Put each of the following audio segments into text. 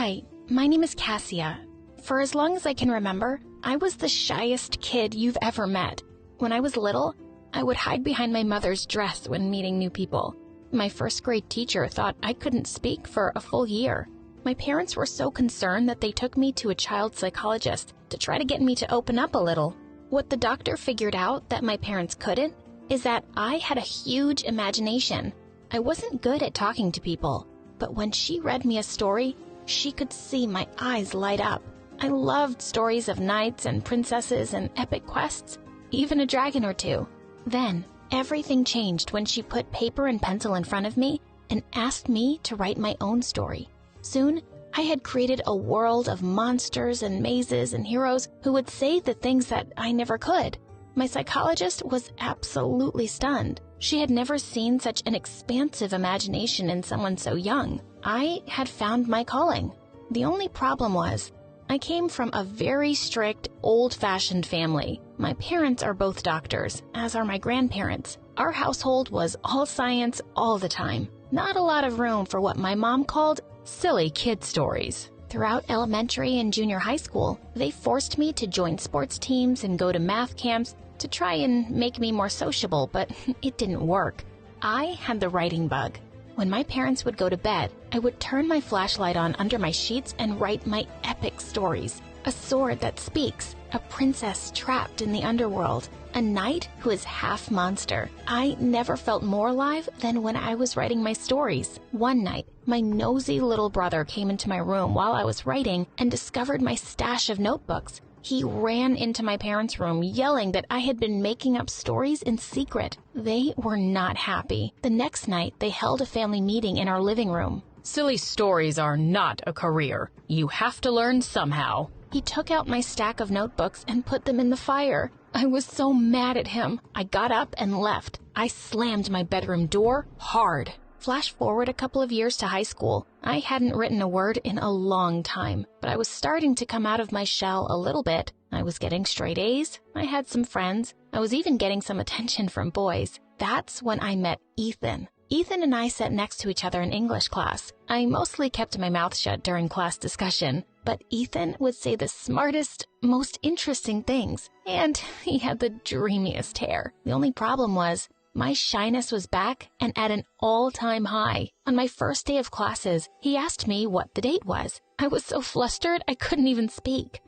Hi, my name is Cassia. For as long as I can remember, I was the shyest kid you've ever met. When I was little, I would hide behind my mother's dress when meeting new people. My first grade teacher thought I couldn't speak for a full year. My parents were so concerned that they took me to a child psychologist to try to get me to open up a little. What the doctor figured out that my parents couldn't is that I had a huge imagination. I wasn't good at talking to people, but when she read me a story, she could see my eyes light up. I loved stories of knights and princesses and epic quests, even a dragon or two. Then, everything changed when she put paper and pencil in front of me and asked me to write my own story. Soon, I had created a world of monsters and mazes and heroes who would say the things that I never could. My psychologist was absolutely stunned. She had never seen such an expansive imagination in someone so young. I had found my calling. The only problem was, I came from a very strict, old-fashioned family. My parents are both doctors, as are my grandparents. Our household was all science all the time. Not a lot of room for what my mom called silly kid stories. Throughout elementary and junior high school, they forced me to join sports teams and go to math camps to try and make me more sociable, but it didn't work. I had the writing bug. When my parents would go to bed, I would turn my flashlight on under my sheets and write my epic stories. A sword that speaks, a princess trapped in the underworld, a knight who is half monster. I never felt more alive than when I was writing my stories. One night, my nosy little brother came into my room while I was writing and discovered my stash of notebooks. He ran into my parents' room yelling that I had been making up stories in secret. They were not happy. The next night, they held a family meeting in our living room. Silly stories are not a career. You have to learn somehow. He took out my stack of notebooks and put them in the fire. I was so mad at him. I got up and left. I slammed my bedroom door hard. Flash forward a couple of years to high school. I hadn't written a word in a long time, but I was starting to come out of my shell a little bit. I was getting straight A's. I had some friends. I was even getting some attention from boys. That's when I met Ethan. Ethan and I sat next to each other in English class. I mostly kept my mouth shut during class discussion, but Ethan would say the smartest, most interesting things, and he had the dreamiest hair. The only problem was, my shyness was back and at an all-time high. On my first day of classes, he asked me what the date was. I was so flustered I couldn't even speak.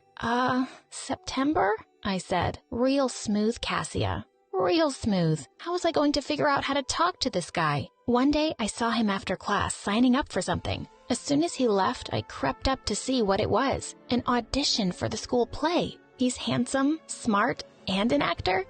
September? I said. Real smooth, Cassia. Real smooth. How was I going to figure out how to talk to this guy? One day, I saw him after class signing up for something. As soon as he left, I crept up to see what it was. An audition for the school play. He's handsome, smart, and an actor?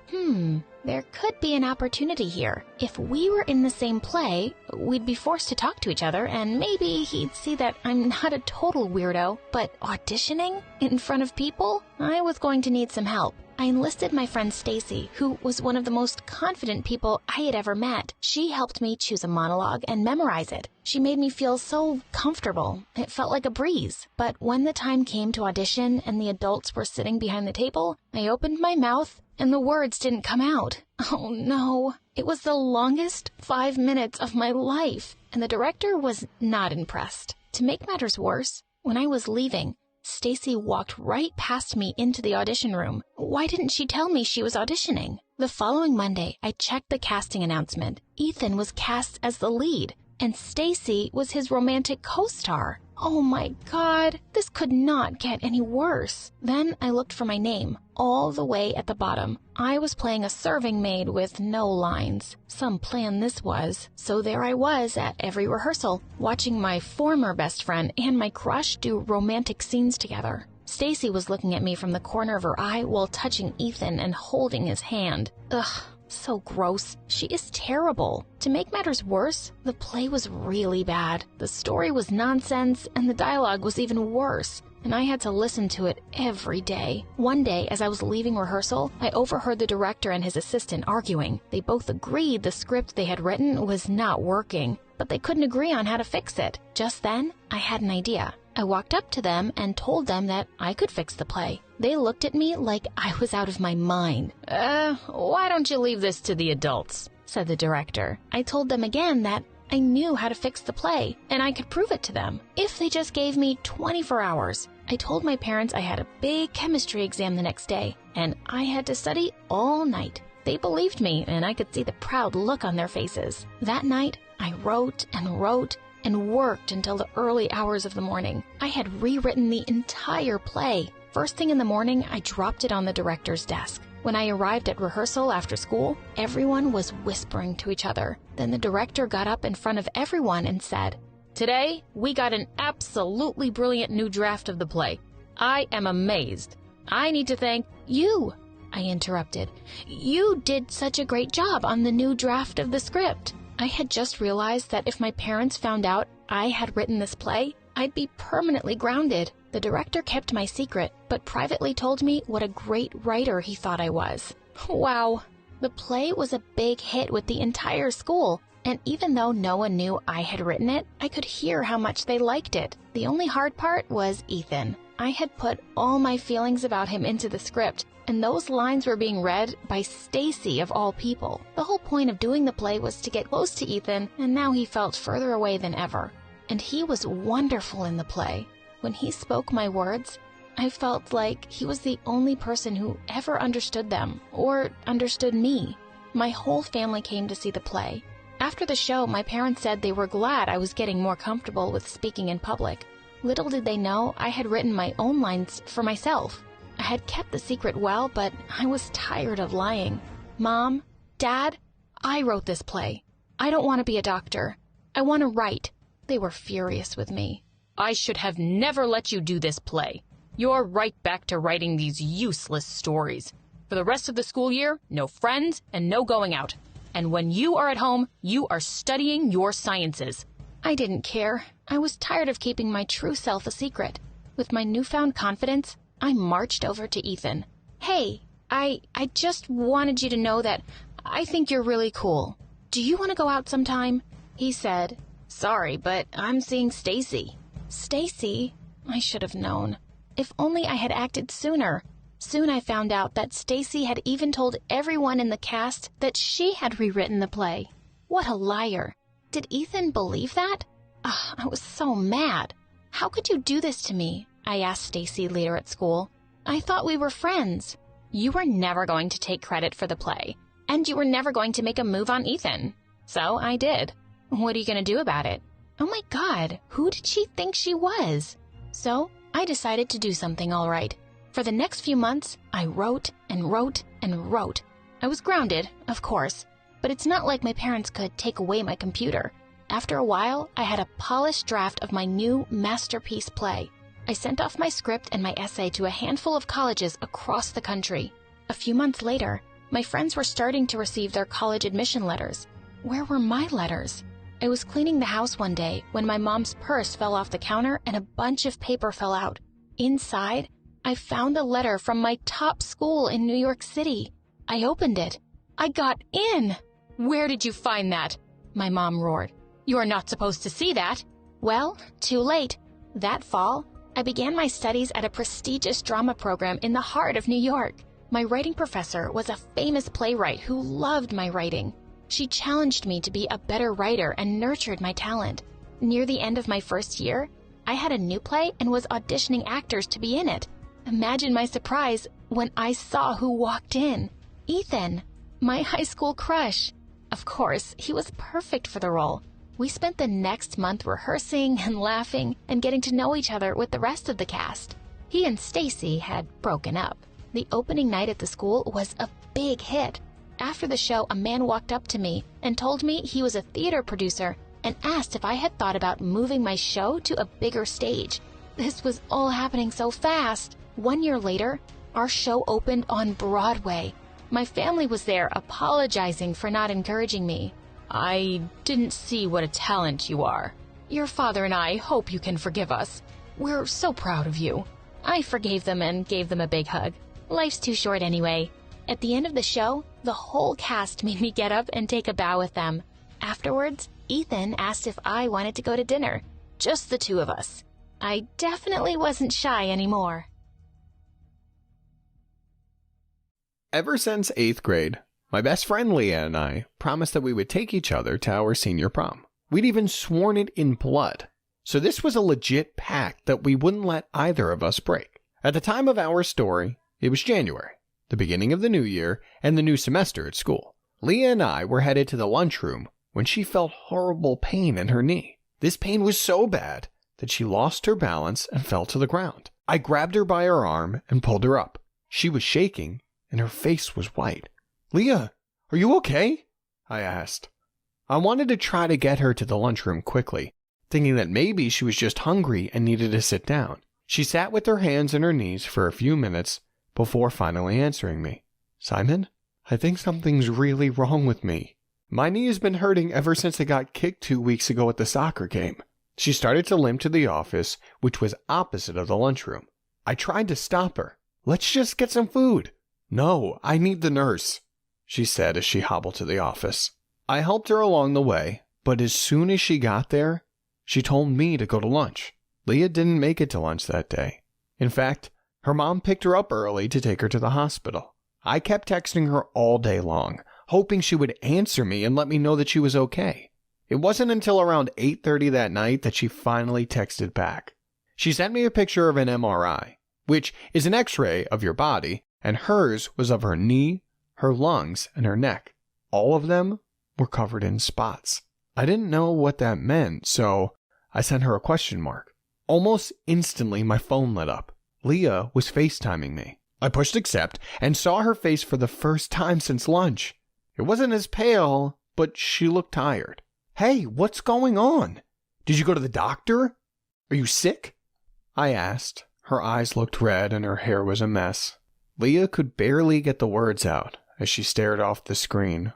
There could be an opportunity here. If we were in the same play, we'd be forced to talk to each other, and maybe he'd see that I'm not a total weirdo, but auditioning in front of people? I was going to need some help. I enlisted my friend Stacy, who was one of the most confident people I had ever met. She helped me choose a monologue and memorize it. She made me feel so comfortable. It felt like a breeze. But when the time came to audition and the adults were sitting behind the table, I opened my mouth and the words didn't come out. Oh no. It was the longest 5 minutes of my life, and the director was not impressed. To make matters worse, when I was leaving, Stacy walked right past me into the audition room. Why didn't she tell me she was auditioning? The following Monday, I checked the casting announcement. Ethan was cast as the lead, and Stacy was his romantic co-star. Oh my God, this could not get any worse. Then I looked for my name, all the way at the bottom. I was playing a serving maid with no lines. Some plan this was. So there I was at every rehearsal, watching my former best friend and my crush do romantic scenes together. Stacy was looking at me from the corner of her eye while touching Ethan and holding his hand. Ugh. So gross. She is terrible. To make matters worse, the play was really bad. The story was nonsense, and the dialogue was even worse, and I had to listen to it every day. One day, as I was leaving rehearsal, I overheard the director and his assistant arguing. They both agreed the script they had written was not working, but they couldn't agree on how to fix it. Just then, I had an idea. I walked up to them and told them that I could fix the play. They looked at me like I was out of my mind. Why don't you leave this to the adults? Said the director. I told them again that I knew how to fix the play, and I could prove it to them if they just gave me 24 hours. I told my parents I had a big chemistry exam the next day, and I had to study all night. They believed me, and I could see the proud look on their faces. That night, I wrote and worked until the early hours of the morning. I had rewritten the entire play. First thing in the morning, I dropped it on the director's desk. When I arrived at rehearsal after school, everyone was whispering to each other. Then the director got up in front of everyone and said, "Today, we got an absolutely brilliant new draft of the play. I am amazed. I need to thank you," I interrupted. "You did such a great job on the new draft of the script." I had just realized that if my parents found out I had written this play, I'd be permanently grounded. The director kept my secret, but privately told me what a great writer he thought I was. Wow! The play was a big hit with the entire school, and even though no one knew I had written it, I could hear how much they liked it. The only hard part was Ethan. I had put all my feelings about him into the script, and those lines were being read by Stacy of all people. The whole point of doing the play was to get close to Ethan, and now he felt further away than ever. And he was wonderful in the play. When he spoke my words, I felt like he was the only person who ever understood them, or understood me. My whole family came to see the play. After the show, my parents said they were glad I was getting more comfortable with speaking in public. Little did they know I had written my own lines for myself. I had kept the secret well, but I was tired of lying. "Mom, Dad, I wrote this play. I don't want to be a doctor. I want to write." They were furious with me. "I should have never let you do this play. You're right back to writing these useless stories. For the rest of the school year, no friends and no going out. And when you are at home, you are studying your sciences." I didn't care. I was tired of keeping my true self a secret. With my newfound confidence, I marched over to Ethan. "Hey, I just wanted you to know that I think you're really cool. Do you want to go out sometime?" He said, "Sorry, but I'm seeing Stacy." Stacy? I should have known. If only I had acted sooner. Soon I found out that Stacy had even told everyone in the cast that she had rewritten the play. What a liar. Did Ethan believe that? I was so mad. "How could you do this to me?" I asked Stacy later at school. "I thought we were friends." "You were never going to take credit for the play, and you were never going to make a move on Ethan. So I did. What are you going to do about it?" Oh my God, who did she think she was? So I decided to do something all right. For the next few months, I wrote and wrote and wrote. I was grounded, of course, but it's not like my parents could take away my computer. After a while, I had a polished draft of my new masterpiece play. I sent off my script and my essay to a handful of colleges across the country. A few months later, my friends were starting to receive their college admission letters. Where were my letters? I was cleaning the house one day when my mom's purse fell off the counter and a bunch of paper fell out. Inside, I found a letter from my top school in New York City. I opened it. I got in. "Where did you find that?" my mom roared. "You are not supposed to see that." Well, too late. That fall, I began my studies at a prestigious drama program in the heart of New York. My writing professor was a famous playwright who loved my writing. She challenged me to be a better writer and nurtured my talent. Near the end of my first year, I had a new play and was auditioning actors to be in it. Imagine my surprise when I saw who walked in. Ethan, my high school crush. Of course, he was perfect for the role. We spent the next month rehearsing and laughing and getting to know each other with the rest of the cast. He and Stacy had broken up. The opening night at the school was a big hit. After the show, a man walked up to me and told me he was a theater producer and asked if I had thought about moving my show to a bigger stage. This was all happening so fast. 1 year later, our show opened on Broadway. My family was there apologizing for not encouraging me. "I didn't see what a talent you are. Your father and I hope you can forgive us. We're so proud of you." I forgave them and gave them a big hug. Life's too short anyway. At the end of the show, the whole cast made me get up and take a bow with them. Afterwards, Ethan asked if I wanted to go to dinner. Just the two of us. I definitely wasn't shy anymore. Ever since 8th grade, my best friend Leah and I promised that we would take each other to our senior prom. We'd even sworn it in blood. So this was a legit pact that we wouldn't let either of us break. At the time of our story, it was January, the beginning of the new year and the new semester at school. Leah and I were headed to the lunchroom when she felt horrible pain in her knee. This pain was so bad that she lost her balance and fell to the ground. I grabbed her by her arm and pulled her up. She was shaking and her face was white. "Leah, are you okay?" I asked. I wanted to try to get her to the lunchroom quickly, thinking that maybe she was just hungry and needed to sit down. She sat with her hands in her knees for a few minutes before finally answering me. "Simon, I think something's really wrong with me. My knee has been hurting ever since I got kicked 2 weeks ago at the soccer game." She started to limp to the office, which was opposite of the lunchroom. I tried to stop her. "Let's just get some food." "No, I need the nurse," she said as she hobbled to the office. I helped her along the way, but as soon as she got there, she told me to go to lunch. Leah didn't make it to lunch that day. In fact, her mom picked her up early to take her to the hospital. I kept texting her all day long, hoping she would answer me and let me know that she was okay. It wasn't until around 8:30 that night that she finally texted back. She sent me a picture of an MRI, which is an X-ray of your body, and hers was of her knee, her lungs, and her neck. All of them were covered in spots. I didn't know what that meant, so I sent her a question mark. Almost instantly, my phone lit up. Leah was FaceTiming me. I pushed accept and saw her face for the first time since lunch. It wasn't as pale, but she looked tired. "Hey, what's going on? Did you go to the doctor? Are you sick?" I asked. Her eyes looked red and her hair was a mess. Leah could barely get the words out as she stared off the screen.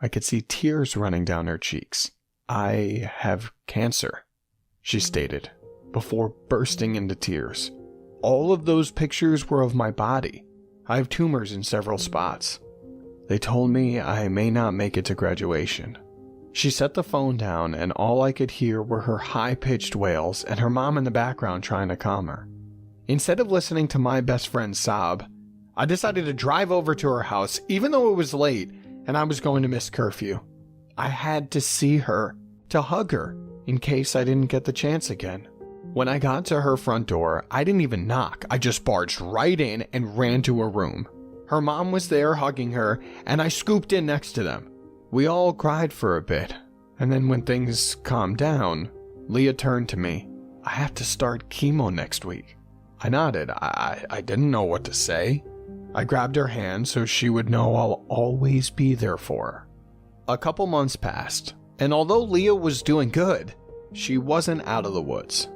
I could see tears running down her cheeks. "I have cancer," she stated, before bursting into tears. "All of those pictures were of my body. I have tumors in several spots. They told me I may not make it to graduation." She set the phone down and all I could hear were her high-pitched wails and her mom in the background trying to calm her. Instead of listening to my best friend sob, I decided to drive over to her house even though it was late and I was going to miss curfew. I had to see her, to hug her, in case I didn't get the chance again. When I got to her front door, I didn't even knock. I just barged right in and ran to her room. Her mom was there hugging her, and I scooped in next to them. We all cried for a bit, and then when things calmed down, Leah turned to me. "I have to start chemo next week." I nodded. I didn't know what to say. I grabbed her hand so she would know I'll always be there for her. A couple months passed, and although Leah was doing good, she wasn't out of the woods.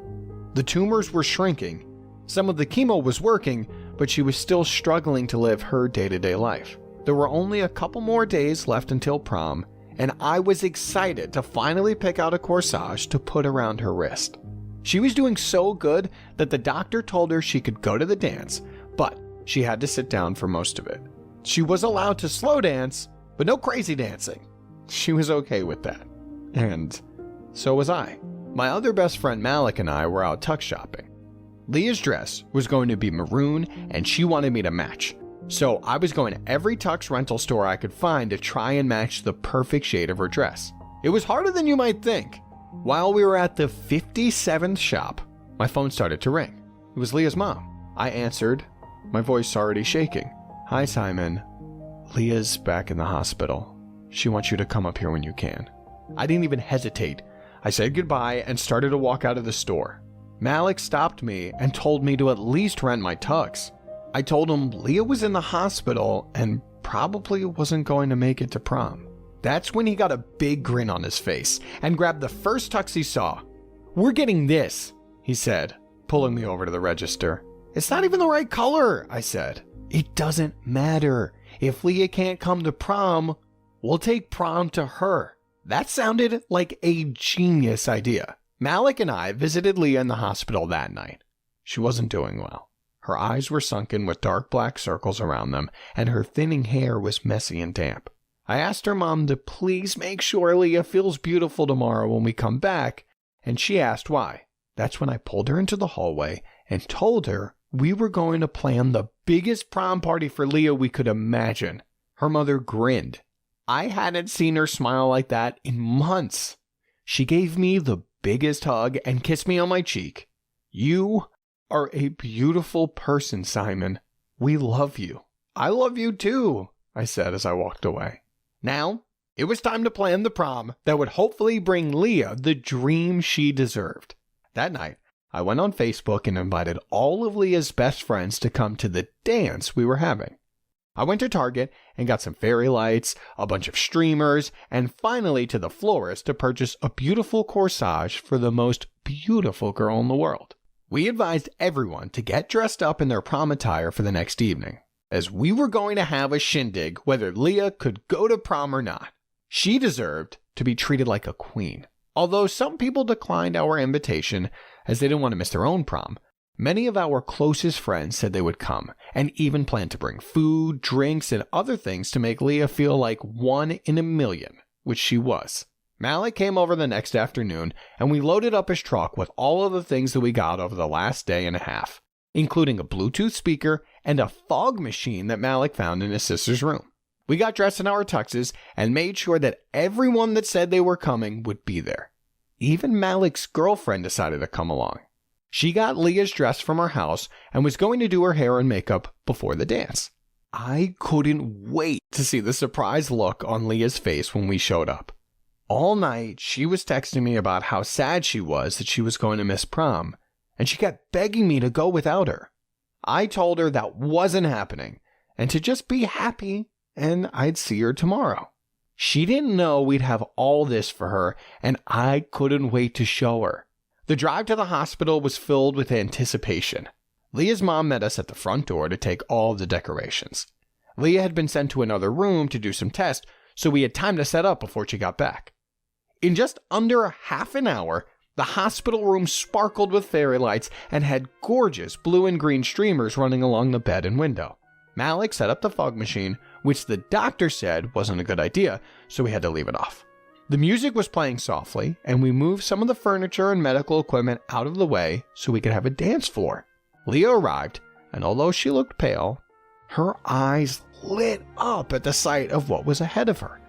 The tumors were shrinking. Some of the chemo was working, but she was still struggling to live her day-to-day life. There were only a couple more days left until prom, and I was excited to finally pick out a corsage to put around her wrist. She was doing so good that the doctor told her she could go to the dance, but she had to sit down for most of it. She was allowed to slow dance, but no crazy dancing. She was okay with that. And so was I. My other best friend Malik and I were out tux shopping. Leah's dress was going to be maroon and she wanted me to match. So I was going to every tux rental store I could find to try and match the perfect shade of her dress. It was harder than you might think. While we were at the 57th shop, my phone started to ring. It was Leah's mom. I answered, my voice already shaking. "Hi, Simon. Leah's back in the hospital. She wants you to come up here when you can." I didn't even hesitate. I said goodbye and started to walk out of the store. Malik stopped me and told me to at least rent my tux. I told him Leah was in the hospital and probably wasn't going to make it to prom. That's when he got a big grin on his face and grabbed the first tux he saw. "We're getting this," he said, pulling me over to the register. "It's not even the right color," I said. "It doesn't matter. If Leah can't come to prom, we'll take prom to her." That sounded like a genius idea. Malik and I visited Leah in the hospital that night. She wasn't doing well. Her eyes were sunken with dark black circles around them, and her thinning hair was messy and damp. I asked her mom to please make sure Leah feels beautiful tomorrow when we come back, and she asked why. That's when I pulled her into the hallway and told her we were going to plan the biggest prom party for Leah we could imagine. Her mother grinned. I hadn't seen her smile like that in months. She gave me the biggest hug and kissed me on my cheek. You are a beautiful person, Simon. We love you. I love you too, I said as I walked away. Now, it was time to plan the prom that would hopefully bring Leah the dream she deserved. That night, I went on Facebook and invited all of Leah's best friends to come to the dance we were having. I went to Target and got some fairy lights, a bunch of streamers, and finally to the florist to purchase a beautiful corsage for the most beautiful girl in the world. We advised everyone to get dressed up in their prom attire for the next evening, as we were going to have a shindig whether Leah could go to prom or not. She deserved to be treated like a queen. Although some people declined our invitation as they didn't want to miss their own prom, many of our closest friends said they would come and even planned to bring food, drinks, and other things to make Leah feel like one in a million, which she was. Malik came over the next afternoon and we loaded up his truck with all of the things that we got over the last day and a half, including a Bluetooth speaker and a fog machine that Malik found in his sister's room. We got dressed in our tuxes and made sure that everyone that said they were coming would be there. Even Malik's girlfriend decided to come along. She got Leah's dress from her house and was going to do her hair and makeup before the dance. I couldn't wait to see the surprised look on Leah's face when we showed up. All night, she was texting me about how sad she was that she was going to miss prom, and she kept begging me to go without her. I told her that wasn't happening, and to just be happy, and I'd see her tomorrow. She didn't know we'd have all this for her, and I couldn't wait to show her. The drive to the hospital was filled with anticipation. Leah's mom met us at the front door to take all of the decorations. Leah had been sent to another room to do some tests, so we had time to set up before she got back. In just under half an hour, the hospital room sparkled with fairy lights and had gorgeous blue and green streamers running along the bed and window. Malik set up the fog machine, which the doctor said wasn't a good idea, so we had to leave it off. The music was playing softly, and we moved some of the furniture and medical equipment out of the way so we could have a dance floor. Leah arrived, and although she looked pale, her eyes lit up at the sight of what was ahead of her.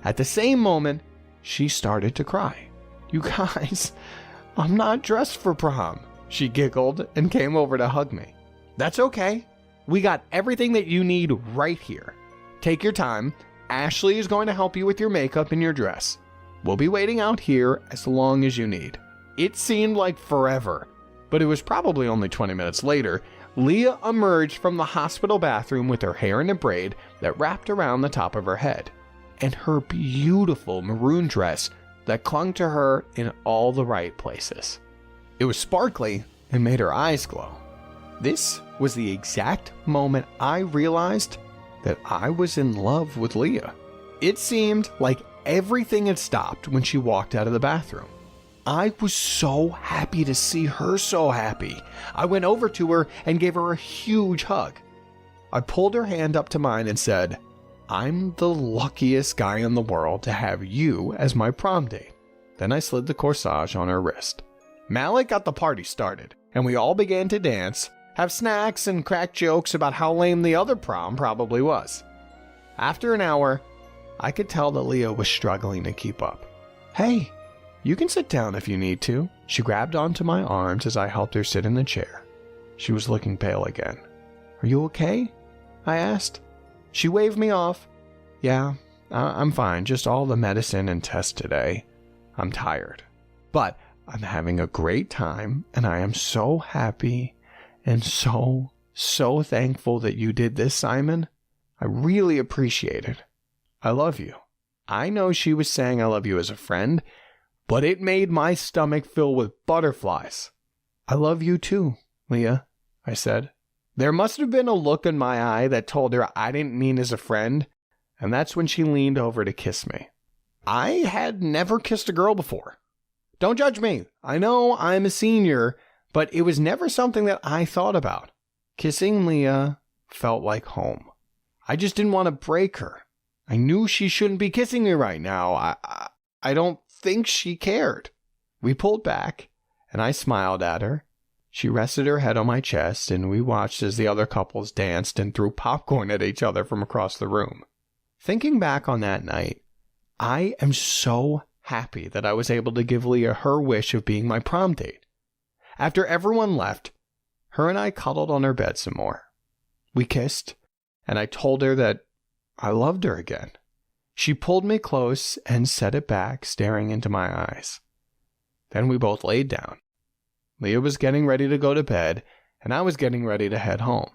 At the same moment, she started to cry. "You guys, I'm not dressed for prom," she giggled and came over to hug me. "That's okay. We got everything that you need right here. Take your time. Ashley is going to help you with your makeup and your dress. We'll be waiting out here as long as you need." It seemed like forever, but it was probably only 20 minutes later. Leah emerged from the hospital bathroom with her hair in a braid that wrapped around the top of her head, and her beautiful maroon dress that clung to her in all the right places. It was sparkly and made her eyes glow. This was the exact moment I realized that I was in love with Leah. It seemed like everything had stopped when she walked out of the bathroom. I was so happy to see her so happy. I went over to her and gave her a huge hug. I pulled her hand up to mine and said, "I'm the luckiest guy in the world to have you as my prom date." Then I slid the corsage on her wrist. Malik got the party started, and we all began to dance, have snacks, and crack jokes about how lame the other prom probably was. After an hour, I could tell that Leah was struggling to keep up. "Hey, you can sit down if you need to." She grabbed onto my arms as I helped her sit in the chair. She was looking pale again. "Are you okay?" I asked. She waved me off. "Yeah, I'm fine, just all the medicine and tests today. I'm tired. But I'm having a great time, and I am so happy and so thankful that you did this, Simon. I really appreciate it. I love you." I know she was saying I love you as a friend, but it made my stomach fill with butterflies. "I love you too, Leah," I said. There must have been a look in my eye that told her I didn't mean as a friend, and that's when she leaned over to kiss me. I had never kissed a girl before. Don't judge me. I know I'm a senior, but it was never something that I thought about. Kissing Leah felt like home. I just didn't want to break her. I knew she shouldn't be kissing me right now. I don't think she cared. We pulled back, and I smiled at her. She rested her head on my chest, and we watched as the other couples danced and threw popcorn at each other from across the room. Thinking back on that night, I am so happy that I was able to give Leah her wish of being my prom date. After everyone left, her and I cuddled on her bed some more. We kissed, and I told her that I loved her again. She pulled me close and set it back, staring into my eyes. Then we both laid down. Leah was getting ready to go to bed, and I was getting ready to head home.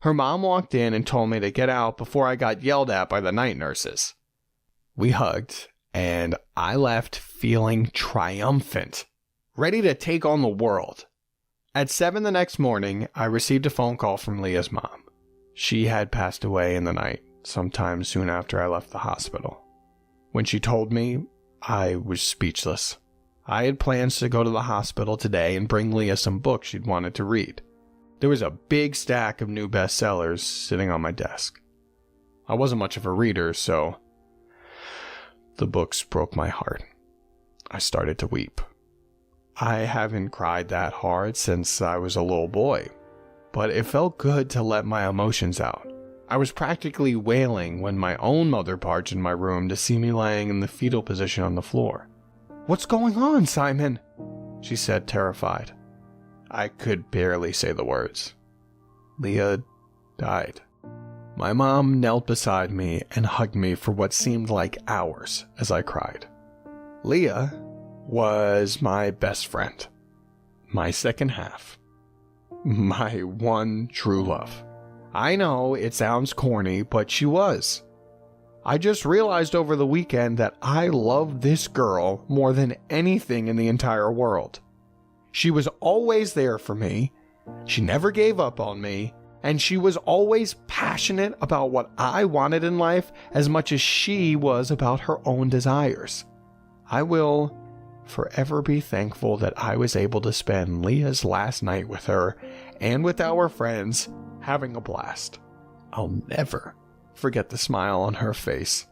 Her mom walked in and told me to get out before I got yelled at by the night nurses. We hugged, and I left feeling triumphant, ready to take on the world. At 7 the next morning, I received a phone call from Leah's mom. She had passed away in the night, sometime soon after I left the hospital. When she told me, I was speechless. I had plans to go to the hospital today and bring Leah some books she'd wanted to read. There was a big stack of new bestsellers sitting on my desk. I wasn't much of a reader, so the books broke my heart. I started to weep. I haven't cried that hard since I was a little boy, but it felt good to let my emotions out. I was practically wailing when my own mother barged in my room to see me laying in the fetal position on the floor. "What's going on, Simon?" she said, terrified. I could barely say the words. Leah died. My mom knelt beside me and hugged me for what seemed like hours as I cried. Leah was my best friend, my second half, my one true love. I know it sounds corny, but she was. I just realized over the weekend that I loved this girl more than anything in the entire world. She was always there for me, she never gave up on me, and she was always passionate about what I wanted in life as much as she was about her own desires. I will forever be thankful that I was able to spend Leah's last night with her and with our friends having a blast. I'll never forget the smile on her face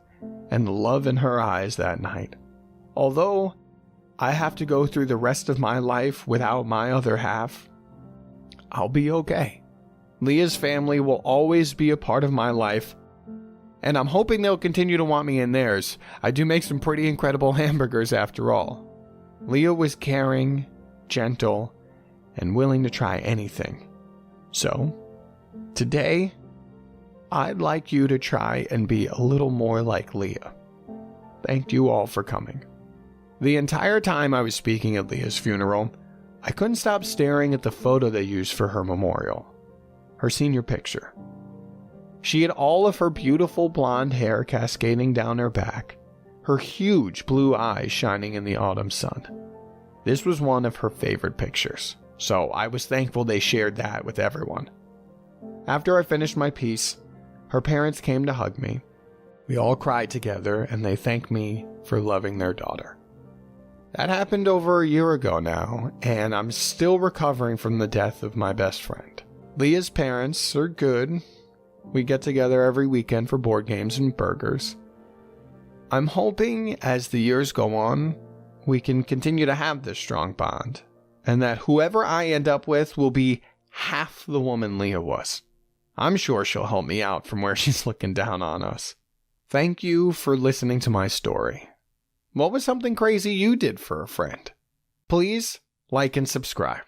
and the love in her eyes that night. Although I have to go through the rest of my life without my other half, I'll be okay. Leah's family will always be a part of my life, and I'm hoping they'll continue to want me in theirs. I do make some pretty incredible hamburgers after all. Leah was caring, gentle, and willing to try anything. So, today, I'd like you to try and be a little more like Leah. Thank you all for coming. The entire time I was speaking at Leah's funeral, I couldn't stop staring at the photo they used for her memorial. Her senior picture. She had all of her beautiful blonde hair cascading down her back, her huge blue eyes shining in the autumn sun. This was one of her favorite pictures, so I was thankful they shared that with everyone. After I finished my piece, her parents came to hug me. We all cried together, and they thanked me for loving their daughter. That happened over a year ago now, and I'm still recovering from the death of my best friend. Leah's parents are good. We get together every weekend for board games and burgers. I'm hoping as the years go on, we can continue to have this strong bond, and that whoever I end up with will be half the woman Leah was. I'm sure she'll help me out from where she's looking down on us. Thank you for listening to my story. What was something crazy you did for a friend? Please like and subscribe.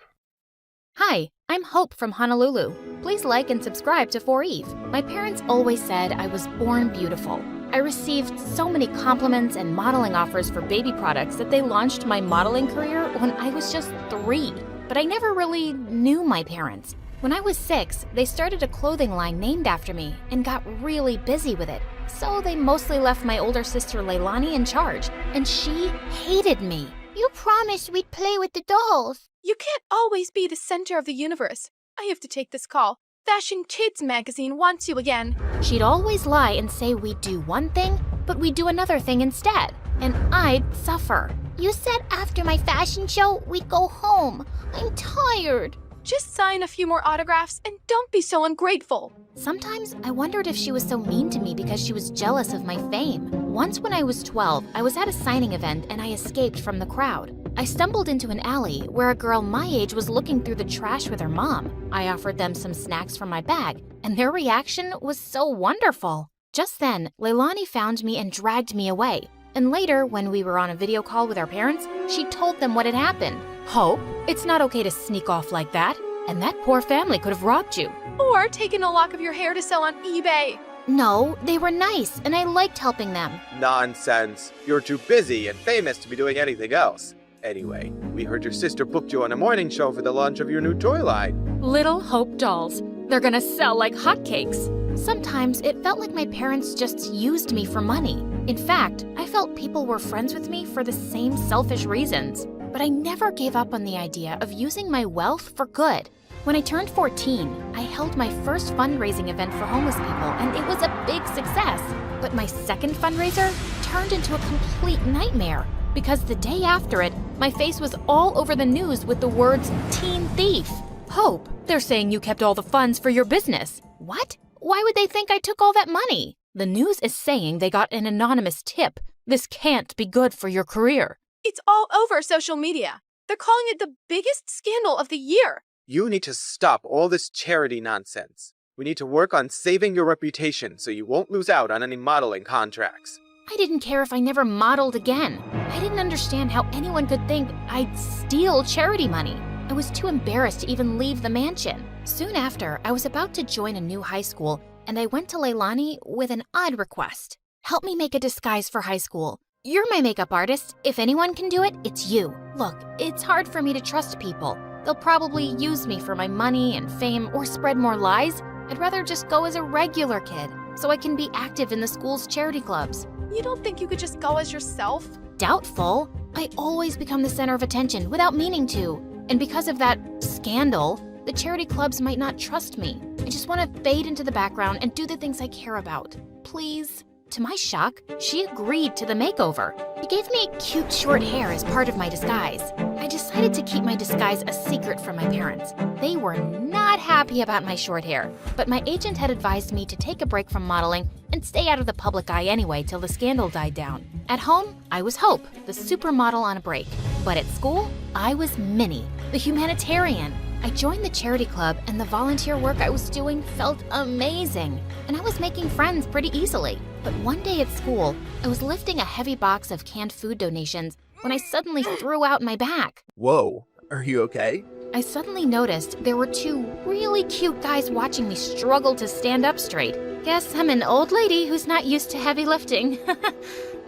Hi, I'm Hope from Honolulu. Please like and subscribe to 4Eve. My parents always said I was born beautiful. I received so many compliments and modeling offers for baby products that they launched my modeling career when I was just 3. But I never really knew my parents. When I was 6, they started a clothing line named after me and got really busy with it. So they mostly left my older sister Leilani in charge, and she hated me. You promised we'd play with the dolls. You can't always be the center of the universe. I have to take this call. Fashion Kids magazine wants you again. She'd always lie and say we'd do one thing, but we'd do another thing instead, and I'd suffer. You said after my fashion show, we'd go home. I'm tired. Just sign a few more autographs and don't be so ungrateful. Sometimes I wondered if she was so mean to me because she was jealous of my fame. Once when I was 12, I was at a signing event and I escaped from the crowd. I stumbled into an alley where a girl my age was looking through the trash with her mom. I offered them some snacks from my bag, and their reaction was so wonderful. Just then, Leilani found me and dragged me away. And later, when we were on a video call with our parents, she told them what had happened. Hope, it's not okay to sneak off like that. And that poor family could have robbed you. Or taken a lock of your hair to sell on eBay. No, they were nice, and I liked helping them. Nonsense. You're too busy and famous to be doing anything else. Anyway, we heard your sister booked you on a morning show for the launch of your new toy line. Little Hope dolls. They're gonna sell like hotcakes. Sometimes it felt like my parents just used me for money. In fact, I felt people were friends with me for the same selfish reasons. But I never gave up on the idea of using my wealth for good. When I turned 14, I held my first fundraising event for homeless people, and it was a big success. But my second fundraiser turned into a complete nightmare, because the day after it, my face was all over the news with the words teen thief. Hope, they're saying you kept all the funds for your business. What? Why would they think I took all that money? The news is saying they got an anonymous tip. This can't be good for your career. It's all over social media. They're calling it the biggest scandal of the year. You need to stop all this charity nonsense. We need to work on saving your reputation so you won't lose out on any modeling contracts. I didn't care if I never modeled again. I didn't understand how anyone could think I'd steal charity money. I was too embarrassed to even leave the mansion. Soon after, I was about to join a new high school, and I went to Leilani with an odd request. Help me make a disguise for high school. You're my makeup artist. If anyone can do it, it's you. Look, it's hard for me to trust people. They'll probably use me for my money and fame or spread more lies. I'd rather just go as a regular kid so I can be active in the school's charity clubs. You don't think you could just go as yourself? Doubtful. I always become the center of attention without meaning to. And because of that scandal, the charity clubs might not trust me. I just want to fade into the background and do the things I care about. Please. To my shock, she agreed to the makeover. She gave me cute short hair as part of my disguise. I decided to keep my disguise a secret from my parents. They were not happy about my short hair, but my agent had advised me to take a break from modeling and stay out of the public eye anyway till the scandal died down. At home, I was Hope, the supermodel on a break. But at school, I was Minnie, the humanitarian. I joined the charity club, and the volunteer work I was doing felt amazing. And I was making friends pretty easily. But one day at school, I was lifting a heavy box of canned food donations when I suddenly threw out my back. Whoa, are you okay? I suddenly noticed there were two really cute guys watching me struggle to stand up straight. Guess I'm an old lady who's not used to heavy lifting.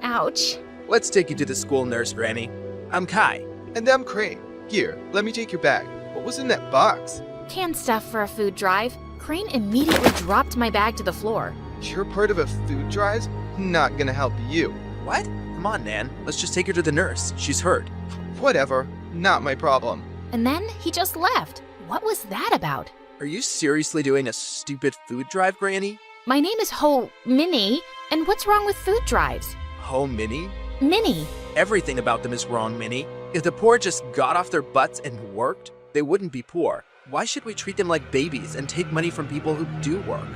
Ouch. Let's take you to the school nurse, Granny. I'm Kai. And I'm Crane. Here, let me take your bag. What was in that box? Canned stuff for a food drive. Crane immediately dropped my bag to the floor. You're part of a food drive? Not gonna help you. What? Come on, Nan. Let's just take her to the nurse. She's hurt. Whatever. Not my problem. And then he just left. What was that about? Are you seriously doing a stupid food drive, Granny? My name is Minnie, and what's wrong with food drives? Minnie? Minnie. Everything about them is wrong, Minnie. If the poor just got off their butts and worked, they wouldn't be poor. Why should we treat them like babies and take money from people who do work?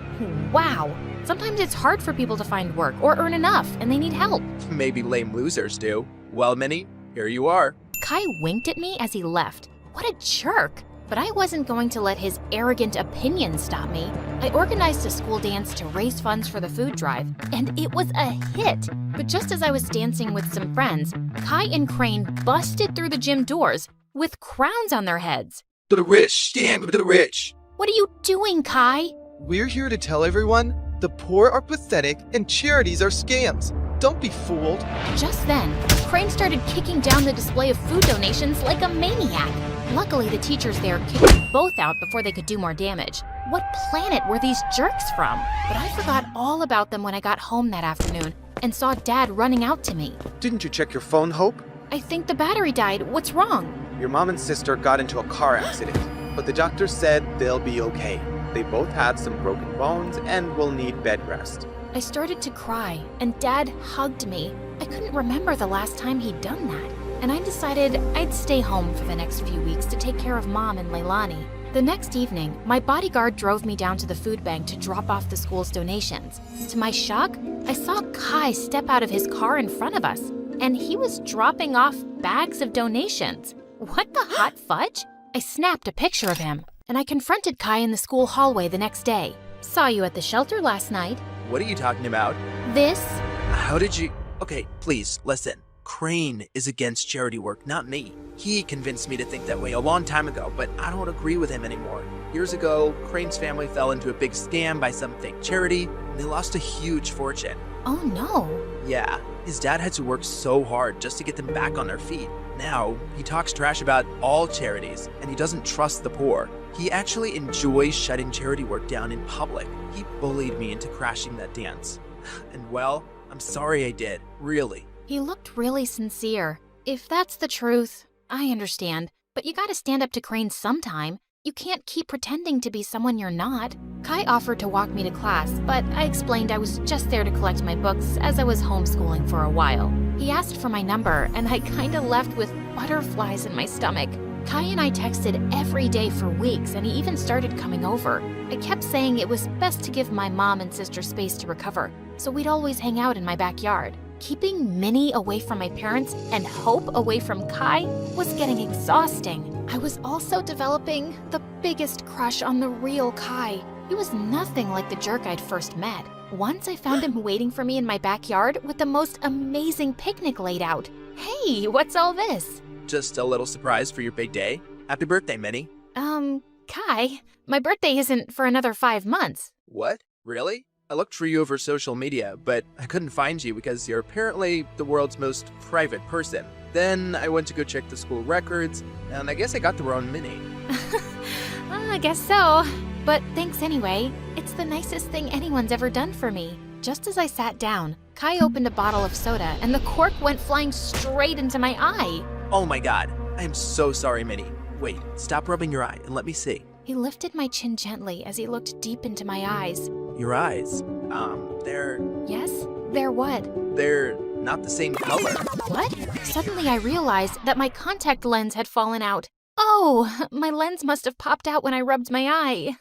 Wow. Sometimes it's hard for people to find work or earn enough, and they need help. Maybe lame losers do. Well, Minnie, here you are. Kai winked at me as he left. What a jerk. But I wasn't going to let his arrogant opinion stop me. I organized a school dance to raise funds for the food drive, and it was a hit. But just as I was dancing with some friends, Kai and Crane busted through the gym doors with crowns on their heads. To the rich, stand with the rich. What are you doing, Kai? We're here to tell everyone the poor are pathetic and charities are scams. Don't be fooled. Just then, Crane started kicking down the display of food donations like a maniac. Luckily, the teachers there kicked them both out before they could do more damage. What planet were these jerks from? But I forgot all about them when I got home that afternoon and saw Dad running out to me. Didn't you check your phone, Hope? I think the battery died. What's wrong? Your mom and sister got into a car accident, but the doctor said they'll be okay. They both had some broken bones and will need bed rest. I started to cry, and Dad hugged me. I couldn't remember the last time he'd done that, and I decided I'd stay home for the next few weeks to take care of Mom and Leilani. The next evening, my bodyguard drove me down to the food bank to drop off the school's donations. To my shock, I saw Kai step out of his car in front of us, and he was dropping off bags of donations. What the hot fudge? I snapped a picture of him, and I confronted Kai in the school hallway the next day. Saw you at the shelter last night. What are you talking about? This? How did you... Okay, please, listen. Crane is against charity work, not me. He convinced me to think that way a long time ago, but I don't agree with him anymore. Years ago, Crane's family fell into a big scam by some fake charity, and they lost a huge fortune. Oh no. Yeah, his dad had to work so hard just to get them back on their feet. Now, he talks trash about all charities, and he doesn't trust the poor. He actually enjoys shutting charity work down in public. He bullied me into crashing that dance. And well, I'm sorry I did, really. He looked really sincere. If that's the truth, I understand. But you gotta stand up to Crane sometime. You can't keep pretending to be someone you're not. Kai offered to walk me to class, but I explained I was just there to collect my books as I was homeschooling for a while. He asked for my number, and I kinda left with butterflies in my stomach. Kai and I texted every day for weeks, and he even started coming over. I kept saying it was best to give my mom and sister space to recover, so we'd always hang out in my backyard. Keeping Minnie away from my parents and Hope away from Kai was getting exhausting. I was also developing the biggest crush on the real Kai. He was nothing like the jerk I'd first met. Once I found him waiting for me in my backyard with the most amazing picnic laid out. Hey, what's all this? Just a little surprise for your big day. Happy birthday, Minnie. Kai, my birthday isn't for another 5 months. What? Really? I looked for you over social media, but I couldn't find you because you're apparently the world's most private person. Then I went to go check the school records, and I guess I got the wrong Minnie. I guess so. But thanks anyway. It's the nicest thing anyone's ever done for me. Just as I sat down, Kai opened a bottle of soda, and the cork went flying straight into my eye. Oh my god, I am so sorry, Minnie. Wait, stop rubbing your eye and let me see. He lifted my chin gently as he looked deep into my eyes. Your eyes, they're... Yes? They're what? They're not the same color. What? Suddenly I realized that my contact lens had fallen out. Oh, my lens must have popped out when I rubbed my eye.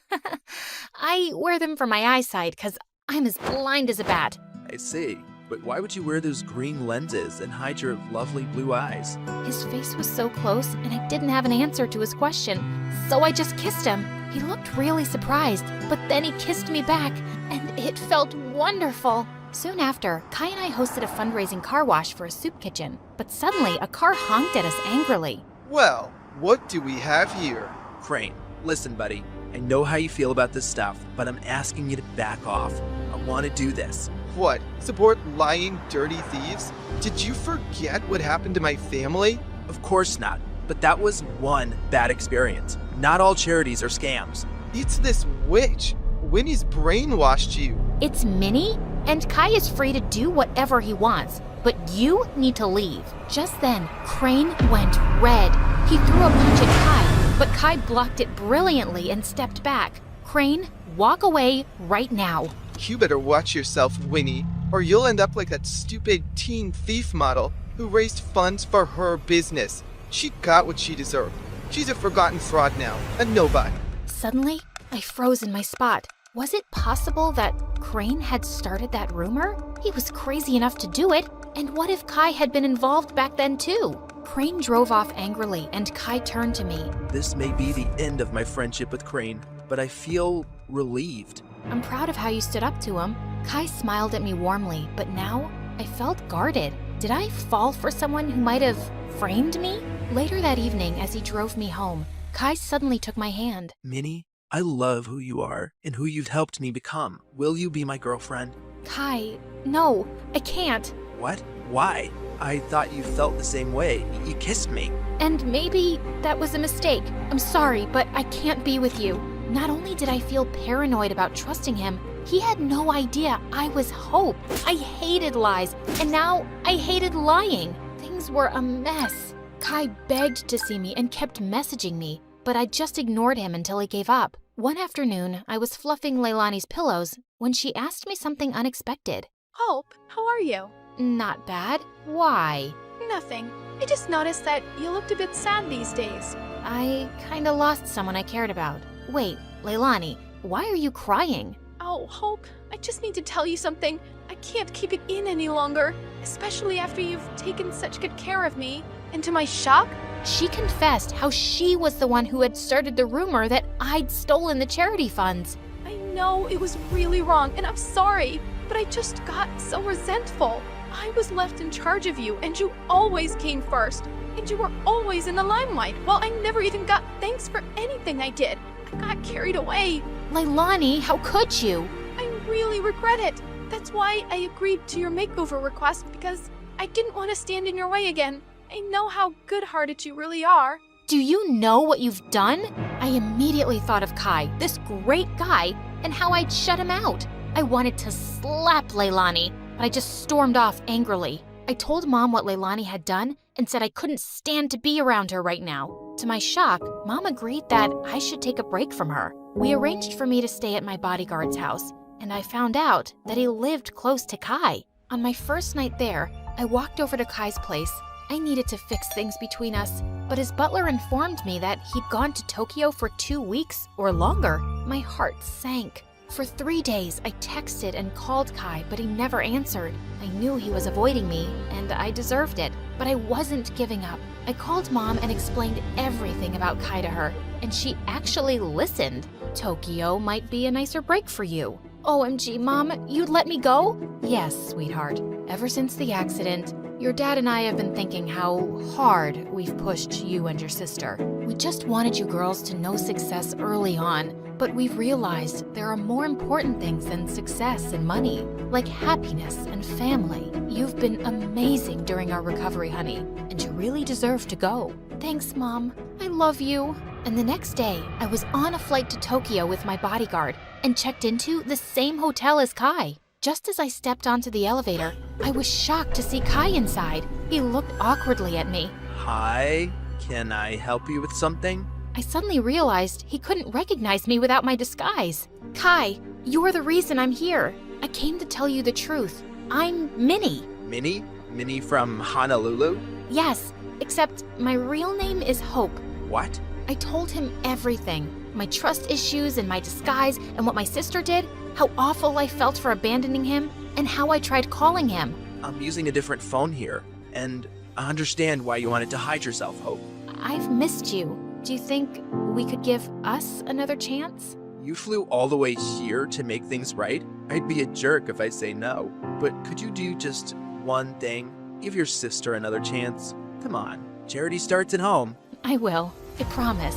I wear them for my eyesight because I'm as blind as a bat. I see. But why would you wear those green lenses and hide your lovely blue eyes? His face was so close, and I didn't have an answer to his question, so I just kissed him. He looked really surprised, but then he kissed me back, and it felt wonderful. Soon after, Kai and I hosted a fundraising car wash for a soup kitchen, but suddenly a car honked at us angrily. Well, what do we have here? Crane, listen, buddy. I know how you feel about this stuff, but I'm asking you to back off. I want to do this. What? Support lying, dirty thieves? Did you forget what happened to my family? Of course not, but that was one bad experience. Not all charities are scams. It's this witch. Winnie's brainwashed you. It's Minnie, and Kai is free to do whatever he wants, but you need to leave. Just then, Crane went red. He threw a punch at Kai, but Kai blocked it brilliantly and stepped back. Crane, walk away right now. You better watch yourself, Winnie, or you'll end up like that stupid teen thief model who raised funds for her business. She got what she deserved. She's a forgotten fraud now, a nobody. Suddenly, I froze in my spot. Was it possible that Crane had started that rumor? He was crazy enough to do it, and what if Kai had been involved back then too? Crane drove off angrily, and Kai turned to me. This may be the end of my friendship with Crane, but I feel relieved. I'm proud of how you stood up to him. Kai smiled at me warmly, but now I felt guarded. Did I fall for someone who might have framed me? Later that evening, as he drove me home, Kai suddenly took my hand. Minnie, I love who you are and who you've helped me become. Will you be my girlfriend? Kai, no, I can't. What? Why? I thought you felt the same way. You kissed me. And maybe that was a mistake. I'm sorry, but I can't be with you. Not only did I feel paranoid about trusting him, he had no idea I was Hope. I hated lies, and now I hated lying. Things were a mess. Kai begged to see me and kept messaging me, but I just ignored him until he gave up. One afternoon, I was fluffing Leilani's pillows when she asked me something unexpected. Hope, how are you? Not bad. Why? Nothing. I just noticed that you looked a bit sad these days. I kinda lost someone I cared about. Wait, Leilani, why are you crying? Oh, Hope, I just need to tell you something. I can't keep it in any longer, especially after you've taken such good care of me. And to my shock, she confessed how she was the one who had started the rumor that I'd stolen the charity funds. I know it was really wrong, and I'm sorry, but I just got so resentful. I was left in charge of you, and you always came first. And you were always in the limelight, while I never even got thanks for anything I did. I got carried away. Leilani, how could you? I really regret it. That's why I agreed to your makeover request, because I didn't want to stand in your way again. I know how good-hearted you really are. Do you know what you've done? I immediately thought of Kai, this great guy, and how I'd shut him out. I wanted to slap Leilani, but I just stormed off angrily. I told Mom what Leilani had done and said I couldn't stand to be around her right now. To my shock, Mom agreed that I should take a break from her. We arranged for me to stay at my bodyguard's house, and I found out that he lived close to Kai. On my first night there, I walked over to Kai's place. I needed to fix things between us, but his butler informed me that he'd gone to Tokyo for 2 weeks or longer. My heart sank. For 3 days, I texted and called Kai, but he never answered. I knew he was avoiding me, and I deserved it, but I wasn't giving up. I called Mom and explained everything about Kai to her, and she actually listened. Tokyo might be a nicer break for you. OMG, Mom, you'd let me go? Yes, sweetheart. Ever since the accident, your dad and I have been thinking how hard we've pushed you and your sister. We just wanted you girls to know success early on, but we've realized there are more important things than success and money, like happiness and family. You've been amazing during our recovery, honey, and you really deserve to go. Thanks, Mom. I love you. And the next day, I was on a flight to Tokyo with my bodyguard and checked into the same hotel as Kai. Just as I stepped onto the elevator, I was shocked to see Kai inside. He looked awkwardly at me. Hi, can I help you with something? I suddenly realized he couldn't recognize me without my disguise. Kai, you're the reason I'm here. I came to tell you the truth. I'm Minnie. Minnie? Minnie from Honolulu? Yes, except my real name is Hope. What? I told him everything. My trust issues and my disguise and what my sister did, how awful I felt for abandoning him, and how I tried calling him. I'm using a different phone here, and I understand why you wanted to hide yourself, Hope. I've missed you. Do you think we could give us another chance? You flew all the way here to make things right? I'd be a jerk if I say no. But could you do just one thing? Give your sister another chance. Come on, charity starts at home. I will. I promise.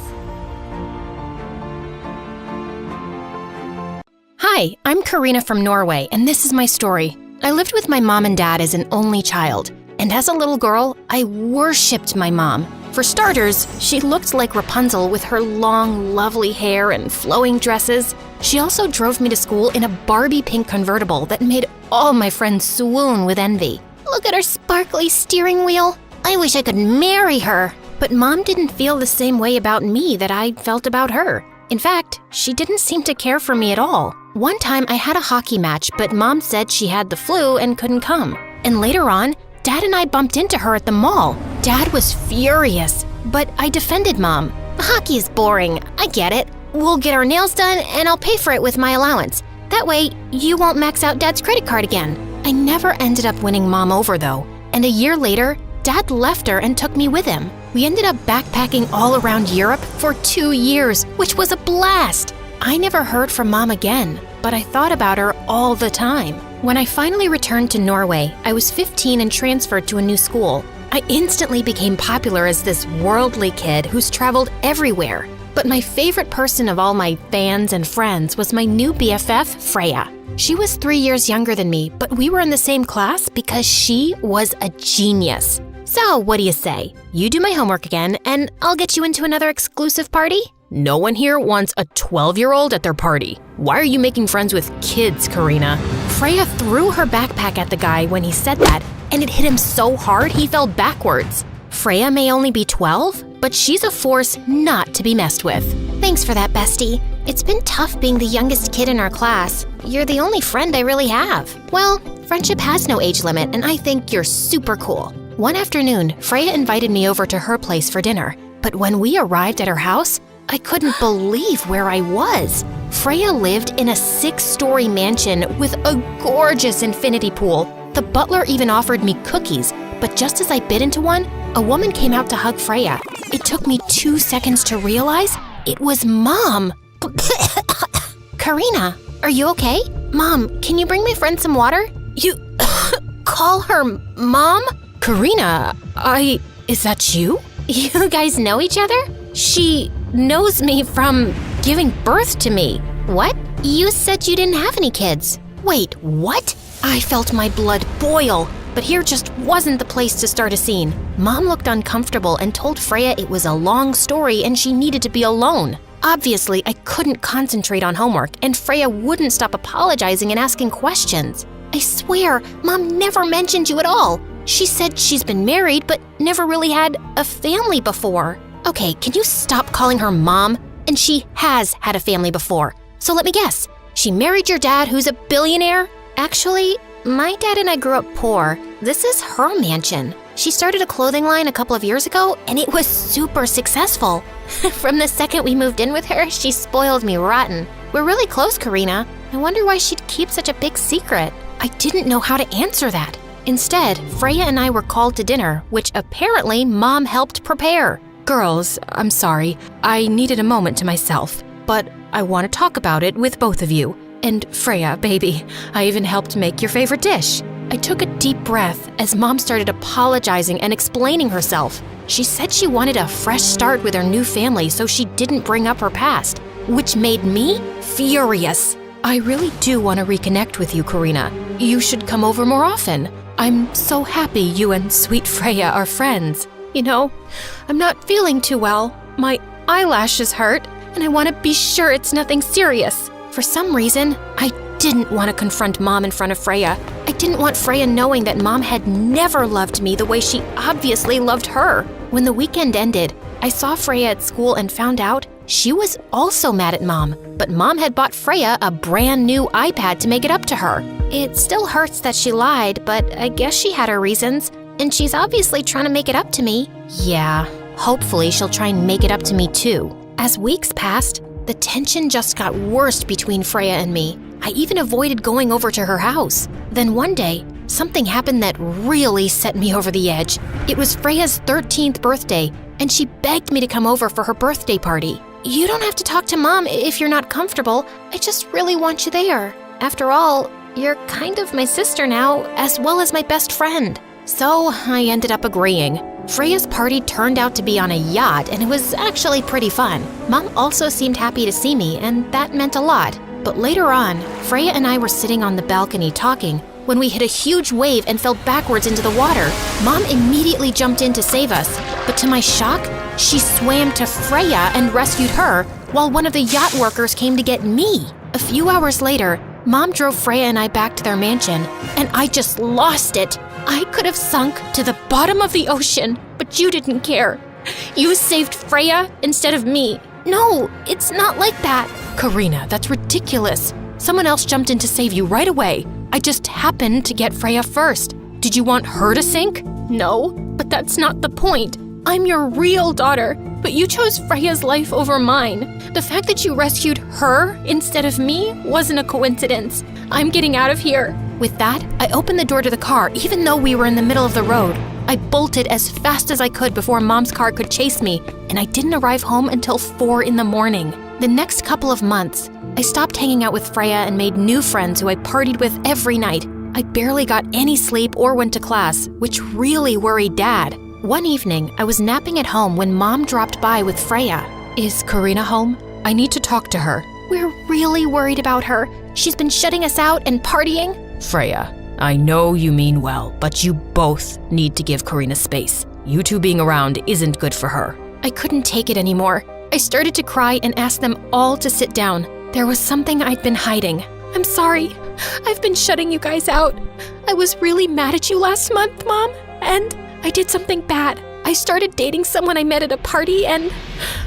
Hi, I'm Karina from Norway, and this is my story. I lived with my mom and dad as an only child, and as a little girl, I worshipped my mom. For starters, she looked like Rapunzel with her long, lovely hair and flowing dresses. She also drove me to school in a Barbie pink convertible that made all my friends swoon with envy. Look at her sparkly steering wheel. I wish I could marry her. But Mom didn't feel the same way about me that I felt about her. In fact, she didn't seem to care for me at all. One time I had a hockey match, but Mom said she had the flu and couldn't come. And later on, Dad and I bumped into her at the mall. Dad was furious, but I defended Mom. Hockey is boring. I get it. We'll get our nails done and I'll pay for it with my allowance. That way, you won't max out Dad's credit card again. I never ended up winning Mom over though. And a year later, Dad left her and took me with him. We ended up backpacking all around Europe for 2 years, which was a blast. I never heard from Mom again, but I thought about her all the time. When I finally returned to Norway, I was 15 and transferred to a new school. I instantly became popular as this worldly kid who's traveled everywhere. But my favorite person of all my fans and friends was my new BFF, Freya. She was 3 years younger than me, but we were in the same class because she was a genius. So what do you say? You do my homework again, and I'll get you into another exclusive party? No one here wants a 12-year-old at their party. Why are you making friends with kids, Karina? Freya threw her backpack at the guy when he said that, and it hit him so hard he fell backwards. Freya may only be 12, but she's a force not to be messed with. Thanks for that, bestie. It's been tough being the youngest kid in our class. You're the only friend I really have. Well, friendship has no age limit, and I think you're super cool. One afternoon, Freya invited me over to her place for dinner, but when we arrived at her house, I couldn't believe where I was. Freya lived in a 6-story mansion with a gorgeous infinity pool. The butler even offered me cookies, but just as I bit into one, a woman came out to hug Freya. It took me 2 seconds to realize it was Mom. Karina, are you okay? Mom, can you bring my friend some water? You call her Mom? Karina, is that you? You guys know each other? She knows me from giving birth to me. What? You said you didn't have any kids. Wait, what? I felt my blood boil, but here just wasn't the place to start a scene. Mom looked uncomfortable and told Freya it was a long story and she needed to be alone. Obviously, I couldn't concentrate on homework, and Freya wouldn't stop apologizing and asking questions. I swear, Mom never mentioned you at all. She said she's been married, but never really had a family before. Okay, can you stop calling her Mom? And she has had a family before. So let me guess, she married your dad who's a billionaire? Actually, my dad and I grew up poor. This is her mansion. She started a clothing line a couple of years ago, and it was super successful. From the second we moved in with her, she spoiled me rotten. We're really close, Karina. I wonder why she'd keep such a big secret. I didn't know how to answer that. Instead, Freya and I were called to dinner, which apparently Mom helped prepare. Girls, I'm sorry. I needed a moment to myself, but I want to talk about it with both of you. And Freya, baby, I even helped make your favorite dish. I took a deep breath as Mom started apologizing and explaining herself. She said she wanted a fresh start with her new family, so she didn't bring up her past, which made me furious. I really do want to reconnect with you, Karina. You should come over more often. I'm so happy you and sweet Freya are friends. You know, I'm not feeling too well. My eyelashes hurt, and I want to be sure it's nothing serious. For some reason, I didn't want to confront Mom in front of Freya. I didn't want Freya knowing that Mom had never loved me the way she obviously loved her. When the weekend ended, I saw Freya at school and found out she was also mad at Mom, but Mom had bought Freya a brand new iPad to make it up to her. It still hurts that she lied, but I guess she had her reasons, and she's obviously trying to make it up to me. Yeah, hopefully she'll try and make it up to me too. As weeks passed, the tension just got worse between Freya and me. I even avoided going over to her house. Then one day, something happened that really set me over the edge. It was Freya's 13th birthday, and she begged me to come over for her birthday party. You don't have to talk to Mom if you're not comfortable. I just really want you there. After all, you're kind of my sister now, as well as my best friend. So I ended up agreeing. Freya's party turned out to be on a yacht, and it was actually pretty fun. Mom also seemed happy to see me, and that meant a lot. But later on, Freya and I were sitting on the balcony talking when we hit a huge wave and fell backwards into the water. Mom immediately jumped in to save us, but to my shock, she swam to Freya and rescued her, while one of the yacht workers came to get me. A few hours later, Mom drove Freya and I back to their mansion, and I just lost it. I could have sunk to the bottom of the ocean, but you didn't care. You saved Freya instead of me. No, it's not like that. Karina, that's ridiculous. Someone else jumped in to save you right away. I just happened to get Freya first. Did you want her to sink? No, but that's not the point. I'm your real daughter, but you chose Freya's life over mine. The fact that you rescued her instead of me wasn't a coincidence. I'm getting out of here. With that, I opened the door to the car, even though we were in the middle of the road. I bolted as fast as I could before Mom's car could chase me, and I didn't arrive home until 4 in the morning. The next couple of months, I stopped hanging out with Freya and made new friends who I partied with every night. I barely got any sleep or went to class, which really worried Dad. One evening, I was napping at home when Mom dropped by with Freya. Is Karina home? I need to talk to her. We're really worried about her. She's been shutting us out and partying. Freya, I know you mean well, but you both need to give Karina space. You two being around isn't good for her. I couldn't take it anymore. I started to cry and asked them all to sit down. There was something I'd been hiding. I'm sorry. I've been shutting you guys out. I was really mad at you last month, Mom, and I did something bad. I started dating someone I met at a party, and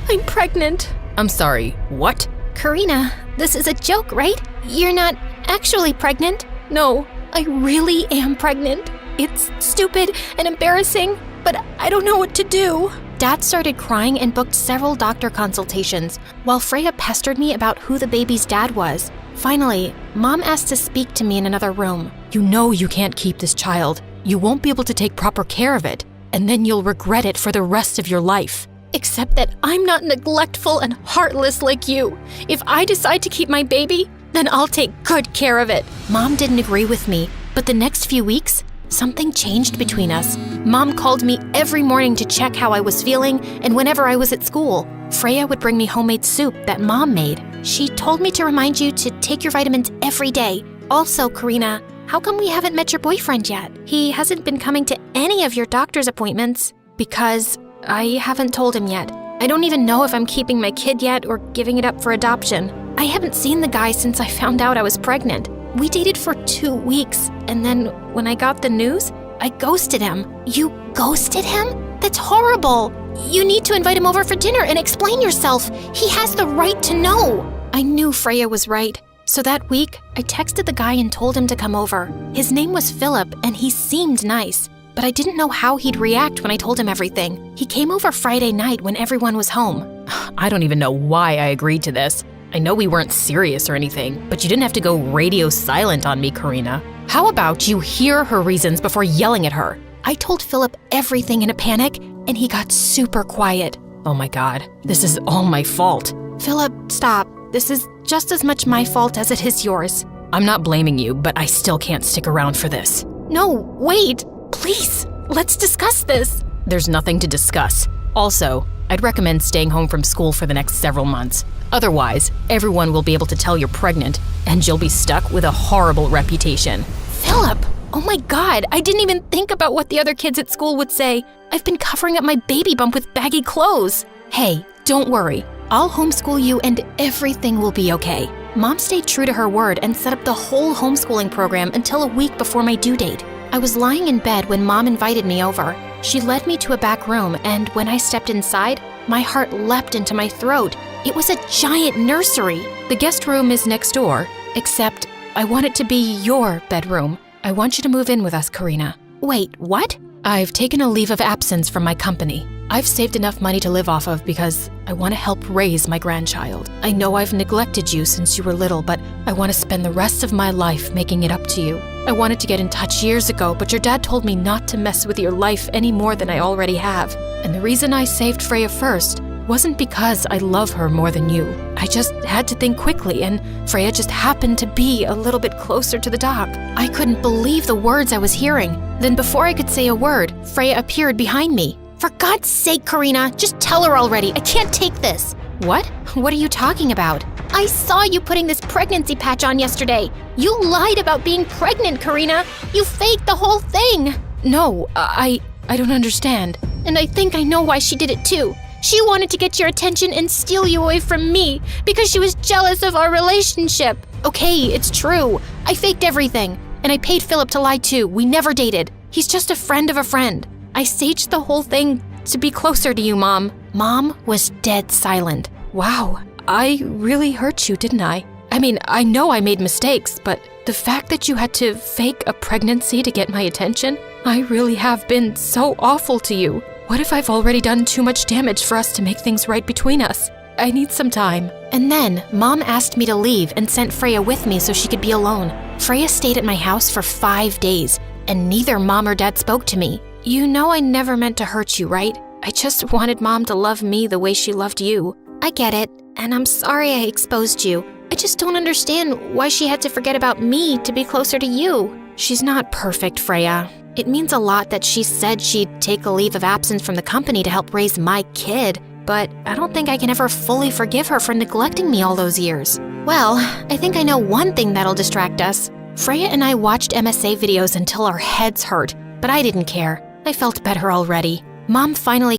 I'm pregnant. I'm sorry, what? Karina, this is a joke, right? You're not actually pregnant? No, I really am pregnant. It's stupid and embarrassing, but I don't know what to do. Dad started crying and booked several doctor consultations, while Freya pestered me about who the baby's dad was. Finally, Mom asked to speak to me in another room. You know you can't keep this child. You won't be able to take proper care of it, and then you'll regret it for the rest of your life. Except that I'm not neglectful and heartless like you. If I decide to keep my baby, then I'll take good care of it. Mom didn't agree with me, but the next few weeks, Something changed between us. Mom called me every morning to check how I was feeling, and whenever I was at school, Freya would bring me homemade soup that Mom made. She told me to remind you to take your vitamins every day. Also, Karina, how come we haven't met your boyfriend yet? He hasn't been coming to any of your doctor's appointments. Because I haven't told him yet. I don't even know if I'm keeping my kid yet or giving it up for adoption. I haven't seen the guy since I found out I was pregnant. We dated for 2 weeks, and then when I got the news, I ghosted him. You ghosted him? That's horrible. You need to invite him over for dinner and explain yourself. He has the right to know. I knew Freya was right. So that week, I texted the guy and told him to come over. His name was Philip, and he seemed nice. But I didn't know how he'd react when I told him everything. He came over Friday night when everyone was home. I don't even know why I agreed to this. I know we weren't serious or anything, but you didn't have to go radio silent on me, Karina. How about you hear her reasons before yelling at her? I told Philip everything in a panic, and he got super quiet. Oh my God, this is all my fault. Philip, stop. This is just as much my fault as it is yours. I'm not blaming you, but I still can't stick around for this. No, wait. Please, let's discuss this. There's nothing to discuss. Also, I'd recommend staying home from school for the next several months. Otherwise, everyone will be able to tell you're pregnant, and you'll be stuck with a horrible reputation. Philip, oh my God, I didn't even think about what the other kids at school would say. I've been covering up my baby bump with baggy clothes. Hey, don't worry. I'll homeschool you and everything will be okay. Mom stayed true to her word and set up the whole homeschooling program until a week before my due date. I was lying in bed when Mom invited me over. She led me to a back room, and when I stepped inside, my heart leapt into my throat. It was a giant nursery. The guest room is next door, except I want it to be your bedroom. I want you to move in with us, Karina. Wait, what? I've taken a leave of absence from my company. I've saved enough money to live off of because I want to help raise my grandchild. I know I've neglected you since you were little, but I want to spend the rest of my life making it up to you. I wanted to get in touch years ago, but your dad told me not to mess with your life any more than I already have. And the reason I saved Freya first wasn't because I love her more than you. I just had to think quickly, and Freya just happened to be a little bit closer to the dock. I couldn't believe the words I was hearing. Then before I could say a word, Freya appeared behind me. For God's sake, Karina, just tell her already. I can't take this. What? What are you talking about? I saw you putting this pregnancy patch on yesterday. You lied about being pregnant, Karina. You faked the whole thing. No, I don't understand. And I think I know why she did it too. She wanted to get your attention and steal you away from me because she was jealous of our relationship. Okay, it's true. I faked everything. And I paid Philip to lie too. We never dated. He's just a friend of a friend. I staged the whole thing to be closer to you, Mom. Mom was dead silent. Wow, I really hurt you, didn't I? I mean, I know I made mistakes, but the fact that you had to fake a pregnancy to get my attention, I really have been so awful to you. What if I've already done too much damage for us to make things right between us? I need some time. And then, Mom asked me to leave and sent Freya with me so she could be alone. Freya stayed at my house for 5 days, and neither Mom or Dad spoke to me. You know I never meant to hurt you, right? I just wanted Mom to love me the way she loved you. I get it, and I'm sorry I exposed you. I just don't understand why she had to forget about me to be closer to you. She's not perfect, Freya. It means a lot that she said she'd take a leave of absence from the company to help raise my kid, but I don't think I can ever fully forgive her for neglecting me all those years. Well, I think I know one thing that'll distract us. Freya and I watched MSA videos until our heads hurt, but I didn't care. I felt better already. Mom finally...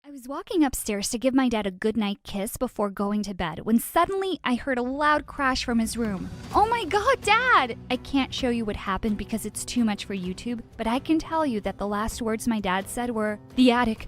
I was walking upstairs to give my dad a goodnight kiss before going to bed when suddenly I heard a loud crash from his room. Oh my God, Dad! I can't show you what happened because it's too much for YouTube, but I can tell you that the last words my dad said were, the attic,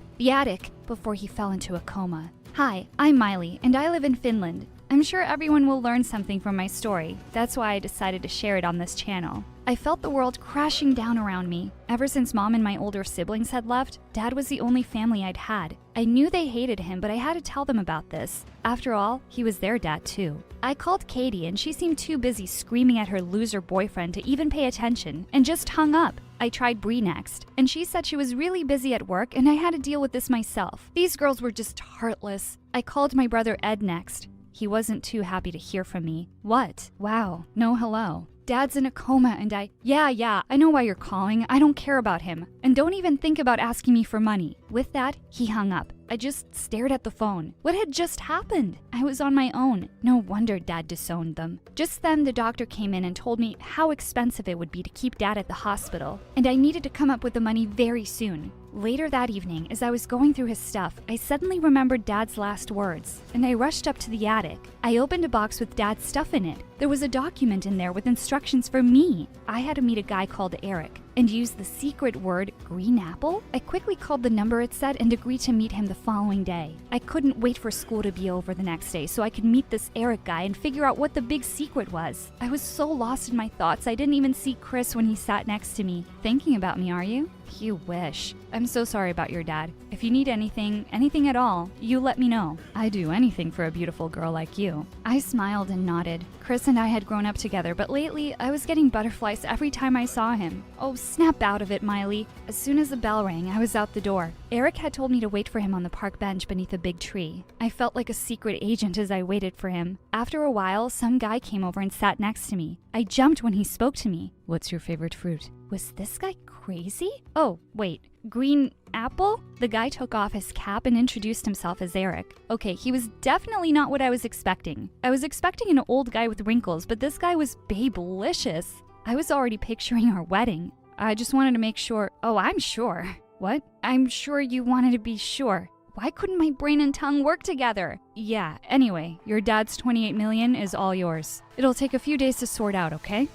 before he fell into a coma. Hi, I'm Miley, and I live in Finland. I'm sure everyone will learn something from my story. That's why I decided to share it on this channel. I felt the world crashing down around me. Ever since Mom and my older siblings had left, Dad was the only family I'd had. I knew they hated him, but I had to tell them about this. After all, he was their dad too. I called Katie and she seemed too busy screaming at her loser boyfriend to even pay attention and just hung up. I tried Bree next, and she said she was really busy at work and I had to deal with this myself. These girls were just heartless. I called my brother Ed next. He wasn't too happy to hear from me. What? Wow, no hello. Dad's in a coma and Yeah, I know why you're calling. I don't care about him. And don't even think about asking me for money. With that, he hung up. I just stared at the phone. What had just happened? I was on my own. No wonder Dad disowned them. Just then, the doctor came in and told me how expensive it would be to keep Dad at the hospital, and I needed to come up with the money very soon. Later that evening, as I was going through his stuff, I suddenly remembered Dad's last words, and I rushed up to the attic. I opened a box with Dad's stuff in it. There was a document in there with instructions for me. I had to meet a guy called Eric and use the secret word green apple. I quickly called the number it said and agreed to meet him the following day. I couldn't wait for school to be over the next day so I could meet this Eric guy and figure out what the big secret was. I was so lost in my thoughts I didn't even see Chris when he sat next to me. Thinking about me, are you? You wish. I'm so sorry about your dad. If you need anything at all, you let me know. I'd do anything for a beautiful girl like you. I smiled and nodded. Chris and I had grown up together, but lately I was getting butterflies every time I saw him. Oh, snap out of it, Miley. As soon as the bell rang, I was out the door. Eric had told me to wait for him on the park bench beneath a big tree. I felt like a secret agent as I waited for him. After a while, some guy came over and sat next to me. I jumped when he spoke to me. What's your favorite fruit? Was this guy crazy? Oh, wait. Green apple? The guy took off his cap and introduced himself as Eric. Okay, he was definitely not what I was expecting. I was expecting an old guy with wrinkles, but this guy was babelicious. I was already picturing our wedding. I just wanted to make sure. Oh, I'm sure. What? I'm sure you wanted to be sure. Why couldn't my brain and tongue work together? Yeah, anyway, your dad's $28 million is all yours. It'll take a few days to sort out, okay?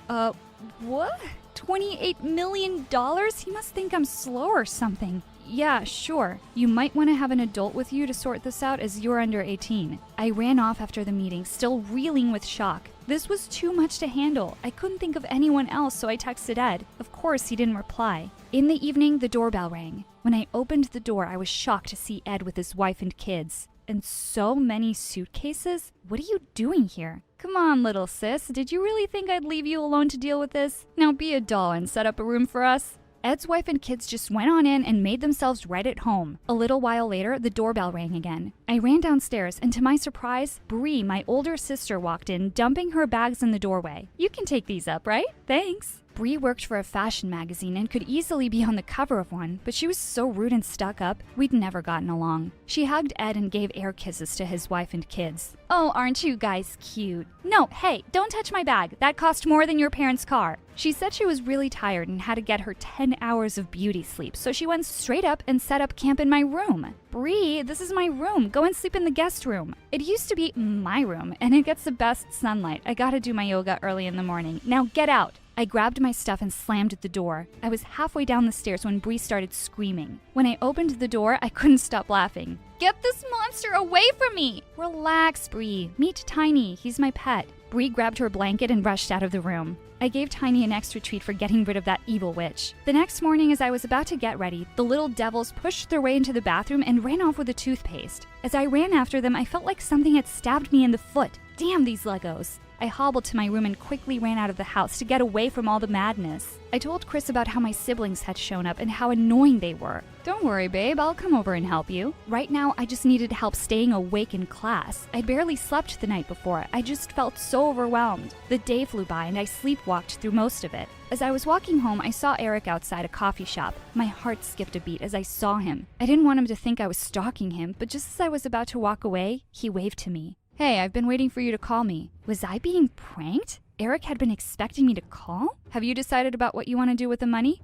What? $28 million? He must think I'm slow or something. Yeah, sure. You might want to have an adult with you to sort this out as you're under 18. I ran off after the meeting, still reeling with shock. This was too much to handle. I couldn't think of anyone else, so I texted Ed. Of course, he didn't reply. In the evening, the doorbell rang. When I opened the door, I was shocked to see Ed with his wife and kids. And so many suitcases? What are you doing here? Come on, little sis. Did you really think I'd leave you alone to deal with this? Now be a doll and set up a room for us. Ed's wife and kids just went on in and made themselves right at home. A little while later, the doorbell rang again. I ran downstairs, and to my surprise, Bree, my older sister, walked in, dumping her bags in the doorway. You can take these up, right? Thanks. Bree worked for a fashion magazine and could easily be on the cover of one, but she was so rude and stuck up, we'd never gotten along. She hugged Ed and gave air kisses to his wife and kids. Oh, aren't you guys cute? No, hey, don't touch my bag. That cost more than your parents' car. She said she was really tired and had to get her 10 hours of beauty sleep, so she went straight up and set up camp in my room. Bree, this is my room. Go and sleep in the guest room. It used to be my room, and it gets the best sunlight. I gotta do my yoga early in the morning. Now get out. I grabbed my stuff and slammed at the door. I was halfway down the stairs when Bree started screaming. When I opened the door, I couldn't stop laughing. Get this monster away from me! Relax, Bree. Meet Tiny. He's my pet. Bree grabbed her blanket and rushed out of the room. I gave Tiny an extra treat for getting rid of that evil witch. The next morning, as I was about to get ready, the little devils pushed their way into the bathroom and ran off with a toothpaste. As I ran after them, I felt like something had stabbed me in the foot. Damn these Legos. I hobbled to my room and quickly ran out of the house to get away from all the madness. I told Chris about how my siblings had shown up and how annoying they were. Don't worry, babe, I'll come over and help you. Right now, I just needed help staying awake in class. I barely slept the night before. I just felt so overwhelmed. The day flew by and I sleepwalked through most of it. As I was walking home, I saw Eric outside a coffee shop. My heart skipped a beat as I saw him. I didn't want him to think I was stalking him, but just as I was about to walk away, he waved to me. Hey, I've been waiting for you to call me. Was I being pranked? Eric had been expecting me to call? Have you decided about what you want to do with the money?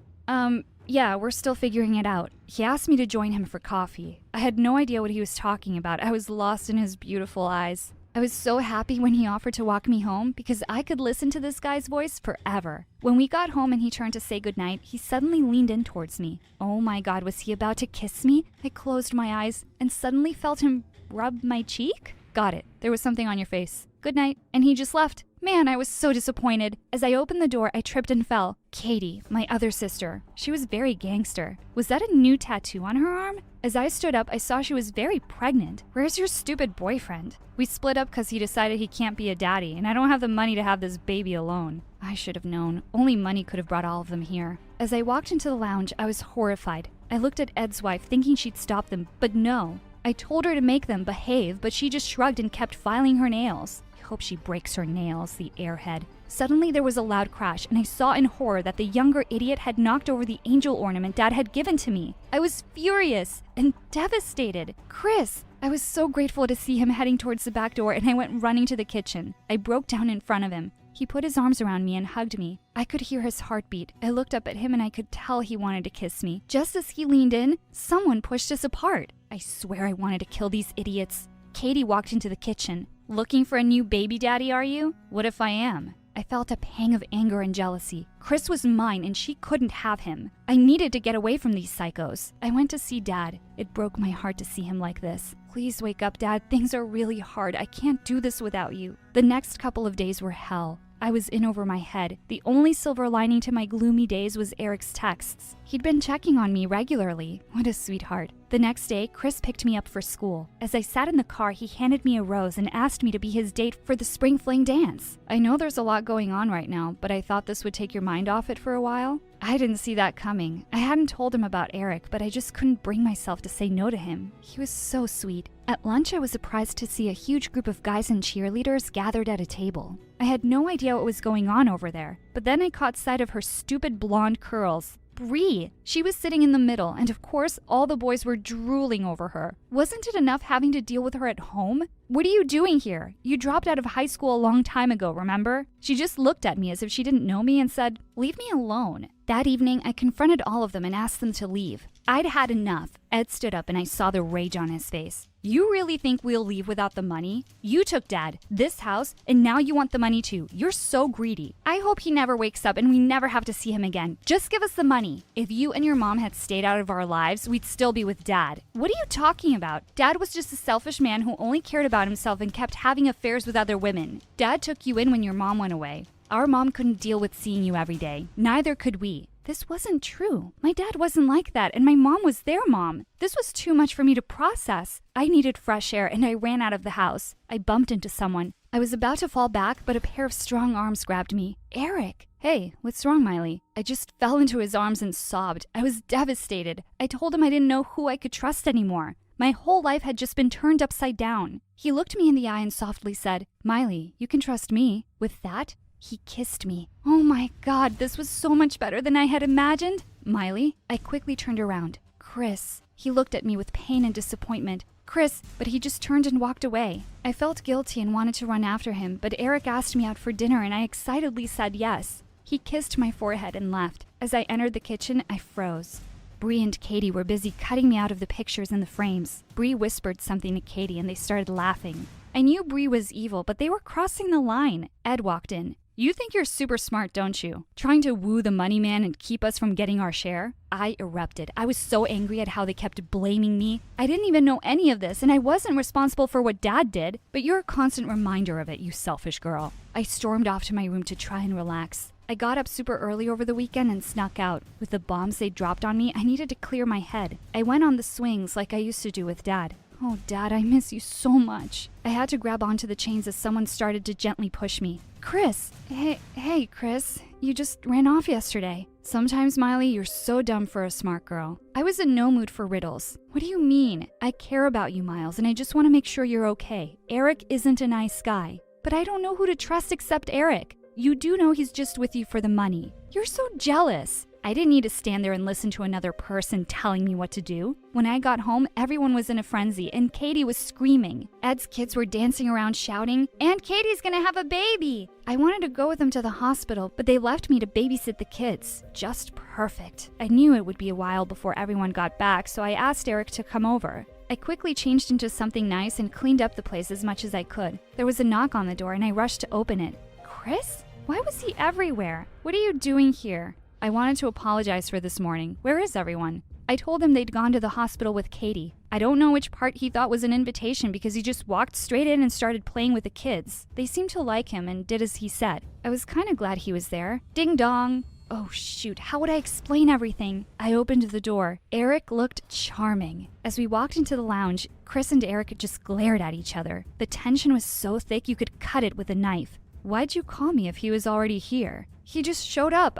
Yeah, we're still figuring it out. He asked me to join him for coffee. I had no idea what he was talking about. I was lost in his beautiful eyes. I was so happy when he offered to walk me home because I could listen to this guy's voice forever. When we got home and he turned to say goodnight, he suddenly leaned in towards me. Oh my God, was he about to kiss me? I closed my eyes and suddenly felt him rub my cheek. Got it. There was something on your face. Good night. And he just left. Man, I was so disappointed. As I opened the door, I tripped and fell. Katie, my other sister. She was very gangster. Was that a new tattoo on her arm? As I stood up, I saw she was very pregnant. Where's your stupid boyfriend? We split up because he decided he can't be a daddy, and I don't have the money to have this baby alone. I should have known. Only money could have brought all of them here. As I walked into the lounge, I was horrified. I looked at Ed's wife, thinking she'd stop them, but no. I told her to make them behave, but she just shrugged and kept filing her nails. I hope she breaks her nails, the airhead. Suddenly there was a loud crash, and I saw in horror that the younger idiot had knocked over the angel ornament Dad had given to me. I was furious and devastated. Chris! I was so grateful to see him heading towards the back door, and I went running to the kitchen. I broke down in front of him. He put his arms around me and hugged me. I could hear his heartbeat. I looked up at him and I could tell he wanted to kiss me. Just as he leaned in, someone pushed us apart. I swear I wanted to kill these idiots. Katie walked into the kitchen. Looking for a new baby daddy, are you? What if I am? I felt a pang of anger and jealousy. Chris was mine and she couldn't have him. I needed to get away from these psychos. I went to see Dad. It broke my heart to see him like this. Please wake up, Dad. Things are really hard. I can't do this without you. The next couple of days were hell. I was in over my head. The only silver lining to my gloomy days was Eric's texts. He'd been checking on me regularly. What a sweetheart. The next day, Chris picked me up for school. As I sat in the car, he handed me a rose and asked me to be his date for the spring fling dance. I know there's a lot going on right now, but I thought this would take your mind off it for a while. I didn't see that coming. I hadn't told him about Eric, but I just couldn't bring myself to say no to him. He was so sweet. At lunch, I was surprised to see a huge group of guys and cheerleaders gathered at a table. I had no idea what was going on over there, but then I caught sight of her stupid blonde curls. Bree! She was sitting in the middle, and of course, all the boys were drooling over her. Wasn't it enough having to deal with her at home? What are you doing here? You dropped out of high school a long time ago, remember? She just looked at me as if she didn't know me and said, "Leave me alone." That evening, I confronted all of them and asked them to leave. I'd had enough. Ed stood up and I saw the rage on his face. You really think we'll leave without the money? You took Dad, this house, and now you want the money too. You're so greedy. I hope he never wakes up and we never have to see him again. Just give us the money. If you and your mom had stayed out of our lives, we'd still be with Dad. What are you talking about? Dad was just a selfish man who only cared about himself and kept having affairs with other women. Dad took you in when your mom went away. Our mom couldn't deal with seeing you every day. Neither could we. This wasn't true. My dad wasn't like that, and my mom was their mom. This was too much for me to process. I needed fresh air, and I ran out of the house. I bumped into someone. I was about to fall back, but a pair of strong arms grabbed me. Eric! Hey, what's wrong, Miley? I just fell into his arms and sobbed. I was devastated. I told him I didn't know who I could trust anymore. My whole life had just been turned upside down. He looked me in the eye and softly said, "Miley, you can trust me." With that, he kissed me. Oh my God, this was so much better than I had imagined. Miley, I quickly turned around. Chris. He looked at me with pain and disappointment. Chris, but he just turned and walked away. I felt guilty and wanted to run after him, but Eric asked me out for dinner and I excitedly said yes. He kissed my forehead and left. As I entered the kitchen, I froze. Bree and Katie were busy cutting me out of the pictures in the frames. Bree whispered something to Katie and they started laughing. I knew Bree was evil, but they were crossing the line. Ed walked in. You think you're super smart, don't you? Trying to woo the money man and keep us from getting our share? I erupted. I was so angry at how they kept blaming me. I didn't even know any of this, and I wasn't responsible for what Dad did, but you're a constant reminder of it, you selfish girl. I stormed off to my room to try and relax. I got up super early over the weekend and snuck out. With the bombs they dropped on me, I needed to clear my head. I went on the swings like I used to do with Dad. Oh, Dad, I miss you so much. I had to grab onto the chains as someone started to gently push me. Chris! Hey, Chris. You just ran off yesterday. Sometimes, Miley, you're so dumb for a smart girl. I was in no mood for riddles. What do you mean? I care about you, Miles, and I just want to make sure you're okay. Eric isn't a nice guy. But I don't know who to trust except Eric. You do know he's just with you for the money. You're so jealous. I didn't need to stand there and listen to another person telling me what to do. When I got home, everyone was in a frenzy, and Katie was screaming. Ed's kids were dancing around shouting, "And Katie's gonna have a baby!" I wanted to go with them to the hospital, but they left me to babysit the kids. Just perfect. I knew it would be a while before everyone got back, so I asked Eric to come over. I quickly changed into something nice and cleaned up the place as much as I could. There was a knock on the door, and I rushed to open it. Chris? Why was he everywhere? What are you doing here? I wanted to apologize for this morning. Where is everyone? I told him they'd gone to the hospital with Katie. I don't know which part he thought was an invitation because he just walked straight in and started playing with the kids. They seemed to like him and did as he said. I was kind of glad he was there. Ding dong. Oh shoot, how would I explain everything? I opened the door. Eric looked charming. As we walked into the lounge, Chris and Eric just glared at each other. The tension was so thick you could cut it with a knife. Why'd you call me if he was already here? He just showed up.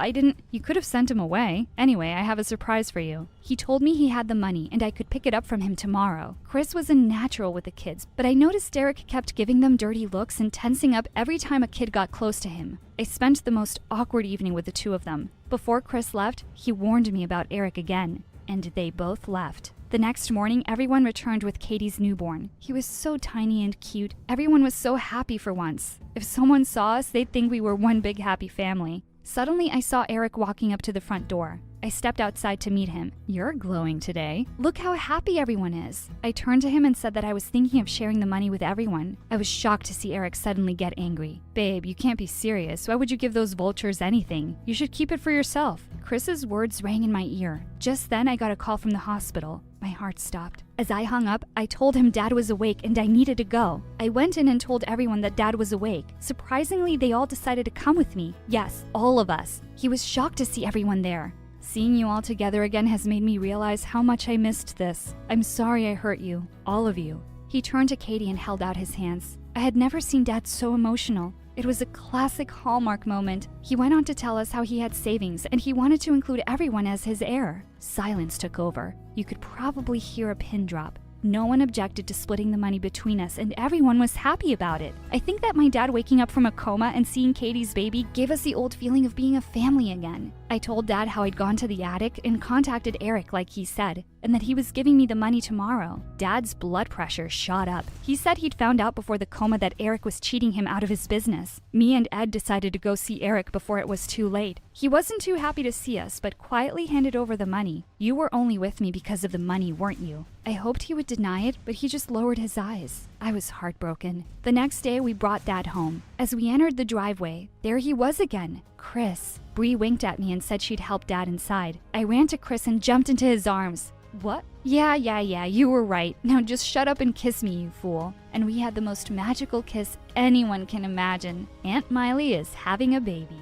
You could have sent him away. Anyway, I have a surprise for you. He told me he had the money and I could pick it up from him tomorrow. Chris was a natural with the kids, but I noticed Derek kept giving them dirty looks and tensing up every time a kid got close to him. I spent the most awkward evening with the two of them. Before Chris left, he warned me about Eric again, and they both left. The next morning, everyone returned with Katie's newborn. He was so tiny and cute. Everyone was so happy for once. If someone saw us, they'd think we were one big happy family. Suddenly, I saw Eric walking up to the front door. I stepped outside to meet him. You're glowing today. Look how happy everyone is. I turned to him and said that I was thinking of sharing the money with everyone. I was shocked to see Eric suddenly get angry. Babe, you can't be serious. Why would you give those vultures anything? You should keep it for yourself. Chris's words rang in my ear. Just then, I got a call from the hospital. My heart stopped. As I hung up, I told him Dad was awake and I needed to go. I went in and told everyone that Dad was awake. Surprisingly, they all decided to come with me. Yes, all of us. He was shocked to see everyone there. Seeing you all together again has made me realize how much I missed this. I'm sorry I hurt you, all of you. He turned to Katie and held out his hands. I had never seen Dad so emotional. It was a classic Hallmark moment. He went on to tell us how he had savings and he wanted to include everyone as his heir. Silence took over. You could probably hear a pin drop. No one objected to splitting the money between us and everyone was happy about it. I think that my dad waking up from a coma and seeing Katie's baby gave us the old feeling of being a family again. I told Dad how I'd gone to the attic and contacted Eric like he said, and that he was giving me the money tomorrow. Dad's blood pressure shot up. He said he'd found out before the coma that Eric was cheating him out of his business. Me and Ed decided to go see Eric before it was too late. He wasn't too happy to see us, but quietly handed over the money. You were only with me because of the money, weren't you? I hoped he would deny it, but he just lowered his eyes. I was heartbroken. The next day, we brought Dad home. As we entered the driveway, there he was again, Chris. Bree winked at me and said she'd help Dad inside. I ran to Chris and jumped into his arms. What? Yeah, you were right. Now just shut up and kiss me, you fool. And we had the most magical kiss anyone can imagine. Aunt Miley is having a baby.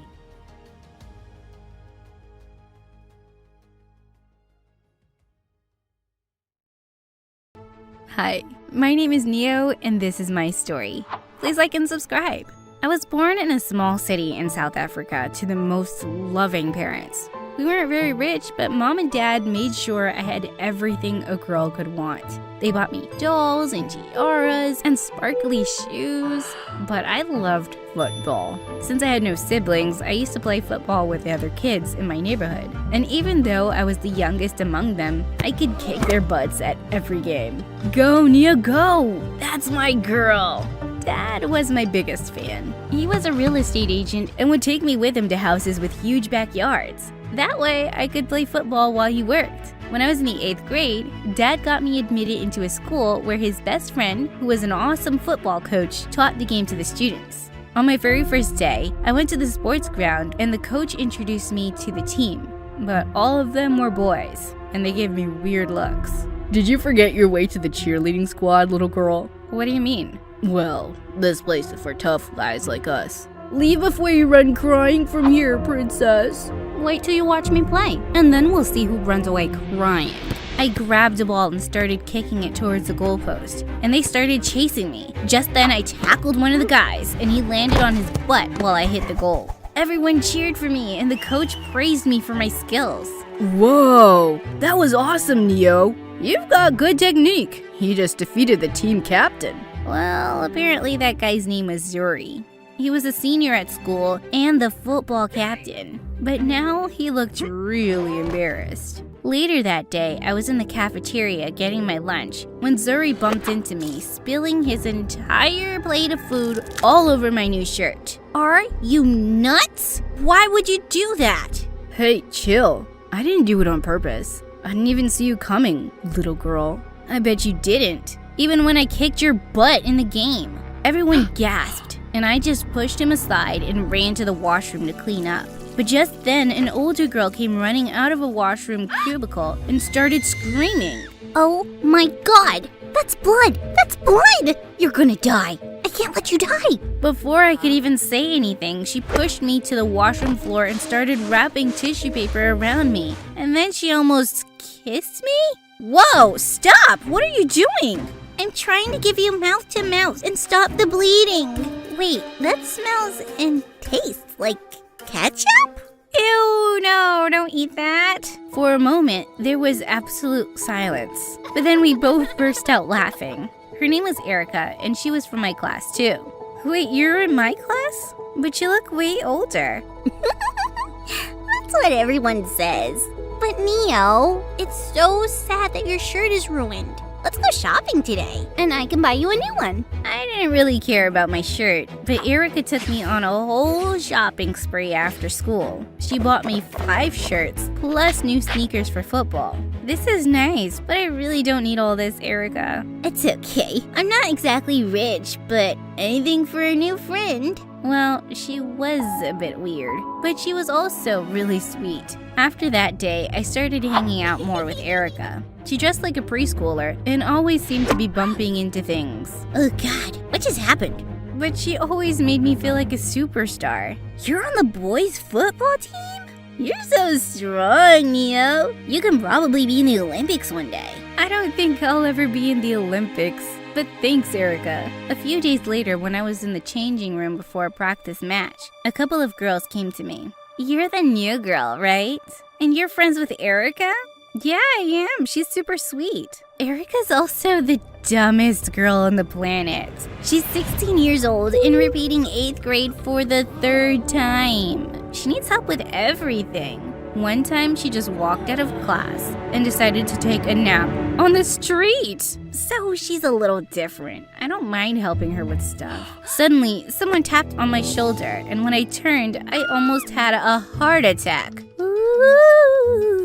Hi, my name is Neo, and this is my story. Please like and subscribe. I was born in a small city in South Africa to the most loving parents. We weren't very rich, but Mom and Dad made sure I had everything a girl could want. They bought me dolls and tiaras and sparkly shoes, but I loved football. Since I had no siblings, I used to play football with the other kids in my neighborhood. And even though I was the youngest among them, I could kick their butts at every game. Go, Nia, go! That's my girl! Dad was my biggest fan. He was a real estate agent and would take me with him to houses with huge backyards. That way, I could play football while he worked. When I was in the 8th grade, Dad got me admitted into a school where his best friend, who was an awesome football coach, taught the game to the students. On my very first day, I went to the sports ground and the coach introduced me to the team. But all of them were boys, and they gave me weird looks. Did you forget your way to the cheerleading squad, little girl? What do you mean? Well, this place is for tough guys like us. Leave before you run crying from here, princess. Wait till you watch me play, and then we'll see who runs away crying. I grabbed a ball and started kicking it towards the goalpost, and they started chasing me. Just then I tackled one of the guys, and he landed on his butt while I hit the goal. Everyone cheered for me, and the coach praised me for my skills. Whoa, that was awesome, Neo. You've got good technique. You just defeated the team captain. Well, apparently that guy's name was Zuri. He was a senior at school and the football captain, but now he looked really embarrassed. Later that day, I was in the cafeteria getting my lunch when Zuri bumped into me, spilling his entire plate of food all over my new shirt. Are you nuts? Why would you do that? Hey, chill. I didn't do it on purpose. I didn't even see you coming, little girl. I bet you didn't. Even when I kicked your butt in the game. Everyone gasped, and I just pushed him aside and ran to the washroom to clean up. But just then, an older girl came running out of a washroom cubicle and started screaming. Oh my God! That's blood! That's blood! You're gonna die! I can't let you die! Before I could even say anything, she pushed me to the washroom floor and started wrapping tissue paper around me. And then she almost kissed me? Whoa! Stop! What are you doing? I'm trying to give you mouth to mouth and stop the bleeding. Wait, that smells and tastes like ketchup? Ew, no, don't eat that. For a moment, there was absolute silence. But then we both burst out laughing. Her name was Erica, and she was from my class too. Wait, you're in my class? But you look way older. That's what everyone says. But Neo, it's so sad that your shirt is ruined. Let's go shopping today, and I can buy you a new one. I didn't really care about my shirt, but Erica took me on a whole shopping spree after school. She bought me 5 shirts, plus new sneakers for football. This is nice, but I really don't need all this, Erica. It's okay. I'm not exactly rich, but anything for a new friend. Well, she was a bit weird, but she was also really sweet. After that day, I started hanging out more with Erica. She dressed like a preschooler and always seemed to be bumping into things. Oh God, what just happened? But she always made me feel like a superstar. You're on the boys' football team? You're so strong, Neo. You can probably be in the Olympics one day. I don't think I'll ever be in the Olympics. But thanks, Erica. A few days later, when I was in the changing room before a practice match, a couple of girls came to me. You're the new girl, right? And you're friends with Erica? Yeah, I am. She's super sweet. Erica's also the dumbest girl on the planet. She's 16 years old and repeating 8th grade for the 3rd time. She needs help with everything. One time, she just walked out of class and decided to take a nap on the street. So she's a little different. I don't mind helping her with stuff. Suddenly, someone tapped on my shoulder, and when I turned, I almost had a heart attack. Ooh,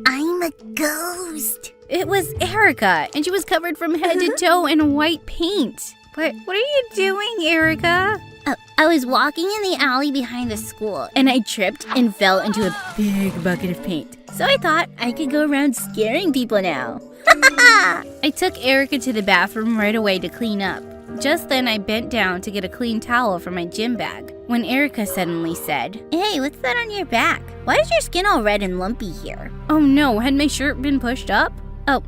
I'm a ghost. It was Erica, and she was covered from head to toe in white paint. What are you doing, Erica? I was walking in the alley behind the school, and I tripped and fell into a big bucket of paint. So I thought I could go around scaring people now. I took Erica to the bathroom right away to clean up. Just then, I bent down to get a clean towel from my gym bag, when Erica suddenly said, Hey, what's that on your back? Why is your skin all red and lumpy here? Oh no, had my shirt been pushed up? Oh,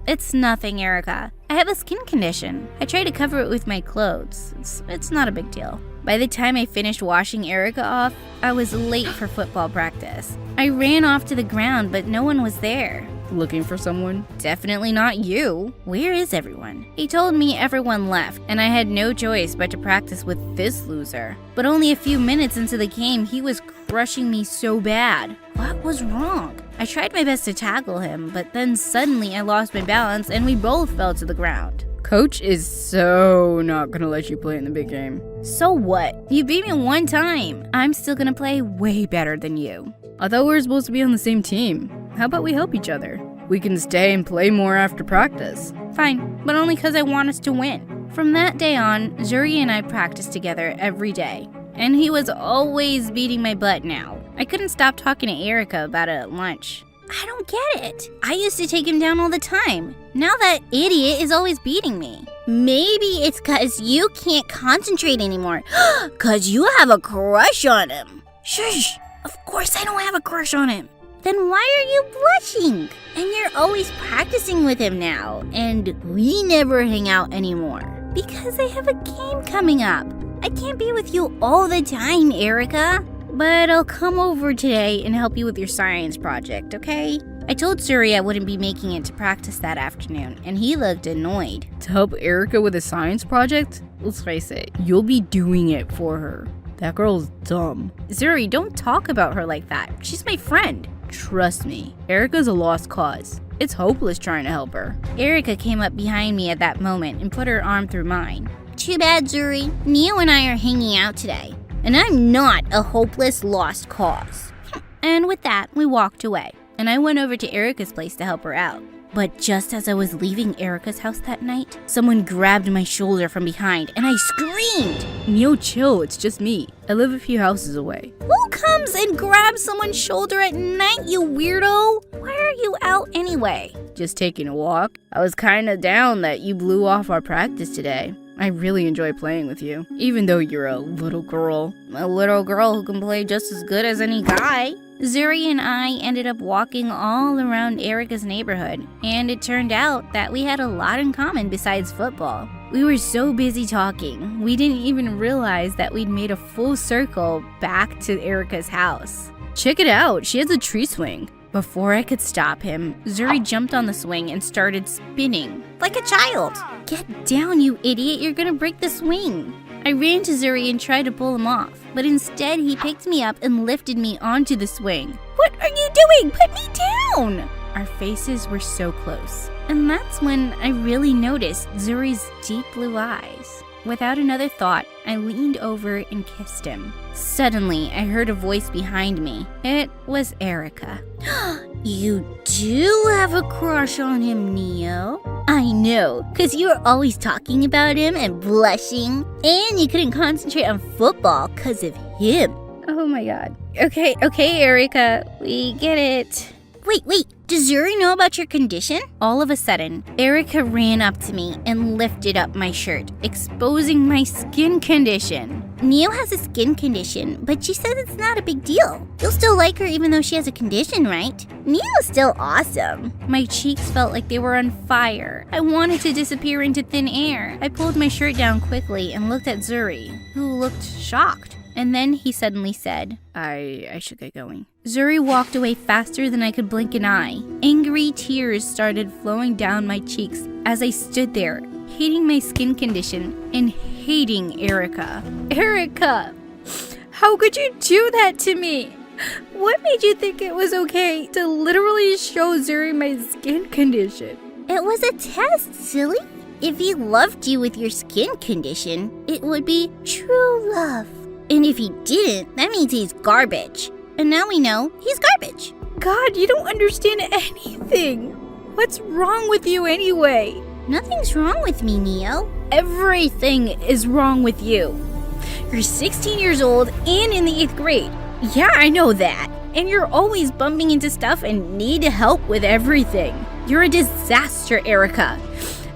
it's nothing, Erica. I have a skin condition. I try to cover it with my clothes. It's not a big deal. By the time I finished washing Erica off, I was late for football practice. I ran off to the ground, but no one was there. Looking for someone? Definitely not you. Where is everyone? He told me everyone left, and I had no choice but to practice with this loser. But only a few minutes into the game, he was crushing me so bad. What was wrong? I tried my best to tackle him, but then suddenly I lost my balance and we both fell to the ground. Coach is so not gonna let you play in the big game. So what? You beat me one time. I'm still gonna play way better than you. I thought we were supposed to be on the same team. How about we help each other? We can stay and play more after practice. Fine, but only because I want us to win. From that day on, Zuri and I practiced together every day. And he was always beating my butt now. I couldn't stop talking to Erica about it at lunch. I don't get it. I used to take him down all the time. Now that idiot is always beating me. Maybe it's because you can't concentrate anymore. Because you have a crush on him. Shush. Of course I don't have a crush on him. Then why are you blushing? And you're always practicing with him now. And we never hang out anymore. Because I have a game coming up. I can't be with you all the time, Erica. But I'll come over today and help you with your science project, okay? I told Zuri I wouldn't be making it to practice that afternoon, and he looked annoyed. To help Erica with a science project? Let's face it, you'll be doing it for her. That girl's dumb. Zuri, don't talk about her like that. She's my friend. Trust me, Erica's a lost cause. It's hopeless trying to help her. Erica came up behind me at that moment and put her arm through mine. Too bad, Zuri. Neo and I are hanging out today. And I'm not a hopeless lost cause. And with that, we walked away. And I went over to Erica's place to help her out. But just as I was leaving Erica's house that night, someone grabbed my shoulder from behind and I screamed. Neo, chill, it's just me. I live a few houses away. Who comes and grabs someone's shoulder at night, you weirdo? Why are you out anyway? Just taking a walk. I was kinda down that you blew off our practice today. I really enjoy playing with you, even though you're a little girl. A little girl who can play just as good as any guy. Zuri and I ended up walking all around Erica's neighborhood, and it turned out that we had a lot in common besides football. We were so busy talking, we didn't even realize that we'd made a full circle back to Erica's house. Check it out, she has a tree swing. Before I could stop him, Zuri jumped on the swing and started spinning. Like a child. Get down, you idiot, you're gonna break the swing. I ran to Zuri and tried to pull him off, but instead he picked me up and lifted me onto the swing. What are you doing? Put me down! Our faces were so close, and that's when I really noticed Zuri's deep blue eyes. Without another thought, I leaned over and kissed him. Suddenly, I heard a voice behind me. It was Erica. You do have a crush on him, Neo. I know, because you were always talking about him and blushing, and you couldn't concentrate on football because of him. Oh my god. Okay, Erica, we get it. Wait, does Zuri know about your condition? All of a sudden, Erica ran up to me and lifted up my shirt, exposing my skin condition. Neo has a skin condition, but she says it's not a big deal. You'll still like her even though she has a condition, right? Neo's still awesome. My cheeks felt like they were on fire. I wanted to disappear into thin air. I pulled my shirt down quickly and looked at Zuri, who looked shocked. And then he suddenly said, I should get going. Zuri walked away faster than I could blink an eye. Angry tears started flowing down my cheeks as I stood there, hating my skin condition and hating Erica. Erica, how could you do that to me? What made you think it was okay to literally show Zuri my skin condition? It was a test, silly. If he loved you with your skin condition, it would be true love. And if he didn't, that means he's garbage. And now we know he's garbage. God, you don't understand anything. What's wrong with you anyway? Nothing's wrong with me, Neo. Everything is wrong with you. You're 16 years old and in the 8th grade. Yeah, I know that. And you're always bumping into stuff and need help with everything. You're a disaster, Erica.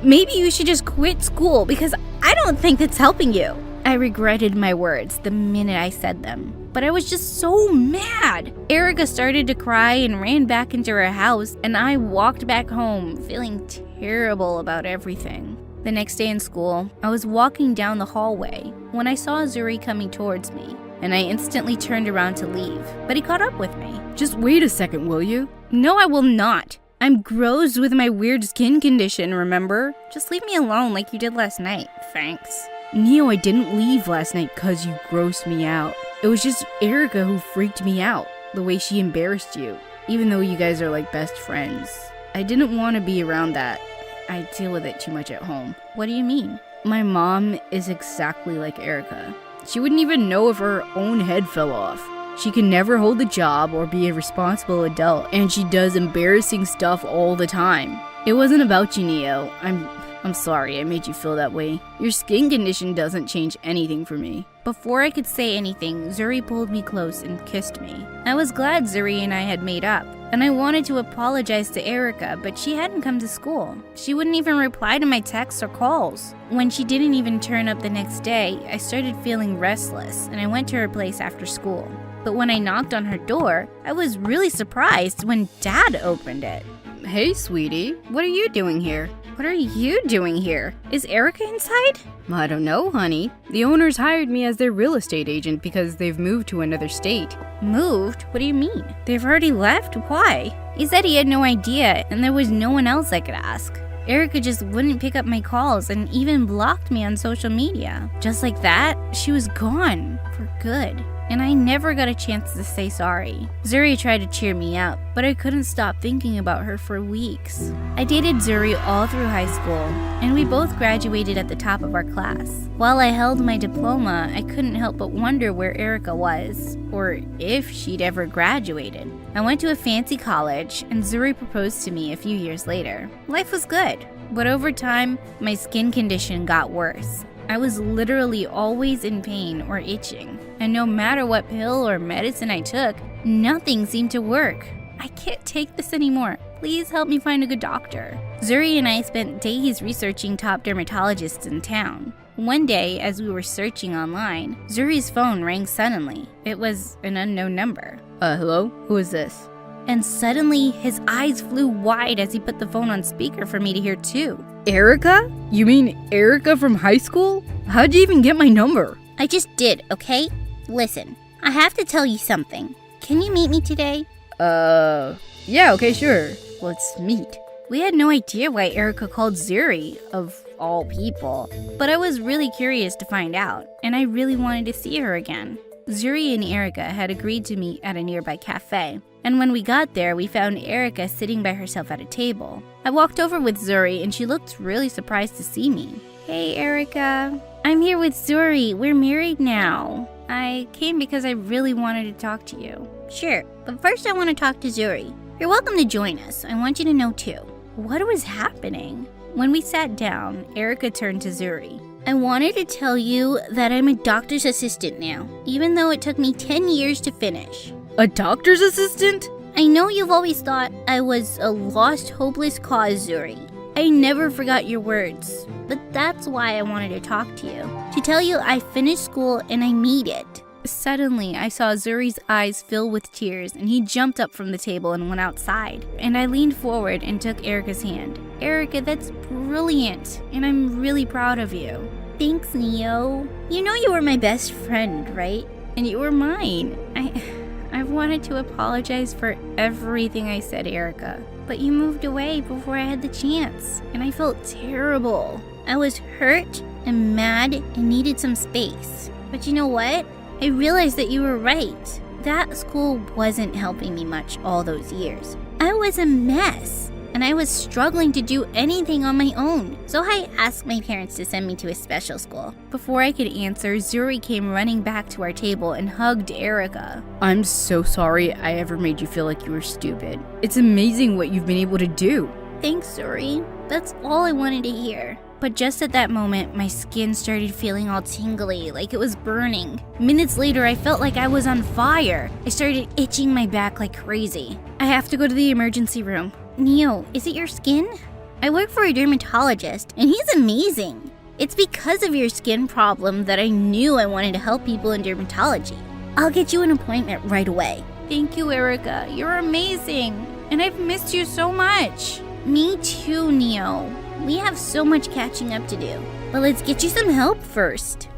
Maybe you should just quit school because I don't think that's helping you. I regretted my words the minute I said them, but I was just so mad. Erica started to cry and ran back into her house, and I walked back home feeling terrible about everything. The next day in school, I was walking down the hallway when I saw Zuri coming towards me, and I instantly turned around to leave, but he caught up with me. Just wait a second, will you? No, I will not. I'm gross with my weird skin condition, remember? Just leave me alone like you did last night, thanks. Neo, I didn't leave last night because you grossed me out. It was just Erica who freaked me out, the way she embarrassed you, even though you guys are like best friends. I didn't want to be around that. I deal with it too much at home. What do you mean? My mom is exactly like Erica. She wouldn't even know if her own head fell off. She can never hold a job or be a responsible adult, and she does embarrassing stuff all the time. It wasn't about you, Neo. I'm sorry I made you feel that way. Your skin condition doesn't change anything for me. Before I could say anything, Zuri pulled me close and kissed me. I was glad Zuri and I had made up, and I wanted to apologize to Erica, but she hadn't come to school. She wouldn't even reply to my texts or calls. When she didn't even turn up the next day, I started feeling restless, and I went to her place after school. But when I knocked on her door, I was really surprised when Dad opened it. Hey, sweetie, what are you doing here? What are you doing here? Is Erica inside? I don't know, honey. The owners hired me as their real estate agent because they've moved to another state. Moved? What do you mean? They've already left? Why? He said he had no idea and there was no one else I could ask. Erica just wouldn't pick up my calls and even blocked me on social media. Just like that, she was gone for good. And I never got a chance to say sorry. Zuri tried to cheer me up, but I couldn't stop thinking about her for weeks. I dated Zuri all through high school, and we both graduated at the top of our class. While I held my diploma, I couldn't help but wonder where Erica was, or if she'd ever graduated. I went to a fancy college, and Zuri proposed to me a few years later. Life was good, but over time, my skin condition got worse. I was literally always in pain or itching, and no matter what pill or medicine I took, nothing seemed to work. I can't take this anymore. Please help me find a good doctor. Zuri and I spent days researching top dermatologists in town. One day, as we were searching online, Zuri's phone rang suddenly. It was an unknown number. Hello? Who is this? And suddenly, his eyes flew wide as he put the phone on speaker for me to hear too. Erica? You mean Erica from high school? How'd you even get my number? I just did, okay? Listen, I have to tell you something. Can you meet me today? Yeah, okay, sure. Let's meet. We had no idea why Erica called Zuri, of all people, but I was really curious to find out, and I really wanted to see her again. Zuri and Erica had agreed to meet at a nearby cafe, and when we got there, we found Erica sitting by herself at a table. I walked over with Zuri, and she looked really surprised to see me. Hey, Erica. I'm here with Zuri. We're married now. I came because I really wanted to talk to you. Sure, but first I want to talk to Zuri. You're welcome to join us. I want you to know too. What was happening? When we sat down, Erica turned to Zuri. I wanted to tell you that I'm a doctor's assistant now, even though it took me 10 years to finish. A doctor's assistant? I know you've always thought I was a lost, hopeless cause, Zuri. I never forgot your words, but that's why I wanted to talk to you. To tell you I finished school and I made it. Suddenly, I saw Zuri's eyes fill with tears, and he jumped up from the table and went outside. And I leaned forward and took Erica's hand. Erica, that's brilliant, and I'm really proud of you. Thanks, Neo. You know you were my best friend, right? And you were mine. I've wanted to apologize for everything I said, Erica. But you moved away before I had the chance, and I felt terrible. I was hurt and mad and needed some space. But you know what? I realized that you were right. That school wasn't helping me much all those years. I was a mess, and I was struggling to do anything on my own. So I asked my parents to send me to a special school. Before I could answer, Zuri came running back to our table and hugged Erica. I'm so sorry I ever made you feel like you were stupid. It's amazing what you've been able to do. Thanks, Zuri. That's all I wanted to hear. But just at that moment, my skin started feeling all tingly, like it was burning. Minutes later, I felt like I was on fire. I started itching my back like crazy. I have to go to the emergency room. Neo, is it your skin? I work for a dermatologist, and he's amazing. It's because of your skin problem that I knew I wanted to help people in dermatology. I'll get you an appointment right away. Thank you, Erica. You're amazing. And I've missed you so much. Me too, Neo. We have so much catching up to do. But let's get you some help first.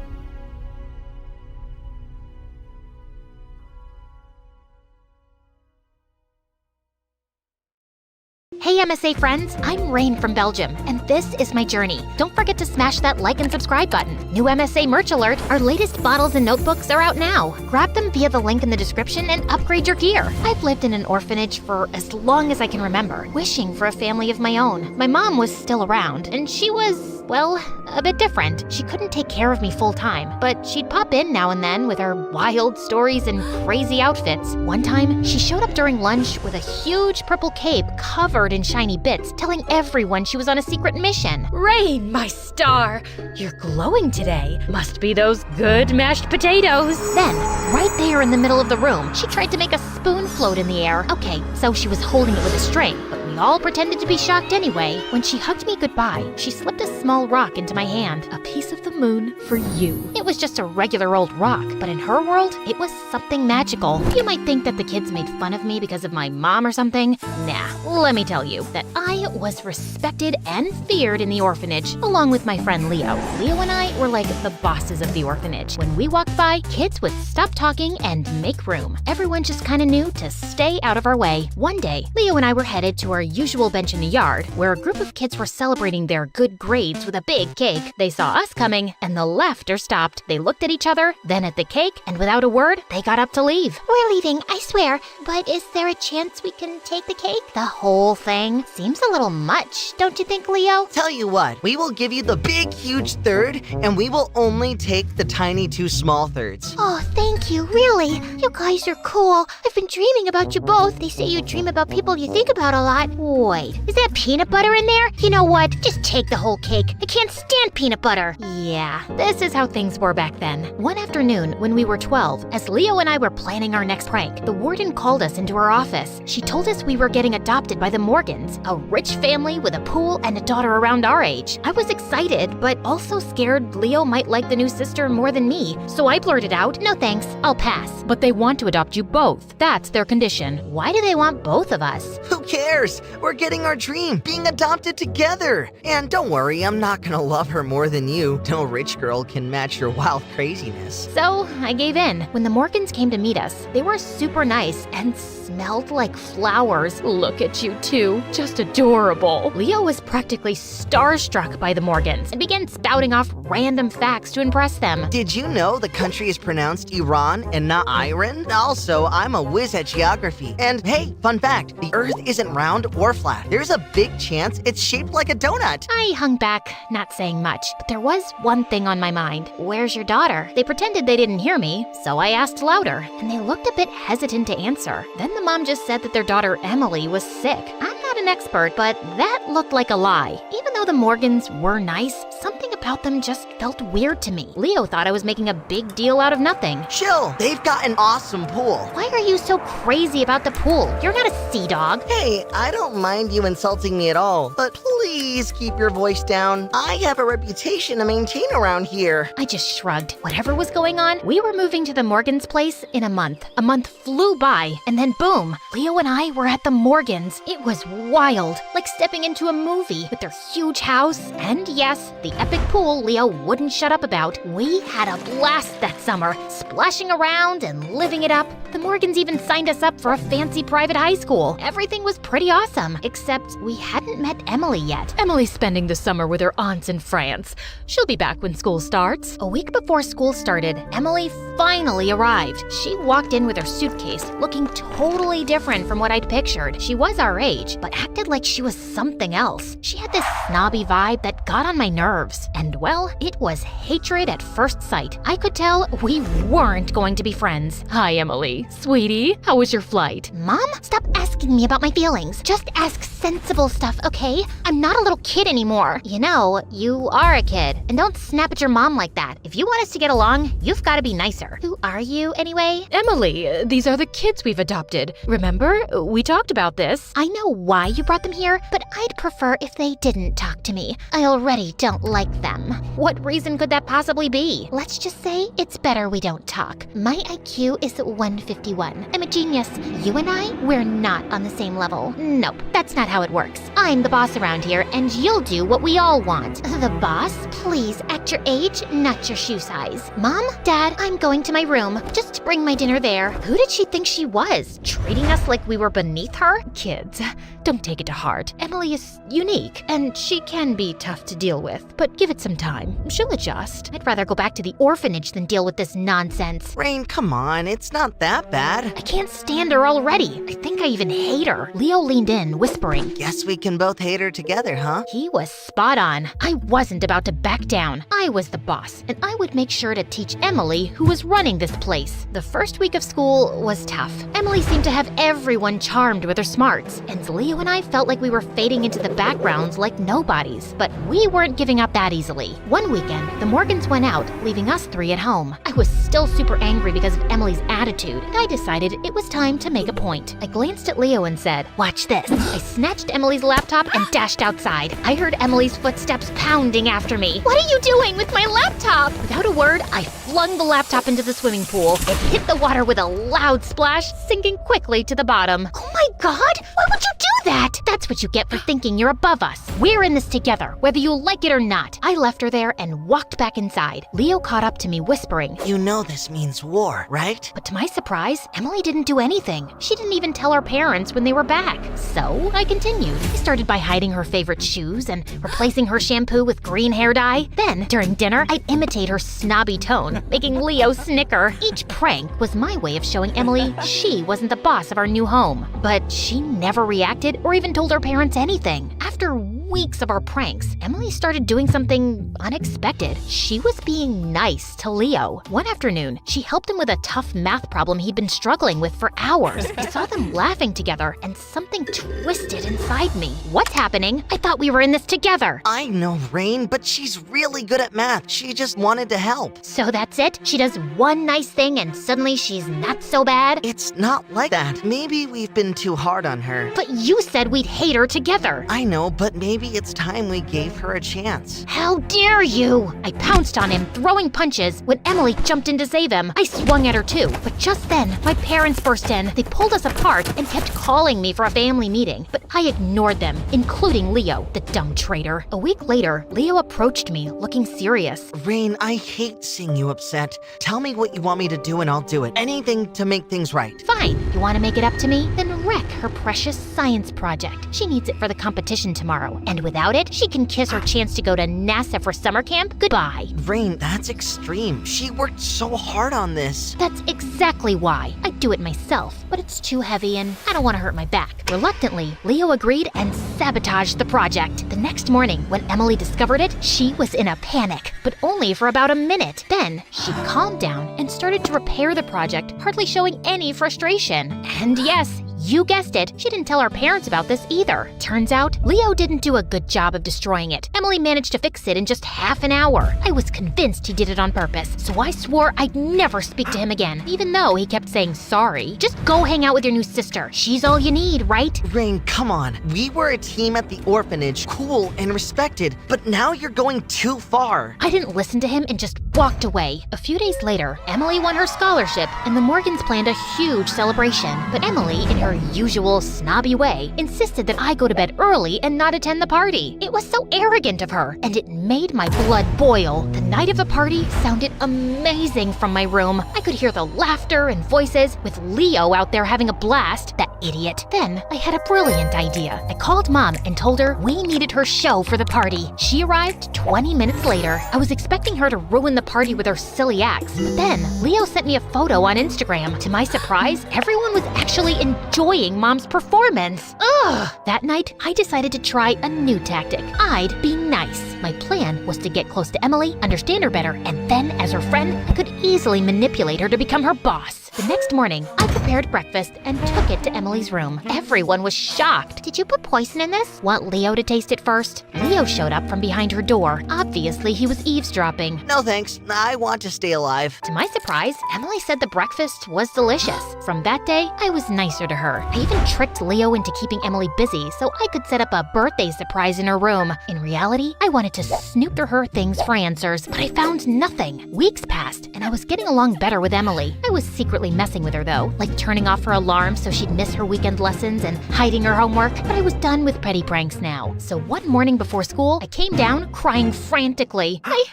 Hey MSA friends, I'm Rain from Belgium, and this is my journey. Don't forget to smash that like and subscribe button. New MSA merch alert, our latest bottles and notebooks are out now. Grab them via the link in the description and upgrade your gear. I've lived in an orphanage for as long as I can remember, wishing for a family of my own. My mom was still around, and she was, well, a bit different. She couldn't take care of me full time, but she'd pop in now and then with her wild stories and crazy outfits. One time, she showed up during lunch with a huge purple cape covered in shiny bits, telling everyone she was on a secret mission. Rain, my star, you're glowing today. Must be those good mashed potatoes. Then, right there in the middle of the room, she tried to make a spoon float in the air. Okay, so she was holding it with a string, but we all pretended to be shocked anyway. When she hugged me goodbye, she slipped a small rock into my hand. A piece of the moon for you. It was just a regular old rock, but in her world, it was something magical. You might think that the kids made fun of me because of my mom or something. Nah, let me tell you that I was respected and feared in the orphanage, along with my friend Leo. Leo and I were like the bosses of the orphanage. When we walked by, kids would stop talking and make room. Everyone just kind of knew to stay out of our way. One day, Leo and I were headed to our usual bench in the yard, where a group of kids were celebrating their good grades with a big cake. They saw us coming, and the laughter stopped. They looked at each other, then at the cake, and without a word, they got up to leave. We're leaving, I swear, but is there a chance we can take the cake? The whole thing seems a little much, don't you think, Leo? Tell you what, we will give you the big, huge third, and we will only take the tiny 2 small thirds. Oh, thank you, really. You guys are cool. I've been dreaming about you both. They say you dream about people you think about a lot. Wait, is that peanut butter in there? You know what? Just take the whole cake. I can't stand and peanut butter. Yeah, this is how things were back then. One afternoon, when we were 12, as Leo and I were planning our next prank, the warden called us into her office. She told us we were getting adopted by the Morgans, a rich family with a pool and a daughter around our age. I was excited, but also scared Leo might like the new sister more than me, so I blurted out, "No thanks, I'll pass." But they want to adopt you both. That's their condition. Why do they want both of us? Who cares? We're getting our dream, being adopted together. And don't worry, I'm not gonna love her more than you. No rich girl can match your wild craziness. So I gave in. When the Morgans came to meet us, they were super nice and smelled like flowers. Look at you two, just adorable. Leo was practically starstruck by the Morgans and began spouting off random facts to impress them. Did you know the country is pronounced Iran and not Iran? Also, I'm a whiz at geography. And hey, fun fact, the Earth isn't round or flat. There's a big chance it's shaped like a donut. I hung back, not saying much, but there was one thing on my mind. Where's your daughter? They pretended they didn't hear me, so I asked louder, and they looked a bit hesitant to answer. Then the mom just said that their daughter Emily was sick. I'm not an expert, but that looked like a lie. Even though the Morgans were nice, something about them just felt weird to me. Leo thought I was making a big deal out of nothing. Chill, they've got an awesome pool. Why are you so crazy about the pool? You're not a sea dog. Hey, I don't mind you insulting me at all, but please keep your voice down. I have a reputation to maintain around here. I just shrugged. Whatever was going on, we were moving to the Morgans' place in a month. A month flew by, and then boom, Leo and I were at the Morgans. It was wild, like stepping into a movie with their huge house, and yes, the epic pool Leo wouldn't shut up about. We had a blast that summer, splashing around and living it up. The Morgans even signed us up for a fancy private high school. Everything was pretty awesome, except we hadn't met Emily yet. Emily's spending the summer with her aunts in France. She'll be back when school starts. A week before school started, Emily finally arrived. She walked in with her suitcase, looking totally different from what I'd pictured. She was our age, but acted like she was something else. She had this snobby vibe that got on my nerves. And well, it was hatred at first sight. I could tell we weren't going to be friends. Hi, Emily. Sweetie, how was your flight? Mom, stop asking me about my feelings. Just ask sensible stuff, okay? I'm not a little kid anymore. You know, you are a kid, and don't snap at your mom like that. If you want us to get along, you've got to be nicer. Who are you, anyway? Emily, these are the kids we've adopted. Remember? We talked about this. I know why you brought them here, but I'd prefer if they didn't talk to me. I already don't like them. What reason could that possibly be? Let's just say it's better we don't talk. My IQ is 151. I'm a genius. You and I, we're not on the same level. Nope, that's not how it works. I'm the boss around here, and you'll do what we all want. The boss? Please act your age, not your shoe size. Mom, Dad, I'm going to my room. Just bring my dinner there. Who did she think she was? Treating us like we were beneath her? Kids, don't take it to heart. Emily is unique, and she can be tough to deal with, but give it some time. She'll adjust. I'd rather go back to the orphanage than deal with this nonsense. Rain, come on, it's not that bad. I can't stand her already. I think I even hate her. Leo leaned in, whispering. Guess we can both hate her together, huh? He was spot on. I wasn't about to back down. I was the boss, and I would make sure to teach Emily who was running this place. The first week of school was tough. Emily seemed to have everyone charmed with her smarts, and Leo and I felt like we were fading into the backgrounds like nobodies. But we weren't giving up that easily. One weekend, the Morgans went out, leaving us three at home. I was still super angry because of Emily's attitude, and I decided it was time to make a point. I glanced at Leo and said, "Watch this." I snatched Emily's laptop and dashed outside. I heard Emily's footsteps pounding after me. What are you doing with my laptop? Without a word, I flung the laptop into the swimming pool. It hit the water with a loud splash, sinking quickly to the bottom. Oh my God, why would you do that? That's what you get for thinking you're above us. We're in this together, whether you like it or not. I left her there and walked back inside. Leo caught up to me, whispering, "You know this means war, right?" But to my surprise, Emily didn't do anything. She didn't even tell her parents when they were back. So I continued. I started by hiding her favorite shoes and replacing her shampoo with green hair dye. Then, during dinner, I'd imitate her snobby tone, making Leo snicker. Each prank was my way of showing Emily she wasn't the boss of our new home. But she never reacted or even told her parents anything. After weeks of our pranks, Emily started doing something unexpected. She was being nice to Leo. One afternoon, she helped him with a tough math problem he'd been struggling with for hours. I saw them laughing together, and something twisted inside me. What's happening? I thought we were in this together. I know, Rain, but she's really good at math. She just wanted to help. So that's it? She does one nice thing and suddenly she's not so bad? It's not like that. Maybe we've been too hard on her. But you said we'd hate her together. I know, but maybe it's time we gave her a chance. How dare you! I pounced on him, throwing punches. When Emily jumped in to save him, I swung at her too. But just then, my parents burst in. They pulled us apart and kept calling me for a family meeting. But I ignored them, including Leo, the dumb traitor. A week later, Leo approached me, looking serious. Rain, I hate seeing you upset. Tell me what you want me to do and I'll do it. Anything to make things right. Fine. You want to make it up to me? Then wreck her precious science project. She needs it for the competition tomorrow. And without it, she can kiss her chance to go to NASA for summer camp goodbye. Rain, that's extreme. She worked so hard on this. That's exactly why. I'd do it myself, but it's too heavy and I don't want to hurt my back. Reluctantly, Leo agreed and sabotaged the project. The next morning, when Emily discovered it, she was in a panic, but only for about a minute. Then, she calmed down and started to repair the project, hardly showing any frustration. And yes, you guessed it, she didn't tell our parents about this either. Turns out, Leo didn't do a good job of destroying it. Emily managed to fix it in just half an hour. I was convinced he did it on purpose, so I swore I'd never speak to him again, even though he kept saying sorry. Just go hang out with your new sister. She's all you need, right? Rain, come on. We were a team at the orphanage, cool and respected, but now you're going too far. I didn't listen to him and just walked away. A few days later, Emily won her scholarship, and the Morgans planned a huge celebration. But Emily, in her usual snobby way, insisted that I go to bed early and not attend the party. It was so arrogant of her, and it made my blood boil. The night of the party sounded amazing from my room. I could hear the laughter and voices, with Leo out there having a blast, that idiot. Then, I had a brilliant idea. I called Mom and told her we needed her show for the party. She arrived 20 minutes later. I was expecting her to ruin the party with her silly acts, but then Leo sent me a photo on Instagram. To my surprise, everyone was actually enjoying Mom's performance. Ugh! That night, I decided to try a new tactic. I'd be nice. My plan was to get close to Emily, understand her better, and then, as her friend, I could easily manipulate her to become her boss. The next morning, I prepared breakfast and took it to Emily's room. Everyone was shocked. Did you put poison in this? Want Leo to taste it first? Leo showed up from behind her door. Obviously, he was eavesdropping. No thanks. I want to stay alive. To my surprise, Emily said the breakfast was delicious. From that day, I was nicer to her. I even tricked Leo into keeping Emily busy so I could set up a birthday surprise in her room. In reality, I wanted to snoop through her things for answers, but I found nothing. Weeks passed, and I was getting along better with Emily. I was secretly messing with her though, like turning off her alarm so she'd miss her weekend lessons and hiding her homework, but I was done with petty pranks now. So one morning before school, I came down crying frantically. I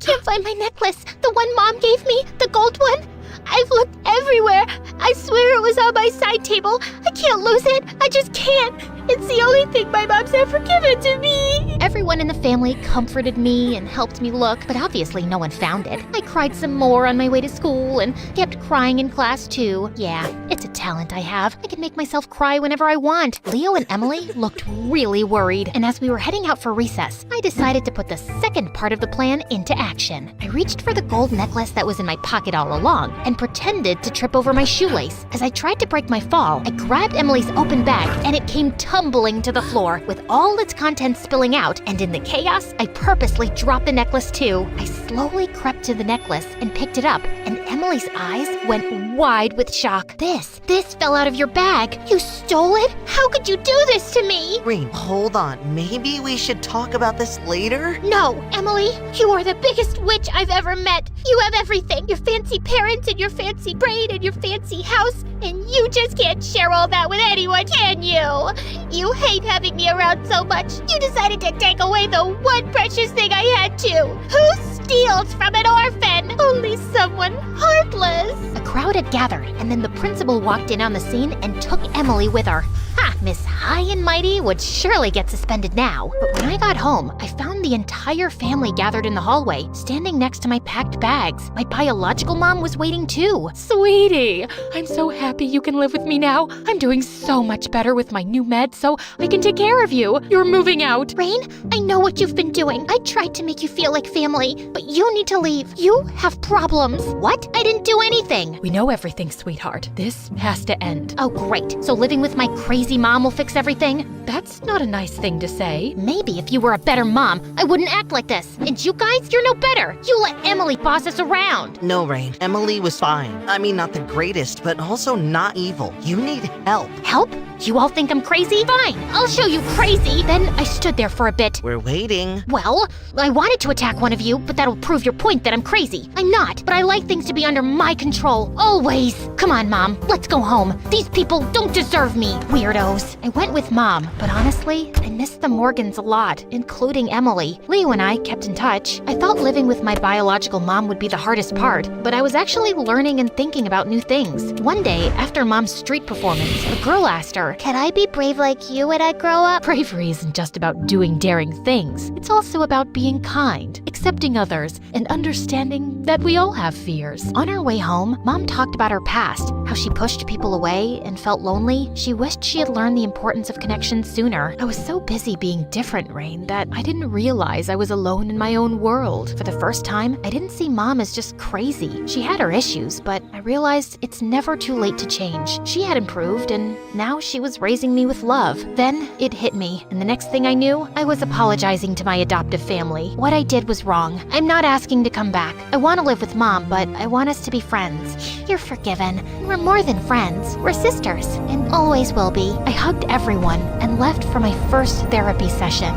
can't find my necklace, the one Mom gave me, the gold one. I've looked everywhere. I swear it was on my side table. I can't lose it. I just can't. It's the only thing my mom's ever given to me. Everyone in the family comforted me and helped me look, but obviously no one found it. I cried some more on my way to school and kept crying in class too. Yeah, it's a talent I have. I can make myself cry whenever I want. Leo and Emily looked really worried, and as we were heading out for recess, I decided to put the second part of the plan into action. I reached for the gold necklace that was in my pocket all along and pretended to trip over my shoelace. As I tried to break my fall, I grabbed Emily's open bag and it came tumbling to the floor with all its contents spilling out, and in the chaos, I purposely dropped the necklace too. I slowly crept to the necklace and picked it up, and Emily's eyes went wide with shock. This fell out of your bag. You stole it? How could you do this to me? Rain, hold on. Maybe we should talk about this later? No, Emily, you are the biggest witch I've ever met. You have everything, your fancy parents and your fancy braid and your fancy house, and you just can't share all that with anyone, can you? You hate having me around so much, you decided to take away the one precious thing I had too. Who steals from an orphan? Only someone heartless. A crowd had gathered, and then the principal walked in on the scene and took Emily with her. Ha! Miss High and Mighty would surely get suspended now. But when I got home, I found the entire family gathered in the hallway, standing next to my packed bags. My biological mom was waiting too. Sweetie, I'm so happy you can live with me now. I'm doing so much better with my new med, so I can take care of you. You're moving out. Rain, I know what you've been doing. I tried to make you feel like family, but you need to leave. You have problems. What? I didn't do anything. We know everything, sweetheart. This has to end. Oh, great. So living with my crazy mom will fix everything? That's not a nice thing to say. Maybe if you were a better mom, I wouldn't act like this. And you guys, you're no better. You let Emily boss us around. No, Rain. Emily was fine. I mean, not the greatest, but also not evil. You need help. Help? You all think I'm crazy? Fine, I'll show you crazy. Then I stood there for a bit. We're waiting. Well, I wanted to attack one of you, but that'll prove your point that I'm crazy. I'm not, but I like things to be under my control. Always. Come on, Mom. Let's go home. These people don't deserve me. Weirdos. I went with Mom, but honestly, I missed the Morgans a lot, including Emily. Leo and I kept in touch. I thought living with my biological mom would be the hardest part, but I was actually learning and thinking about new things. One day, after Mom's street performance, a girl asked her, "Can I be brave like you when I grow up?" Bravery isn't just about doing daring things. It's also about being kind, accepting others, and understanding that we all have fears. On our way home, Mom talked about her past, how she pushed people away and felt lonely. She wished she had learned the importance of connection sooner. I was so busy being different, Rain, that I didn't realize I was alone in my own world. For the first time, I didn't see Mom as just crazy. She had her issues, but I realized it's never too late to change. She had improved, and now she was raising me with love. Then it hit me, and the next thing I knew, I was apologizing to my adoptive family. What I did was wrong. I'm not asking to come back. I want to live with Mom, but I want us to be friends. You're forgiven. We're more than friends. We're sisters, and always will be. I hugged everyone and left for my first therapy session.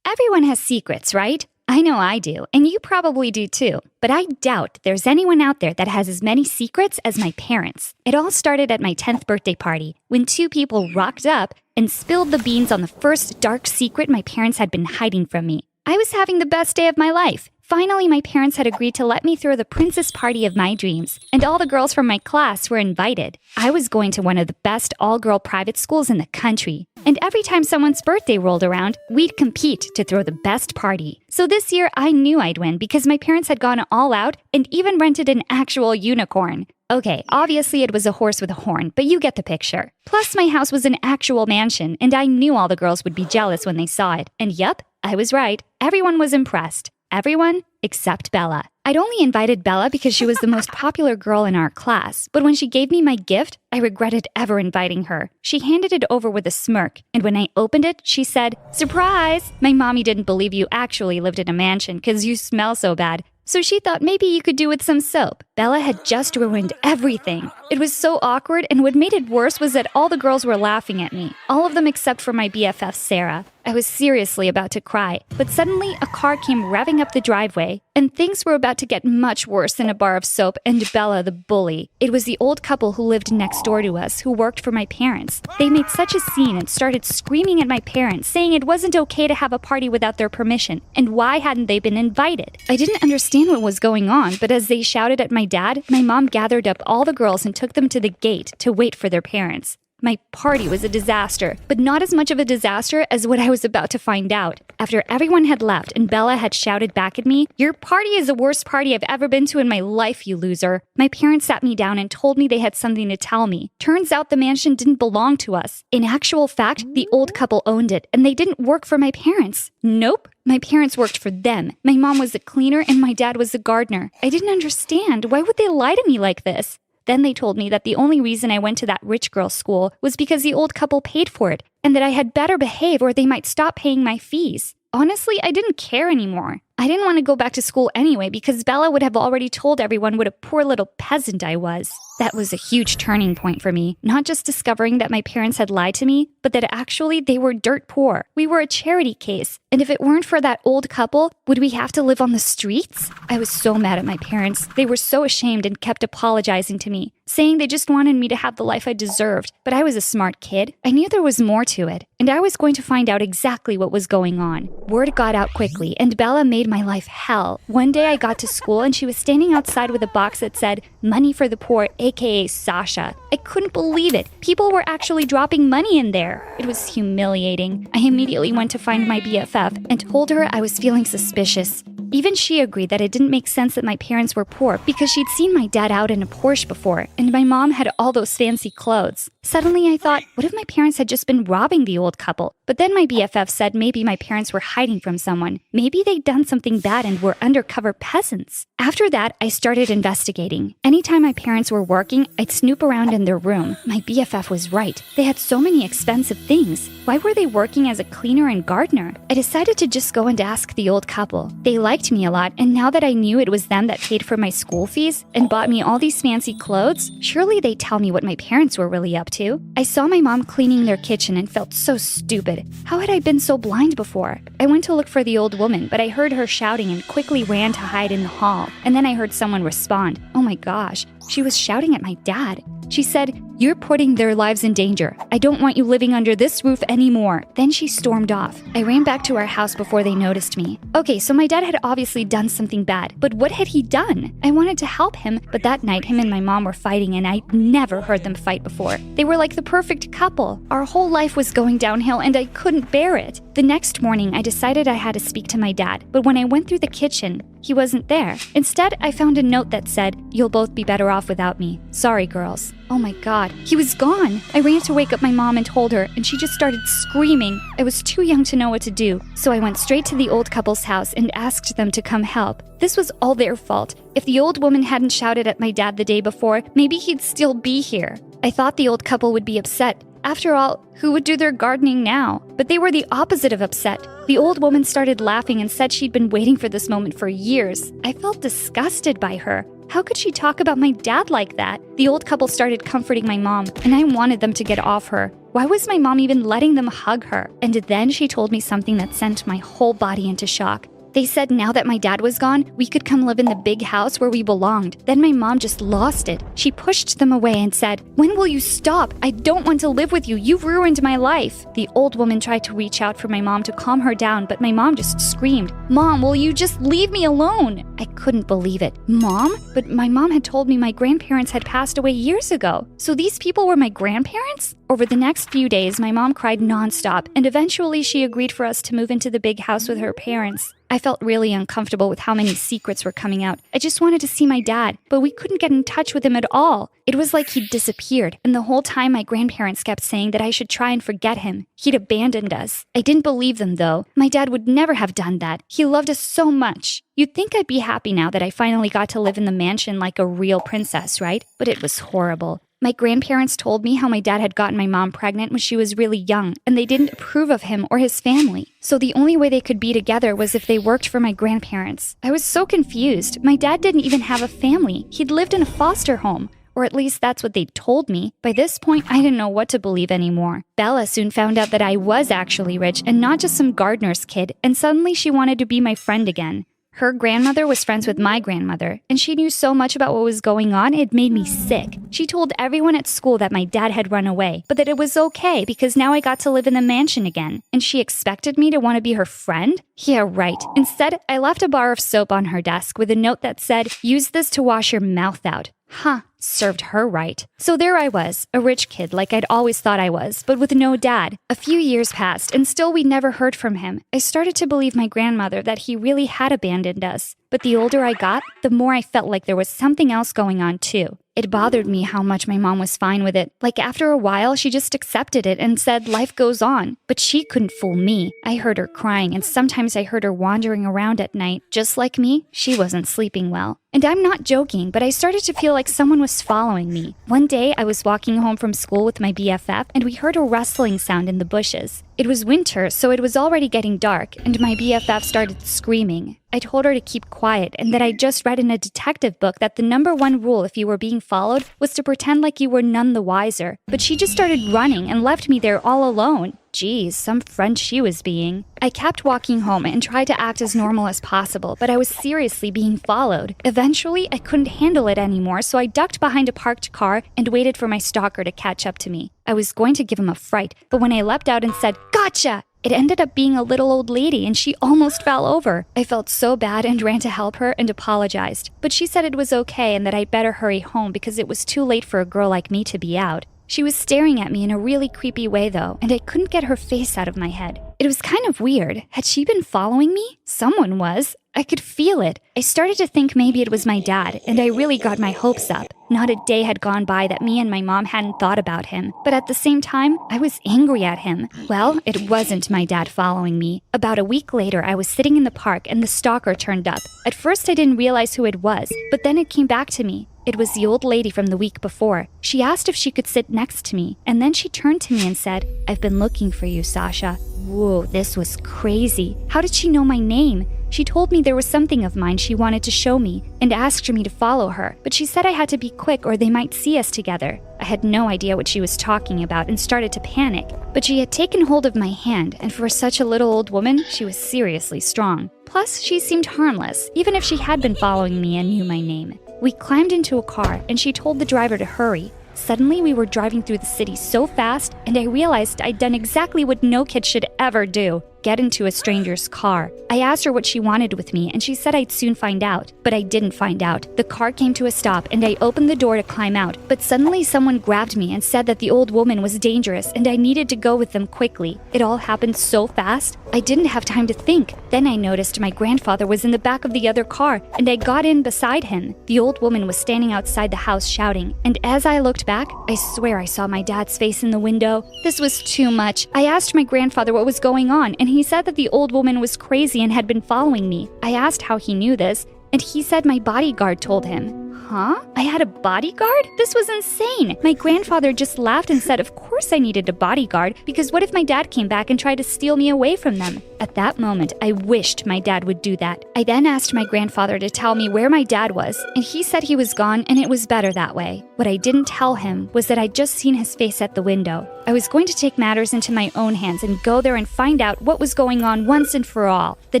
Everyone has secrets, right? I know I do, and you probably do too. But I doubt there's anyone out there that has as many secrets as my parents. It all started at my 10th birthday party, when two people rocked up and spilled the beans on the first dark secret my parents had been hiding from me. I was having the best day of my life. Finally, my parents had agreed to let me throw the princess party of my dreams, and all the girls from my class were invited. I was going to one of the best all-girl private schools in the country, and every time someone's birthday rolled around, we'd compete to throw the best party. So this year, I knew I'd win because my parents had gone all out and even rented an actual unicorn. Okay, obviously it was a horse with a horn, but you get the picture. Plus, my house was an actual mansion, and I knew all the girls would be jealous when they saw it. And yup, I was right. Everyone was impressed. Everyone except Bella. I'd only invited Bella because she was the most popular girl in our class, but when she gave me my gift, I regretted ever inviting her. She handed it over with a smirk, and when I opened it, she said, "Surprise! My mommy didn't believe you actually lived in a mansion because you smell so bad. So she thought maybe you could do with some soap." Bella had just ruined everything. It was so awkward, and what made it worse was that all the girls were laughing at me. All of them except for my BFF, Sarah. I was seriously about to cry, but suddenly a car came revving up the driveway, and things were about to get much worse than a bar of soap and Bella the bully. It was the old couple who lived next door to us who worked for my parents. They made such a scene and started screaming at my parents, saying it wasn't okay to have a party without their permission, and why hadn't they been invited? I didn't understand what was going on, but as they shouted at my dad, my mom gathered up all the girls and took them to the gate to wait for their parents. My party was a disaster, but not as much of a disaster as what I was about to find out. After everyone had left and Bella had shouted back at me, "Your party is the worst party I've ever been to in my life, you loser," my parents sat me down and told me they had something to tell me. Turns out the mansion didn't belong to us. In actual fact, the old couple owned it, and they didn't work for my parents. Nope. My parents worked for them. My mom was the cleaner and my dad was the gardener. I didn't understand. Why would they lie to me like this? Then they told me that the only reason I went to that rich girl's school was because the old couple paid for it, and that I had better behave or they might stop paying my fees. Honestly, I didn't care anymore. I didn't want to go back to school anyway because Bella would have already told everyone what a poor little peasant I was. That was a huge turning point for me, not just discovering that my parents had lied to me, but that actually they were dirt poor. We were a charity case, and if it weren't for that old couple, would we have to live on the streets? I was so mad at my parents. They were so ashamed and kept apologizing to me. saying they just wanted me to have the life I deserved. But I was a smart kid. I knew there was more to it, and I was going to find out exactly what was going on. Word got out quickly, and Bella made my life hell. One day I got to school, and she was standing outside with a box that said, "Money for the Poor, aka Sasha." I couldn't believe it. People were actually dropping money in there. It was humiliating. I immediately went to find my BFF and told her I was feeling suspicious. Even she agreed that it didn't make sense that my parents were poor because she'd seen my dad out in a Porsche before, and my mom had all those fancy clothes. Suddenly I thought, what if my parents had just been robbing the old couple? But then my BFF said maybe my parents were hiding from someone. Maybe they'd done something bad and were undercover peasants. After that, I started investigating. Anytime my parents were working, I'd snoop around in their room. My BFF was right. They had so many expensive things. Why were they working as a cleaner and gardener? I decided to just go and ask the old couple. They liked me a lot, and now that I knew it was them that paid for my school fees and bought me all these fancy clothes, surely they'd tell me what my parents were really up to. I saw my mom cleaning their kitchen and felt so stupid. How had I been so blind before? I went to look for the old woman, but I heard her shouting and quickly ran to hide in the hall. And then I heard someone respond. Oh my gosh, she was shouting at my dad. She said, "You're putting their lives in danger. I don't want you living under this roof anymore." Then she stormed off. I ran back to our house before they noticed me. Okay, so my dad had obviously done something bad, but what had he done? I wanted to help him, but that night him and my mom were fighting, and I'd never heard them fight before. They were like the perfect couple. Our whole life was going downhill, and I couldn't bear it. The next morning, I decided I had to speak to my dad, but when I went through the kitchen, he wasn't there. Instead, I found a note that said, "You'll both be better off without me. Sorry, girls." Oh my God, he was gone. I ran to wake up my mom and told her, and she just started screaming. I was too young to know what to do, so I went straight to the old couple's house and asked them to come help. This was all their fault. If the old woman hadn't shouted at my dad the day before, maybe he'd still be here. I thought the old couple would be upset. After all, who would do their gardening now? But they were the opposite of upset. The old woman started laughing and said she'd been waiting for this moment for years. I felt disgusted by her. How could she talk about my dad like that? The old couple started comforting my mom, and I wanted them to get off her. Why was my mom even letting them hug her? And then she told me something that sent my whole body into shock. They said now that my dad was gone, we could come live in the big house where we belonged. Then my mom just lost it. She pushed them away and said, "When will you stop? I don't want to live with you. You've ruined my life." The old woman tried to reach out for my mom to calm her down, but my mom just screamed, "Mom, will you just leave me alone?" I couldn't believe it. Mom? But my mom had told me my grandparents had passed away years ago. So these people were my grandparents? Over the next few days, my mom cried nonstop, and eventually she agreed for us to move into the big house with her parents. I felt really uncomfortable with how many secrets were coming out. I just wanted to see my dad, but we couldn't get in touch with him at all. It was like he'd disappeared, and the whole time my grandparents kept saying that I should try and forget him. He'd abandoned us. I didn't believe them, though. My dad would never have done that. He loved us so much. You'd think I'd be happy now that I finally got to live in the mansion like a real princess, right? But it was horrible. My grandparents told me how my dad had gotten my mom pregnant when she was really young, and they didn't approve of him or his family. So the only way they could be together was if they worked for my grandparents. I was so confused. My dad didn't even have a family. He'd lived in a foster home. Or at least that's what they told me. By this point, I didn't know what to believe anymore. Bella soon found out that I was actually rich and not just some gardener's kid, and suddenly she wanted to be my friend again. Her grandmother was friends with my grandmother, and she knew so much about what was going on, it made me sick. She told everyone at school that my dad had run away, but that it was okay because now I got to live in the mansion again. And she expected me to want to be her friend? Yeah, right. Instead, I left a bar of soap on her desk with a note that said, "Use this to wash your mouth out." Huh, served her right. So there I was, a rich kid like I'd always thought I was, but with no dad. A few years passed, and still we never heard from him. I started to believe my grandmother that he really had abandoned us. But the older I got, the more I felt like there was something else going on too. It bothered me how much my mom was fine with it. Like after a while, she just accepted it and said life goes on. But she couldn't fool me. I heard her crying, and sometimes I heard her wandering around at night. Just like me, she wasn't sleeping well. And I'm not joking, but I started to feel like someone was following me. One day, I was walking home from school with my BFF, and we heard a rustling sound in the bushes. It was winter, so it was already getting dark, and my BFF started screaming. I told her to keep quiet and that I'd just read in a detective book that the #1 rule if you were being followed was to pretend like you were none the wiser. But she just started running and left me there all alone. Geez, some friend she was being. I kept walking home and tried to act as normal as possible, but I was seriously being followed. Eventually, I couldn't handle it anymore, so I ducked behind a parked car and waited for my stalker to catch up to me. I was going to give him a fright, but when I leapt out and said, "Gotcha!" it ended up being a little old lady and she almost fell over. I felt so bad and ran to help her and apologized, but she said it was okay and that I'd better hurry home because it was too late for a girl like me to be out. She was staring at me in a really creepy way though, and I couldn't get her face out of my head. It was kind of weird. Had she been following me? Someone was. I could feel it. I started to think maybe it was my dad, and I really got my hopes up. Not a day had gone by that me and my mom hadn't thought about him, but at the same time, I was angry at him. Well, it wasn't my dad following me. About a week later, I was sitting in the park and the stalker turned up. At first, I didn't realize who it was, but then it came back to me. It was the old lady from the week before. She asked if she could sit next to me, and then she turned to me and said, "I've been looking for you, Sasha." Whoa, this was crazy. How did she know my name? She told me there was something of mine she wanted to show me and asked me to follow her, but she said I had to be quick or they might see us together. I had no idea what she was talking about and started to panic, but she had taken hold of my hand, and for such a little old woman, she was seriously strong. Plus, she seemed harmless, even if she had been following me and knew my name. We climbed into a car, and she told the driver to hurry. Suddenly, we were driving through the city so fast, and I realized I'd done exactly what no kid should ever do: get into a stranger's car. I asked her what she wanted with me, and she said I'd soon find out. But I didn't find out. The car came to a stop, and I opened the door to climb out. But suddenly, someone grabbed me and said that the old woman was dangerous, and I needed to go with them quickly. It all happened so fast, I didn't have time to think. Then I noticed my grandfather was in the back of the other car, and I got in beside him. The old woman was standing outside the house shouting, and as I looked back, I swear I saw my dad's face in the window. This was too much. I asked my grandfather what was going on, and he said that the old woman was crazy and had been following me. I asked how he knew this, and he said my bodyguard told him. Huh? I had a bodyguard? This was insane. My grandfather just laughed and said of course I needed a bodyguard, because what if my dad came back and tried to steal me away from them? At that moment, I wished my dad would do that. I then asked my grandfather to tell me where my dad was, and he said he was gone and it was better that way. What I didn't tell him was that I'd just seen his face at the window. I was going to take matters into my own hands and go there and find out what was going on once and for all. The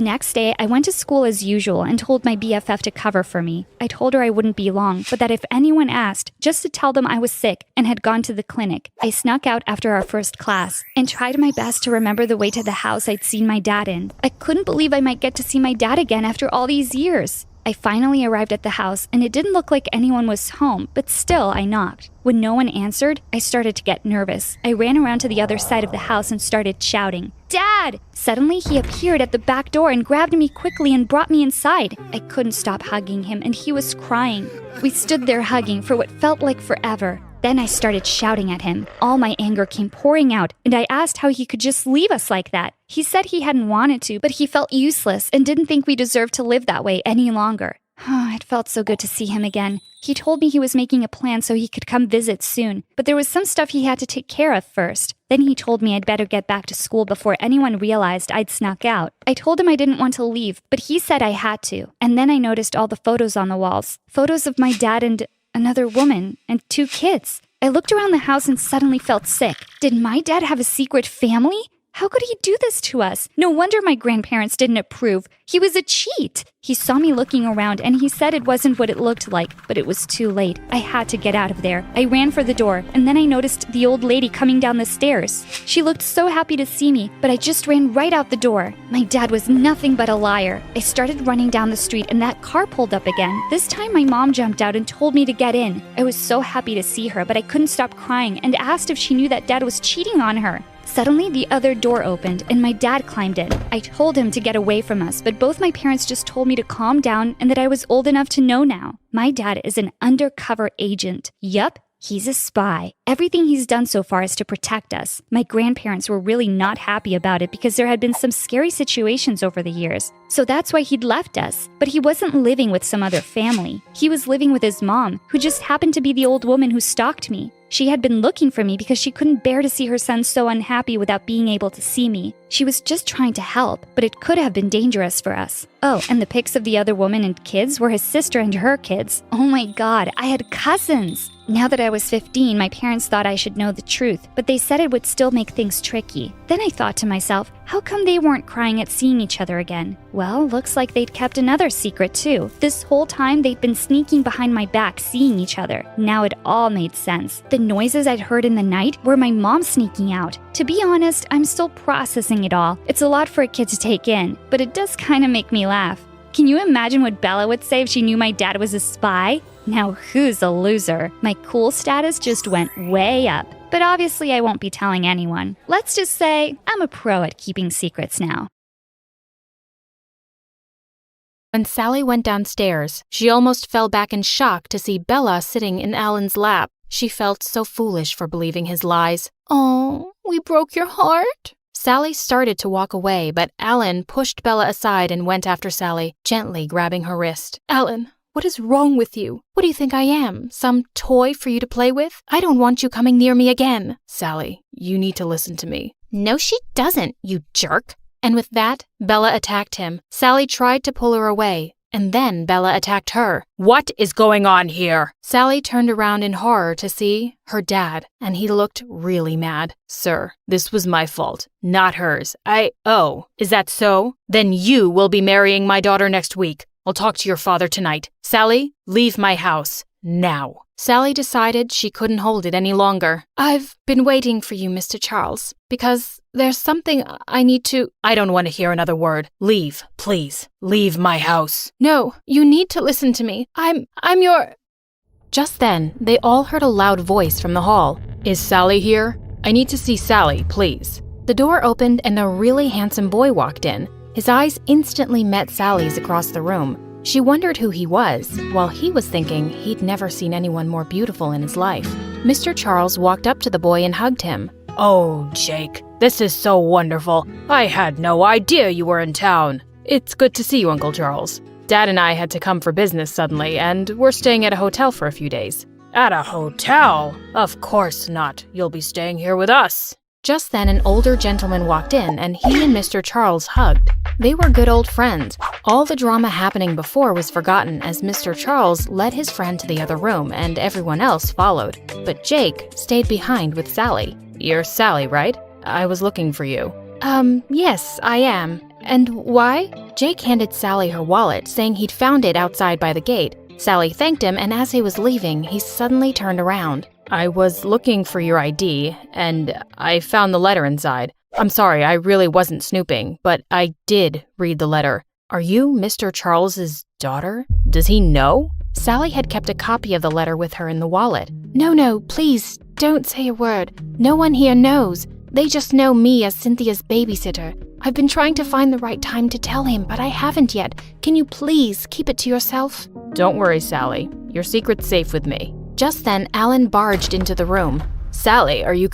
next day, I went to school as usual and told my BFF to cover for me. I told her I wouldn't be long, but that if anyone asked, just to tell them I was sick and had gone to the clinic. I snuck out after our first class and tried my best to remember the way to the house I'd seen my dad in. I couldn't believe I might get to see my dad again after all these years. I finally arrived at the house, and it didn't look like anyone was home, but still I knocked. When no one answered, I started to get nervous. I ran around to the other side of the house and started shouting, "Dad!" Suddenly, he appeared at the back door and grabbed me quickly and brought me inside. I couldn't stop hugging him, and he was crying. We stood there hugging for what felt like forever. Then I started shouting at him. All my anger came pouring out, and I asked how he could just leave us like that. He said he hadn't wanted to, but he felt useless and didn't think we deserved to live that way any longer. It felt so good to see him again. He told me he was making a plan so he could come visit soon, but there was some stuff he had to take care of first. Then he told me I'd better get back to school before anyone realized I'd snuck out. I told him I didn't want to leave, but he said I had to. And then I noticed all the photos on the walls. Photos of my dad and another woman, and 2 kids. I looked around the house and suddenly felt sick. Did my dad have a secret family? How could he do this to us? No wonder my grandparents didn't approve. He was a cheat. He saw me looking around and he said it wasn't what it looked like, but it was too late. I had to get out of there. I ran for the door, and then I noticed the old lady coming down the stairs. She looked so happy to see me, but I just ran right out the door. My dad was nothing but a liar. I started running down the street and that car pulled up again. This time my mom jumped out and told me to get in. I was so happy to see her, but I couldn't stop crying and asked if she knew that dad was cheating on her. Suddenly, the other door opened, and my dad climbed in. I told him to get away from us, but both my parents just told me to calm down and that I was old enough to know now. My dad is an undercover agent. Yup, he's a spy. Everything he's done so far is to protect us. My grandparents were really not happy about it because there had been some scary situations over the years. So that's why he'd left us. But he wasn't living with some other family. He was living with his mom, who just happened to be the old woman who stalked me. She had been looking for me because she couldn't bear to see her son so unhappy without being able to see me. She was just trying to help, but it could have been dangerous for us. Oh, and the pics of the other woman and kids were his sister and her kids. Oh my God, I had cousins! Now that I was 15, my parents parents thought I should know the truth, but they said it would still make things tricky. Then I thought to myself, how come they weren't crying at seeing each other again? Well, looks like they'd kept another secret too. This whole time they'd been sneaking behind my back seeing each other. Now it all made sense. The noises I'd heard in the night were my mom sneaking out. To be honest, I'm still processing it all. It's a lot for a kid to take in, but it does kind of make me laugh. Can you imagine what Bella would say if she knew my dad was a spy? Now who's a loser? My cool status just went way up. But obviously I won't be telling anyone. Let's just say I'm a pro at keeping secrets now. When Sally went downstairs, she almost fell back in shock to see Bella sitting in Alan's lap. She felt so foolish for believing his lies. "Oh, we broke your heart?" Sally started to walk away, but Alan pushed Bella aside and went after Sally, gently grabbing her wrist. "Alan, what is wrong with you? What do you think I am? Some toy for you to play with? I don't want you coming near me again." "Sally, you need to listen to me." No, she doesn't, you jerk. And with that, Bella attacked him. Sally tried to pull her away, and then Bella attacked her. "What is going on here?" Sally turned around in horror to see her dad, and he looked really mad. "Sir, this was my fault, not hers. Oh, is that so? Then you will be marrying my daughter next week. I'll talk to your father tonight. Sally, leave my house. Now." Sally decided she couldn't hold it any longer. "I've been waiting for you, Mr. Charles, because there's something I need to—" "I don't want to hear another word. Leave, please. Leave my house." "No, you need to listen to me. I'm your—" Just then, they all heard a loud voice from the hall. "Is Sally here? I need to see Sally, please." The door opened and a really handsome boy walked in. His eyes instantly met Sally's across the room. She wondered who he was, while he was thinking he'd never seen anyone more beautiful in his life. Mr. Charles walked up to the boy and hugged him. "Oh, Jake, this is so wonderful. I had no idea you were in town." "It's good to see you, Uncle Charles. Dad and I had to come for business suddenly, and we're staying at a hotel for a few days." "At a hotel? Of course not. You'll be staying here with us." Just then, an older gentleman walked in, and he and Mr. Charles hugged. They were good old friends. All the drama happening before was forgotten as Mr. Charles led his friend to the other room, and everyone else followed. But Jake stayed behind with Sally. "You're Sally, right? I was looking for you." Yes, I am. And why?" Jake handed Sally her wallet, saying he'd found it outside by the gate. Sally thanked him, and as he was leaving, he suddenly turned around. "I was looking for your ID, and I found the letter inside. I'm sorry, I really wasn't snooping, but I did read the letter. Are you Mr. Charles's daughter? Does he know?" Sally had kept a copy of the letter with her in the wallet. No, please, don't say a word. No one here knows. They just know me as Cynthia's babysitter. I've been trying to find the right time to tell him, but I haven't yet. Can you please keep it to yourself?" "Don't worry, Sally. Your secret's safe with me." Just then, Alan barged into the room. "Sally, are you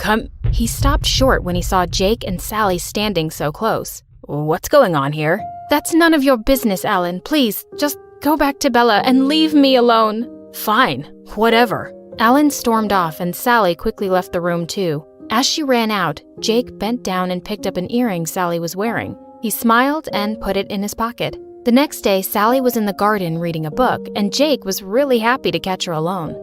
He stopped short when he saw Jake and Sally standing so close. "What's going on here?" "That's none of your business, Alan. Please, just go back to Bella and leave me alone." "Fine, whatever." Alan stormed off, and Sally quickly left the room too. As she ran out, Jake bent down and picked up an earring Sally was wearing. He smiled and put it in his pocket. The next day, Sally was in the garden reading a book, and Jake was really happy to catch her alone.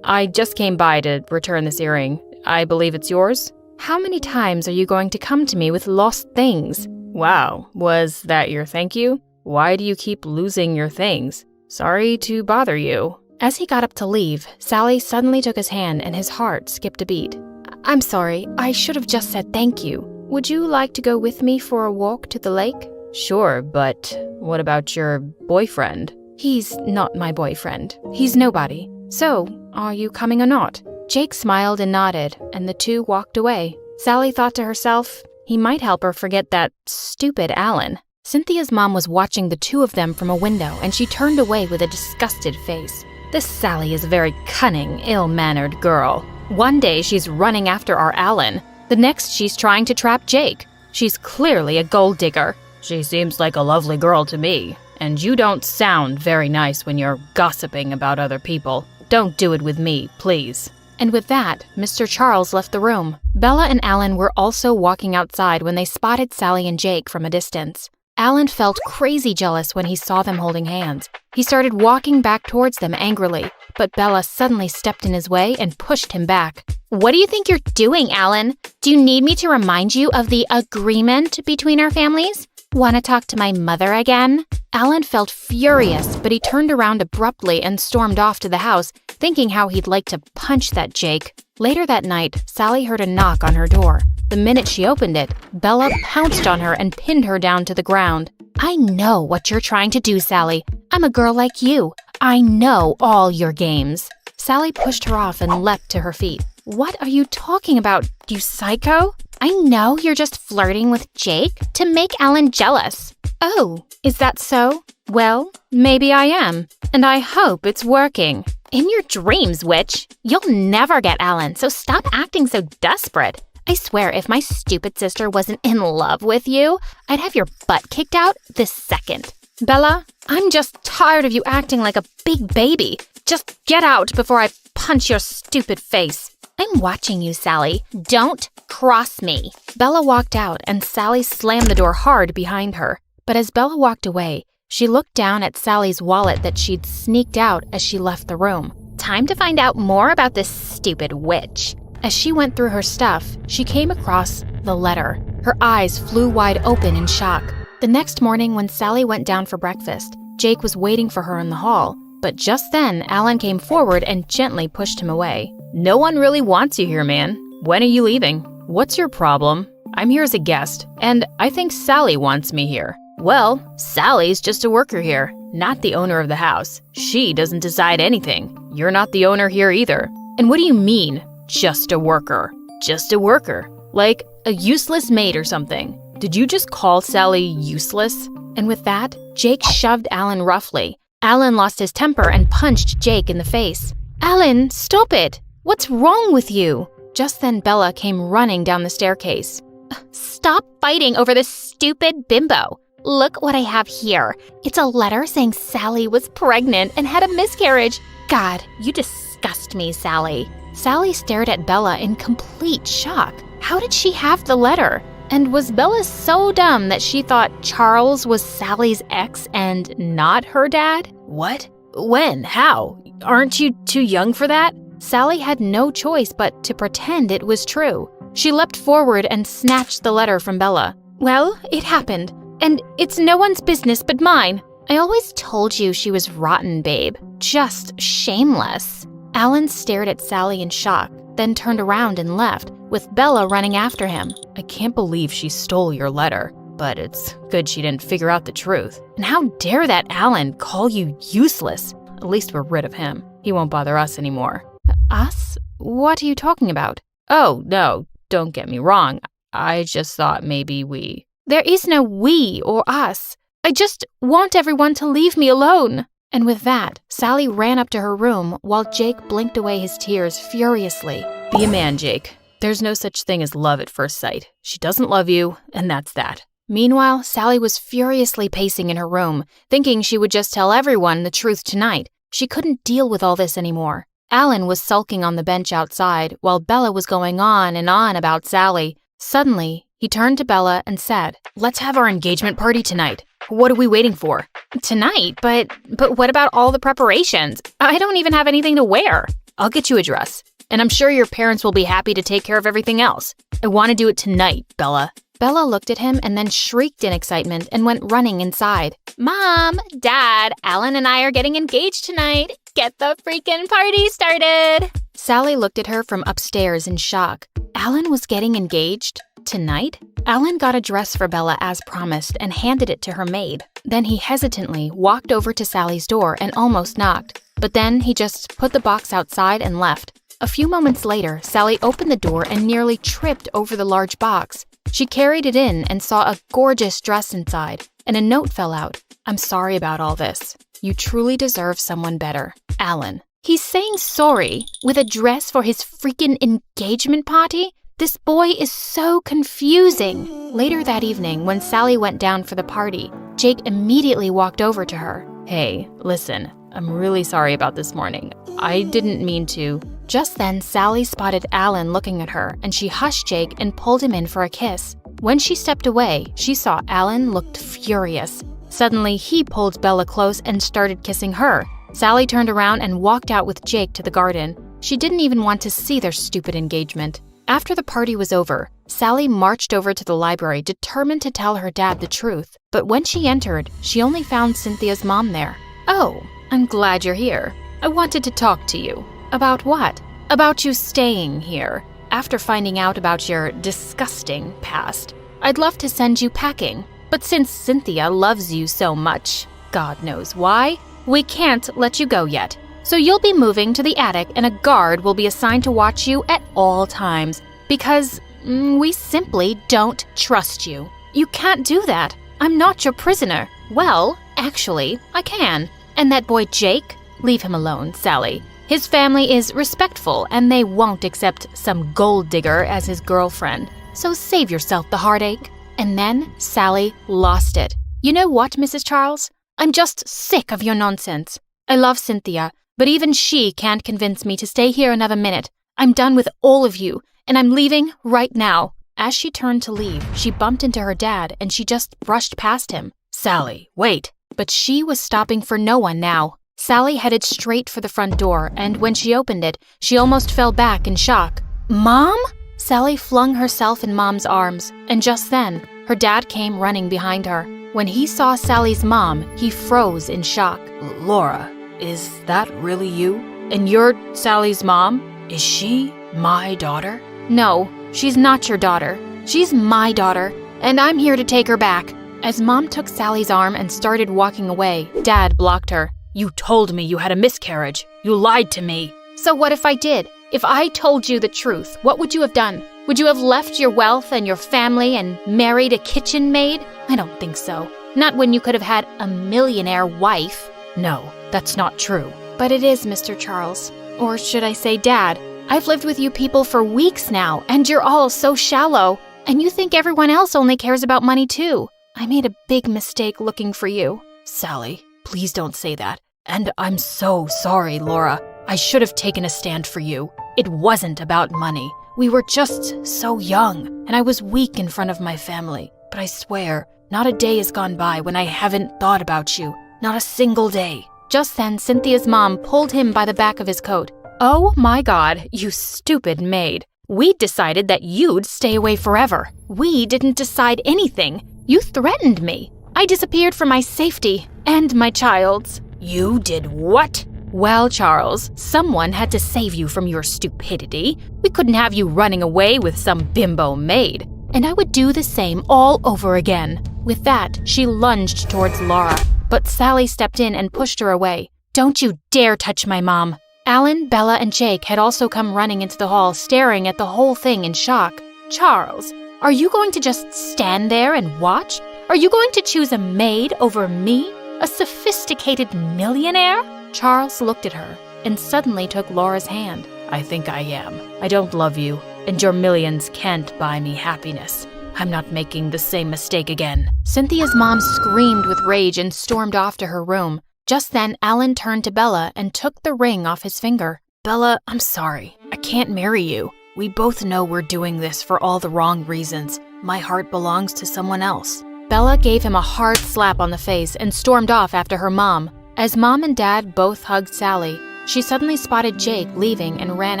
I just came by to return this earring. I believe it's yours? How many times are you going to come to me with lost things?" "Wow, was that your thank you? Why do you keep losing your things? Sorry to bother you." As he got up to leave, Sally suddenly took his hand and his heart skipped a beat. "I'm sorry, I should have just said thank you. Would you like to go with me for a walk to the lake?" "Sure, but what about your boyfriend?" "He's not my boyfriend. He's nobody. So, are you coming or not?" Jake smiled and nodded, and the two walked away. Sally thought to herself, he might help her forget that stupid Alan. Cynthia's mom was watching the two of them from a window, and she turned away with a disgusted face. "This Sally is a very cunning, ill-mannered girl. One day she's running after our Alan. The next she's trying to trap Jake. She's clearly a gold digger." "She seems like a lovely girl to me. And you don't sound very nice when you're gossiping about other people. Don't do it with me, please." And with that, Mr. Charles left the room. Bella and Alan were also walking outside when they spotted Sally and Jake from a distance. Alan felt crazy jealous when he saw them holding hands. He started walking back towards them angrily, but Bella suddenly stepped in his way and pushed him back. What do you think you're doing, Alan? Do you need me to remind you of the agreement between our families? Want to talk to my mother again? Alan felt furious, but he turned around abruptly and stormed off to the house, thinking how he'd like to punch that Jake. Later that night, Sally heard a knock on her door. The minute she opened it, Bella pounced on her and pinned her down to the ground. I know what you're trying to do, Sally. I'm a girl like you. I know all your games. Sally pushed her off and leapt to her feet. What are you talking about, you psycho? I know you're just flirting with Jake to make Alan jealous. Oh, is that so? Well, maybe I am, and I hope it's working. In your dreams, witch. You'll never get Alan, so stop acting so desperate. I swear if my stupid sister wasn't in love with you, I'd have your butt kicked out this second. Bella, I'm just tired of you acting like a big baby. Just get out before I punch your stupid face. I'm watching you, Sally. Don't cross me. Bella walked out and Sally slammed the door hard behind her. But as Bella walked away, she looked down at Sally's wallet that she'd sneaked out as she left the room. Time to find out more about this stupid witch. As she went through her stuff, she came across the letter. Her eyes flew wide open in shock. The next morning when Sally went down for breakfast, Jake was waiting for her in the hall. But just then, Alan came forward and gently pushed him away. No one really wants you here, man. When are you leaving? What's your problem? I'm here as a guest, and I think Sally wants me here. Well, Sally's just a worker here, not the owner of the house. She doesn't decide anything. You're not the owner here either. And what do you mean, just a worker? Just a worker? Like a useless maid or something. Did you just call Sally useless? And with that, Jake shoved Alan roughly. Alan lost his temper and punched Jake in the face. Alan, stop it! What's wrong with you? Just then Bella came running down the staircase. Stop fighting over this stupid bimbo. Look what I have here. It's a letter saying Sally was pregnant and had a miscarriage. God, you disgust me, Sally. Sally stared at Bella in complete shock. How did she have the letter? And was Bella so dumb that she thought Charles was Sally's ex and not her dad? What? When? How? Aren't you too young for that? Sally had no choice but to pretend it was true. She leapt forward and snatched the letter from Bella. Well, it happened. And it's no one's business but mine. I always told you she was rotten, babe. Just shameless. Alan stared at Sally in shock, then turned around and left, with Bella running after him. I can't believe she stole your letter, but it's good she didn't figure out the truth. And how dare that Alan call you useless? At least we're rid of him. He won't bother us anymore. Us? What are you talking about? Oh, no, don't get me wrong. I just thought maybe we... There is no we or us. I just want everyone to leave me alone. And with that, Sally ran up to her room while Jake blinked away his tears furiously. Be a man, Jake. There's no such thing as love at first sight. She doesn't love you, and that's that. Meanwhile, Sally was furiously pacing in her room, thinking she would just tell everyone the truth tonight. She couldn't deal with all this anymore. Alan was sulking on the bench outside while Bella was going on and on about Sally. Suddenly, he turned to Bella and said, "Let's have our engagement party tonight. What are we waiting for?" "Tonight? But what about all the preparations? I don't even have anything to wear." "I'll get you a dress, and I'm sure your parents will be happy to take care of everything else. I want to do it tonight, Bella." Bella looked at him and then shrieked in excitement and went running inside. Mom, Dad, Alan and I are getting engaged tonight. Get the freaking party started. Sally looked at her from upstairs in shock. Alan was getting engaged? Tonight? Alan got a dress for Bella as promised and handed it to her maid. Then he hesitantly walked over to Sally's door and almost knocked. But then he just put the box outside and left. A few moments later, Sally opened the door and nearly tripped over the large box. She carried it in and saw a gorgeous dress inside, and a note fell out. "I'm sorry about all this. You truly deserve someone better. Alan." He's saying sorry with a dress for his freaking engagement party? This boy is so confusing. Later that evening, when Sally went down for the party, Jake immediately walked over to her. "Hey, listen, I'm really sorry about this morning. I didn't mean to." Just then, Sally spotted Alan looking at her, and she hushed Jake and pulled him in for a kiss. When she stepped away, she saw Alan looked furious. Suddenly, he pulled Bella close and started kissing her. Sally turned around and walked out with Jake to the garden. She didn't even want to see their stupid engagement. After the party was over, Sally marched over to the library determined to tell her dad the truth. But when she entered, she only found Cynthia's mom there. "Oh, I'm glad you're here. I wanted to talk to you." "About what?" "About you staying here. After finding out about your disgusting past, I'd love to send you packing. But since Cynthia loves you so much, God knows why, we can't let you go yet. So you'll be moving to the attic and a guard will be assigned to watch you at all times. Because we simply don't trust you." "You can't do that. I'm not your prisoner." "Well, actually, I can. And that boy Jake? Leave him alone, Sally. His family is respectful and they won't accept some gold digger as his girlfriend. So save yourself the heartache." And then Sally lost it. "You know what, Mrs. Charles? I'm just sick of your nonsense. I love Cynthia, but even she can't convince me to stay here another minute. I'm done with all of you, and I'm leaving right now." As she turned to leave, she bumped into her dad and she just brushed past him. "Sally, wait." But she was stopping for no one now. Sally headed straight for the front door, and when she opened it, she almost fell back in shock. "Mom?" Sally flung herself in Mom's arms, and just then, her dad came running behind her. When he saw Sally's mom, he froze in shock. "Laura, is that really you? And you're Sally's mom? Is she my daughter?" "No, she's not your daughter. She's my daughter, and I'm here to take her back." As Mom took Sally's arm and started walking away, Dad blocked her. "You told me you had a miscarriage. You lied to me." "So what if I did? If I told you the truth, what would you have done? Would you have left your wealth and your family and married a kitchen maid? I don't think so. Not when you could have had a millionaire wife." "No, that's not true." "But it is, Mr. Charles. Or should I say Dad? I've lived with you people for weeks now, and you're all so shallow. And you think everyone else only cares about money too. I made a big mistake looking for you." "Sally, please don't say that. And I'm so sorry, Laura. I should have taken a stand for you. It wasn't about money. We were just so young, and I was weak in front of my family. But I swear, not a day has gone by when I haven't thought about you. Not a single day." Just then, Cynthia's mom pulled him by the back of his coat. "Oh my God, you stupid maid. We decided that you'd stay away forever. We didn't decide anything. You threatened me. I disappeared for my safety and my child's." "You did what?" "Well, Charles, someone had to save you from your stupidity. We couldn't have you running away with some bimbo maid. And I would do the same all over again." With that, she lunged towards Laura, but Sally stepped in and pushed her away. "Don't you dare touch my mom." Alan, Bella, and Jake had also come running into the hall, staring at the whole thing in shock. "Charles, are you going to just stand there and watch? Are you going to choose a maid over me? A sophisticated millionaire?" Charles looked at her and suddenly took Laura's hand. "I think I am. I don't love you, and your millions can't buy me happiness. I'm not making the same mistake again." Cynthia's mom screamed with rage and stormed off to her room. Just then, Alan turned to Bella and took the ring off his finger. "Bella, I'm sorry. I can't marry you. We both know we're doing this for all the wrong reasons. My heart belongs to someone else." Bella gave him a hard slap on the face and stormed off after her mom. As Mom and Dad both hugged Sally, she suddenly spotted Jake leaving and ran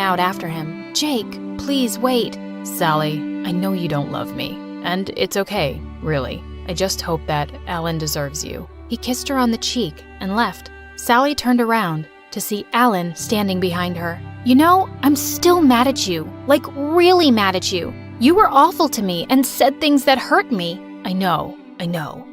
out after him. "Jake, please wait." "Sally, I know you don't love me, and it's okay, really. I just hope that Alan deserves you." He kissed her on the cheek and left. Sally turned around to see Alan standing behind her. "You know, I'm still mad at you, like really mad at you. You were awful to me and said things that hurt me." I know.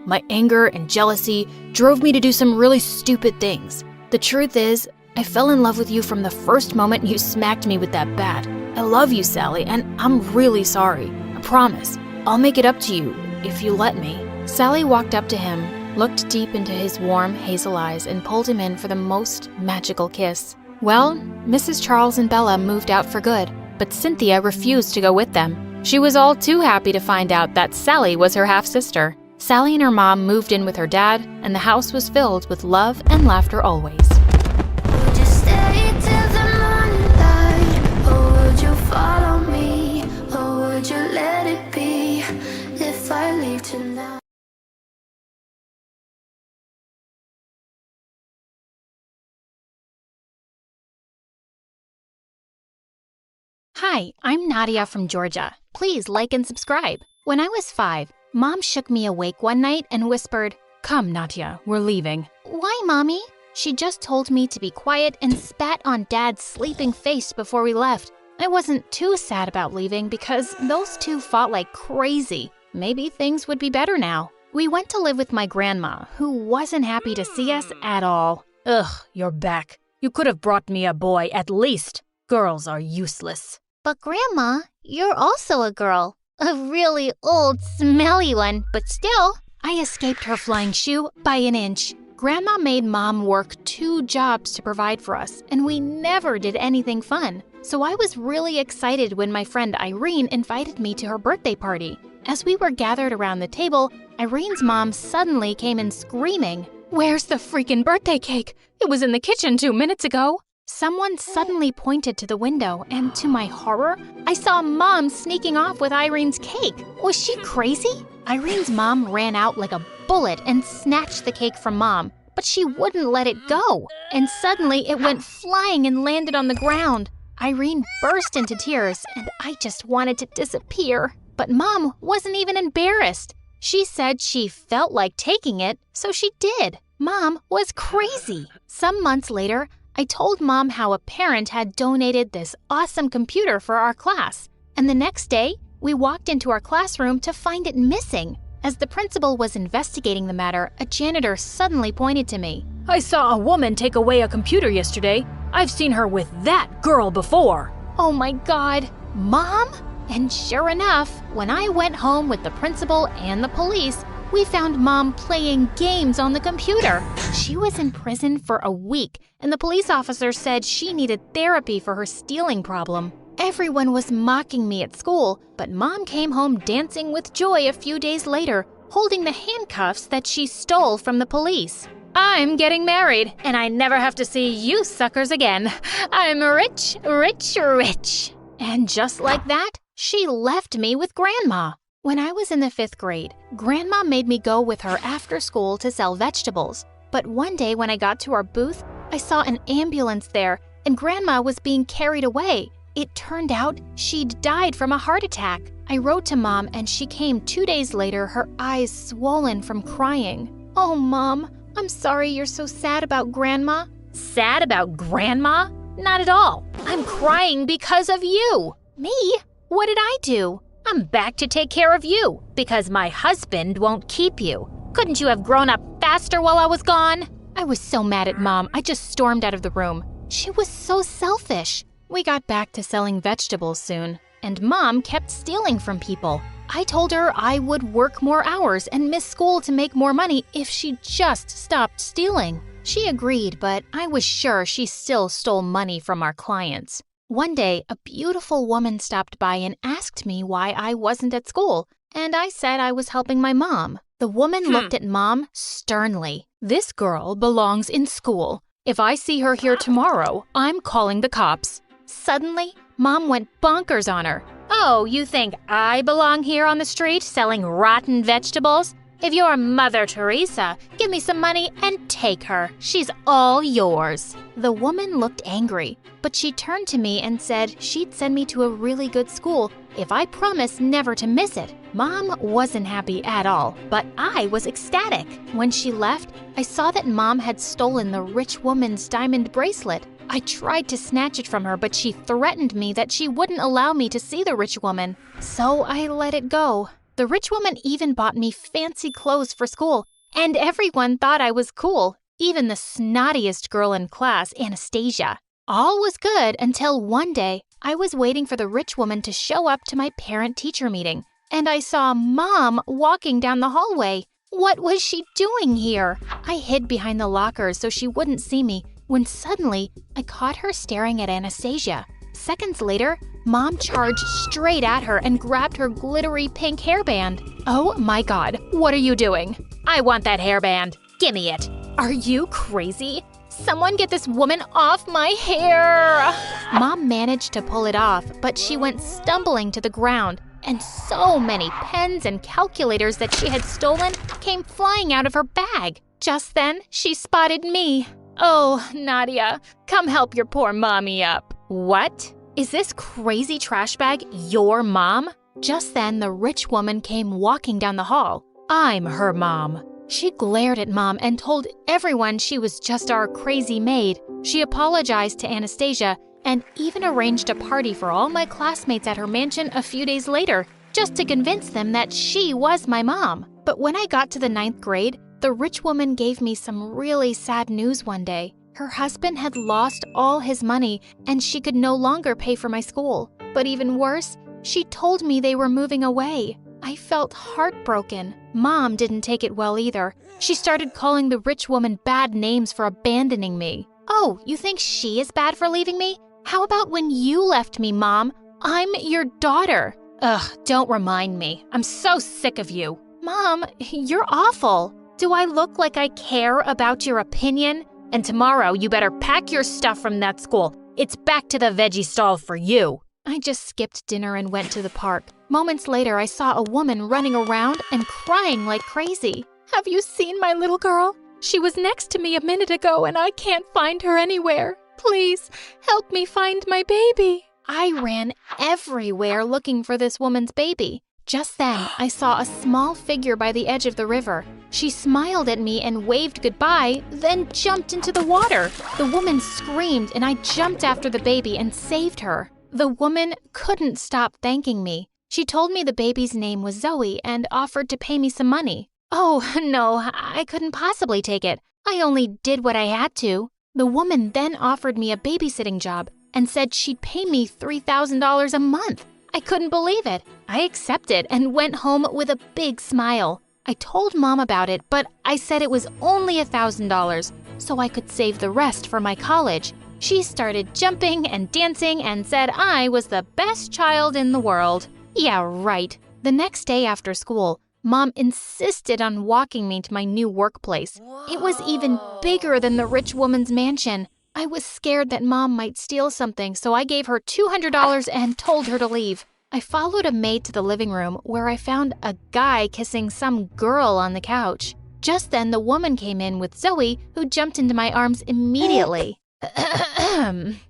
My anger and jealousy drove me to do some really stupid things. The truth is, I fell in love with you from the first moment you smacked me with that bat. I love you, Sally, and I'm really sorry. I promise. I'll make it up to you if you let me." Sally walked up to him, looked deep into his warm hazel eyes, and pulled him in for the most magical kiss. Well, Mrs. Charles and Bella moved out for good, but Cynthia refused to go with them. She was all too happy to find out that Sally was her half-sister. Sally and her mom moved in with her dad, and the house was filled with love and laughter always. Hi, I'm Nadia from Georgia. Please like and subscribe. When I was 5, Mom shook me awake one night and whispered, "Come, Nadia, we're leaving." "Why, Mommy?" She just told me to be quiet and spat on Dad's sleeping face before we left. I wasn't too sad about leaving because those two fought like crazy. Maybe things would be better now. We went to live with my grandma, who wasn't happy to see us at all. Ugh, you're back. You could have brought me a boy at least. Girls are useless. But Grandma, you're also a girl. A really old, smelly one, but still. I escaped her flying shoe by an inch. Grandma made Mom work 2 jobs to provide for us, and we never did anything fun. So I was really excited when my friend Irene invited me to her birthday party. As we were gathered around the table, Irene's mom suddenly came in screaming, "Where's the freaking birthday cake? It was in the kitchen 2 minutes ago." Someone suddenly pointed to the window, and to my horror, I saw Mom sneaking off with Irene's cake. Was she crazy? Irene's mom ran out like a bullet and snatched the cake from Mom, but she wouldn't let it go. And suddenly it went flying and landed on the ground. Irene burst into tears, and I just wanted to disappear. But Mom wasn't even embarrassed. She said she felt like taking it, so she did. Mom was crazy. Some months later, I told Mom how a parent had donated this awesome computer for our class. And the next day, we walked into our classroom to find it missing. As the principal was investigating the matter, a janitor suddenly pointed to me. "I saw a woman take away a computer yesterday. I've seen her with that girl before." Oh my God, Mom? And sure enough, when I went home with the principal and the police, we found Mom playing games on the computer. She was in prison for a week, and the police officer said she needed therapy for her stealing problem. Everyone was mocking me at school, but Mom came home dancing with joy a few days later, holding the handcuffs that she stole from the police. "I'm getting married, and I never have to see you suckers again. I'm rich, rich, rich." And just like that, she left me with Grandma. When I was in the 5th grade, Grandma made me go with her after school to sell vegetables. But one day when I got to our booth, I saw an ambulance there, and Grandma was being carried away. It turned out she'd died from a heart attack. I wrote to Mom, and she came 2 days later, her eyes swollen from crying. "Oh, Mom, I'm sorry you're so sad about Grandma." Sad about Grandma? Not at all. I'm crying because of you. Me? What did I do? I'm back to take care of you because my husband won't keep you. Couldn't you have grown up faster while I was gone? I was so mad at Mom, I just stormed out of the room. She was so selfish. We got back to selling vegetables soon, and Mom kept stealing from people. I told her I would work more hours and miss school to make more money if she just stopped stealing. She agreed, but I was sure she still stole money from our clients. One day, a beautiful woman stopped by and asked me why I wasn't at school, and I said I was helping my mom. The woman looked at Mom sternly. "This girl belongs in school. If I see her here tomorrow, I'm calling the cops." Suddenly, Mom went bonkers on her. "Oh, you think I belong here on the street selling rotten vegetables? If you're Mother Teresa, give me some money and take her. She's all yours." The woman looked angry, but she turned to me and said she'd send me to a really good school if I promised never to miss it. Mom wasn't happy at all, but I was ecstatic. When she left, I saw that Mom had stolen the rich woman's diamond bracelet. I tried to snatch it from her, but she threatened me that she wouldn't allow me to see the rich woman. So I let it go. The rich woman even bought me fancy clothes for school, and everyone thought I was cool, even the snottiest girl in class, Anastasia. All was good until one day I was waiting for the rich woman to show up to my parent-teacher meeting, and I saw Mom walking down the hallway. What was she doing here? I hid behind the lockers so she wouldn't see me, when suddenly I caught her staring at Anastasia. Seconds later, Mom charged straight at her and grabbed her glittery pink hairband. "Oh my God, what are you doing? I want that hairband. Give me it." "Are you crazy? Someone get this woman off my hair!" Mom managed to pull it off, but she went stumbling to the ground, and so many pens and calculators that she had stolen came flying out of her bag. Just then, she spotted me. "Oh, Nadia, come help your poor mommy up." "What? Is this crazy trash bag your mom? Just then, the rich woman came walking down the hall. I'm her mom. She glared at Mom and told everyone she was just our crazy maid. She apologized to Anastasia and even arranged a party for all my classmates at her mansion a few days later, just to convince them that she was my mom. But when I got to the 9th grade, the rich woman gave me some really sad news one day. Her husband had lost all his money and she could no longer pay for my school. But even worse, she told me they were moving away. I felt heartbroken. Mom didn't take it well either. She started calling the rich woman bad names for abandoning me. Oh, you think she is bad for leaving me? How about when you left me, Mom? I'm your daughter. Ugh, don't remind me. I'm so sick of you. Mom, you're awful. Do I look like I care about your opinion? And tomorrow you better pack your stuff from that school. It's back to the veggie stall for you. I just skipped dinner and went to the park. Moments later, I saw a woman running around and crying like crazy. Have you seen my little girl? She was next to me a minute ago and I can't find her anywhere. Please, help me find my baby. I ran everywhere looking for this woman's baby. Just then, I saw a small figure by the edge of the river. She smiled at me and waved goodbye, then jumped into the water. The woman screamed and I jumped after the baby and saved her. The woman couldn't stop thanking me. She told me the baby's name was Zoe and offered to pay me some money. Oh, no, I couldn't possibly take it. I only did what I had to. The woman then offered me a babysitting job and said she'd pay me $3,000 a month. I couldn't believe it. I accepted and went home with a big smile. I told Mom about it, but I said it was only $1,000, so I could save the rest for my college. She started jumping and dancing and said I was the best child in the world. Yeah, right. The next day after school, Mom insisted on walking me to my new workplace. It was even bigger than the rich woman's mansion. I was scared that Mom might steal something, so I gave her $200 and told her to leave. I followed a maid to the living room where I found a guy kissing some girl on the couch. Just then, the woman came in with Zoe, who jumped into my arms immediately.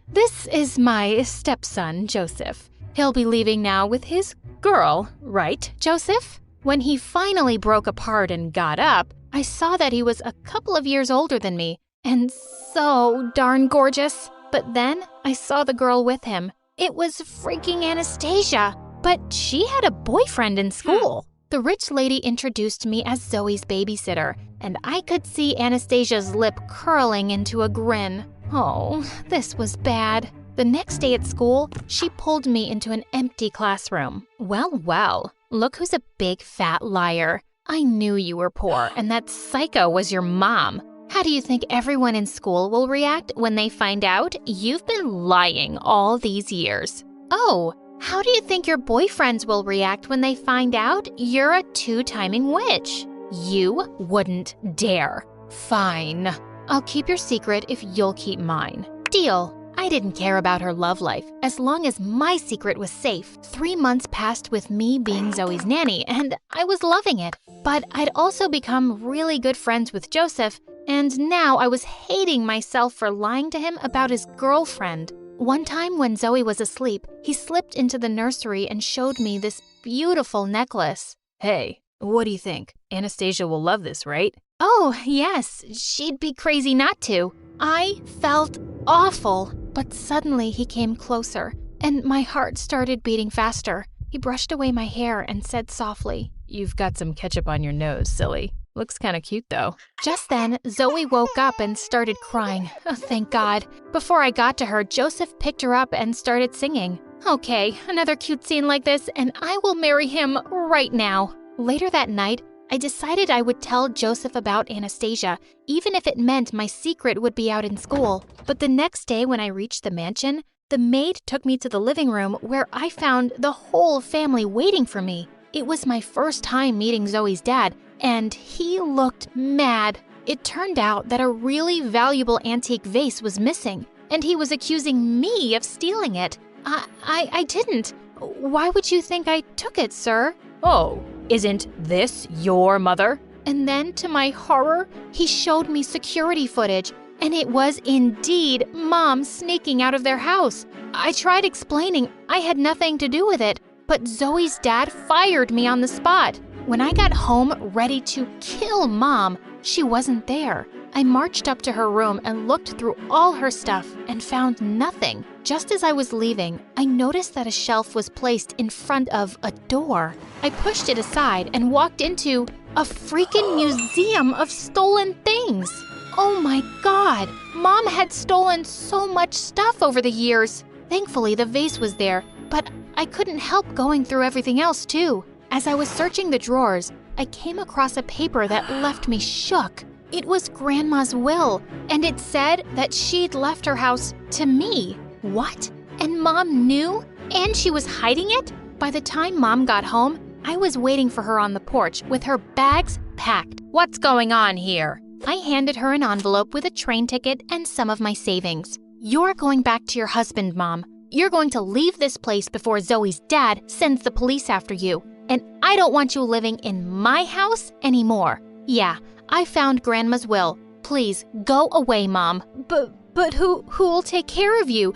This is my stepson, Joseph. He'll be leaving now with his girl, right, Joseph? When he finally broke apart and got up, I saw that he was a couple of years older than me, and so darn gorgeous. But then I saw the girl with him. It was freaking Anastasia, but she had a boyfriend in school. The rich lady introduced me as Zoe's babysitter, and I could see Anastasia's lip curling into a grin. Oh, this was bad. The next day at school, she pulled me into an empty classroom. Well, look who's a big fat liar. I knew you were poor and that psycho was your mom. How do you think everyone in school will react when they find out you've been lying all these years? Oh, how do you think your boyfriends will react when they find out you're a two-timing witch? You wouldn't dare. Fine. I'll keep your secret if you'll keep mine. Deal. I didn't care about her love life as long as my secret was safe. 3 months passed with me being Zoe's nanny, and I was loving it. But I'd also become really good friends with Joseph, and now I was hating myself for lying to him about his girlfriend. One time when Zoe was asleep, he slipped into the nursery and showed me this beautiful necklace. Hey, what do you think? Anastasia will love this, right? Oh, yes, she'd be crazy not to. I felt awful, but suddenly he came closer, and my heart started beating faster. He brushed away my hair and said softly, "You've got some ketchup on your nose, silly. Looks kind of cute, though." Just then, Zoe woke up and started crying. Oh, thank God. Before I got to her, Joseph picked her up and started singing. Okay, another cute scene like this, and I will marry him right now. Later that night, I decided I would tell Joseph about Anastasia, even if it meant my secret would be out in school. But the next day when I reached the mansion, the maid took me to the living room where I found the whole family waiting for me. It was my first time meeting Zoe's dad, and he looked mad. It turned out that a really valuable antique vase was missing, and he was accusing me of stealing it. I didn't. Why would you think I took it, sir? Oh, isn't this your mother? And then, to my horror, he showed me security footage, and it was indeed Mom sneaking out of their house. I tried explaining I had nothing to do with it, but Zoe's dad fired me on the spot. When I got home ready to kill Mom, she wasn't there. I marched up to her room and looked through all her stuff and found nothing. Just as I was leaving, I noticed that a shelf was placed in front of a door. I pushed it aside and walked into a freaking museum of stolen things. Oh my God, Mom had stolen so much stuff over the years. Thankfully, the vase was there, but I couldn't help going through everything else too. As I was searching the drawers, I came across a paper that left me shook. It was Grandma's will, and it said that she'd left her house to me. What? And Mom knew? And she was hiding it? By the time Mom got home, I was waiting for her on the porch with her bags packed. What's going on here? I handed her an envelope with a train ticket and some of my savings. You're going back to your husband, Mom. You're going to leave this place before Zoe's dad sends the police after you. And I don't want you living in my house anymore. Yeah, I found Grandma's will. Please, go away, Mom. But who'll take care of you?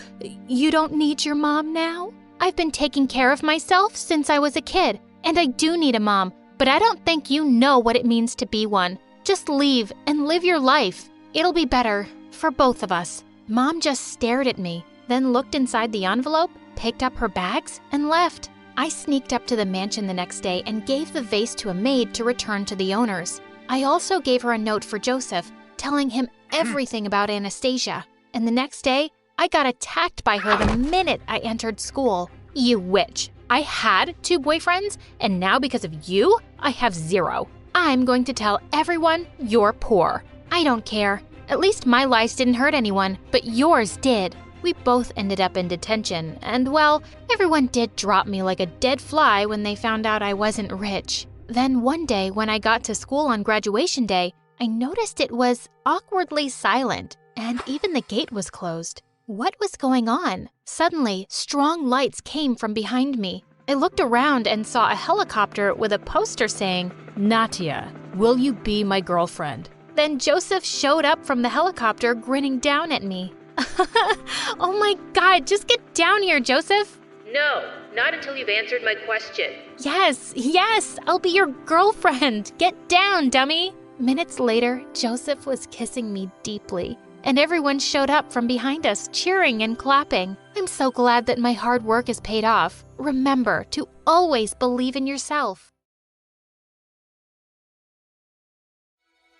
You don't need your mom now? I've been taking care of myself since I was a kid, and I do need a mom, but I don't think you know what it means to be one. Just leave and live your life. It'll be better for both of us. Mom just stared at me, then looked inside the envelope, picked up her bags, and left. I sneaked up to the mansion the next day and gave the vase to a maid to return to the owners. I also gave her a note for Joseph, telling him everything about Anastasia. And the next day, I got attacked by her the minute I entered school. You witch. I had 2 boyfriends, and now because of you, I have 0. I'm going to tell everyone you're poor. I don't care. At least my lies didn't hurt anyone, but yours did. We both ended up in detention, and well, everyone did drop me like a dead fly when they found out I wasn't rich. Then one day when I got to school on graduation day, I noticed it was awkwardly silent, and even the gate was closed. What was going on? Suddenly, strong lights came from behind me. I looked around and saw a helicopter with a poster saying, Natia, will you be my girlfriend? Then Joseph showed up from the helicopter grinning down at me. Oh my God, just get down here, Joseph. No, not until you've answered my question. Yes, I'll be your girlfriend. Get down, dummy. Minutes later, Joseph was kissing me deeply, and everyone showed up from behind us, cheering and clapping. I'm so glad that my hard work is paid off. Remember to always believe in yourself.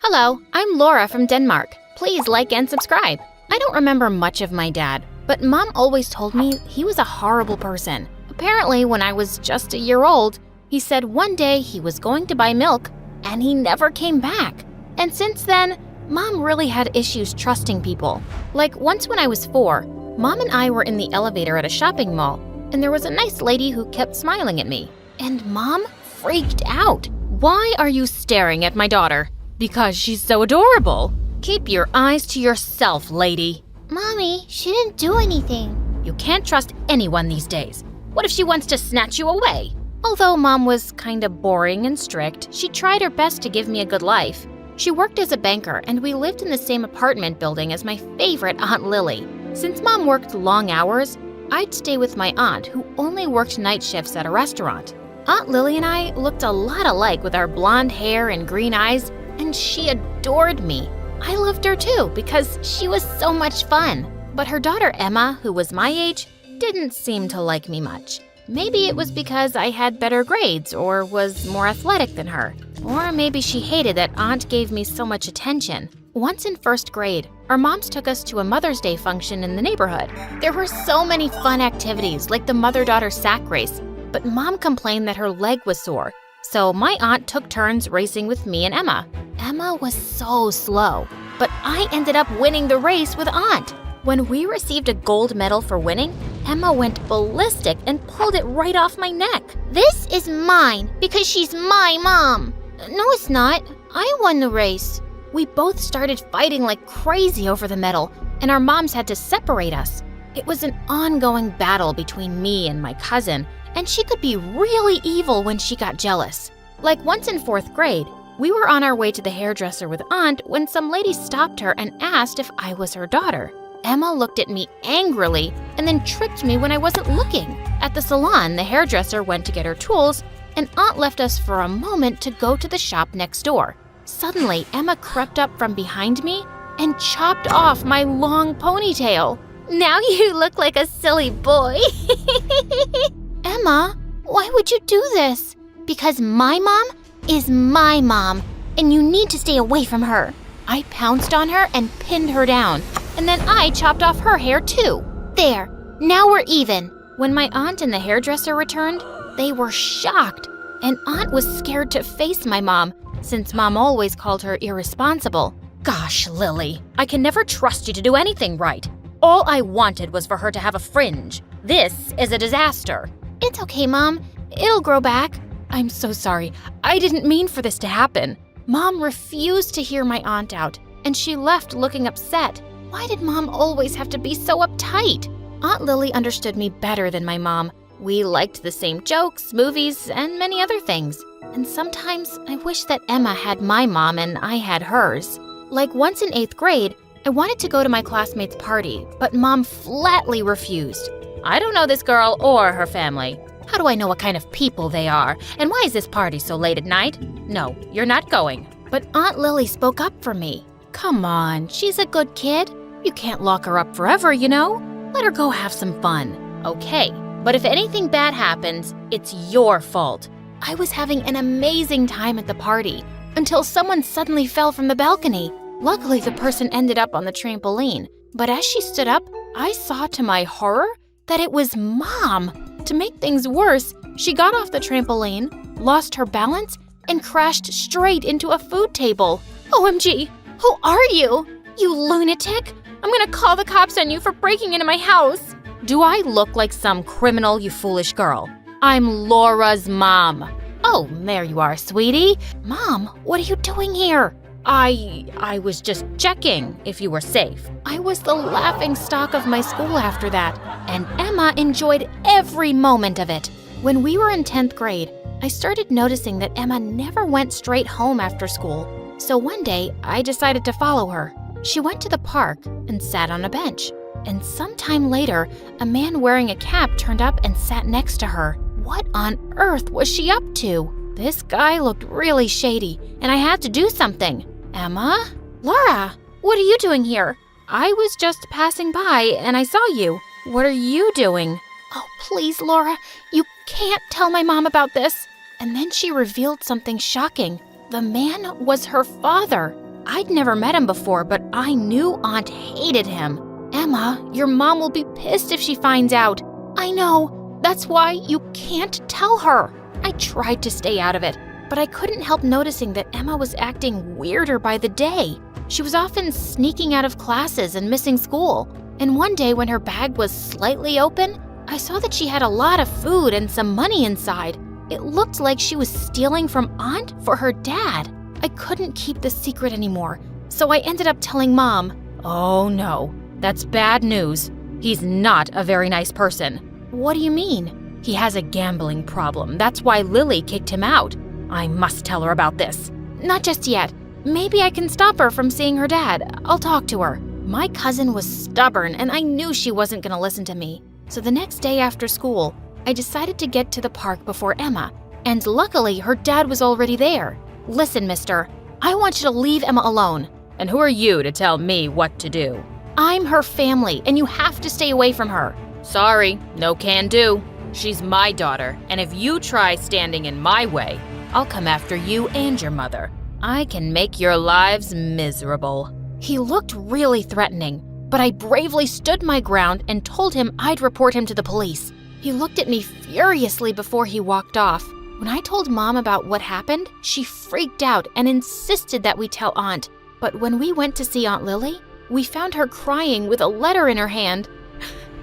Hello, I'm Laura from Denmark. Please like and subscribe. I don't remember much of my dad, but Mom always told me he was a horrible person. Apparently, when I was just a year old, he said one day he was going to buy milk, and he never came back. And since then, Mom really had issues trusting people. Like once when I was 4, Mom and I were in the elevator at a shopping mall, and there was a nice lady who kept smiling at me. And Mom freaked out. Why are you staring at my daughter? Because she's so adorable. Keep your eyes to yourself, lady. Mommy, she didn't do anything. You can't trust anyone these days. What if she wants to snatch you away? Although Mom was kinda boring and strict, she tried her best to give me a good life. She worked as a banker, and we lived in the same apartment building as my favorite Aunt Lily. Since Mom worked long hours, I'd stay with my aunt, who only worked night shifts at a restaurant. Aunt Lily and I looked a lot alike with our blonde hair and green eyes, and she adored me. I loved her too because she was so much fun. But her daughter Emma, who was my age, didn't seem to like me much. Maybe it was because I had better grades or was more athletic than her. Or maybe she hated that Aunt gave me so much attention. Once in 1st grade, our moms took us to a Mother's Day function in the neighborhood. There were so many fun activities like the mother-daughter sack race, but Mom complained that her leg was sore. So my aunt took turns racing with me and Emma. Emma was so slow, but I ended up winning the race with Aunt. When we received a gold medal for winning, Emma went ballistic and pulled it right off my neck. This is mine because she's my mom. No, it's not. I won the race. We both started fighting like crazy over the medal, and our moms had to separate us. It was an ongoing battle between me and my cousin, and she could be really evil when she got jealous. Like once in 4th grade, We were on our way to the hairdresser with Aunt when some lady stopped her and asked if I was her daughter. Emma looked at me angrily and then tricked me when I wasn't looking. At the salon, the hairdresser went to get her tools, and Aunt left us for a moment to go to the shop next door. Suddenly, Emma crept up from behind me and chopped off my long ponytail. Now you look like a silly boy. Emma, why would you do this? Because my mom is my mom, and you need to stay away from her. I pounced on her and pinned her down, and then I chopped off her hair too. There, now we're even. When my aunt and the hairdresser returned, they were shocked, and Aunt was scared to face my mom, since Mom always called her irresponsible. Gosh, Lily, I can never trust you to do anything right. All I wanted was for her to have a fringe. This is a disaster. It's okay, Mom. It'll grow back. I'm so sorry. I didn't mean for this to happen. Mom refused to hear my aunt out, and she left looking upset. Why did Mom always have to be so uptight? Aunt Lily understood me better than my mom. We liked the same jokes, movies, and many other things. And sometimes I wish that Emma had my mom and I had hers. Like once in 8th grade, I wanted to go to my classmate's party, but Mom flatly refused. I don't know this girl or her family. How do I know what kind of people they are? And why is this party so late at night? No, you're not going. But Aunt Lily spoke up for me. Come on, she's a good kid. You can't lock her up forever, you know? Let her go have some fun. Okay, but if anything bad happens, it's your fault. I was having an amazing time at the party until someone suddenly fell from the balcony. Luckily, the person ended up on the trampoline. But as she stood up, I saw to my horror that it was Mom. To make things worse, she got off the trampoline, lost her balance, and crashed straight into a food table. OMG, who are you? You lunatic! I'm gonna call the cops on you for breaking into my house. Do I look like some criminal, you foolish girl? I'm Laura's mom. Oh, there you are, sweetie. Mom, what are you doing here? I was just checking if you were safe. I was the laughingstock of my school after that, and Emma enjoyed every moment of it. When we were in 10th grade, I started noticing that Emma never went straight home after school. So one day, I decided to follow her. She went to the park and sat on a bench. And sometime later, a man wearing a cap turned up and sat next to her. What on earth was she up to? This guy looked really shady, and I had to do something. Emma? Laura, what are you doing here? I was just passing by and I saw you. What are you doing? Oh, please, Laura, you can't tell my mom about this. And then she revealed something shocking. The man was her father. I'd never met him before, but I knew Aunt hated him. Emma, your mom will be pissed if she finds out. I know. That's why you can't tell her. I tried to stay out of it, but I couldn't help noticing that Emma was acting weirder by the day. She was often sneaking out of classes and missing school. And one day when her bag was slightly open, I saw that she had a lot of food and some money inside. It looked like she was stealing from Aunt for her dad. I couldn't keep the secret anymore, so I ended up telling Mom. Oh no, that's bad news. He's not a very nice person. What do you mean? He has a gambling problem. That's why Lily kicked him out. I must tell her about this. Not just yet. Maybe I can stop her from seeing her dad. I'll talk to her. My cousin was stubborn, and I knew she wasn't going to listen to me. So the next day after school, I decided to get to the park before Emma. And luckily, her dad was already there. Listen, mister, I want you to leave Emma alone. And who are you to tell me what to do? I'm her family, and you have to stay away from her. Sorry, no can do. She's my daughter, and if you try standing in my way, I'll come after you and your mother. I can make your lives miserable. He looked really threatening, but I bravely stood my ground and told him I'd report him to the police. He looked at me furiously before he walked off. When I told Mom about what happened, she freaked out and insisted that we tell Aunt. But when we went to see Aunt Lily, we found her crying with a letter in her hand.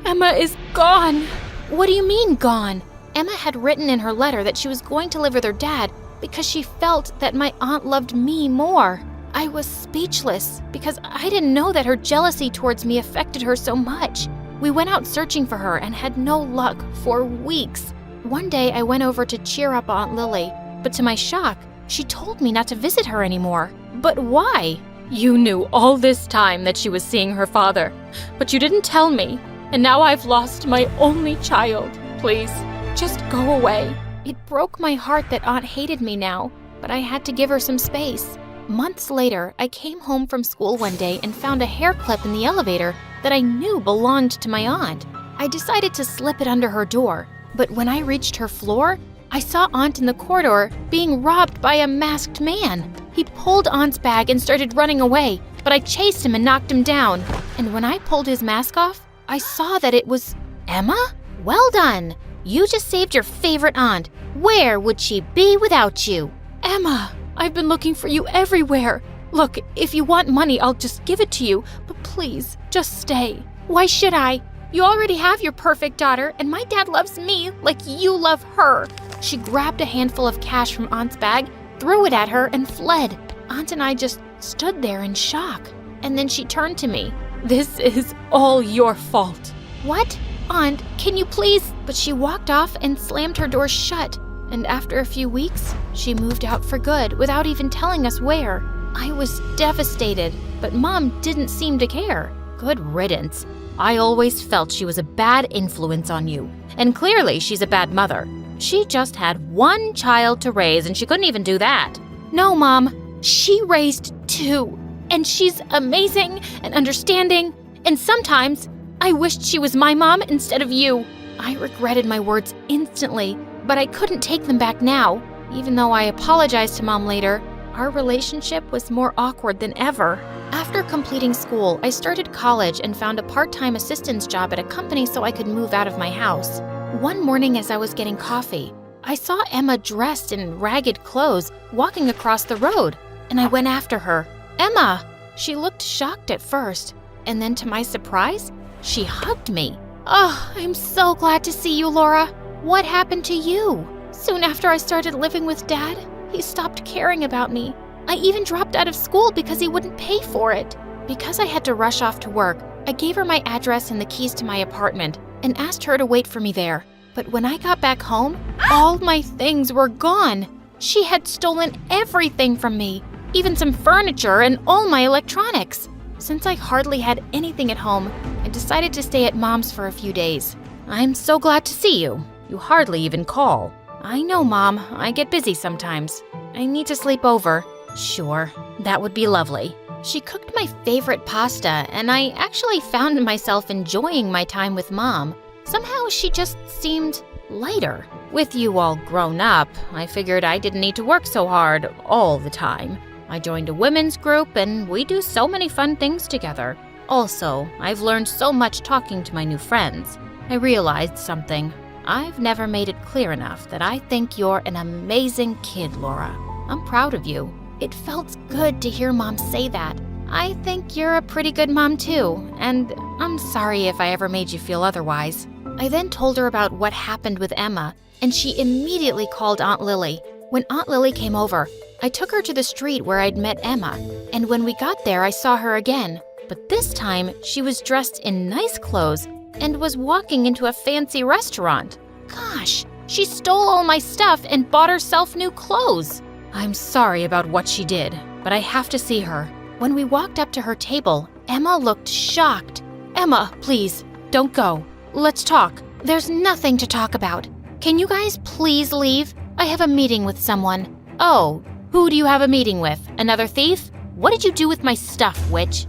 Emma is gone. What do you mean, gone? Emma had written in her letter that she was going to live with her dad because she felt that my aunt loved me more. I was speechless because I didn't know that her jealousy towards me affected her so much. We went out searching for her and had no luck for weeks. One day I went over to cheer up Aunt Lily, but to my shock, She told me not to visit her anymore. But why? You knew all this time that she was seeing her father, but you didn't tell me, and now I've lost my only child. Please, just go away. It broke my heart that Aunt hated me now, but I had to give her some space. Months later, I came home from school one day and found a hair clip in the elevator that I knew belonged to my aunt. I decided to slip it under her door, but when I reached her floor, I saw Aunt in the corridor being robbed by a masked man. He pulled Aunt's bag and started running away, but I chased him and knocked him down. And when I pulled his mask off, I saw that it was Emma? Well done. You just saved your favorite aunt. Where would she be without you? Emma, I've been looking for you everywhere. Look, if you want money, I'll just give it to you, but please, just stay. Why should I? You already have your perfect daughter, and my dad loves me like you love her. She grabbed a handful of cash from Aunt's bag, threw it at her, and fled. Aunt and I just stood there in shock. And then she turned to me. This is all your fault. What? Aunt, can you please? But she walked off and slammed her door shut. And after a few weeks, she moved out for good without even telling us where. I was devastated, but Mom didn't seem to care. Good riddance. I always felt she was a bad influence on you. And clearly she's a bad mother. She just had one child to raise and she couldn't even do that. No, Mom. She raised 2. And she's amazing and understanding. And sometimes I wished she was my mom instead of you. I regretted my words instantly, but I couldn't take them back now. Even though I apologized to Mom later, our relationship was more awkward than ever. After completing school, I started college and found a part-time assistance job at a company so I could move out of my house. One morning as I was getting coffee, I saw Emma dressed in ragged clothes walking across the road, and I went after her. Emma! She looked shocked at first, and then to my surprise, she hugged me. Oh, I'm so glad to see you, Laura. What happened to you? Soon after I started living with Dad, he stopped caring about me. I even dropped out of school because he wouldn't pay for it. Because I had to rush off to work, I gave her my address and the keys to my apartment and asked her to wait for me there. But when I got back home, all my things were gone. She had stolen everything from me, even some furniture and all my electronics. Since I hardly had anything at home, I decided to stay at Mom's for a few days. I'm so glad to see you. You hardly even call. I know, Mom. I get busy sometimes. I need to sleep over. Sure, that would be lovely. She cooked my favorite pasta, and I actually found myself enjoying my time with Mom. Somehow she just seemed lighter. With you all grown up, I figured I didn't need to work so hard all the time. I joined a women's group, and we do so many fun things together. Also, I've learned so much talking to my new friends. I realized something. I've never made it clear enough that I think you're an amazing kid, Laura. I'm proud of you. It felt good to hear Mom say that. I think you're a pretty good mom too, and I'm sorry if I ever made you feel otherwise. I then told her about what happened with Emma, and she immediately called Aunt Lily. When Aunt Lily came over, I took her to the street where I'd met Emma, and when we got there, I saw her again. But this time, she was dressed in nice clothes and was walking into a fancy restaurant. Gosh, she stole all my stuff and bought herself new clothes. I'm sorry about what she did, but I have to see her. When we walked up to her table, Emma looked shocked. Emma, please, don't go. Let's talk. There's nothing to talk about. Can you guys please leave? I have a meeting with someone. Oh, who do you have a meeting with? Another thief? What did you do with my stuff, witch?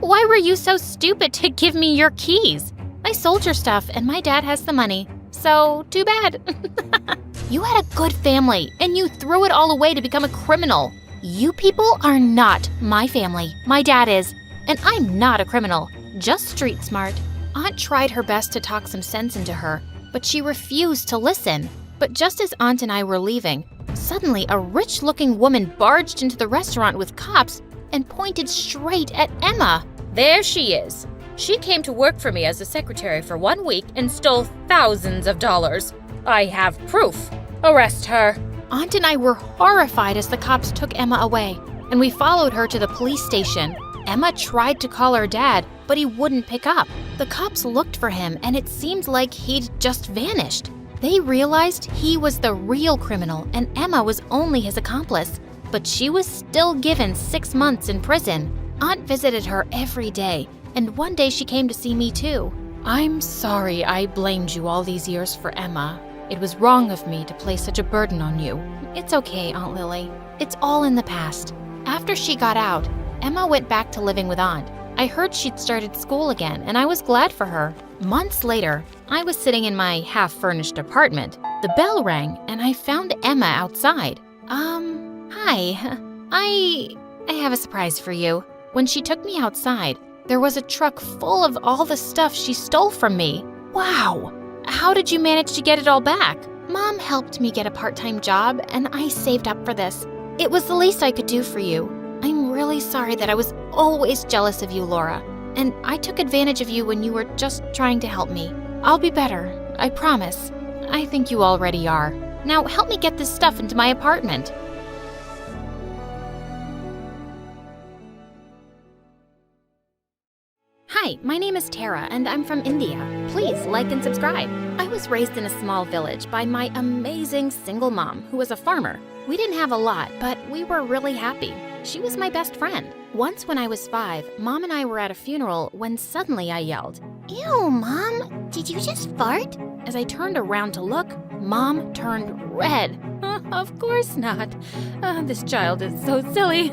Why were you so stupid to give me your keys? I sold your stuff and my dad has the money. So, too bad. You had a good family and you threw it all away to become a criminal. You people are not my family. My dad is. And I'm not a criminal, just street smart. Aunt tried her best to talk some sense into her, but she refused to listen. But just as Aunt and I were leaving, suddenly a rich-looking woman barged into the restaurant with cops and pointed straight at Emma. There she is. She came to work for me as a secretary for 1 week and stole thousands of dollars. I have proof. Arrest her. Aunt and I were horrified as the cops took Emma away, and we followed her to the police station. Emma tried to call her dad, but he wouldn't pick up. The cops looked for him, and it seemed like he'd just vanished. They realized he was the real criminal and Emma was only his accomplice, but she was still given 6 months in prison. Aunt visited her every day, and one day she came to see me too. I'm sorry I blamed you all these years for Emma. It was wrong of me to place such a burden on you. It's okay, Aunt Lily. It's all in the past. After she got out, Emma went back to living with Aunt. I heard she'd started school again, and I was glad for her. Months later, I was sitting in my half-furnished apartment. The bell rang, and I found Emma outside. Hi. I have a surprise for you. When she took me outside, there was a truck full of all the stuff she stole from me. Wow! How did you manage to get it all back? Mom helped me get a part-time job, and I saved up for this. It was the least I could do for you. I'm really sorry that I was always jealous of you, Laura, and I took advantage of you when you were just trying to help me. I'll be better, I promise. I think you already are. Now help me get this stuff into my apartment. Hi, my name is Tara, and I'm from India. Please like and subscribe. I was raised in a small village by my amazing single mom, who was a farmer. We didn't have a lot, but we were really happy. She was my best friend. Once when I was 5, Mom and I were at a funeral when suddenly I yelled, Ew, Mom, did you just fart? As I turned around to look, Mom turned red. Of course not. This child is so silly.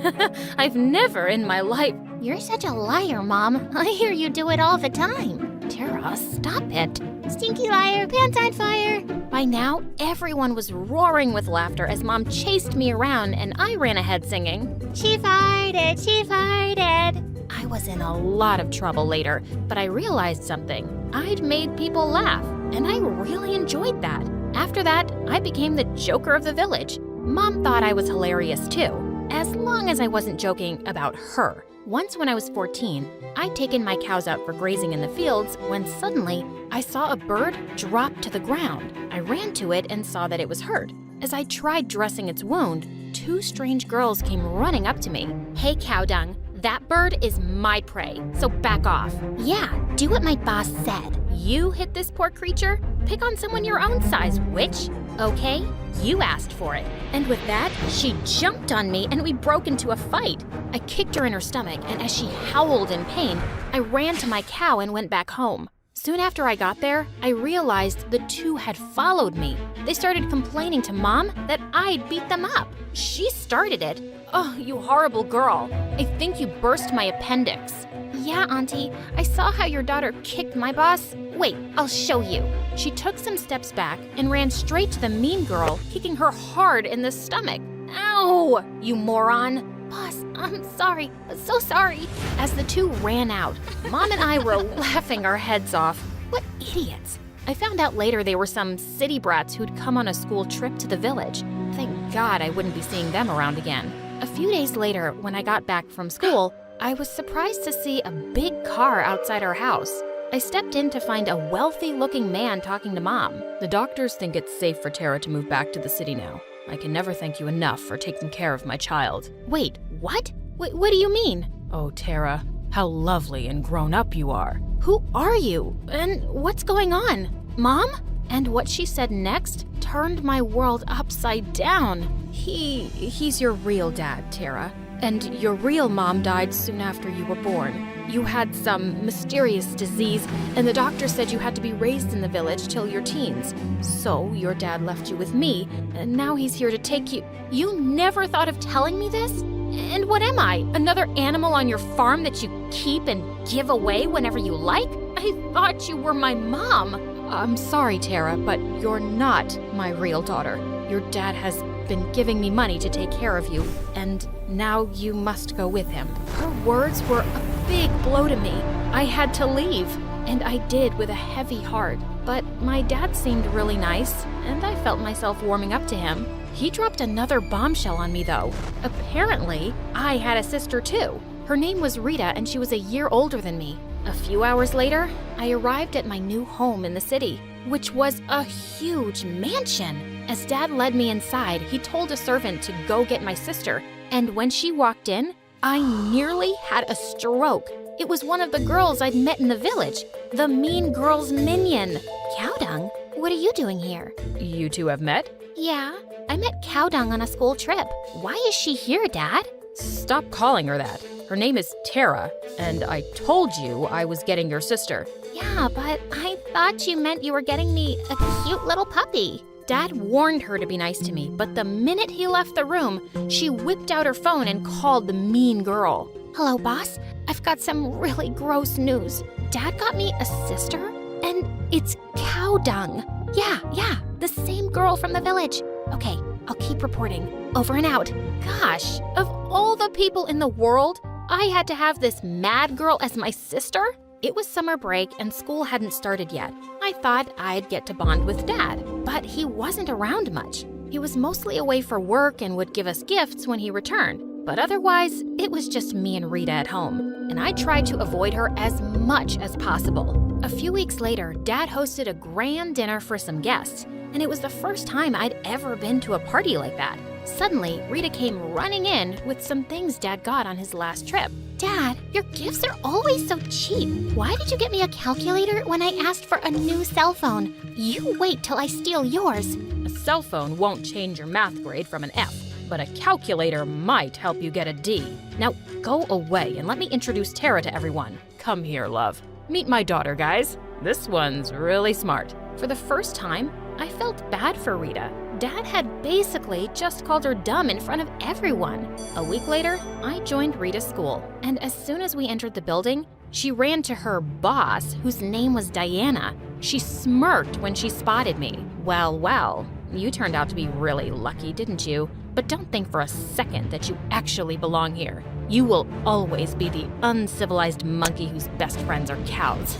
I've never in my life. You're such a liar, Mom. I hear you do it all the time. Tara, stop it. Stinky liar, pants on fire. By now, everyone was roaring with laughter as Mom chased me around and I ran ahead singing, She farted, she farted. I was in a lot of trouble later, but I realized something. I'd made people laugh, and I really enjoyed that. After that, I became the joker of the village. Mom thought I was hilarious too, as long as I wasn't joking about her. Once when I was 14, I'd taken my cows out for grazing in the fields when suddenly I saw a bird drop to the ground. I ran to it and saw that it was hurt. As I tried dressing its wound, 2 strange girls came running up to me. Hey, cow dung, that bird is my prey, so back off. Yeah, do what my boss said. You hit this poor creature? Pick on someone your own size, witch. Okay, you asked for it. And with that, she jumped on me and we broke into a fight. I kicked her in her stomach, and as she howled in pain, I ran to my cow and went back home. Soon after I got there, I realized the 2 had followed me. They started complaining to Mom that I'd beat them up. She started it. Oh, you horrible girl. I think you burst my appendix. Yeah, Auntie, I saw how your daughter kicked my boss. Wait, I'll show you. She took some steps back and ran straight to the mean girl, kicking her hard in the stomach. Ow, you moron. Boss, I'm sorry, so sorry. As the 2 ran out, Mom and I were laughing our heads off. What idiots. I found out later they were some city brats who'd come on a school trip to the village. Thank God I wouldn't be seeing them around again. A few days later, when I got back from school, I was surprised to see a big car outside our house. I stepped in to find a wealthy-looking man talking to Mom. The doctors think it's safe for Tara to move back to the city now. I can never thank you enough for taking care of my child. Wait, what? What do you mean? Oh, Tara, how lovely and grown up you are. Who are you? And what's going on? Mom? And what she said next turned my world upside down. He's your real dad, Tara. And your real mom died soon after you were born. You had some mysterious disease, and the doctor said you had to be raised in the village till your teens. So your dad left you with me, and now he's here to take you. You never thought of telling me this? And what am I? Another animal on your farm that you keep and give away whenever you like? I thought you were my mom. I'm sorry, Tara, but you're not my real daughter. Your dad has been giving me money to take care of you, and now you must go with him. Her words were a big blow to me. I had to leave, and I did with a heavy heart. But my dad seemed really nice, and I felt myself warming up to him. He dropped another bombshell on me, though. Apparently, I had a sister, too. Her name was Rita, and she was a year older than me. A few hours later, I arrived at my new home in the city, which was a huge mansion. As Dad led me inside, he told a servant to go get my sister, and when she walked in, I nearly had a stroke. It was one of the girls I'd met in the village, the mean girl's minion. Cow dung? what are you doing here? You two have met? Yeah, I met Cow Dung on a school trip. Why is she here, Dad? Stop calling her that. Her name is Tara, and I told you I was getting your sister. Yeah, but I thought you meant you were getting me a cute little puppy. Dad warned her to be nice to me, but the minute he left the room, she whipped out her phone and called the mean girl. Hello, boss. I've got some really gross news. Dad got me a sister, and it's Cow Dung. Yeah, the same girl from the village. Okay, I'll keep reporting. Over and out. Gosh, of all the people in the world, I had to have this mad girl as my sister? It was summer break and school hadn't started yet. I thought I'd get to bond with Dad, but he wasn't around much. He was mostly away for work and would give us gifts when he returned. But otherwise, it was just me and Rita at home, and I tried to avoid her as much as possible. A few weeks later, Dad hosted a grand dinner for some guests, and it was the first time I'd ever been to a party like that. Suddenly, Rita came running in with some things Dad got on his last trip. Dad, your gifts are always so cheap. Why did you get me a calculator when I asked for a new cell phone? You wait till I steal yours. A cell phone won't change your math grade from an F, but a calculator might help you get a D. Now go away and let me introduce Tara to everyone. Come here, love. Meet my daughter, guys. This one's really smart. For the first time, I felt bad for Rita. Dad had basically just called her dumb in front of everyone. A week later, I joined Rita's school, and as soon as we entered the building, she ran to her boss, whose name was Diana. She smirked when she spotted me. Well, you turned out to be really lucky, didn't you? But don't think for a second that you actually belong here. You will always be the uncivilized monkey whose best friends are cows.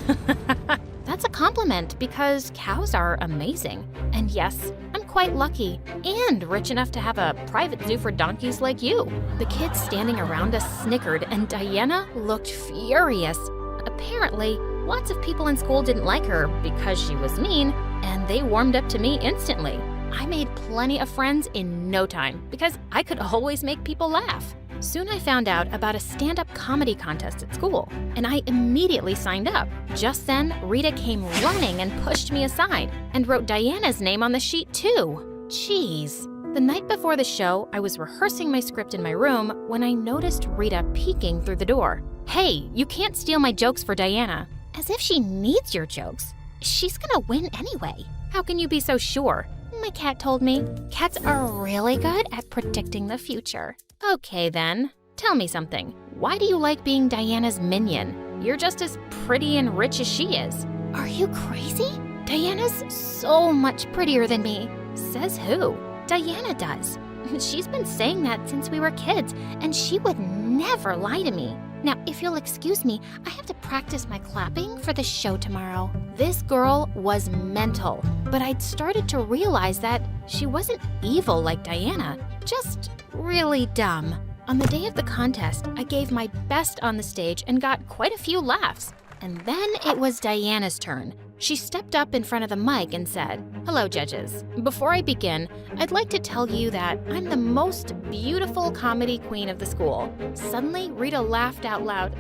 That's a compliment because cows are amazing. And yes, I'm quite lucky and rich enough to have a private zoo for donkeys like you. The kids standing around us snickered and Diana looked furious. Apparently, lots of people in school didn't like her because she was mean, and they warmed up to me instantly. I made plenty of friends in no time because I could always make people laugh. Soon I found out about a stand-up comedy contest at school, and I immediately signed up. Just then, Rita came running and pushed me aside and wrote Diana's name on the sheet too. Jeez. The night before the show, I was rehearsing my script in my room when I noticed Rita peeking through the door. Hey, you can't steal my jokes for Diana. As if she needs your jokes. She's gonna win anyway. How can you be so sure? My cat told me. Cats are really good at predicting the future. Okay then, tell me something. Why do you like being Diana's minion? You're just as pretty and rich as she is. Are you crazy? Diana's so much prettier than me. Says who? Diana does. She's been saying that since we were kids, and she would never lie to me. Now, if you'll excuse me, I have to practice my clapping for the show tomorrow. This girl was mental, but I'd started to realize that she wasn't evil like Diana, just really dumb. On the day of the contest, I gave my best on the stage and got quite a few laughs. And then it was Diana's turn. She stepped up in front of the mic and said, "Hello, judges. Before I begin, I'd like to tell you that I'm the most beautiful comedy queen of the school." Suddenly, Rita laughed out loud.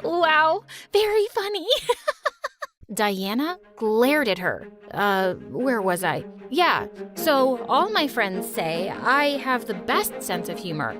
Wow, very funny. Diana glared at her. Where was I? Yeah, so all my friends say I have the best sense of humor.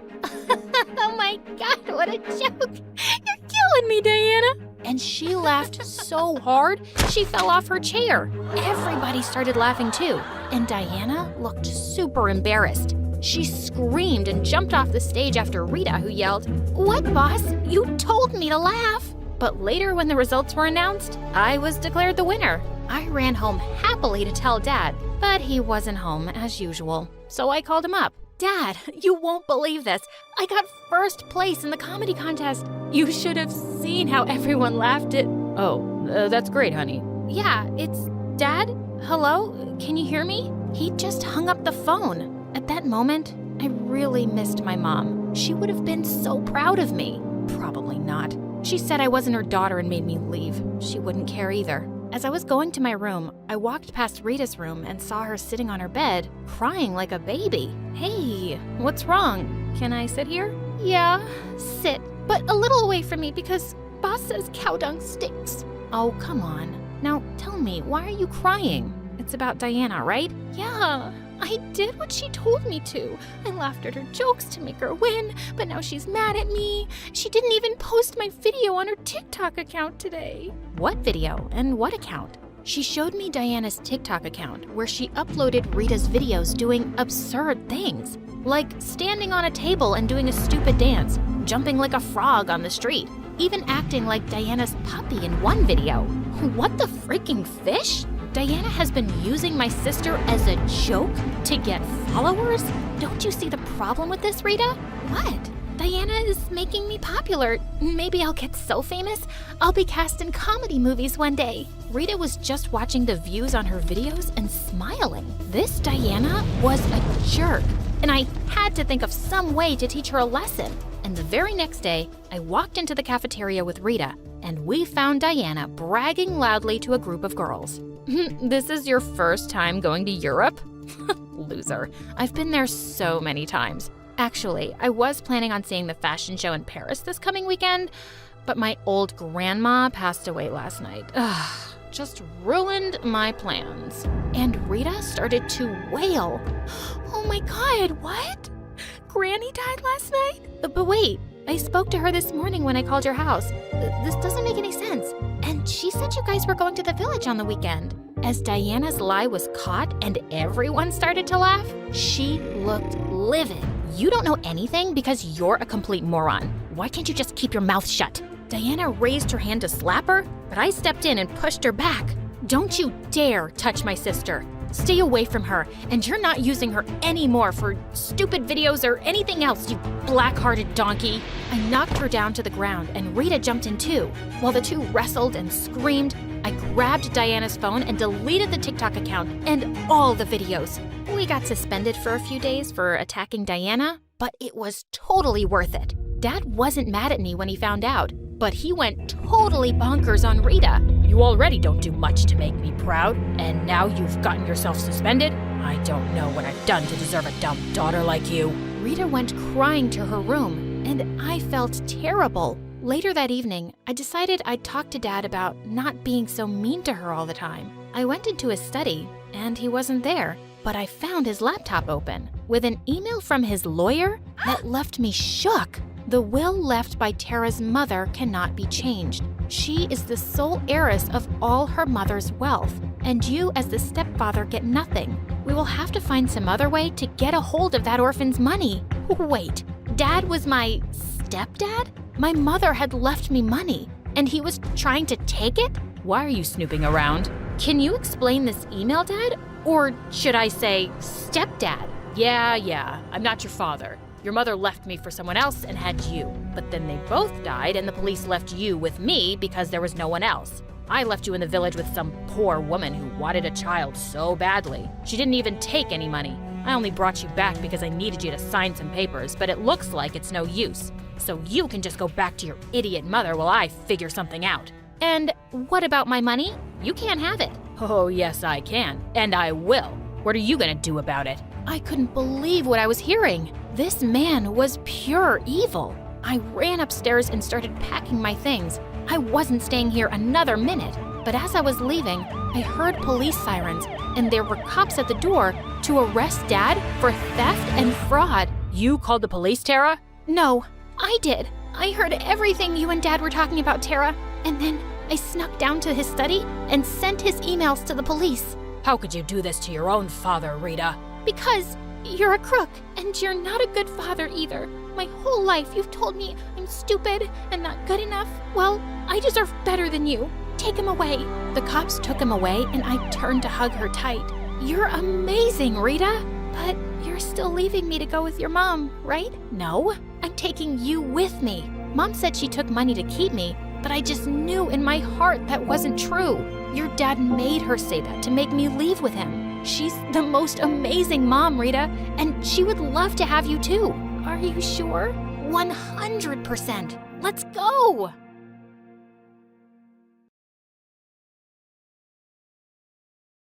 Oh my God, what a joke. You're killing me, Diana. And she laughed so hard, she fell off her chair. Everybody started laughing too, and Diana looked super embarrassed. She screamed and jumped off the stage after Rita, who yelled, "What, boss? You told me to laugh!" But later, when the results were announced, I was declared the winner. I ran home happily to tell Dad, but he wasn't home as usual. So I called him up. "Dad, you won't believe this. I got first place in the comedy contest. You should have seen how everyone laughed at..." "Oh, that's great, honey." "Yeah, it's... Dad? Hello? Can you hear me?" He just hung up the phone. At that moment, I really missed my mom. She would have been so proud of me. Probably not. She said I wasn't her daughter and made me leave. She wouldn't care either. As I was going to my room, I walked past Rita's room and saw her sitting on her bed, crying like a baby. "Hey, what's wrong? Can I sit here?" "Yeah, sit, but a little away from me because boss says cow dung stinks." "Oh, come on. Now tell me, why are you crying?" It's about Diana, right? Yeah, I did what she told me to. I laughed at her jokes to make her win, but now she's mad at me. She didn't even post my video on her TikTok account today. What video and what account? She showed me Diana's TikTok account where she uploaded Rita's videos doing absurd things, like standing on a table and doing a stupid dance, jumping like a frog on the street, even acting like Diana's puppy in one video. What the freaking fish? Diana has been using my sister as a joke to get followers? Don't you see the problem with this, Rita? What? Diana is making me popular. Maybe I'll get so famous, I'll be cast in comedy movies one day. Rita was just watching the views on her videos and smiling. This Diana was a jerk, and I had to think of some way to teach her a lesson. And the very next day, I walked into the cafeteria with Rita, and we found Diana bragging loudly to a group of girls. This is your first time going to Europe? Loser. I've been there so many times. Actually, I was planning on seeing the fashion show in Paris this coming weekend, but my old grandma passed away last night. Just ruined my plans. And Rita started to wail. Oh my God, what? Granny died last night? But wait, I spoke to her this morning when I called your house. This doesn't make any sense. And she said you guys were going to the village on the weekend. As Diana's lie was caught and everyone started to laugh, she looked livid. You don't know anything because you're a complete moron. Why can't you just keep your mouth shut? Diana raised her hand to slap her, but I stepped in and pushed her back. Don't you dare touch my sister. Stay away from her, and you're not using her anymore for stupid videos or anything else, you black-hearted donkey. I knocked her down to the ground, and Rita jumped in too. While the two wrestled and screamed, I grabbed Diana's phone and deleted the TikTok account and all the videos. We got suspended for a few days for attacking Diana, but it was totally worth it. Dad wasn't mad at me when he found out, but he went totally bonkers on Rita. You already don't do much to make me proud, and now you've gotten yourself suspended? I don't know what I've done to deserve a dumb daughter like you. Rita went crying to her room, and I felt terrible. Later that evening, I decided I'd talk to Dad about not being so mean to her all the time. I went into his study, and he wasn't there, but I found his laptop open with an email from his lawyer that left me shook. The will left by Tara's mother cannot be changed. She is the sole heiress of all her mother's wealth, and you as the stepfather get nothing. We will have to find some other way to get a hold of that orphan's money. Wait, Dad was my stepdad? My mother had left me money, and he was trying to take it? Why are you snooping around? Can you explain this email, Dad? Or should I say stepdad? Yeah, I'm not your father. Your mother left me for someone else and had you. But then they both died and the police left you with me because there was no one else. I left you in the village with some poor woman who wanted a child so badly. She didn't even take any money. I only brought you back because I needed you to sign some papers, but it looks like it's no use. So you can just go back to your idiot mother while I figure something out. And what about my money? You can't have it. Oh, yes, I can. And I will. What are you gonna do about it? I couldn't believe what I was hearing. This man was pure evil. I ran upstairs and started packing my things. I wasn't staying here another minute, but as I was leaving, I heard police sirens, and there were cops at the door to arrest Dad for theft and fraud. You called the police, Tara? No, I did. I heard everything you and Dad were talking about, Tara, and then I snuck down to his study and sent his emails to the police. How could you do this to your own father, Rita? Because you're a crook, and you're not a good father either. My whole life you've told me I'm stupid and not good enough. Well, I deserve better than you. Take him away. The cops took him away, and I turned to hug her tight. You're amazing, Rita. But you're still leaving me to go with your mom, right? No, I'm taking you with me. Mom said she took money to keep me, but I just knew in my heart that wasn't true. Your dad made her say that to make me leave with him. She's the most amazing mom, Rita, and she would love to have you too. Are you sure? 100%. Let's go!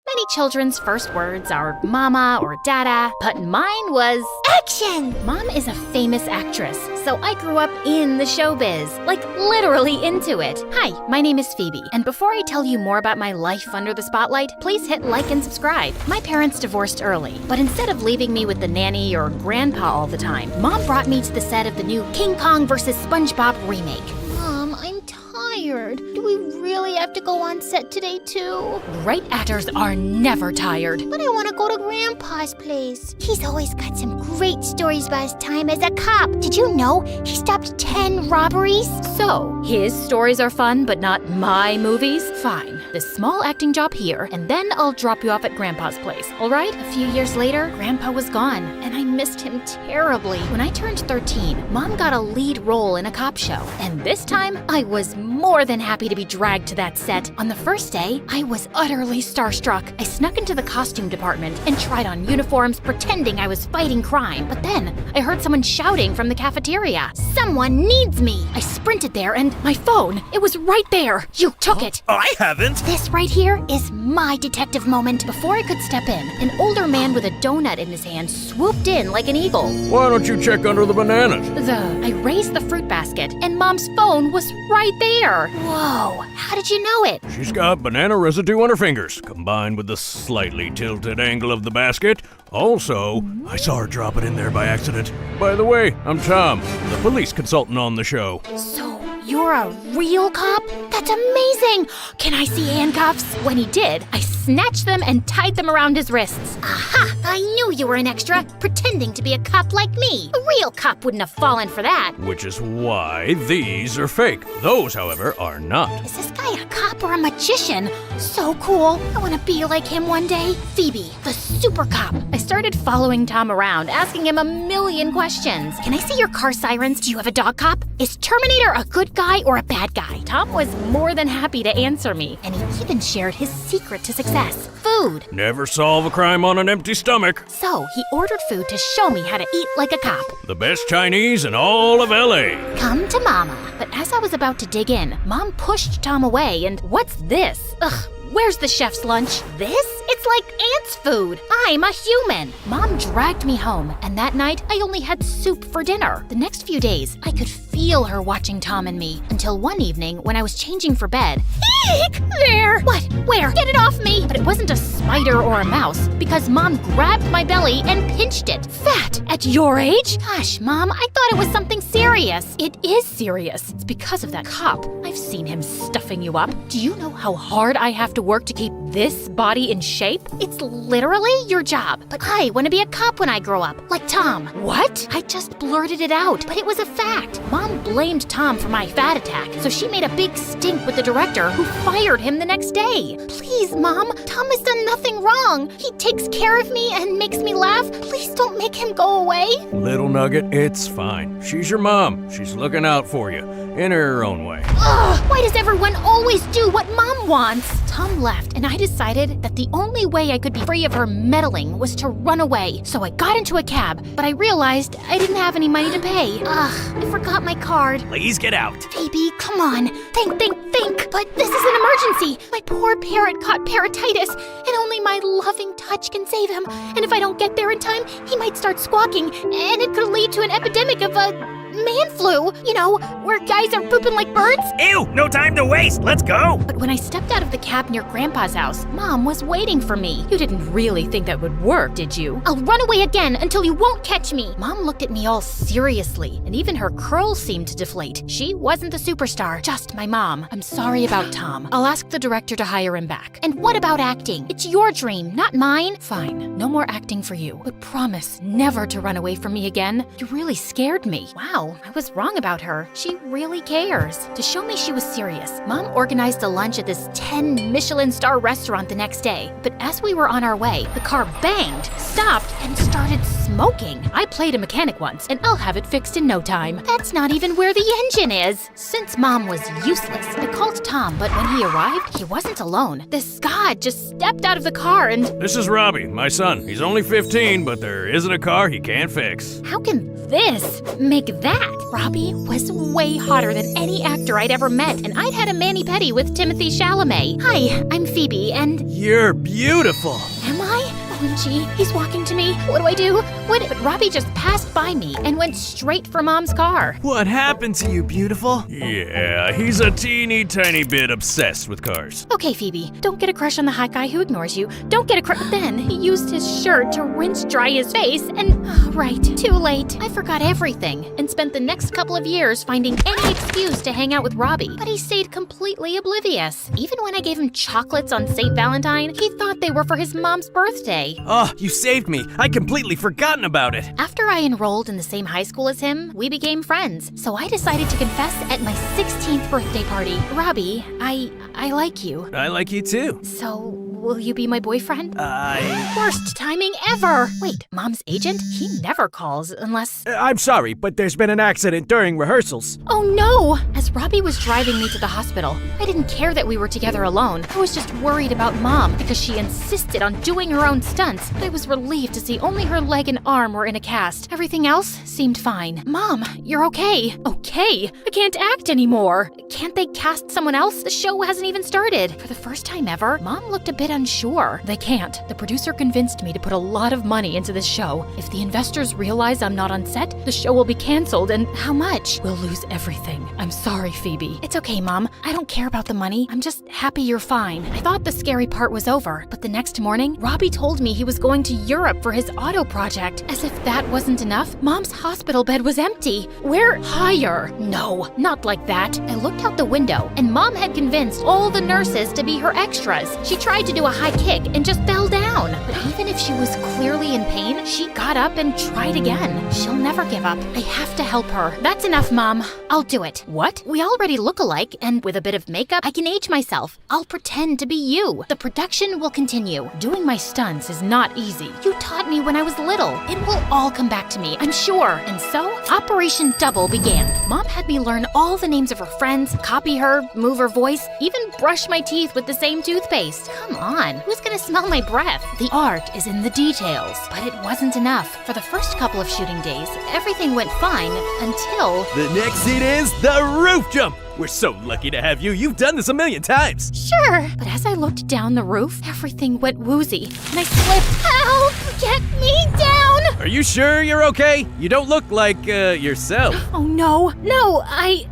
My Many children's first words are mama or dada, but mine was Action! Mom is a famous actress, so I grew up in the showbiz, like literally into it. Hi, my name is Phoebe, and before I tell you more about my life under the spotlight, please hit like and subscribe. My parents divorced early, but instead of leaving me with the nanny or grandpa all the time, Mom brought me to the set of the new King Kong vs. SpongeBob remake. Mom, I'm tired. Do we really have to go on set today too? Great actors are never tired. But I want to go to Grandpa's place. He's always got some great stories about his time as a cop. Did you know he stopped 10 robberies? So, his stories are fun, but not my movies? Fine. This small acting job here, and then I'll drop you off at Grandpa's place, all right? A few years later, Grandpa was gone, and I missed him terribly. When I turned 13, Mom got a lead role in a cop show, and this time, I was more than happy to be dragged to that set. On the first day, I was utterly starstruck. I snuck into the costume department and tried on uniforms, pretending I was fighting crime. But then, I heard someone shouting from the cafeteria. Someone needs me! I sprinted there, and my phone, it was right there. You took it. I haven't. This right here is my detective moment. Before I could step in, an older man with a donut in his hand swooped in like an eagle. Why don't you check under the bananas? I raised the fruit basket, and Mom's phone was right there. Whoa, how did you know it? She's got banana residue on her fingers, combined with the slightly tilted angle of the basket. Also, I saw her drop it in there by accident. By the way, I'm Tom, the police consultant on the show. So, you're a real cop? That's amazing! Can I see handcuffs? When he did, I snatched them and tied them around his wrists. Aha! I knew you were an extra, pretending to be a cop like me. A real cop wouldn't have fallen for that. Which is why these are fake. Those, however, are not. Is this guy a cop or a magician? So cool. I want to be like him one day. Phoebe, the super cop. I started following Tom around, asking him a million questions. Can I see your car sirens? Do you have a dog cop? Is Terminator a good guy or a bad guy? Tom was more than happy to answer me, and he even shared his secret to success: food. Never solve a crime on an empty stomach. So he ordered food to show me how to eat like a cop. The best Chinese in all of LA. Come to Mama. But as I was about to dig in, Mom pushed Tom away, and what's this? Ugh. Where's the chef's lunch? This? It's like ants' food. I'm a human. Mom dragged me home, and that night I only had soup for dinner. The next few days, I could feel her watching Tom and me, until one evening when I was changing for bed. Eek! There! What? Where? Get it off me! But it wasn't a spider or a mouse, because Mom grabbed my belly and pinched it. Fat! At your age? Gosh, Mom, I thought it was something serious. It is serious. It's because of that cop. I've seen him stuffing you up. Do you know how hard I have to work to keep this body in shape? It's literally your job. But I want to be a cop when I grow up, like Tom. What? I just blurted it out, but it was a fact. Mom blamed Tom for my fat attack, so she made a big stink with the director, who fired him the next day. Please, Mom, Tom has done nothing wrong. He takes care of me and makes me laugh. Please don't make him go away. Little Nugget, it's fine. She's your mom. She's looking out for you, in her own way. Ugh, why does everyone always do what Mom wants? Tom left, and I decided that the only way I could be free of her meddling was to run away. So I got into a cab, but I realized I didn't have any money to pay. Ugh, I forgot my card. Please get out. Phoebe, come on. Think. But this is an emergency. My poor parrot caught parrotitis, and only my loving touch can save him. And if I don't get there in time, he might start squawking, and it could lead to an epidemic of man flu, you know, where guys are pooping like birds. Ew, no time to waste, let's go. But when I stepped out of the cab near Grandpa's house, Mom was waiting for me. You didn't really think that would work, did you? I'll run away again until you won't catch me. Mom looked at me all seriously, and even her curls seemed to deflate. She wasn't the superstar, just my mom. I'm sorry about Tom. I'll ask the director to hire him back. And what about acting? It's your dream, not mine. Fine, no more acting for you. But promise never to run away from me again. You really scared me. Wow. I was wrong about her. She really cares. To show me she was serious, Mom organized a lunch at this 10 Michelin star restaurant the next day. But as we were on our way, the car banged, stopped, and started started smoking. I played a mechanic once, and I'll have it fixed in no time. That's not even where the engine is. Since Mom was useless, I called Tom, but when he arrived, he wasn't alone. This god just stepped out of the car and... This is Robbie, my son. He's only 15, but there isn't a car he can't fix. How can this make that? Robbie was way hotter than any actor I'd ever met, and I'd had a mani-pedi with Timothy Chalamet. Hi, I'm Phoebe, and... You're beautiful. Am I? OMG, he's walking to me. What do I do? But Robbie just passed by me and went straight for Mom's car. What happened to you, beautiful? Yeah, he's a teeny tiny bit obsessed with cars. Okay, Phoebe, don't get a crush on the hot guy who ignores you. Don't get a crush. Then he used his shirt to rinse dry his face and... Oh, right, too late. I forgot everything and spent the next couple of years finding any excuse to hang out with Robbie. But he stayed completely oblivious. Even when I gave him chocolates on St. Valentine, he thought they were for his mom's birthday. Oh, you saved me. I'd completely forgotten about it. After I enrolled in the same high school as him, we became friends. So I decided to confess at my 16th birthday party. Robbie, I like you. I like you too. So, will you be my boyfriend? Worst timing ever! Wait, Mom's agent? He never calls unless... I'm sorry, but there's been an accident during rehearsals. Oh no! As Robbie was driving me to the hospital, I didn't care that we were together alone. I was just worried about Mom because she insisted on doing her own stunts, but I was relieved to see only her leg and arm were in a cast. Everything else seemed fine. Mom, you're okay. Okay? I can't act anymore. Can't they cast someone else? The show hasn't even started. For the first time ever, Mom looked a bit unsure. They can't. The producer convinced me to put a lot of money into this show. If the investors realize I'm not on set, the show will be canceled, and how much? We'll lose everything. I'm sorry, Phoebe. It's okay, Mom. I don't care about the money. I'm just happy you're fine. I thought the scary part was over, but the next morning, Robbie told me he was going to Europe for his auto project. As if that wasn't enough, Mom's hospital bed was empty. We're higher. No, not like that. I looked out the window, and Mom had convinced all the nurses to be her extras. She tried to do a high kick and just fell down. But even if she was clearly in pain, she got up and tried again. She'll never give up. I have to help her. That's enough, Mom. I'll do it. What? We already look alike, and with a bit of makeup, I can age myself. I'll pretend to be you. The production will continue. Doing my stunts is not easy. You taught me when I was little. It will all come back to me, I'm sure. And so, Operation Double began. Mom had me learn all the names of her friends, copy her, move her voice, even brush my teeth with the same toothpaste. Come on, who's gonna smell my breath? The art is in the details. But it wasn't enough. For the first couple of shooting days, everything went fine until... The next scene is the roof jump. We're so lucky to have you. You've done this a million times. Sure. But as I looked down the roof, everything went woozy, and I slipped. Help! Get me down! Are you sure you're okay? You don't look like, yourself. Oh, no. No, I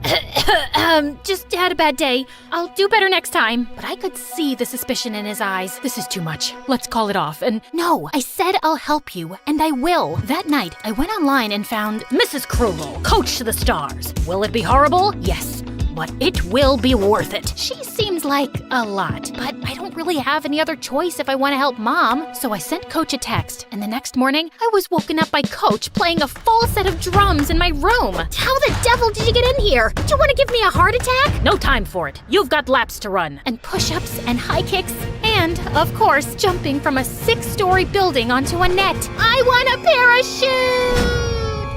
just had a bad day. I'll do better next time. But I could see the suspicion in his eyes. This is too much. Let's call it off. And no, I said I'll help you, and I will. That night, I went online and found Mrs. Krugel, Coach to the Stars. Will it be horrible? Yes. But it will be worth it. She seems like a lot, but I don't really have any other choice if I want to help Mom. So I sent Coach a text, and the next morning, I was woken up by Coach playing a full set of drums in my room. How the devil did you get in here? Do you want to give me a heart attack? No time for it. You've got laps to run. And push-ups and high kicks, and, of course, jumping from a 6-story building onto a net. I want a parachute!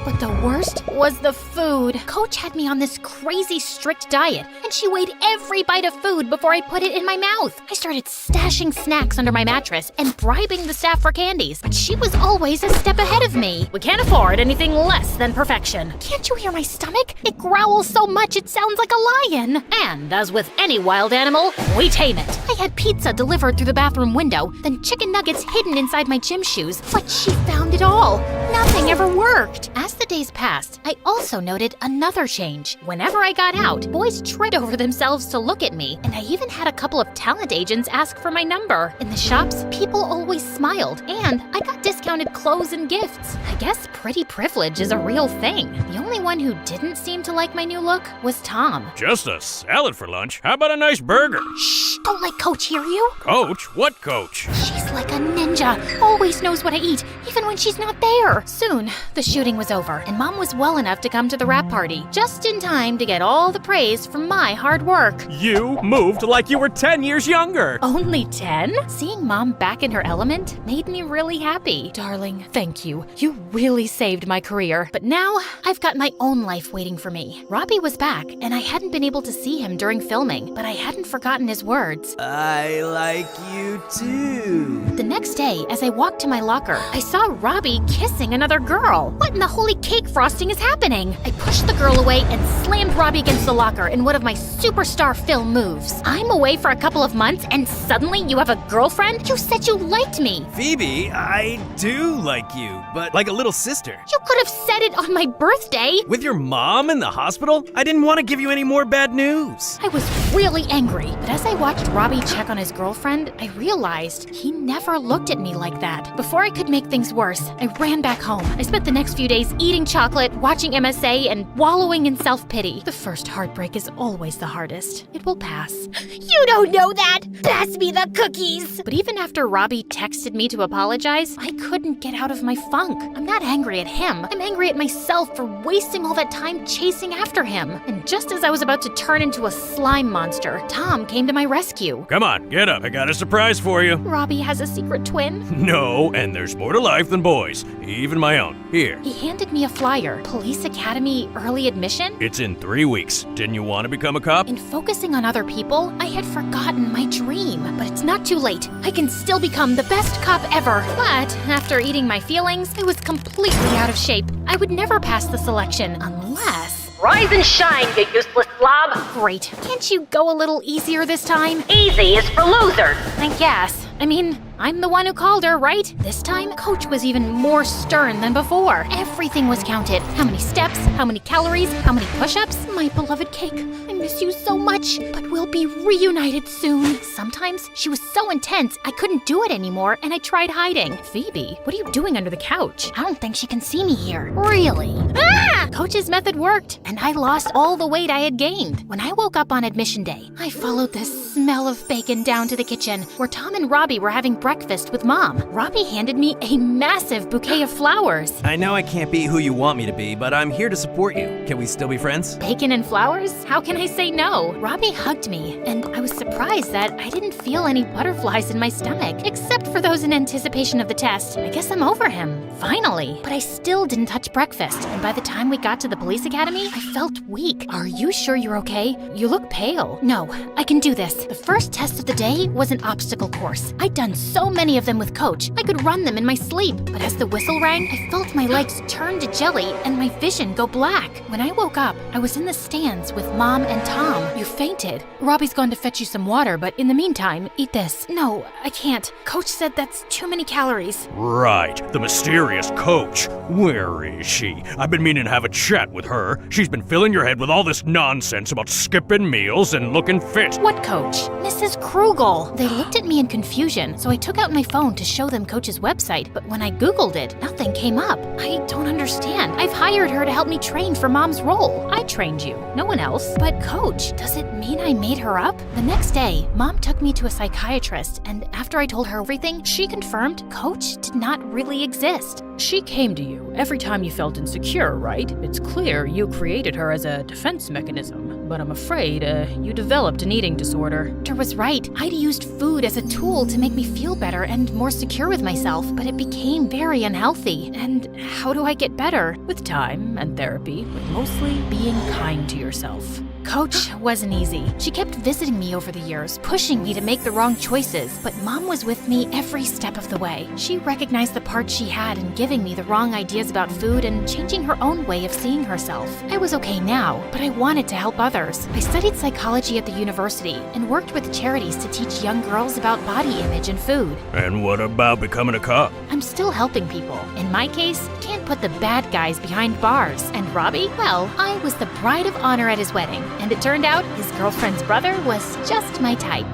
But the worst was the food. Coach had me on this crazy strict diet, and she weighed every bite of food before I put it in my mouth. I started stashing snacks under my mattress and bribing the staff for candies, but she was always a step ahead of me. We can't afford anything less than perfection. Can't you hear my stomach? It growls so much it sounds like a lion. And as with any wild animal, we tame it. I had pizza delivered through the bathroom window, then chicken nuggets hidden inside my gym shoes, but she found it all. Nothing ever worked. As the days passed, I also noted another change. Whenever I got out, boys tripped over themselves to look at me, and I even had a couple of talent agents ask for my number. In the shops, people always smiled, and I got discounted clothes and gifts. I guess pretty privilege is a real thing. The only one who didn't seem to like my new look was Tom. Just a salad for lunch? How about a nice burger? Shh! Don't let Coach hear you. Coach? What coach? She's like a ninja. Always knows what I eat, even when she's not there. Soon, the shooting was over, and Mom was well enough to come to the wrap party, just in time to get all the praise from my hard work. You moved like you were 10 years younger. Only 10? Seeing Mom back in her element made me really happy. Darling, thank you. You really saved my career. But now, I've got my own life waiting for me. Robbie was back, and I hadn't been able to see him during filming, but I hadn't forgotten his words. I like you too. The next day, as I walked to my locker, I saw Robbie kissing another girl. What in the holy cake frosting is happening? I pushed the girl away and slammed Robbie against the locker in one of my superstar film moves. I'm away for a couple of months, and suddenly you have a girlfriend? You said you liked me. Phoebe, I do like you, but like a little sister. You could have said it on my birthday. With your mom in the hospital, I didn't want to give you any more bad news. I was really angry, but as I watched Robbie check on his girlfriend, I realized he never looked at me like that. Before I could make things worse, I ran back home. I spent the next few days eating chocolate, watching MSA, and wallowing in self-pity. The first heartbreak is always the hardest. It will pass. You don't know that! Pass me the cookies! But even after Robbie texted me to apologize, I couldn't get out of my funk. I'm not angry at him. I'm angry at myself for wasting all that time chasing after him. And just as I was about to turn into a slime monster, Tom came to my rescue. Come on, get up. I got a surprise for you. Robbie has a secret twin. No, and there's more to life than boys. Even my own. Here. He handed me a flyer. Police Academy early admission? It's in 3 weeks. Didn't you want to become a cop? In focusing on other people, I had forgotten my dream. But it's not too late. I can still become the best cop ever. But after eating my feelings, I was completely out of shape. I would never pass the selection unless... Rise and shine, you useless slob! Great. Can't you go a little easier this time? Easy is for losers! I guess. I mean, I'm the one who called her, right? This time, Coach was even more stern than before. Everything was counted. How many steps, how many calories, how many push-ups. My beloved cake, I miss you so much, but we'll be reunited soon. Sometimes she was so intense, I couldn't do it anymore, and I tried hiding. Phoebe, what are you doing under the couch? I don't think she can see me here. Really? Ah! Coach's method worked, and I lost all the weight I had gained. When I woke up on admission day, I followed the smell of bacon down to the kitchen, where Tom and Robbie were having breakfast with Mom. Robbie handed me a massive bouquet of flowers. I know I can't be who you want me to be, but I'm here to support you. Can we still be friends? Bacon and flowers? How can I say no? Robbie hugged me, and I was surprised that I didn't feel any butterflies in my stomach, except for those in anticipation of the test. I guess I'm over him, finally. But I still didn't touch breakfast, and by the time we got to the police academy, I felt weak. Are you sure you're okay? You look pale. No, I can do this. The first test of the day was an obstacle course. I'd done so many of them with Coach, I could run them in my sleep. But as the whistle rang, I felt my legs turn to jelly and my vision go black. When I woke up, I was in the stands with Mom and Tom. You fainted. Robbie's gone to fetch you some water, but in the meantime, eat this. No, I can't. Coach said that's too many calories. Right, the mysterious Coach. Where is she? I've been meaning to have a chat with her. She's been filling your head with all this nonsense about skipping meals and looking fit. What Coach? Mrs. Krugel. They looked at me in confusion, so I took out my phone to show them Coach's website, but when I Googled it, nothing came up. I don't understand. I've hired her to help me train for Mom's role. I trained you, no one else. But Coach, does it mean I made her up? The next day, Mom took me to a psychiatrist, and after I told her everything, she confirmed Coach did not really exist. She came to you every time you felt insecure, right? It's clear you created her as a defense mechanism, but I'm afraid you developed an eating disorder. Doctor was right. I'd used food as a tool to make me feel better and more secure with myself, but it became very unhealthy. And how do I get better? With time and therapy, but mostly being kind to yourself. Coach wasn't easy. She kept visiting me over the years, pushing me to make the wrong choices, but Mom was with me every step of the way. She recognized the part she had in giving me the wrong ideas about food and changing her own way of seeing herself. I was okay now, but I wanted to help others. I studied psychology at the university and worked with charities to teach young girls about body image and food. And what about becoming a cop? I'm still helping people. In my case, can't put the bad guys behind bars. And Robbie? Well, I was the bride of honor at his wedding, and it turned out his girlfriend's brother was just my type.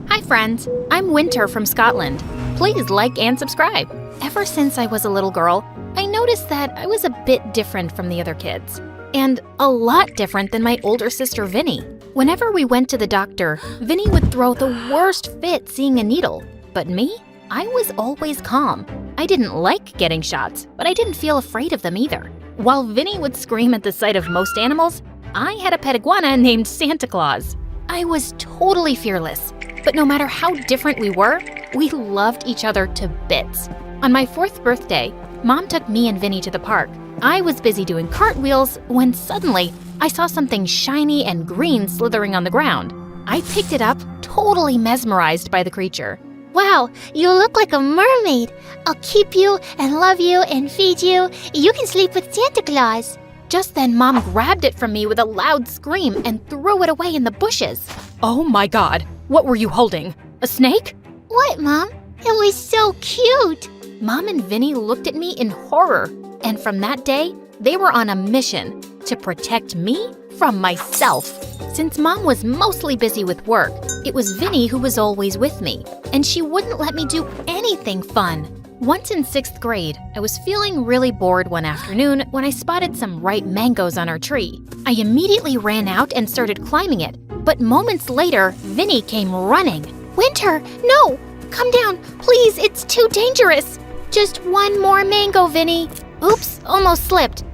Hi friends, I'm Winter from Scotland. Please like and subscribe. Ever since I was a little girl, I noticed that I was a bit different from the other kids. And a lot different than my older sister Vinny. Whenever we went to the doctor, Vinny would throw the worst fit seeing a needle. But me? I was always calm. I didn't like getting shots, but I didn't feel afraid of them either. While Vinny would scream at the sight of most animals, I had a pet iguana named Santa Claus. I was totally fearless, but no matter how different we were, we loved each other to bits. On my 4th birthday, Mom took me and Vinny to the park. I was busy doing cartwheels when suddenly I saw something shiny and green slithering on the ground. I picked it up, totally mesmerized by the creature. Wow, you look like a mermaid. I'll keep you and love you and feed you. You can sleep with Santa Claus. Just then, Mom grabbed it from me with a loud scream and threw it away in the bushes. Oh my God, what were you holding? A snake? What, Mom? It was so cute. Mom and Vinny looked at me in horror, and from that day, they were on a mission to protect me from myself. Since Mom was mostly busy with work, it was Vinny who was always with me, and she wouldn't let me do anything fun. Once in 6th grade, I was feeling really bored one afternoon when I spotted some ripe mangoes on our tree. I immediately ran out and started climbing it, but moments later, Vinny came running. Winter, no! Come down, please, it's too dangerous. Just one more mango, Vinny. Oops, almost slipped.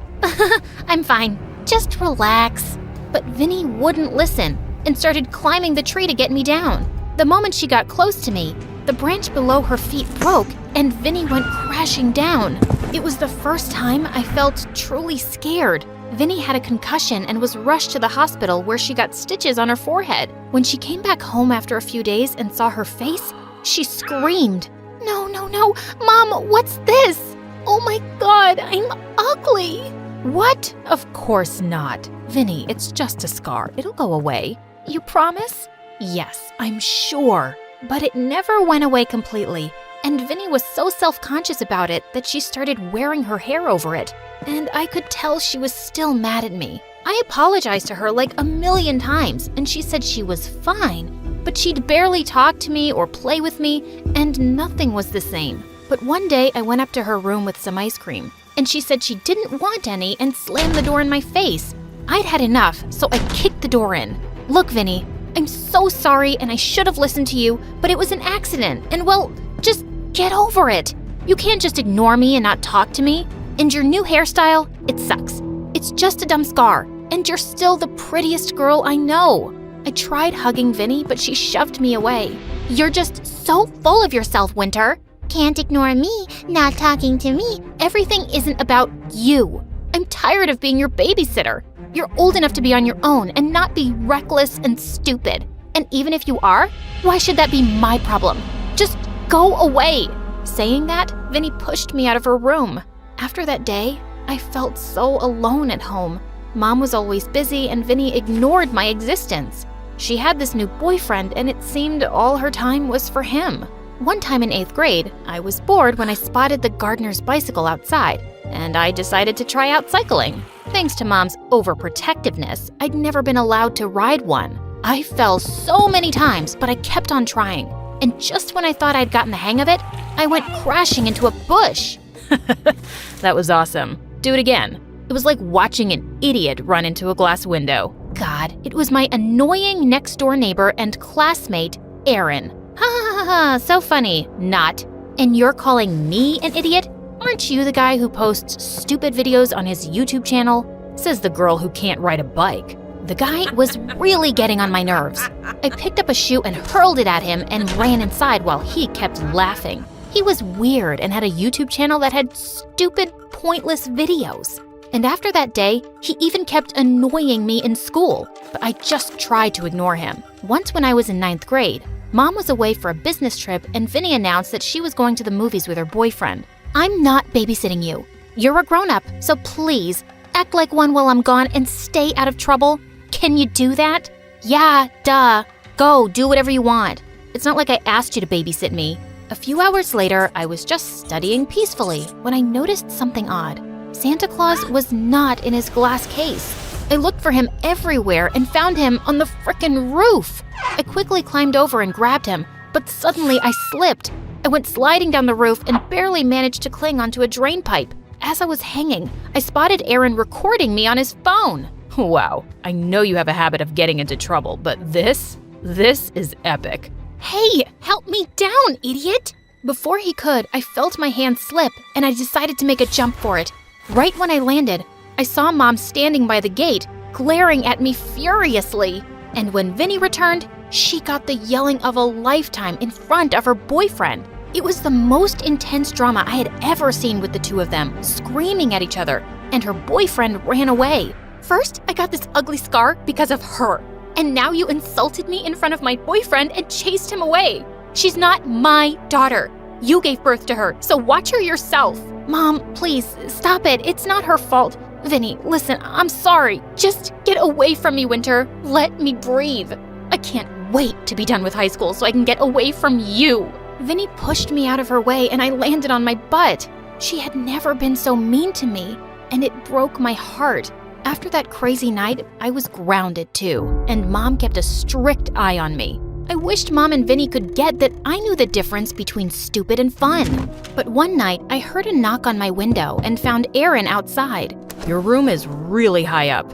I'm fine, just relax. But Vinny wouldn't listen and started climbing the tree to get me down. The moment she got close to me, the branch below her feet broke and Vinny went crashing down. It was the first time I felt truly scared. Vinny had a concussion and was rushed to the hospital where she got stitches on her forehead. When she came back home after a few days and saw her face, she screamed. No, Mom, what's this? Oh my God, I'm ugly. What? Of course not. Vinny, it's just a scar. It'll go away. You promise? Yes, I'm sure. But it never went away completely, and Vinny was so self-conscious about it that she started wearing her hair over it, and I could tell she was still mad at me. I apologized to her like a million times, and she said she was fine, but she'd barely talk to me or play with me, and nothing was the same. But one day I went up to her room with some ice cream, and she said she didn't want any and slammed the door in my face. I'd had enough, so I kicked the door in. Look, Vinny, I'm so sorry and I should have listened to you, but it was an accident, and well, just get over it. You can't just ignore me and not talk to me. And your new hairstyle, it sucks. It's just a dumb scar, and you're still the prettiest girl I know. I tried hugging Vinny, but she shoved me away. You're just so full of yourself, Winter. Can't ignore me, not talking to me. Everything isn't about you. I'm tired of being your babysitter. You're old enough to be on your own and not be reckless and stupid. And even if you are, why should that be my problem? Just go away. Saying that, Vinny pushed me out of her room. After that day, I felt so alone at home. Mom was always busy and Vinny ignored my existence. She had this new boyfriend and it seemed all her time was for him. One time in 8th grade, I was bored when I spotted the gardener's bicycle outside, and I decided to try out cycling. Thanks to Mom's overprotectiveness, I'd never been allowed to ride one. I fell so many times, but I kept on trying. And just when I thought I'd gotten the hang of it, I went crashing into a bush. That was awesome. Do it again. It was like watching an idiot run into a glass window. God, it was my annoying next-door neighbor and classmate, Aaron. Ha ha ha ha, so funny. Not. And you're calling me an idiot? Aren't you the guy who posts stupid videos on his YouTube channel? Says the girl who can't ride a bike. The guy was really getting on my nerves. I picked up a shoe and hurled it at him and ran inside while he kept laughing. He was weird and had a YouTube channel that had stupid, pointless videos. And after that day, he even kept annoying me in school, but I just tried to ignore him. Once when I was in 9th grade, Mom was away for a business trip and Vinny announced that she was going to the movies with her boyfriend. I'm not babysitting you. You're a grown-up, so please, act like one while I'm gone and stay out of trouble. Can you do that? Yeah, duh. Go, do whatever you want. It's not like I asked you to babysit me. A few hours later, I was just studying peacefully when I noticed something odd. Santa Claus was not in his glass case. I looked for him everywhere and found him on the frickin' roof. I quickly climbed over and grabbed him, but suddenly I slipped. I went sliding down the roof and barely managed to cling onto a drain pipe. As I was hanging, I spotted Aaron recording me on his phone. Wow, I know you have a habit of getting into trouble, but this is epic. Hey, help me down, idiot! Before he could, I felt my hand slip, and I decided to make a jump for it. Right when I landed, I saw Mom standing by the gate, glaring at me furiously. And when Vinny returned, she got the yelling of a lifetime in front of her boyfriend. It was the most intense drama I had ever seen with the two of them, screaming at each other, and her boyfriend ran away. First, I got this ugly scar because of her. And now you insulted me in front of my boyfriend and chased him away. She's not my daughter. You gave birth to her, so watch her yourself. Mom, please, stop it. It's not her fault. Vinny, listen, I'm sorry. Just get away from me, Winter. Let me breathe. I can't wait to be done with high school so I can get away from you. Vinny pushed me out of her way and I landed on my butt. She had never been so mean to me, and it broke my heart. After that crazy night, I was grounded too, and Mom kept a strict eye on me. I wished Mom and Vinny could get that I knew the difference between stupid and fun. But one night, I heard a knock on my window and found Aaron outside. Your room is really high up.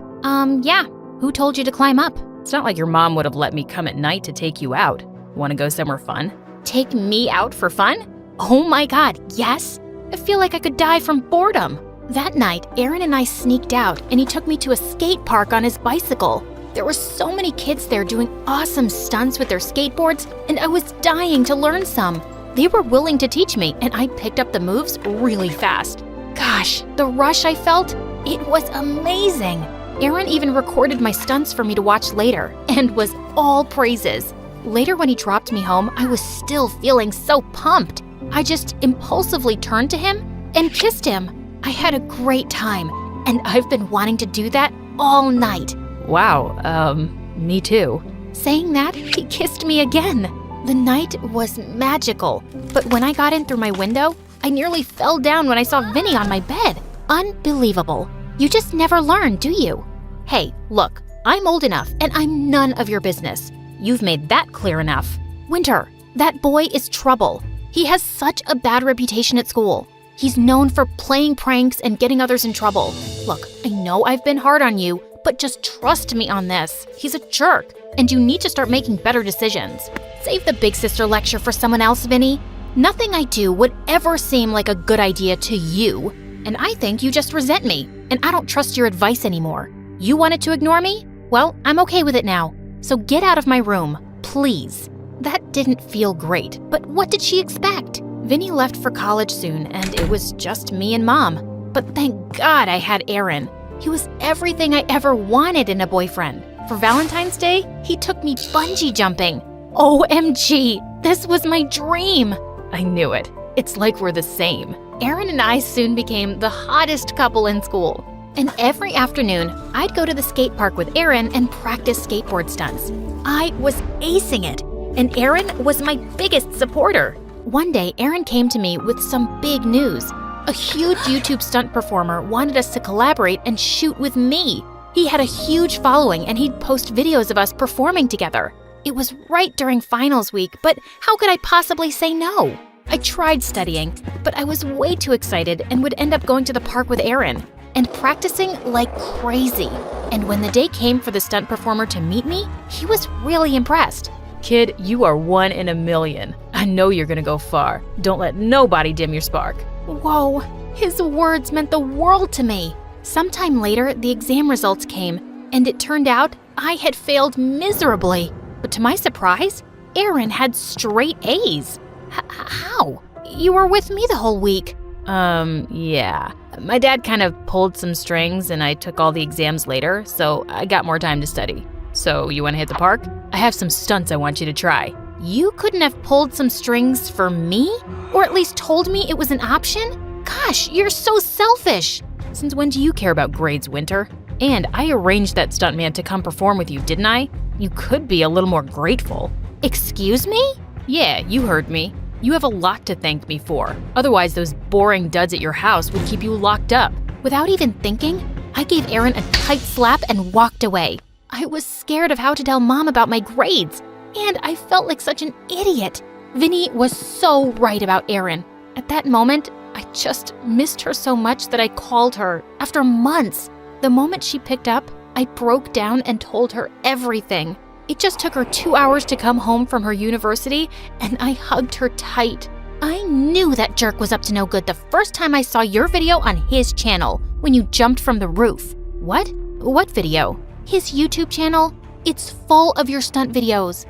Yeah. Who told you to climb up? It's not like your mom would have let me come at night to take you out. Want to go somewhere fun? Take me out for fun? Oh my God, yes? I feel like I could die from boredom. That night, Aaron and I sneaked out, and he took me to a skate park on his bicycle. There were so many kids there doing awesome stunts with their skateboards, and I was dying to learn some. They were willing to teach me, and I picked up the moves really fast. Gosh, the rush I felt, it was amazing. Aaron even recorded my stunts for me to watch later, and was all praises. Later when he dropped me home, I was still feeling so pumped. I just impulsively turned to him and kissed him. I had a great time, and I've been wanting to do that all night. Wow, me too. Saying that, he kissed me again. The night was magical, but when I got in through my window, I nearly fell down when I saw Vinny on my bed. Unbelievable. You just never learn, do you? Hey, look, I'm old enough, and I'm none of your business. You've made that clear enough. Winter, that boy is trouble. He has such a bad reputation at school. He's known for playing pranks and getting others in trouble. Look, I know I've been hard on you, but just trust me on this. He's a jerk, and you need to start making better decisions. Save the big sister lecture for someone else, Vinny. Nothing I do would ever seem like a good idea to you, and I think you just resent me, and I don't trust your advice anymore. You wanted to ignore me? Well, I'm okay with it now. So get out of my room, please. That didn't feel great, but what did she expect? Vinny left for college soon, and it was just me and Mom. But thank God I had Aaron. He was everything I ever wanted in a boyfriend. For Valentine's Day, he took me bungee jumping. OMG, this was my dream. I knew it. It's like we're the same. Aaron and I soon became the hottest couple in school. And every afternoon, I'd go to the skate park with Aaron and practice skateboard stunts. I was acing it, and Aaron was my biggest supporter. One day, Aaron came to me with some big news. A huge YouTube stunt performer wanted us to collaborate and shoot with me. He had a huge following, and he'd post videos of us performing together. It was right during finals week, but how could I possibly say no? I tried studying, but I was way too excited and would end up going to the park with Aaron and practicing like crazy. And when the day came for the stunt performer to meet me, he was really impressed. Kid, you are 1 in a million. I know you're gonna go far. Don't let nobody dim your spark. Whoa, his words meant the world to me. Sometime later, the exam results came, and it turned out I had failed miserably. But to my surprise, Aaron had straight A's. How? You were with me the whole week. Yeah. My dad kind of pulled some strings, and I took all the exams later, so I got more time to study. So, you want to hit the park? I have some stunts I want you to try. You couldn't have pulled some strings for me? Or at least told me it was an option? Gosh, you're so selfish. Since when do you care about grades, Winter? And I arranged that stuntman to come perform with you, didn't I? You could be a little more grateful. Excuse me? Yeah, you heard me. You have a lot to thank me for. Otherwise, those boring duds at your house would keep you locked up. Without even thinking, I gave Aaron a tight slap and walked away. I was scared of how to tell Mom about my grades, and I felt like such an idiot. Vinny was so right about Aaron. At that moment, I just missed her so much that I called her after months. The moment she picked up, I broke down and told her everything. It just took her 2 hours to come home from her university, and I hugged her tight. I knew that jerk was up to no good the first time I saw your video on his channel, when you jumped from the roof. What? What video? His YouTube channel? It's full of your stunt videos.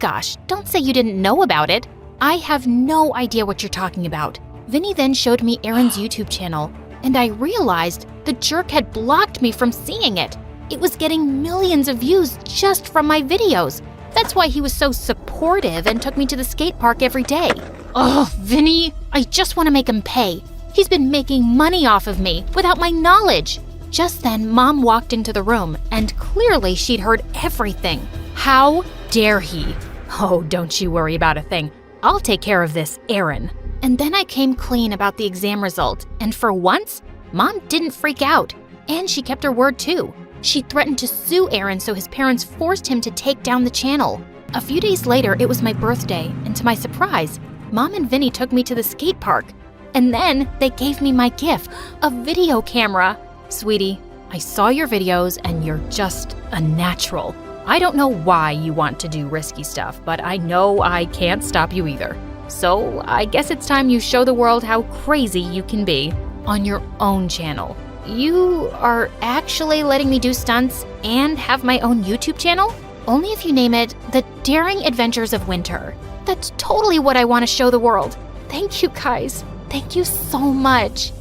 Gosh, don't say you didn't know about it. I have no idea what you're talking about. Vinny then showed me Aaron's YouTube channel, and I realized the jerk had blocked me from seeing it. It was getting millions of views just from my videos. That's why he was so supportive and took me to the skate park every day. Oh, Vinny, I just want to make him pay. He's been making money off of me without my knowledge. Just then, Mom walked into the room, and clearly she'd heard everything. How dare he? Oh, don't you worry about a thing. I'll take care of this, Aaron. And then I came clean about the exam result, and for once, Mom didn't freak out. And she kept her word too. She threatened to sue Aaron, so his parents forced him to take down the channel. A few days later, it was my birthday, and to my surprise, Mom and Vinny took me to the skate park. And then they gave me my gift, a video camera. Sweetie, I saw your videos and you're just a natural. I don't know why you want to do risky stuff, but I know I can't stop you either. So I guess it's time you show the world how crazy you can be on your own channel. You are actually letting me do stunts and have my own YouTube channel? Only if you name it The Daring Adventures of Winter. That's totally what I want to show the world. Thank you guys. Thank you so much.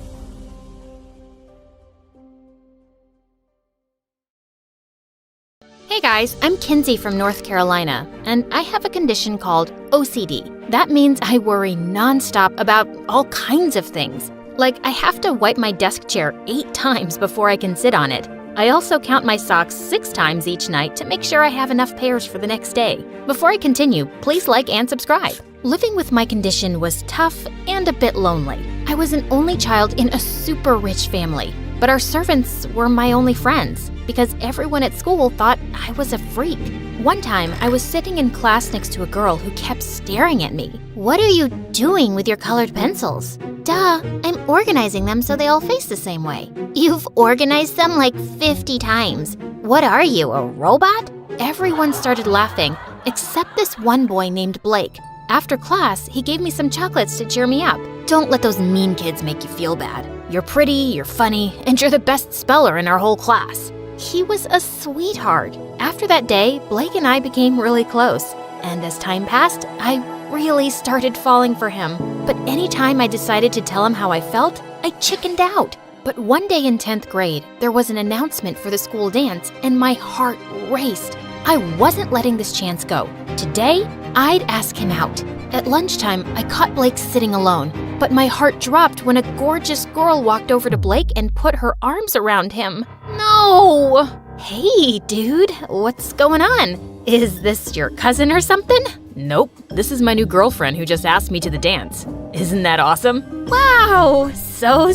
Hey guys, I'm Kinsey from North Carolina, and I have a condition called OCD. That means I worry nonstop about all kinds of things. Like, I have to wipe my desk chair 8 times before I can sit on it. I also count my socks 6 times each night to make sure I have enough pairs for the next day. Before I continue, please like and subscribe. Living with my condition was tough and a bit lonely. I was an only child in a super rich family, but our servants were my only friends because everyone at school thought I was a freak. One time, I was sitting in class next to a girl who kept staring at me. What are you doing with your colored pencils? Duh, I'm organizing them so they all face the same way. You've organized them like 50 times. What are you, a robot? Everyone started laughing, except this one boy named Blake. After class, he gave me some chocolates to cheer me up. Don't let those mean kids make you feel bad. You're pretty, you're funny, and you're the best speller in our whole class. He was a sweetheart. After that day, Blake and I became really close. And as time passed, I really started falling for him. But anytime I decided to tell him how I felt, I chickened out. But one day in 10th grade, there was an announcement for the school dance, and my heart raced. I wasn't letting this chance go. Today, I'd ask him out. At lunchtime, I caught Blake sitting alone, but my heart dropped when a gorgeous girl walked over to Blake and put her arms around him. No! Hey, dude, what's going on? Is this your cousin or something? Nope, this is my new girlfriend who just asked me to the dance. Isn't that awesome? Wow, so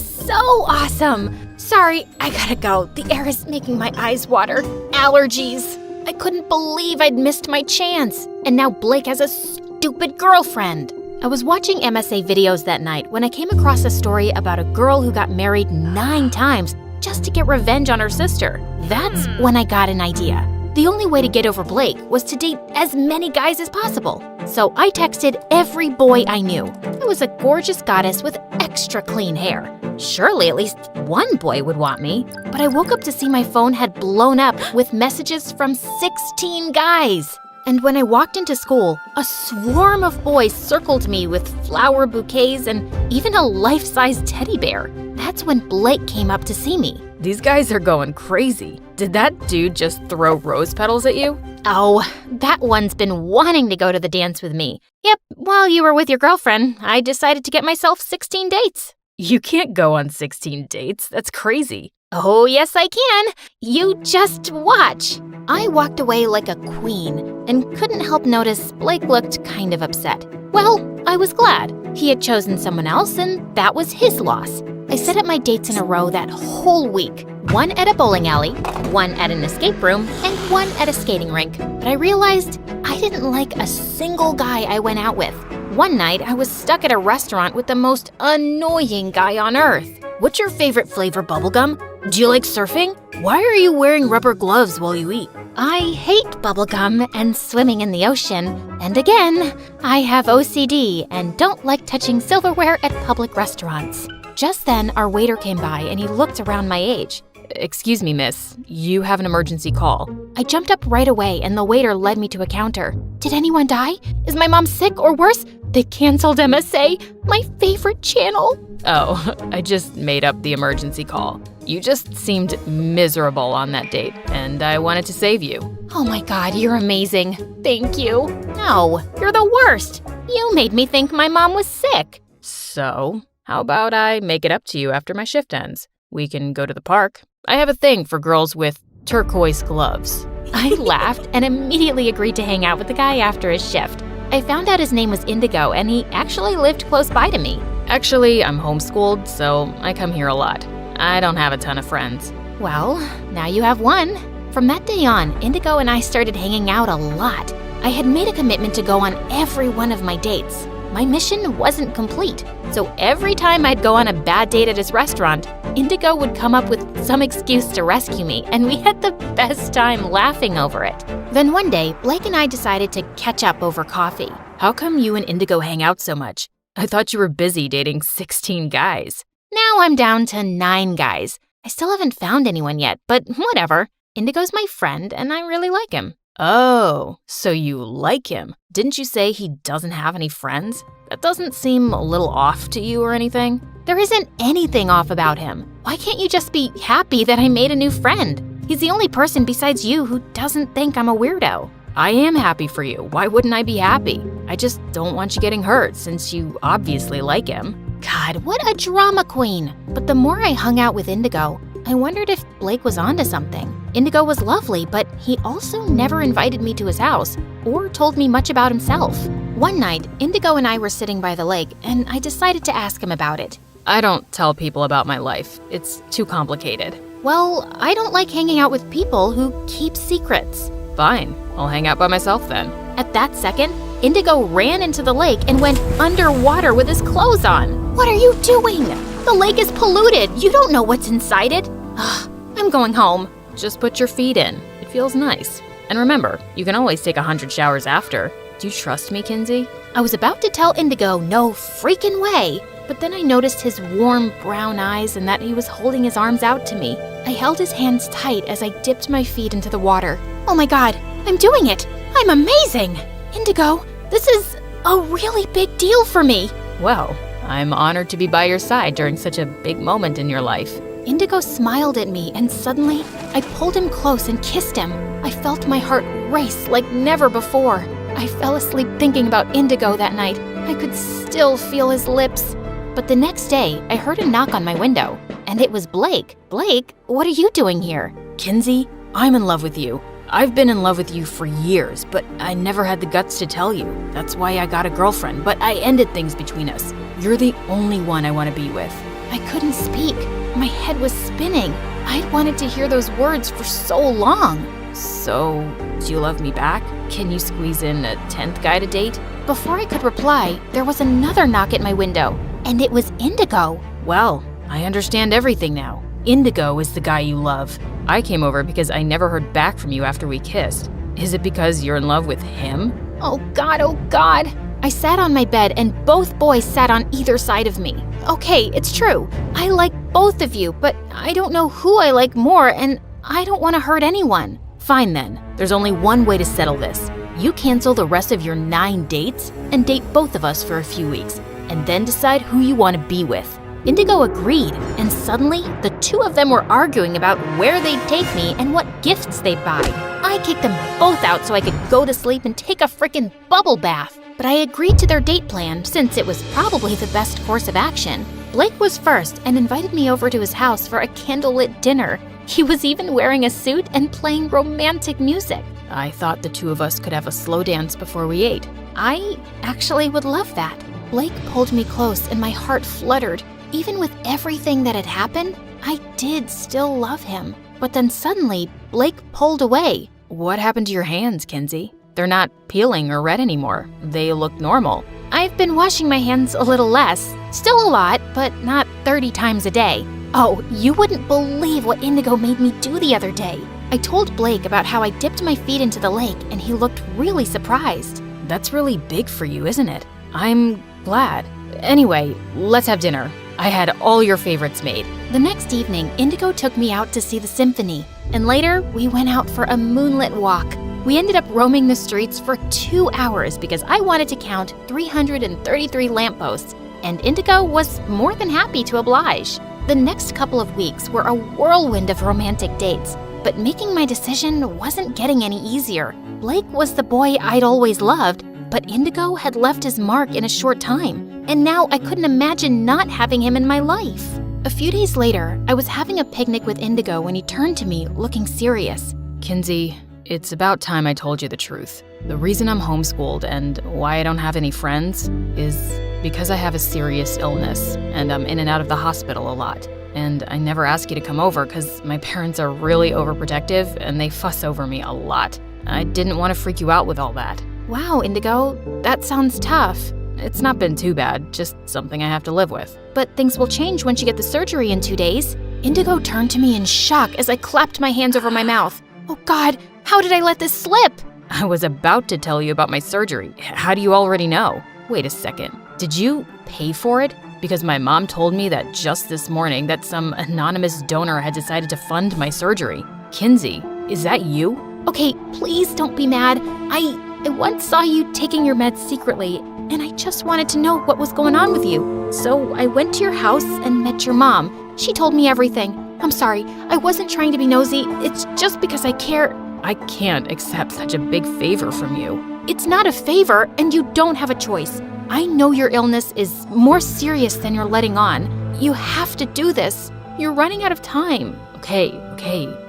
awesome. Sorry, I gotta go. The air is making my eyes water. Allergies. I couldn't believe I'd missed my chance. And now Blake has a stupid girlfriend. I was watching MSA videos that night when I came across a story about a girl who got married 9 times just to get revenge on her sister. That's when I got an idea. The only way to get over Blake was to date as many guys as possible. So I texted every boy I knew. I was a gorgeous goddess with extra clean hair. Surely at least one boy would want me. But I woke up to see my phone had blown up with messages from 16 guys. And when I walked into school, a swarm of boys circled me with flower bouquets and even a life-size teddy bear. That's when Blake came up to see me. These guys are going crazy. Did that dude just throw rose petals at you? Oh, that one's been wanting to go to the dance with me. Yep, while you were with your girlfriend, I decided to get myself 16 dates. You can't go on 16 dates. That's crazy. Oh, yes, I can. You just watch. I walked away like a queen and couldn't help notice Blake looked kind of upset. Well, I was glad. He had chosen someone else, and that was his loss. I set up my dates in a row that whole week. One at a bowling alley, one at an escape room, and one at a skating rink. But I realized I didn't like a single guy I went out with. One night, I was stuck at a restaurant with the most annoying guy on earth. What's your favorite flavor bubblegum? Do you like surfing? Why are you wearing rubber gloves while you eat? I hate bubblegum and swimming in the ocean. And again, I have OCD and don't like touching silverware at public restaurants. Just then, our waiter came by and he looked around my age. Excuse me, miss. You have an emergency call. I jumped up right away and the waiter led me to a counter. Did anyone die? Is my mom sick or worse? They canceled MSA, my favorite channel. Oh, I just made up the emergency call. You just seemed miserable on that date, and I wanted to save you. Oh my God, you're amazing. Thank you. No, you're the worst. You made me think my mom was sick. So, how about I make it up to you after my shift ends? We can go to the park. I have a thing for girls with turquoise gloves. I laughed and immediately agreed to hang out with the guy after his shift. I found out his name was Indigo and he actually lived close by to me. Actually, I'm homeschooled, so I come here a lot. I don't have a ton of friends. Well, now you have one. From that day on, Indigo and I started hanging out a lot. I had made a commitment to go on every one of my dates. My mission wasn't complete, so every time I'd go on a bad date at his restaurant, Indigo would come up with some excuse to rescue me, and we had the best time laughing over it. Then one day, Blake and I decided to catch up over coffee. How come you and Indigo hang out so much? I thought you were busy dating 16 guys. Now I'm down to 9 guys. I still haven't found anyone yet, but whatever. Indigo's my friend, and I really like him. Oh, so you like him. Didn't you say he doesn't have any friends? That doesn't seem a little off to you or anything. There isn't anything off about him. Why can't you just be happy that I made a new friend? He's the only person besides you who doesn't think I'm a weirdo. I am happy for you. Why wouldn't I be happy? I just don't want you getting hurt since you obviously like him. God, what a drama queen. But the more I hung out with Indigo, I wondered if Blake was onto something. Indigo was lovely, but he also never invited me to his house or told me much about himself. One night, Indigo and I were sitting by the lake, and I decided to ask him about it. I don't tell people about my life. It's too complicated. Well, I don't like hanging out with people who keep secrets. Fine, I'll hang out by myself then. At that second, Indigo ran into the lake and went underwater with his clothes on. What are you doing? The lake is polluted. You don't know what's inside it. I'm going home. Just put your feet in. It feels nice. And remember, you can always take 100 showers after. Do you trust me, Kinsey? I was about to tell Indigo no freaking way, but then I noticed his warm brown eyes and that he was holding his arms out to me. I held his hands tight as I dipped my feet into the water. Oh my God, I'm doing it! I'm amazing! Indigo, this is a really big deal for me. Well, I'm honored to be by your side during such a big moment in your life. Indigo smiled at me, and suddenly, I pulled him close and kissed him. I felt my heart race like never before. I fell asleep thinking about Indigo that night. I could still feel his lips. But the next day, I heard a knock on my window, and it was Blake. Blake, what are you doing here? Kinsey, I'm in love with you. I've been in love with you for years, but I never had the guts to tell you. That's why I got a girlfriend, but I ended things between us. You're the only one I want to be with. I couldn't speak. My head was spinning. I'd wanted to hear those words for so long. So, do you love me back? Can you squeeze in a 10th guy to date? Before I could reply, there was another knock at my window, and it was Indigo. Well, I understand everything now. Indigo is the guy you love. I came over because I never heard back from you after we kissed. Is it because you're in love with him? Oh God, oh God. I sat on my bed and both boys sat on either side of me. Okay, it's true. I like both of you, but I don't know who I like more, and I don't want to hurt anyone. Fine then. There's only one way to settle this. You cancel the rest of your 9 dates and date both of us for a few weeks, and then decide who you want to be with. Indigo agreed, and suddenly, the two of them were arguing about where they'd take me and what gifts they'd buy. I kicked them both out so I could go to sleep and take a frickin' bubble bath. But I agreed to their date plan since it was probably the best course of action. Blake was first and invited me over to his house for a candlelit dinner. He was even wearing a suit and playing romantic music. I thought the two of us could have a slow dance before we ate. I actually would love that. Blake pulled me close and my heart fluttered. Even with everything that had happened, I did still love him. But then suddenly, Blake pulled away. What happened to your hands, Kinsey? They're not peeling or red anymore. They look normal. I've been washing my hands a little less. Still a lot, but not 30 times a day. Oh, you wouldn't believe what Indigo made me do the other day. I told Blake about how I dipped my feet into the lake and he looked really surprised. That's really big for you, isn't it? I'm glad. Anyway, let's have dinner. I had all your favorites made. The next evening, Indigo took me out to see the symphony, and later we went out for a moonlit walk. We ended up roaming the streets for 2 hours because I wanted to count 333 lampposts, and Indigo was more than happy to oblige. The next couple of weeks were a whirlwind of romantic dates, but making my decision wasn't getting any easier. Blake was the boy I'd always loved, but Indigo had left his mark in a short time, and now I couldn't imagine not having him in my life. A few days later, I was having a picnic with Indigo when he turned to me, looking serious. Kinsey, it's about time I told you the truth. The reason I'm homeschooled and why I don't have any friends is because I have a serious illness, and I'm in and out of the hospital a lot. And I never ask you to come over because my parents are really overprotective and they fuss over me a lot. I didn't want to freak you out with all that. Wow, Indigo, that sounds tough. It's not been too bad, just something I have to live with. But things will change once you get the surgery in 2 days. Indigo turned to me in shock as I clapped my hands over my mouth. Oh God, how did I let this slip? I was about to tell you about my surgery. How do you already know? Wait a second. Did you pay for it? Because my mom told me that just this morning that some anonymous donor had decided to fund my surgery. Kinsey, is that you? Okay, please don't be mad. I once saw you taking your meds secretly, and I just wanted to know what was going on with you. So I went to your house and met your mom. She told me everything. I'm sorry, I wasn't trying to be nosy. It's just because I care. I can't accept such a big favor from you. It's not a favor, and you don't have a choice. I know your illness is more serious than you're letting on. You have to do this. You're running out of time. Okay,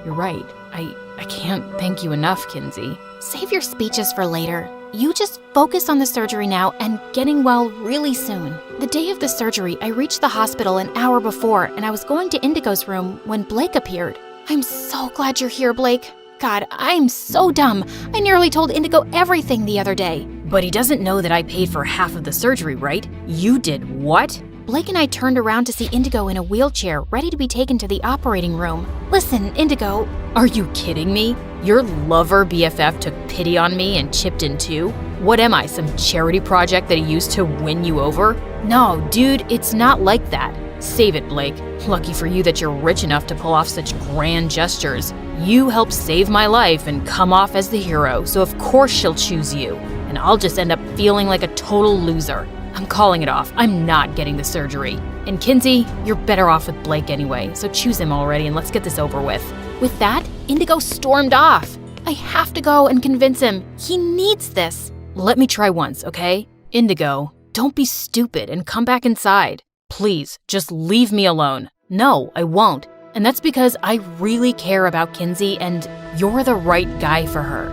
you're right. I can't thank you enough, Kinsey. Save your speeches for later. You just focus on the surgery now and getting well really soon. The day of the surgery, I reached the hospital an hour before, and I was going to Indigo's room when Blake appeared. I'm so glad you're here, Blake. God, I'm so dumb. I nearly told Indigo everything the other day. But he doesn't know that I paid for half of the surgery, right? You did what? Blake and I turned around to see Indigo in a wheelchair, ready to be taken to the operating room. Listen, Indigo. Are you kidding me? Your lover BFF took pity on me and chipped in too? What am I, some charity project that he used to win you over? No, dude, it's not like that. Save it, Blake. Lucky for you that you're rich enough to pull off such grand gestures. You helped save my life and come off as the hero, so of course she'll choose you. And I'll just end up feeling like a total loser. I'm calling it off. I'm not getting the surgery. And Kinsey, you're better off with Blake anyway, so choose him already and let's get this over with. With that, Indigo stormed off. I have to go and convince him. He needs this. Let me try once, okay? Indigo, don't be stupid and come back inside. Please, just leave me alone. No, I won't. And that's because I really care about Kinsey and you're the right guy for her.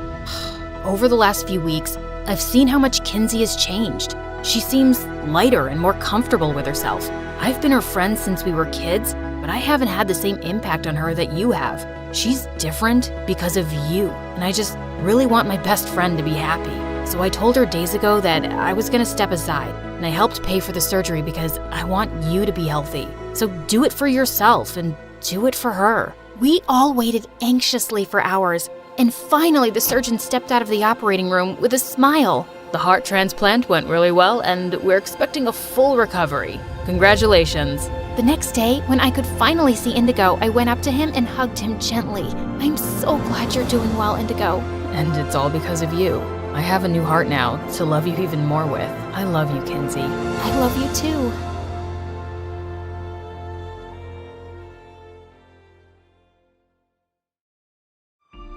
Over the last few weeks, I've seen how much Kinsey has changed. She seems lighter and more comfortable with herself. I've been her friend since we were kids, but I haven't had the same impact on her that you have. She's different because of you, and I just really want my best friend to be happy. So I told her days ago that I was gonna step aside, and I helped pay for the surgery because I want you to be healthy. So do it for yourself and do it for her. We all waited anxiously for hours, and finally the surgeon stepped out of the operating room with a smile. The heart transplant went really well, and we're expecting a full recovery. Congratulations. The next day, when I could finally see Indigo, I went up to him and hugged him gently. I'm so glad you're doing well, Indigo. And it's all because of you. I have a new heart now to love you even more with. I love you, Kinsey. I love you too.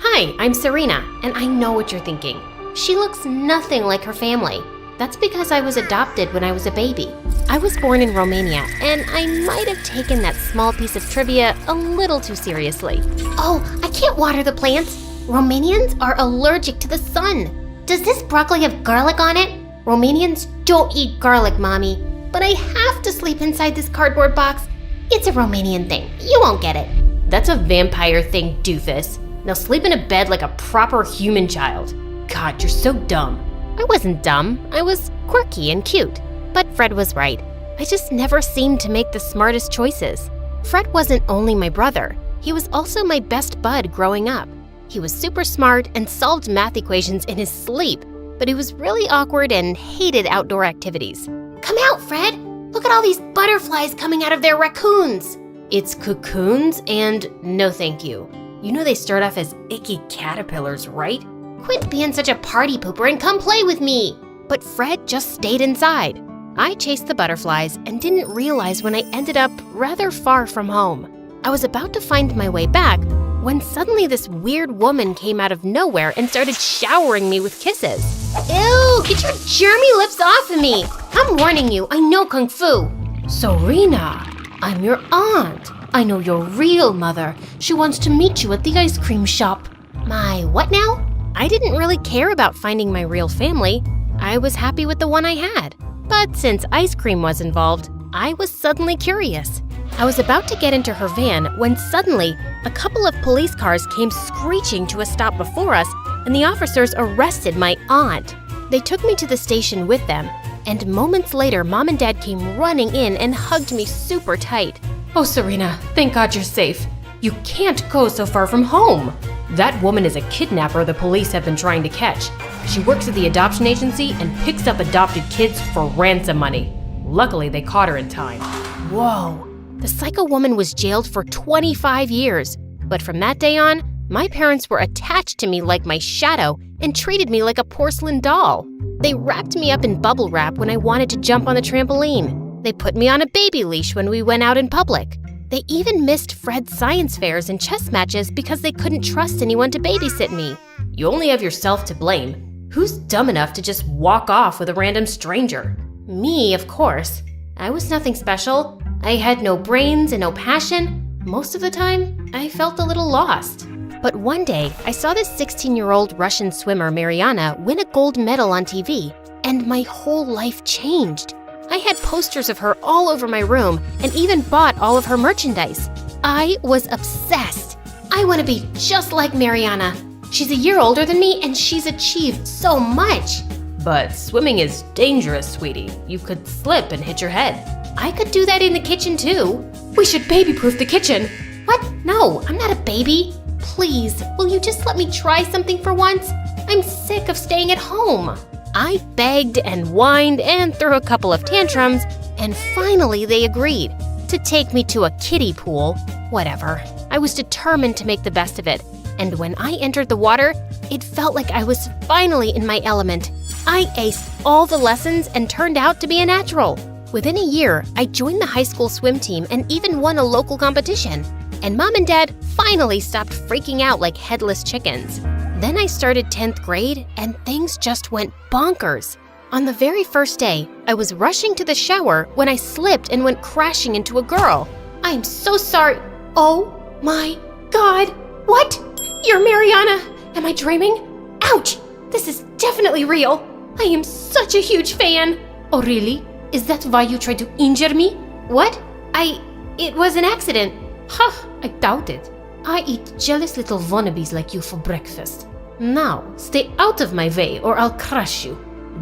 Hi, I'm Serena, and I know what you're thinking. She looks nothing like her family. That's because I was adopted when I was a baby. I was born in Romania, and I might have taken that small piece of trivia a little too seriously. Oh, I can't water the plants. Romanians are allergic to the sun. Does this broccoli have garlic on it? Romanians don't eat garlic, Mommy. But I have to sleep inside this cardboard box. It's a Romanian thing. You won't get it. That's a vampire thing, doofus. Now sleep in a bed like a proper human child. God, you're so dumb. I wasn't dumb. I was quirky and cute. But Fred was right. I just never seemed to make the smartest choices. Fred wasn't only my brother, he was also my best bud growing up. He was super smart and solved math equations in his sleep, but he was really awkward and hated outdoor activities. Come out, Fred! Look at all these butterflies coming out of their raccoons! It's cocoons and no thank you. You know they start off as icky caterpillars, right? Quit being such a party pooper and come play with me! But Fred just stayed inside. I chased the butterflies and didn't realize when I ended up rather far from home. I was about to find my way back when suddenly this weird woman came out of nowhere and started showering me with kisses. Ew, get your germy lips off of me! I'm warning you, I know Kung Fu! Serena, I'm your aunt. I know your real mother. She wants to meet you at the ice cream shop. My what now? I didn't really care about finding my real family. I was happy with the one I had. But since ice cream was involved, I was suddenly curious. I was about to get into her van when suddenly a couple of police cars came screeching to a stop before us, and the officers arrested my aunt. They took me to the station with them, and moments later, Mom and Dad came running in and hugged me super tight. Oh, Serena, thank God you're safe. You can't go so far from home. That woman is a kidnapper the police have been trying to catch. She works at the adoption agency and picks up adopted kids for ransom money. Luckily, they caught her in time. Whoa. The psycho woman was jailed for 25 years. But from that day on, my parents were attached to me like my shadow and treated me like a porcelain doll. They wrapped me up in bubble wrap when I wanted to jump on the trampoline. They put me on a baby leash when we went out in public. They even missed Fred's science fairs and chess matches because they couldn't trust anyone to babysit me. You only have yourself to blame. Who's dumb enough to just walk off with a random stranger? Me, of course. I was nothing special. I had no brains and no passion. Most of the time, I felt a little lost. But one day, I saw this 16-year-old Russian swimmer, Mariana, win a gold medal on TV, and my whole life changed. I had posters of her all over my room and even bought all of her merchandise. I was obsessed. I want to be just like Mariana. She's a year older than me and she's achieved so much. But swimming is dangerous, sweetie. You could slip and hit your head. I could do that in the kitchen too. We should baby-proof the kitchen. What? No, I'm not a baby. Please, will you just let me try something for once? I'm sick of staying at home. I begged and whined and threw a couple of tantrums, and finally they agreed to take me to a kiddie pool. Whatever. I was determined to make the best of it, and when I entered the water, it felt like I was finally in my element. I aced all the lessons and turned out to be a natural. Within a year, I joined the high school swim team and even won a local competition. And Mom and Dad finally stopped freaking out like headless chickens. Then I started 10th grade and things just went bonkers. On the very first day, I was rushing to the shower when I slipped and went crashing into a girl. I am so sorry. Oh my God. What? You're Mariana. Am I dreaming? Ouch! This is definitely real. I am such a huge fan. Oh really? Is that why you tried to injure me? What? It was an accident. Huh, I doubt it. I eat jealous little wannabes like you for breakfast. Now, stay out of my way or I'll crush you.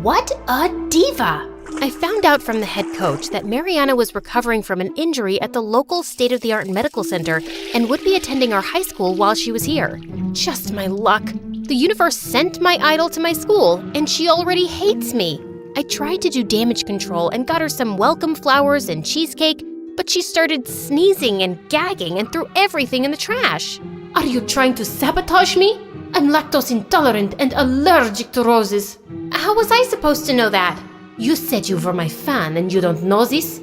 What a diva! I found out from the head coach that Mariana was recovering from an injury at the local state-of-the-art medical center and would be attending our high school while she was here. Just my luck. The universe sent my idol to my school, and she already hates me. I tried to do damage control and got her some welcome flowers and cheesecake, but she started sneezing and gagging and threw everything in the trash. Are you trying to sabotage me? I'm lactose intolerant and allergic to roses. How was I supposed to know that? You said you were my fan and you don't know this?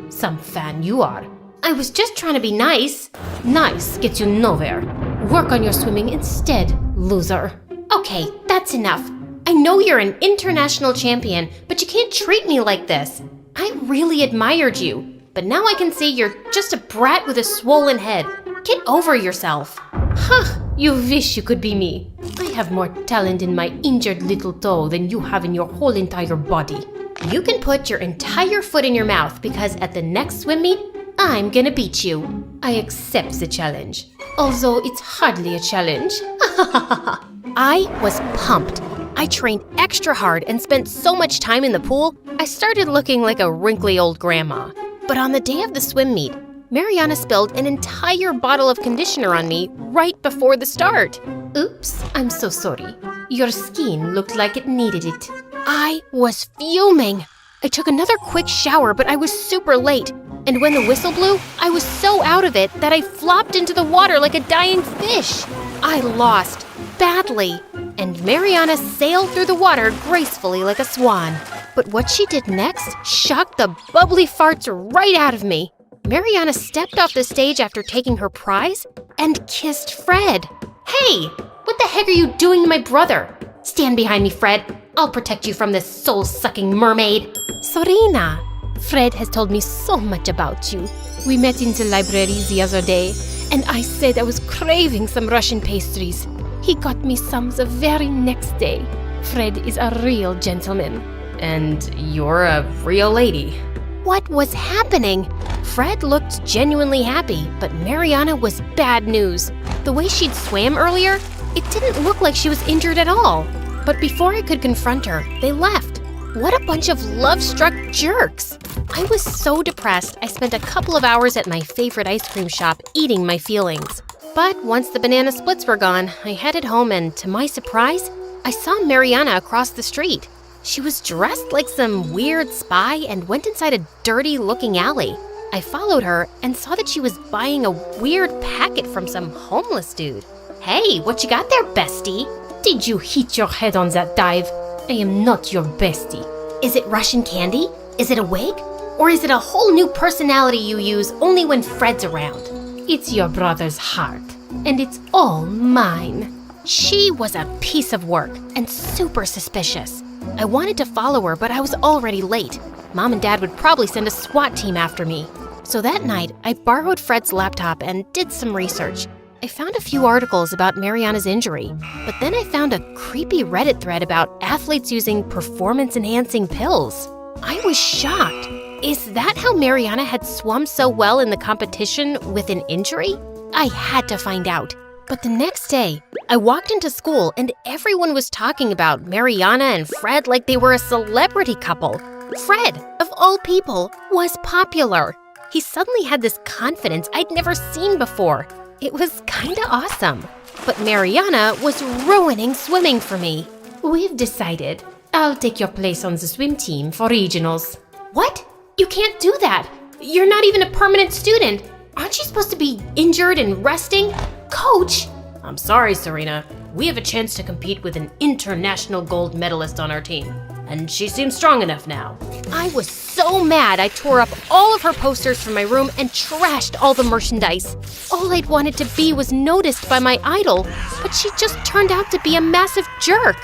Some fan you are. I was just trying to be nice. Nice gets you nowhere. Work on your swimming instead, loser. Okay, that's enough. I know you're an international champion, but you can't treat me like this. I really admired you. But now I can see you're just a brat with a swollen head. Get over yourself. Huh, you wish you could be me. I have more talent in my injured little toe than you have in your whole entire body. You can put your entire foot in your mouth because at the next swim meet, I'm gonna beat you. I accept the challenge. Although it's hardly a challenge. I was pumped. I trained extra hard and spent so much time in the pool, I started looking like a wrinkly old grandma. But on the day of the swim meet, Mariana spilled an entire bottle of conditioner on me right before the start. Oops, I'm so sorry. Your skin looked like it needed it. I was fuming. I took another quick shower, but I was super late. And when the whistle blew, I was so out of it that I flopped into the water like a dying fish. I lost badly, and Mariana sailed through the water gracefully like a swan. But what she did next shocked the bubbly farts right out of me. Mariana stepped off the stage after taking her prize and kissed Fred. Hey, what the heck are you doing to my brother? Stand behind me, Fred. I'll protect you from this soul-sucking mermaid. Serena, Fred has told me so much about you. We met in the library the other day, and I said I was craving some Russian pastries. He got me some the very next day. Fred is a real gentleman. And you're a real lady. What was happening? Fred looked genuinely happy, but Mariana was bad news. The way she'd swam earlier, it didn't look like she was injured at all. But before I could confront her, they left. What a bunch of love-struck jerks! I was so depressed, I spent a couple of hours at my favorite ice cream shop eating my feelings. But once the banana splits were gone, I headed home and, to my surprise, I saw Mariana across the street. She was dressed like some weird spy and went inside a dirty-looking alley. I followed her and saw that she was buying a weird packet from some homeless dude. Hey, what you got there, bestie? Did you hit your head on that dive? I am not your bestie. Is it Russian candy? Is it a wig? Or is it a whole new personality you use only when Fred's around? It's your brother's heart, and it's all mine. She was a piece of work and super suspicious. I wanted to follow her, but I was already late. Mom and Dad would probably send a SWAT team after me. So that night, I borrowed Fred's laptop and did some research. I found a few articles about Mariana's injury, but then I found a creepy Reddit thread about athletes using performance-enhancing pills. I was shocked. Is that how Mariana had swum so well in the competition with an injury? I had to find out. But the next day, I walked into school and everyone was talking about Mariana and Fred like they were a celebrity couple. Fred, of all people, was popular. He suddenly had this confidence I'd never seen before. It was kinda awesome. But Mariana was ruining swimming for me. We've decided. I'll take your place on the swim team for regionals. What? You can't do that. You're not even a permanent student. Aren't you supposed to be injured and resting? Coach! I'm sorry, Serena. We have a chance to compete with an international gold medalist on our team. And she seems strong enough now. I was so mad I tore up all of her posters from my room and trashed all the merchandise. All I'd wanted to be was noticed by my idol, but she just turned out to be a massive jerk.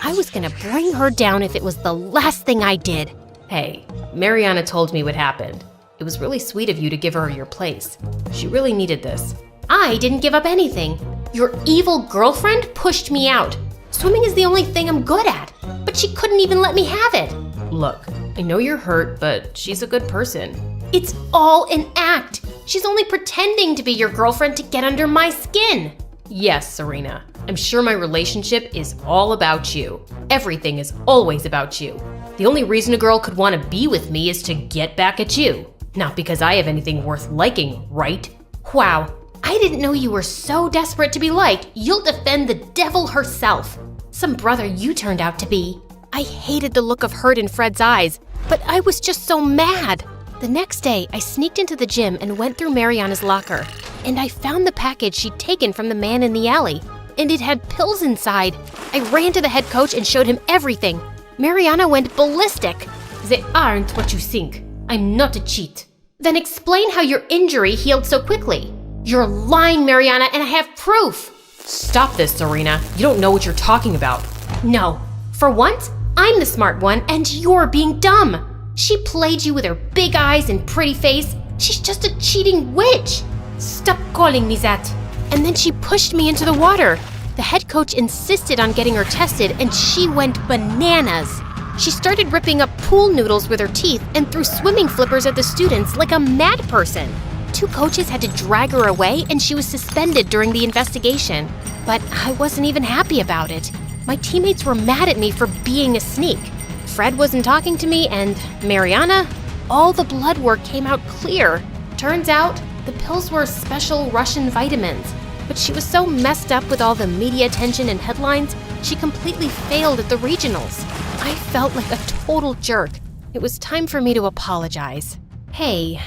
I was gonna bring her down if it was the last thing I did. Hey, Mariana told me what happened. It was really sweet of you to give her your place. She really needed this. I didn't give up anything. Your evil girlfriend pushed me out. Swimming is the only thing I'm good at, but she couldn't even let me have it. Look, I know you're hurt, but she's a good person. It's all an act. She's only pretending to be your girlfriend to get under my skin. Yes, Serena. I'm sure my relationship is all about you. Everything is always about you. The only reason a girl could want to be with me is to get back at you. Not because I have anything worth liking, right? Wow, I didn't know you were so desperate to be liked, you'll defend the devil herself. Some brother you turned out to be. I hated the look of hurt in Fred's eyes, but I was just so mad. The next day, I sneaked into the gym and went through Mariana's locker, and I found the package she'd taken from the man in the alley, and it had pills inside. I ran to the head coach and showed him everything. Mariana went ballistic. They aren't what you think. I'm not a cheat. Then explain how your injury healed so quickly. You're lying, Mariana, and I have proof. Stop this, Serena. You don't know what you're talking about. No. For once, I'm the smart one, and you're being dumb. She played you with her big eyes and pretty face. She's just a cheating witch. Stop calling me that. And then she pushed me into the water. The head coach insisted on getting her tested, and she went bananas. She started ripping up pool noodles with her teeth and threw swimming flippers at the students like a mad person. 2 coaches had to drag her away, and she was suspended during the investigation. But I wasn't even happy about it. My teammates were mad at me for being a sneak. Fred wasn't talking to me, and Mariana, all the blood work came out clear. Turns out, The pills were special Russian vitamins, but she was so messed up with all the media attention and headlines, she completely failed at the regionals. I felt like a total jerk. It was time for me to apologize. Hey,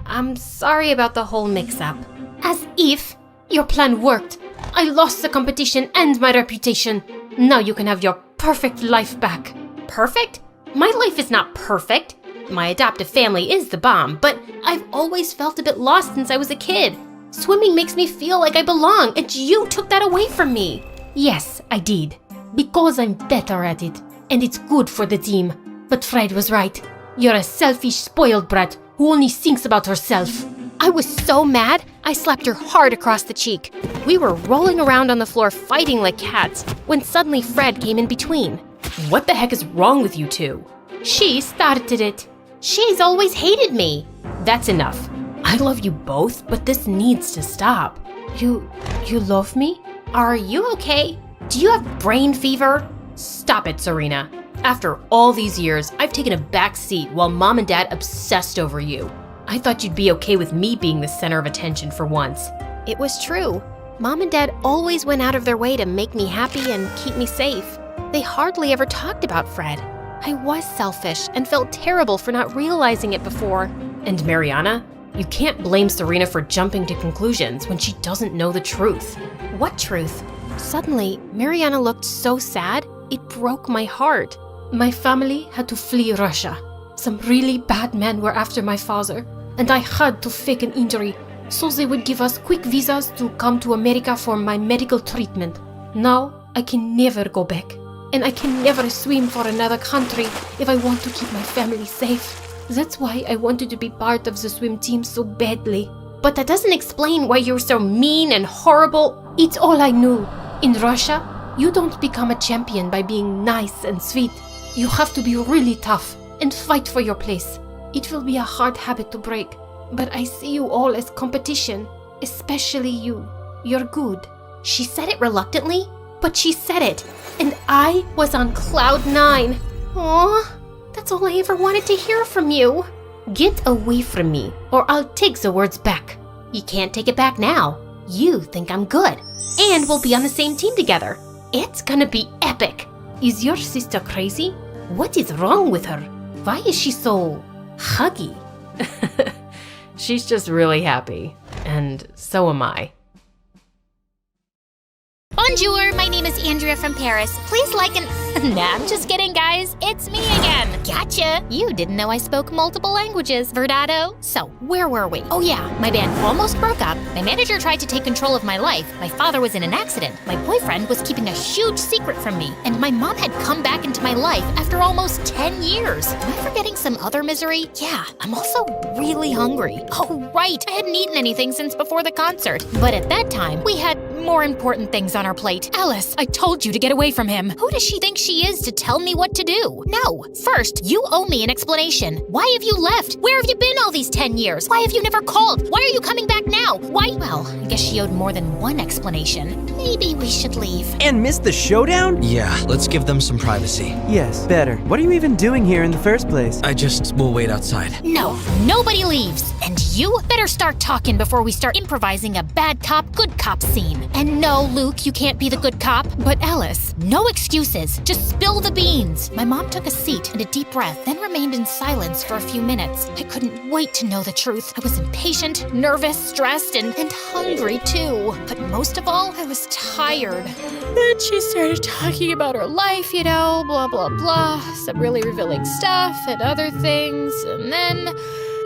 I'm sorry about the whole mix-up. As if your plan worked. I lost the competition and my reputation. Now you can have your perfect life back. Perfect? My life is not perfect. My adoptive family is the bomb, but I've always felt a bit lost since I was a kid. Swimming makes me feel like I belong, and you took that away from me. Yes, I did. Because I'm better at it, and it's good for the team. But Fred was right. You're a selfish, spoiled brat who only thinks about herself. I was so mad, I slapped her hard across the cheek. We were rolling around on the floor fighting like cats when suddenly Fred came in between. What the heck is wrong with you two? She started it. She's always hated me. That's enough. I love you both, but this needs to stop. You love me? Are you okay? Do you have brain fever? Stop it, Serena. After all these years, I've taken a back seat while Mom and Dad obsessed over you. I thought you'd be okay with me being the center of attention for once. It was true. Mom and Dad always went out of their way to make me happy and keep me safe. They hardly ever talked about Fred. I was selfish and felt terrible for not realizing it before. And Mariana, you can't blame Serena for jumping to conclusions when she doesn't know the truth. What truth? Suddenly, Mariana looked so sad, it broke my heart. My family had to flee Russia. Some really bad men were after my father, and I had to fake an injury so they would give us quick visas to come to America for my medical treatment. Now, I can never go back, and I can never swim for another country if I want to keep my family safe. That's why I wanted to be part of the swim team so badly. But that doesn't explain why you're so mean and horrible. It's all I knew. In Russia, you don't become a champion by being nice and sweet. You have to be really tough and fight for your place. It will be a hard habit to break, but I see you all as competition, especially you. You're good. She said it reluctantly, but she said it, and I was on cloud 9. Aw, that's all I ever wanted to hear from you. Get away from me, or I'll take the words back. You can't take it back now. You think I'm good, and we'll be on the same team together. It's gonna be epic. Is your sister crazy? What is wrong with her? Why is she so huggy? She's just really happy. And so am I. Bonjour, my name is Andrea from Paris. Please like and... Nah, I'm just kidding, guys. It's me again. Gotcha. You didn't know I spoke multiple languages, Verdado. So, where were we? Oh yeah, my band almost broke up. My manager tried to take control of my life. My father was in an accident. My boyfriend was keeping a huge secret from me. And my mom had come back into my life after almost 10 years. Am I forgetting some other misery? Yeah, I'm also really hungry. Oh, right. I hadn't eaten anything since before the concert. But at that time, we had more important things on our plate. Alice, I told you to get away from him. Who does she think she is to tell me what to do? No. First, you owe me an explanation. Why have you left? Where have you been all these 10 years? Why have you never called? Why are you coming back now? Why? Well, I guess she owed more than one explanation. Maybe we should leave. And miss the showdown? Yeah, let's give them some privacy. Yes, better. What are you even doing here in the first place? We'll wait outside. No, nobody leaves. And you better start talking before we start improvising a bad cop, good cop scene. And no, Luke, you can't be the good cop. But Alice, no excuses. Just spill the beans. My mom took a seat and a deep breath, then remained in silence for a few minutes. I couldn't wait to know the truth. I was impatient, nervous, stressed, and hungry too. But most of all, I was tired. Then she started talking about her life, blah, blah, blah. Some really revealing stuff and other things. And then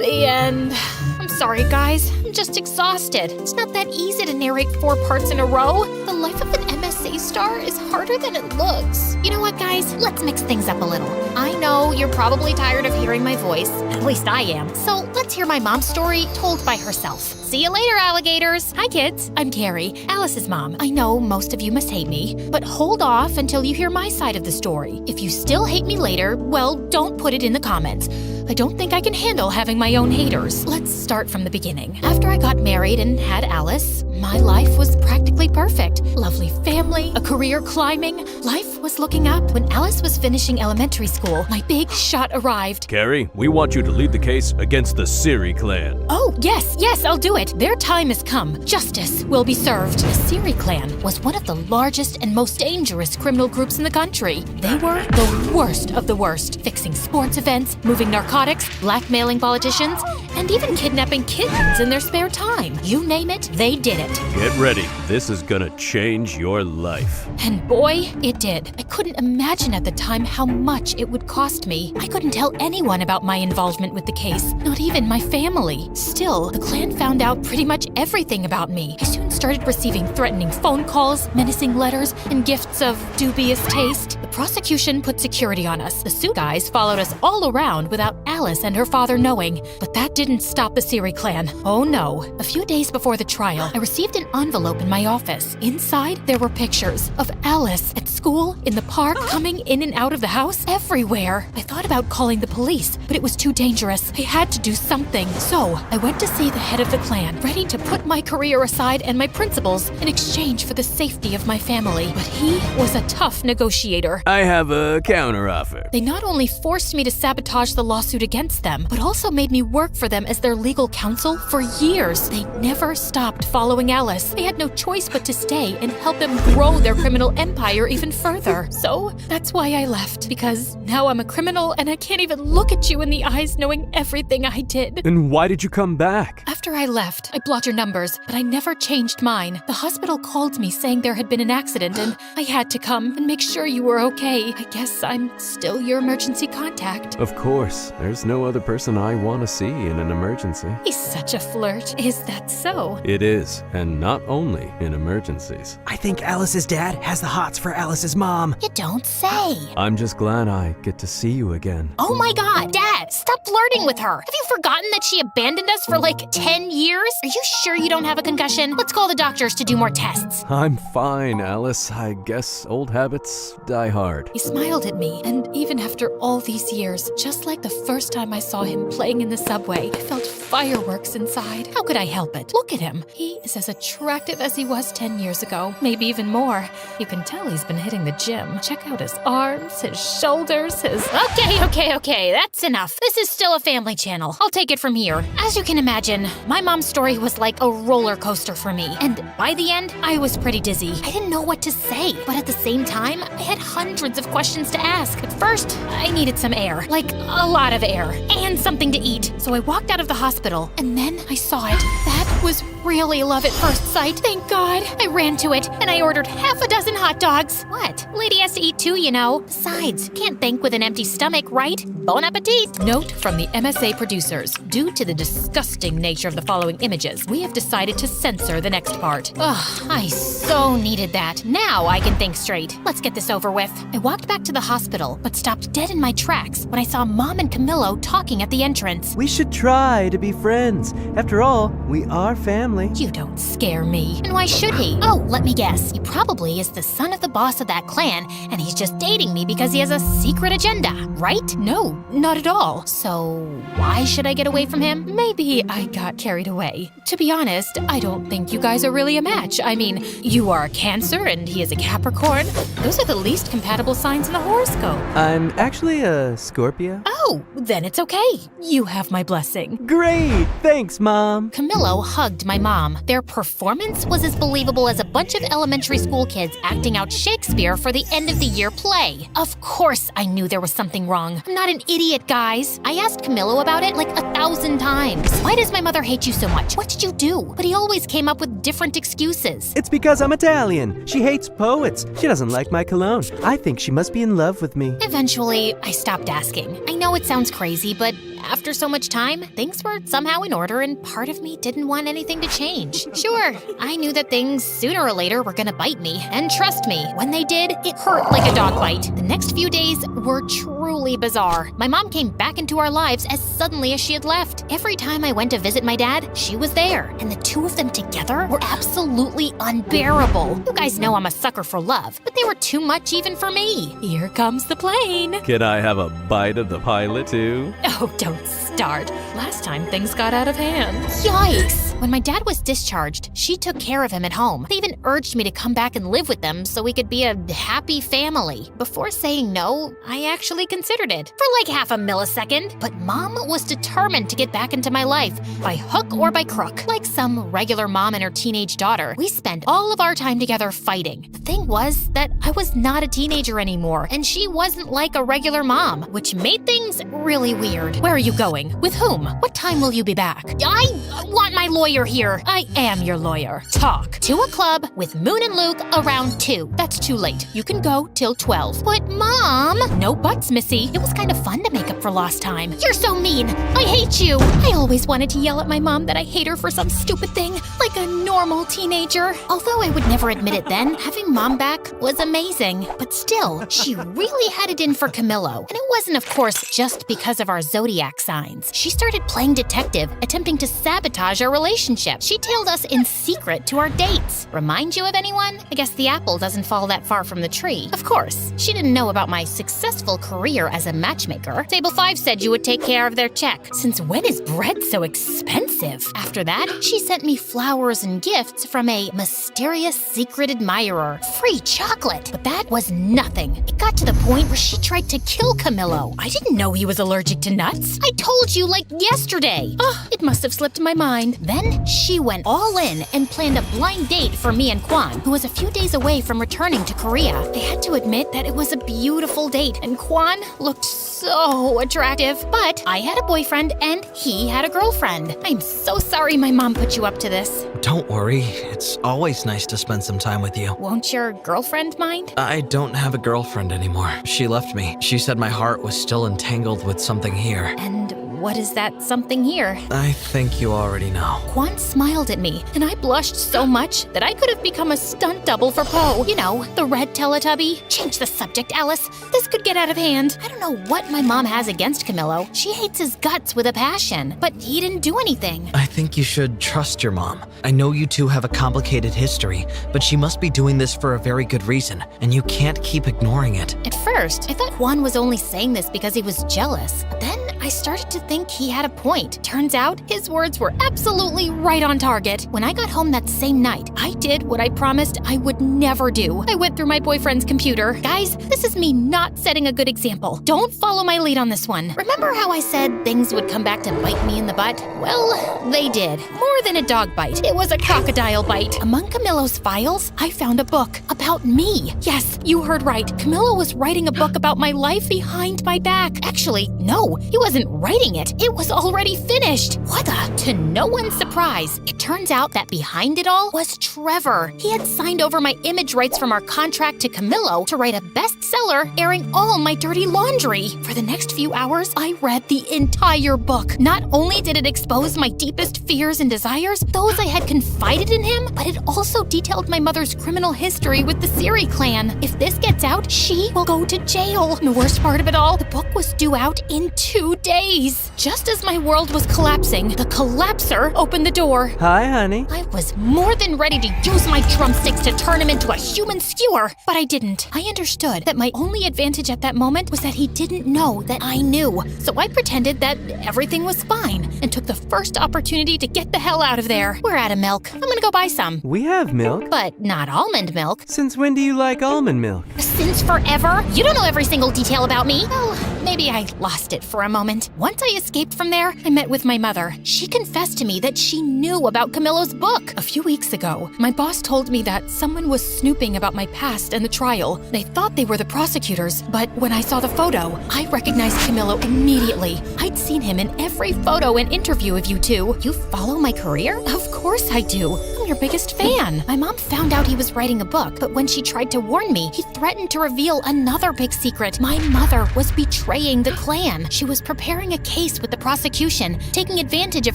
the end. I'm sorry, guys. I'm just exhausted. It's not that easy to narrate 4 parts in a row. The life of an MSA star is harder than it looks. You know what, guys? Let's mix things up a little. I know you're probably tired of hearing my voice. At least I am. So let's hear my mom's story told by herself. See you later, alligators. Hi, kids. I'm Carrie, Alice's mom. I know most of you must hate me, but hold off until you hear my side of the story. If you still hate me later, well, don't put it in the comments. I don't think I can handle having my own haters. Let's start from the beginning. After I got married and had Alice, My life was practically perfect. Lovely family, a career climbing. Life was looking up. When Alice was finishing elementary school, my big shot arrived. Carrie, we want you to lead the case against the Siri clan. Oh, yes, I'll do it. Their time has come. Justice will be served. The Siri clan was one of the largest and most dangerous criminal groups in the country. They were the worst of the worst, fixing sports events, moving narcotics, blackmailing politicians, and even kidnapping kittens in their spare time. You name it, they did it. Get ready. This is gonna change your life. And boy, it did. I couldn't imagine at the time how much it would cost me. I couldn't tell anyone about my involvement with the case, not even my family. Still, the clan found out pretty much everything about me. I soon started receiving threatening phone calls, menacing letters, and gifts of dubious taste. The prosecution put security on us. The suit guys followed us all around without Alice and her father knowing. But that didn't stop the Siri clan. Oh no. A few days before the trial, I received an envelope in my office. Inside, there were pictures of Alice at school, in the park, coming in and out of the house, everywhere. I thought about calling the police, but it was too dangerous. I had to do something. So, I went to see the head of the clan, ready to put my career aside and my principles in exchange for the safety of my family. But he was a tough negotiator. I have a counteroffer. They not only forced me to sabotage the lawsuit against them, but also made me work for them as their legal counsel for years. They never stopped following Alice. They had no choice but to stay and help them grow their criminal empire even further. So, that's why I left. Because now I'm a criminal and I can't even look at you in the eyes knowing everything I did. And why did you come back? After I left, I blocked your numbers, but I never changed mine. The hospital called me saying there had been an accident and I had to come and make sure you were okay. I guess I'm still your emergency contact. Of course. There's no other person I want to see in an emergency. He's such a flirt. Is that so? It is, and not only in emergencies. I think Alice's dad has the hots for Alice's mom. You don't say. I'm just glad I get to see you again. Oh my god, Dad, stop flirting with her. Have you forgotten that she abandoned us for like 10 years? Are you sure you don't have a concussion? Let's call the doctors to do more tests. I'm fine, Alice. I guess old habits die hard. He smiled at me, and even after all these years, just like the first time I saw him playing in the subway, I felt fireworks inside. How could I help it? Look at him. He is as attractive as he was 10 years ago, maybe even more. You can tell he's been hitting the gym. Check out his arms, his shoulders, his... Okay, that's enough. This is still a family channel. I'll take it from here. As you can imagine, my mom's story was like a roller coaster for me. And by the end, I was pretty dizzy. I didn't know what to say, but at the same time, I had hundreds of questions to ask. At first, I needed some air, like a lot of air, and something to eat. So I walked out of the hospital, and then I saw it. That was really love at first sight. Thank God. I ran to it, and I ordered half a dozen hot dogs. What? Lady has to eat too, you know. Besides, can't think with an empty stomach, right? Bon appetit. Note from the MSA producers. Due to the disgusting nature of the following images, we have decided to censor the next part. Ugh, I so needed that. Now I can think straight. Let's get this over with. I walked back to the hospital, but stopped dead in my tracks when I saw Mom and Camillo talking at the entrance. We should try to be friends. After all, we are family. You don't scare me. And why should he? Oh, let me guess. He probably is the son of the boss of that clan, and he's just dating me because he has a secret agenda, right? No, not at all. So, why should I get away from him? Maybe I got carried away. To be honest, I don't think you guys are really a match. I mean, you are a Cancer and he is a Capricorn. Those are the least compatible signs in the horoscope. I'm actually a Scorpio. Oh, then it's okay. You have my blessing. Great! Thanks, Mom. Camillo hugged my mom. Their performance was as believable as a bunch of elementary school kids acting out Shakespeare for the end of the year play. Of course I knew there was something wrong. I'm not an idiot, guys. I asked Camillo about it like 1,000 times. Why does my mother hate you so much? What did you do? But he always came up with different excuses. It's because I'm Italian. She hates poets. She doesn't like my cologne. I think she must be in love with me. Eventually, I stopped asking. I know it sounds crazy, but after so much time, things were somehow in order and part of me didn't want anything to change. Sure, I knew that things sooner or later were gonna bite me. And trust me, when they did, it hurt like a dog bite. The next few days were truly bizarre. My mom came back into our lives as suddenly as she had left. Every time I went to visit my dad, she was there. And the two of them together were absolutely unbearable. You guys know I'm a sucker for love, but they were too much even for me. Here comes the plane. Can I have a bite of the pilot too? Oh, don't start. Last time things got out of hand. Yikes! When my dad was discharged, she took care of him at home. They even urged me to come back and live with them so we could be a happy family. Before saying no, I actually considered it for like half a millisecond. But Mom was determined to get back into my life by hook or by crook. Like some regular mom and her teenage daughter, we spent all of our time together fighting. The thing was that I was not a teenager anymore, and she wasn't like a regular mom, which made things really weird. Where are you going? With whom? What time will you be back? I want my lawyer here. I am your lawyer. Talk. To a club with Moon and Luke around 2. That's too late. You can go till 12. But Mom! No buts, Missy. It was kind of fun to make up for lost time. You're so mean. I hate you. I always wanted to yell at my mom that I hate her for some stupid thing, like a normal teenager. Although I would never admit it then, having Mom back was amazing. But still, she really had it in for Camillo. And it wasn't, of course, just because of our zodiac signs. She started playing detective, attempting to sabotage our relationship. She tailed us in secret to our dates. Remind you of anyone? I guess the apple doesn't fall that far from the tree. Of course, she didn't know about my successful career as a matchmaker. Table 5 said you would take care of their check. Since when is bread so expensive? After that, she sent me flowers and gifts from a mysterious secret admirer. Free chocolate. But that was nothing. It got to the point where she tried to kill Camillo. I didn't know he was allergic to nuts. I told you like yesterday. It must have slipped my mind. Then she went all in and planned a blind date for me and Kwan, who was a few days away from returning to Korea. I had to admit that it was a beautiful date, and Kwan looked so attractive. But I had a boyfriend and he had a girlfriend. I'm so sorry my mom put you up to this. Don't worry, it's always nice to spend some time with you. Won't your girlfriend mind? I don't have a girlfriend anymore. She left me. She said my heart was still entangled with something here. And what is that something here? I think you already know. Kwan smiled at me, and I blushed so much that I could have become a stunt double for Poe. You know, the red Teletubby. Change the subject, Alice. This could get out of hand. I don't know what my mom has against Camillo. She hates his guts with a passion, but he didn't do anything. I think you should trust your mom. I know you two have a complicated history, but she must be doing this for a very good reason, and you can't keep ignoring it. At first, I thought Kwan was only saying this because he was jealous. But then I started to think he had a point. Turns out, his words were absolutely right on target. When I got home that same night, I did what I promised I would never do. I went through my boyfriend's computer. Guys, this is me not setting a good example. Don't follow my lead on this one. Remember how I said things would come back to bite me in the butt? Well, they did. More than a dog bite. It was a crocodile bite. Among Camillo's files, I found a book about me. Yes, you heard right. Camillo was writing a book about my life behind my back. Actually, no, he wasn't writing it. It was already finished. What the? To no one's surprise, it turns out that behind it all was Trevor. He had signed over my image rights from our contract to Camillo to write a bestseller airing all my dirty laundry. For the next few hours, I read the entire book. Not only did it expose my deepest fears and desires, those I had confided in him, but it also detailed my mother's criminal history with the Siri clan. If this gets out, she will go to jail. And the worst part of it all, the book was due out in 2 days. Just as my world was collapsing, the collapser opened the door. Hi, honey. I was more than ready to use my drumsticks to turn him into a human skewer, but I didn't. I understood that my only advantage at that moment was that he didn't know that I knew. So I pretended that everything was fine and took the first opportunity to get the hell out of there. We're out of milk. I'm gonna go buy some. We have milk. But not almond milk. Since when do you like almond milk? Since forever. You don't know every single detail about me. Well, maybe I lost it for a moment. Once I escaped from there, I met with my mother. She confessed to me that she knew about Camillo's book. A few weeks ago, my boss told me that someone was snooping about my past and the trial. They thought they were the prosecutors, but when I saw the photo, I recognized Camillo immediately. I'd seen him in every photo and interview of you two. You follow my career? Of course I do. I'm your biggest fan. My mom found out he was writing a book, but when she tried to warn me, he threatened to reveal another big secret. My mother was betraying the clan. She was preparing a case with the prosecution, taking advantage of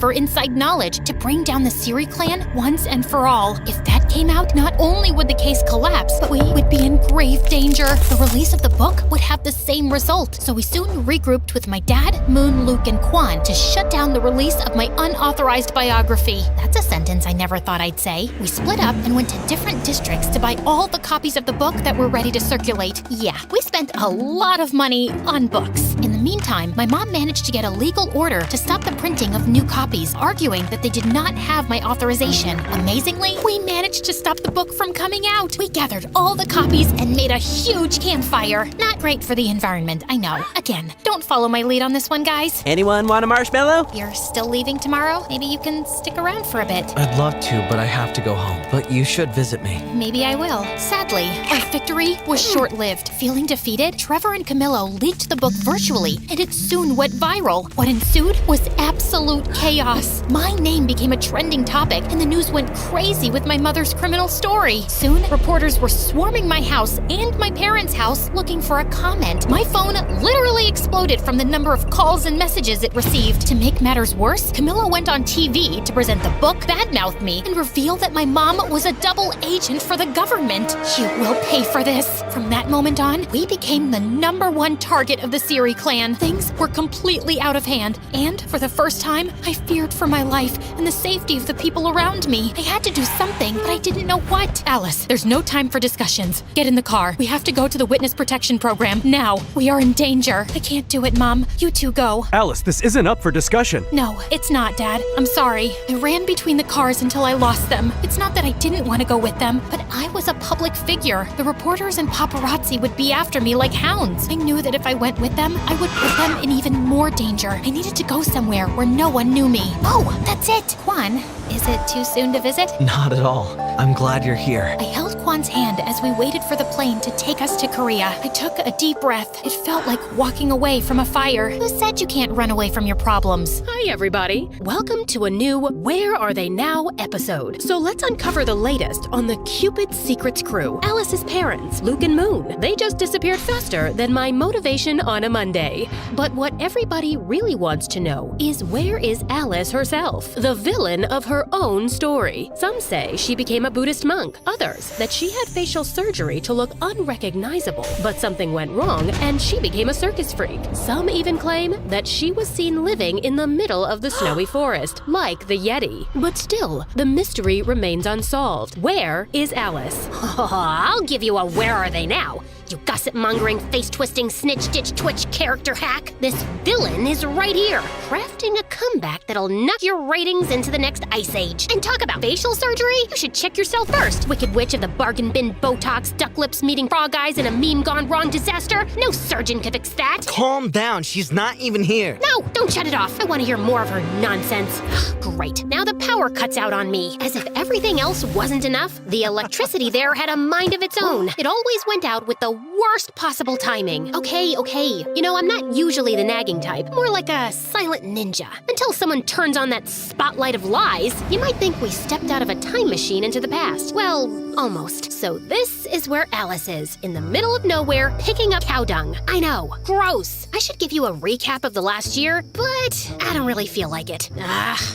her inside knowledge to bring down the Siri clan once and for all. If that came out, not only would the case collapse, but we would be in grave danger. The release of the book would have the same result. So we soon regrouped with my dad, Moon, Luke, and Kwan to shut down the release of my unauthorized biography. That's a sentence I never thought I'd say. We split up and went to different districts to buy all the copies of the book that were ready to circulate. Yeah, we spent a lot of money on books. In the meantime, my mom managed to get a legal order to stop the printing of new copies, arguing that they did not have my authorization. Amazingly, we managed to stop the book from coming out. We gathered all the copies and made a huge campfire. Not great for the environment, I know. Again, don't follow my lead on this one, guys. Anyone want a marshmallow? You're still leaving tomorrow? Maybe you can stick around for a bit. I'd love to, but I have to go home. But you should visit me. Maybe I will. Sadly, our victory was short-lived. Feeling defeated, Trevor and Camillo leaked the book virtually, and it soon went viral. What ensued was absolute chaos. My name became a trending topic, and the news went crazy with my mother's criminal story. Soon, reporters were swarming my house and my parents' house looking for a comment. My phone literally exploded from the number of calls and messages it received. To make matters worse, Camillo went on TV to present the book, badmouthed me, and reveal that my mom was a double agent for the government. You will pay for this. From that moment on, we became the #1 target of the Siri clan. Things were completely out of hand, and for the first time, I feared for my life and the safety of the people around me. I had to do something, but I didn't know what. Alice, there's no time for discussions. Get in the car. We have to go to the witness protection program now. We are in danger. I can't do it, Mom. You two go. Alice, this isn't up for discussion. No, it's not, Dad. I'm sorry. I ran between the cars until I lost them. It's not that I didn't want to go with them, but I was a public figure. The reporters and paparazzi would be after me like hounds. I knew that if I went with them, I would put them in even more danger. I needed to go somewhere where no one knew me. Oh, that's it. Quan, is it too soon to visit? Not at all. I'm glad you're here. I held Kwan's hand as we waited for the plane to take us to Korea. I took a deep breath. It felt like walking away from a fire. Who said you can't run away from your problems? Hi, everybody. Welcome to a new Where Are They Now episode. So let's uncover the latest on the Cupid Secrets crew. Alice's parents, Luke and Moon. They just disappeared faster than my motivation on a Monday. But what everybody really wants to know is where is Alice herself, the villain of her own story? Some say she became a Buddhist monk. Others that she had facial surgery to look unrecognizable, but something went wrong and she became a circus freak. Some even claim that she was seen living in the middle of the snowy forest, like the Yeti. But still, the mystery remains unsolved. Where is Alice? I'll give you a where are they now, you gossip-mongering, face-twisting, snitch-ditch-twitch character hack. This villain is right here, crafting a comeback that'll knock your ratings into the next ice age. And talk about facial surgery? You should check yourself first, wicked witch of the bargain bin Botox, duck lips meeting frog eyes in a meme gone wrong disaster. No surgeon could fix that. Calm down, she's not even here. No, don't shut it off. I want to hear more of her nonsense. Great, now the power cuts out on me. As if everything else wasn't enough, the electricity there had a mind of its own. It always went out with the worst possible timing. Okay. You know, I'm not usually the nagging type, more like a silent ninja. Until someone turns on that spotlight of lies, you might think we stepped out of a time machine into the past. Well, almost. So this is where Alice is, in the middle of nowhere, picking up cow dung. I know, gross. I should give you a recap of the last year, but I don't really feel like it.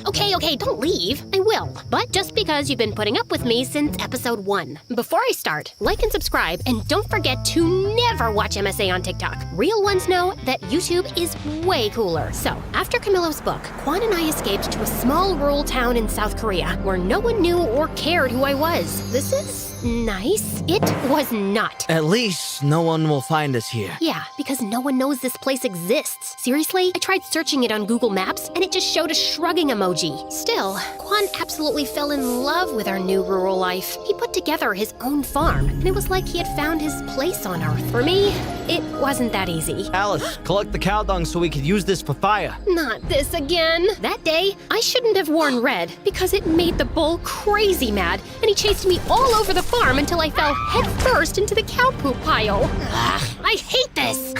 Okay, don't leave. I will. But just because you've been putting up with me since episode 1. Before I start, like and subscribe, and don't forget to never watch MSA on TikTok. Real ones know that YouTube is way cooler. So, after Camillo's book, Quan and I escaped to a small rural town in South Korea where no one knew or cared who I was. This is nice. It was not. At least no one will find us here. Yeah, because no one knows this place exists. Seriously, I tried searching it on Google Maps and it just showed a shrugging emoji. Still, Quan absolutely fell in love with our new rural life. He put together his own farm, and it was like he had found his place on Earth. For me, it wasn't that easy. Alice, collect the cow dung so we could use this for fire. Not this again. That day, I shouldn't have worn red because it made the bull crazy mad, and he chased me all over the farm until I fell headfirst into the cow poop pile. Ugh, I hate this.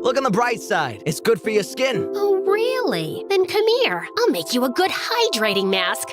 Look on the bright side. It's good for your skin. Oh, really? Then come here. I'll make you a good hydrating mask.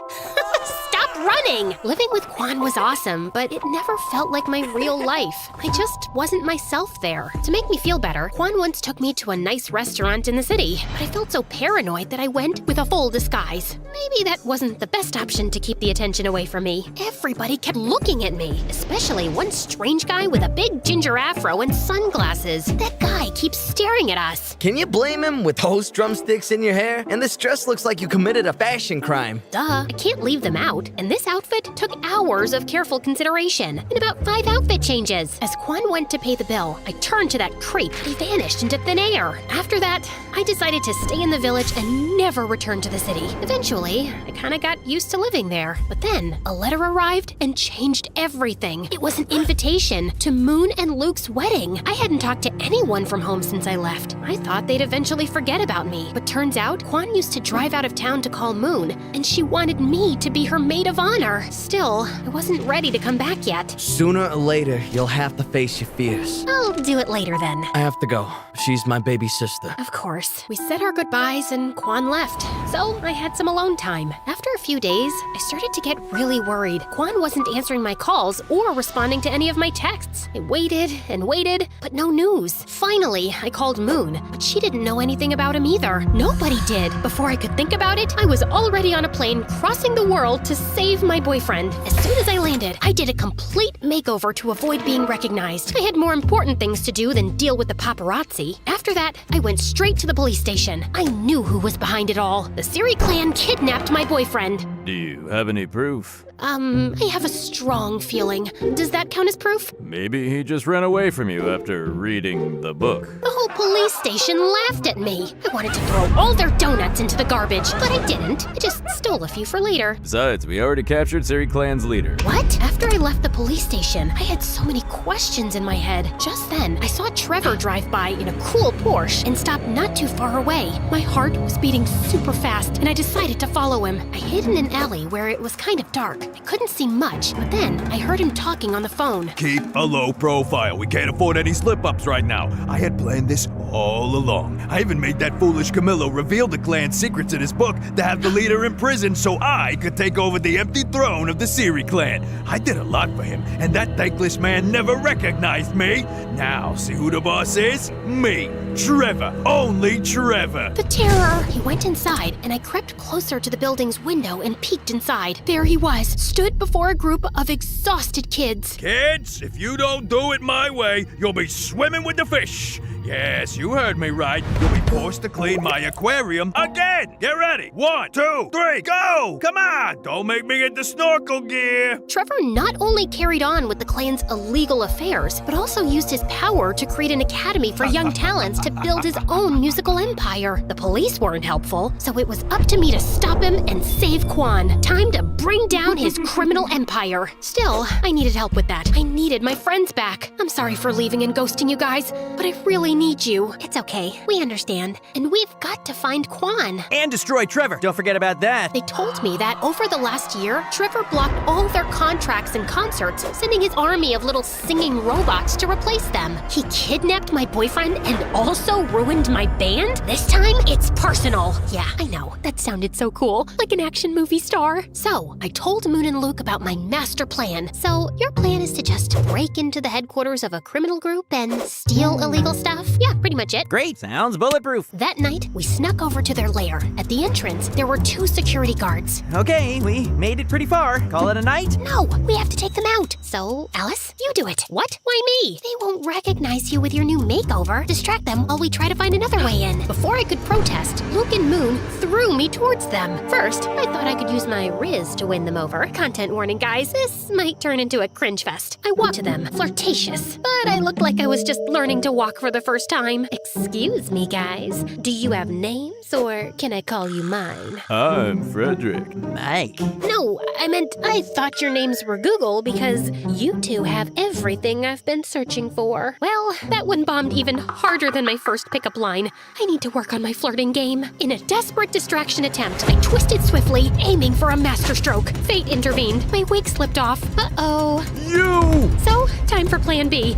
Stop running! Living with Quan was awesome, but it never felt like my real life. I just wasn't myself there. To make me feel better, Quan once took me to a nice restaurant in the city, but I felt so paranoid that I went with a full disguise. Maybe that wasn't the best option to keep the attention away from me. Everybody kept looking at me, especially one strange guy with a big ginger afro and sunglasses. That guy keeps staring at us. Can you blame him with toast drumsticks in your hair? And this dress looks like you committed a fashion crime. Duh, I can't leave them out. And and this outfit took hours of careful consideration and about 5 outfit changes. As Quan went to pay the bill, I turned to that creep, but he vanished into thin air. After that, I decided to stay in the village and never return to the city. Eventually, I kinda got used to living there. But then, a letter arrived and changed everything. It was an invitation to Moon and Luke's wedding. I hadn't talked to anyone from home since I left. I thought they'd eventually forget about me. But turns out, Quan used to drive out of town to call Moon, and she wanted me to be her maid of honor. Still, I wasn't ready to come back yet. Sooner or later, you'll have to face your fears. I'll do it later then. I have to go. She's my baby sister. Of course. We said our goodbyes and Quan left, so I had some alone time. After a few days, I started to get really worried. Quan wasn't answering my calls or responding to any of my texts. I waited and waited, but no news. Finally, I called Moon, but she didn't know anything about him either. Nobody did. Before I could think about it, I was already on a plane crossing the world to save my boyfriend. As soon as I landed, I did a complete makeover to avoid being recognized. I had more important things to do than deal with the paparazzi. After that, I went straight to the police station. I knew who was behind it all. The Siri clan kidnapped my boyfriend. Do you have any proof? I have a strong feeling. Does that count as proof? Maybe he just ran away from you after reading the book. The whole police station laughed at me. I wanted to throw all their donuts into the garbage, but I didn't. I just stole a few for later. Besides, we already captured Siri Clan's leader. What? After I left the police station, I had so many questions in my head. Just then, I saw Trevor drive by in a cool Porsche and stop not too far away. My heart was beating super fast, and I decided to follow him. I hid in an alley where it was kind of dark. I couldn't see much, but then I heard him talking on the phone. Keep a low profile. We can't afford any slip-ups right now. I had planned this all along. I even made that foolish Camillo reveal the clan's secrets in his book to have the leader imprisoned so I could take over the empty throne of the Siri clan. I did a lot for him, and that thankless man never recognized me. Now, see who the boss is? Me, Trevor. Only Trevor. The terror! He went inside, and I crept closer to the building's window and peeked inside. There he was, stood before a group of exhausted kids. Kids, if you don't do it my way, you'll be swimming with the fish. Yes, you heard me right. You'll be forced to clean my aquarium again. Get ready. 1, 2, 3, go! Come on, don't make me get the snorkel gear. Trevor not only carried on with the clan's illegal affairs, but also used his power to create an academy for young talents to build his own musical empire. The police weren't helpful, so it was up to me to stop him and save Quan. Time to bring down his criminal empire. Still, I needed help with that. I needed my friends back. I'm sorry for leaving and ghosting you guys, but I really need you. It's okay. We understand. And we've got to find Quan. And destroy Trevor. Don't forget about that. They told me that over the last year, Trevor blocked all their contracts and concerts, sending his army of little singing robots to replace them. He kidnapped my boyfriend and also ruined my band? This time, it's personal. Yeah, I know. That sounded so cool. Like an action movie star. So, I told Moon and Luke about my master plan. So, your plan is to just break into the headquarters of a criminal group and steal illegal stuff? Yeah, pretty much it. Great, sounds bulletproof. That night, we snuck over to their lair. At the entrance, there were 2 security guards. Okay, we made it pretty far. Call it a night? No, we have to take them out. So, Alice, you do it. What? Why me? They won't recognize you with your new makeover. Distract them while we try to find another way in. Before I could protest, Luke and Moon threw me towards them. First, I thought I could use my Riz to win them over. Content warning, guys. This might turn into a cringe fest. I walked to them, flirtatious, but I looked like I was just learning to walk for the first time. Excuse me, guys. Do you have names, or can I call you mine? I'm Frederick. Mike. No, I thought your names were Google because you two have everything I've been searching for. Well, that one bombed even harder than my first pickup line. I need to work on my flirting game. In a desperate distraction attempt, I twisted swiftly, aiming for a masterstroke. Fate intervened. My wig slipped off. Uh-oh. You! So, time for plan B.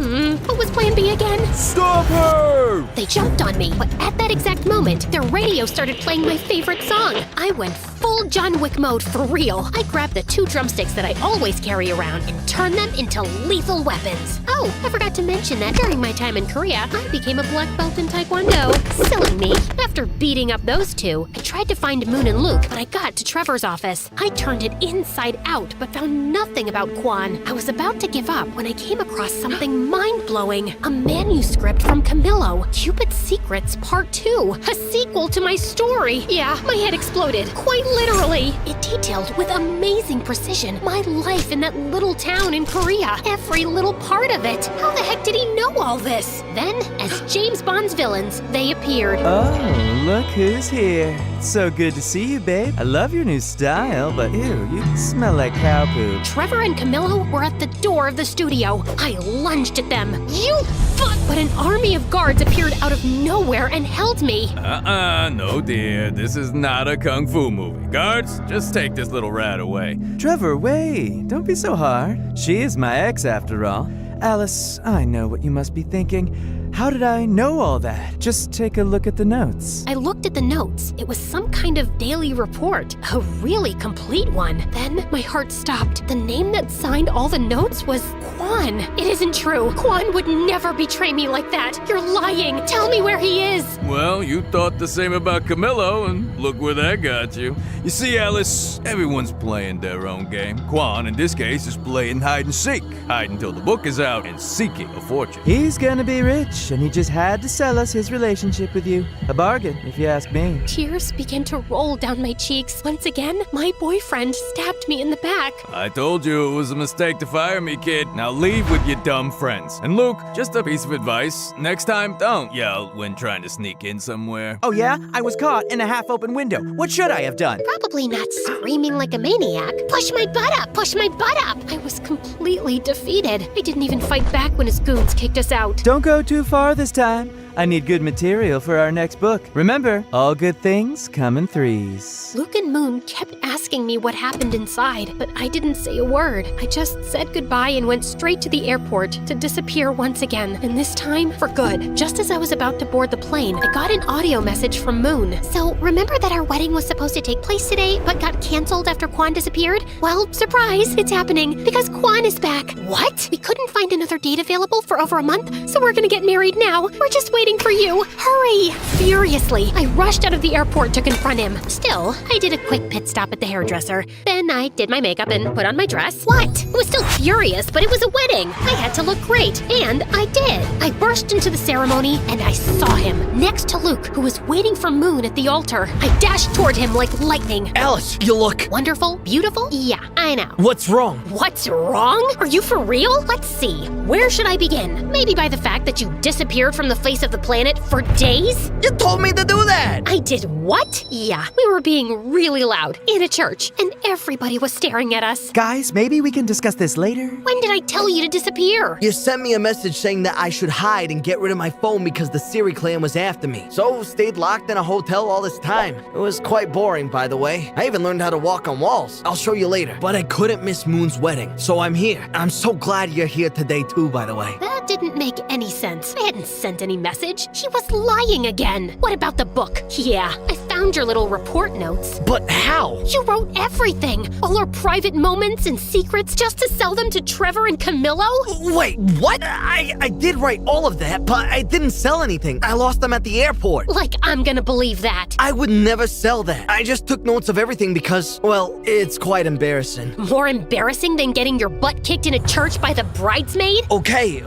What was plan B again? Stop her! They jumped on me, but at that exact moment, their radio started playing my favorite song. I went full John Wick mode for real. I grabbed the 2 drumsticks that I always carry around and turned them into lethal weapons. Oh, I forgot to mention that during my time in Korea, I became a black belt in Taekwondo. Silly me. After beating up those 2, I tried to find Moon and Luke, but I got to Trevor's office. I turned it inside out, but found nothing about Quan. I was about to give up when I came across something mind-blowing. A manuscript from Camillo, Cupid's Secrets Part 2. A sequel to my story. Yeah, my head exploded. Quite Literally, it detailed with amazing precision my life in that little town in Korea. Every little part of it. How the heck did he know all this? Then, as James Bond's villains, they appeared. Oh, look who's here. So good to see you, babe. I love your new style, but ew, you smell like cow poop. Trevor and Camillo were at the door of the studio. I lunged at them. You fuck! But an army of guards appeared out of nowhere and held me. No dear, this is not a kung fu movie. Guards, just take this little rat away. Trevor, wait. Don't be so hard. She is my ex after all. Alice, I know what you must be thinking. How did I know all that? Just take a look at the notes. I looked at the notes. It was some kind of daily report, a really complete one. Then my heart stopped. The name that signed all the notes was Quan. It isn't true. Quan would never betray me like that. You're lying. Tell me where he is. Well, you thought the same about Camillo, and look where that got you. You see, Alice, everyone's playing their own game. Quan, in this case, is playing hide and seek. Hide until the book is out and seeking a fortune. He's gonna be rich, and he just had to sell us his relationship with you. A bargain, if you ask me. Tears began to roll down my cheeks. Once again, my boyfriend stabbed me in the back. I told you it was a mistake to fire me, kid. Now leave with your dumb friends. And Luke, just a piece of advice. Next time, don't yell when trying to sneak in somewhere. Oh yeah? I was caught in a half-open window. What should I have done? Probably not screaming like a maniac. Push my butt up! Push my butt up! I was completely defeated. I didn't even fight back when his goons kicked us out. Don't go too far this time. I need good material for our next book. Remember, all good things come in threes. Luke and Moon kept asking me what happened inside, but I didn't say a word. I just said goodbye and went straight to the airport to disappear once again, and this time for good. Just as I was about to board the plane, I got an audio message from Moon. So, remember that our wedding was supposed to take place today, but got canceled after Quan disappeared? Well, surprise, it's happening because Quan is back. What? We couldn't find another date available for over a month, so we're gonna get married now. We're just waiting for you. Hurry! Furiously, I rushed out of the airport to confront him. Still, I did a quick pit stop at the hairdresser. Then I did my makeup and put on my dress. What? I was still furious, but it was a wedding. I had to look great, and I did. I burst into the ceremony, and I saw him next to Luke, who was waiting for Moon at the altar. I dashed toward him like lightning. Alice, you look... Wonderful? Beautiful? Yeah, I know. What's wrong? What's wrong? Are you for real? Let's see. Where should I begin? Maybe by the fact that you disappeared from the face of the planet for days? You told me to do that! I did what? Yeah, we were being really loud in a church, and everybody was staring at us. Guys, maybe we can discuss this later? When did I tell you to disappear? You sent me a message saying that I should hide and get rid of my phone because the Siri clan was after me. So, stayed locked in a hotel all this time. It was quite boring, by the way. I even learned how to walk on walls. I'll show you later. But I couldn't miss Moon's wedding, so I'm here. I'm so glad you're here today too, by the way. That didn't make any sense. I hadn't sent any message. She was lying again. What about the book? Yeah, I found your little report notes. But how? You wrote everything. All our private moments and secrets just to sell them to Trevor and Camillo? Wait, what? I did write all of that, but I didn't sell anything. I lost them at the airport. Like I'm gonna believe that. I would never sell that. I just took notes of everything because, well, it's quite embarrassing. More embarrassing than getting your butt kicked in a church by the bridesmaid? Okay.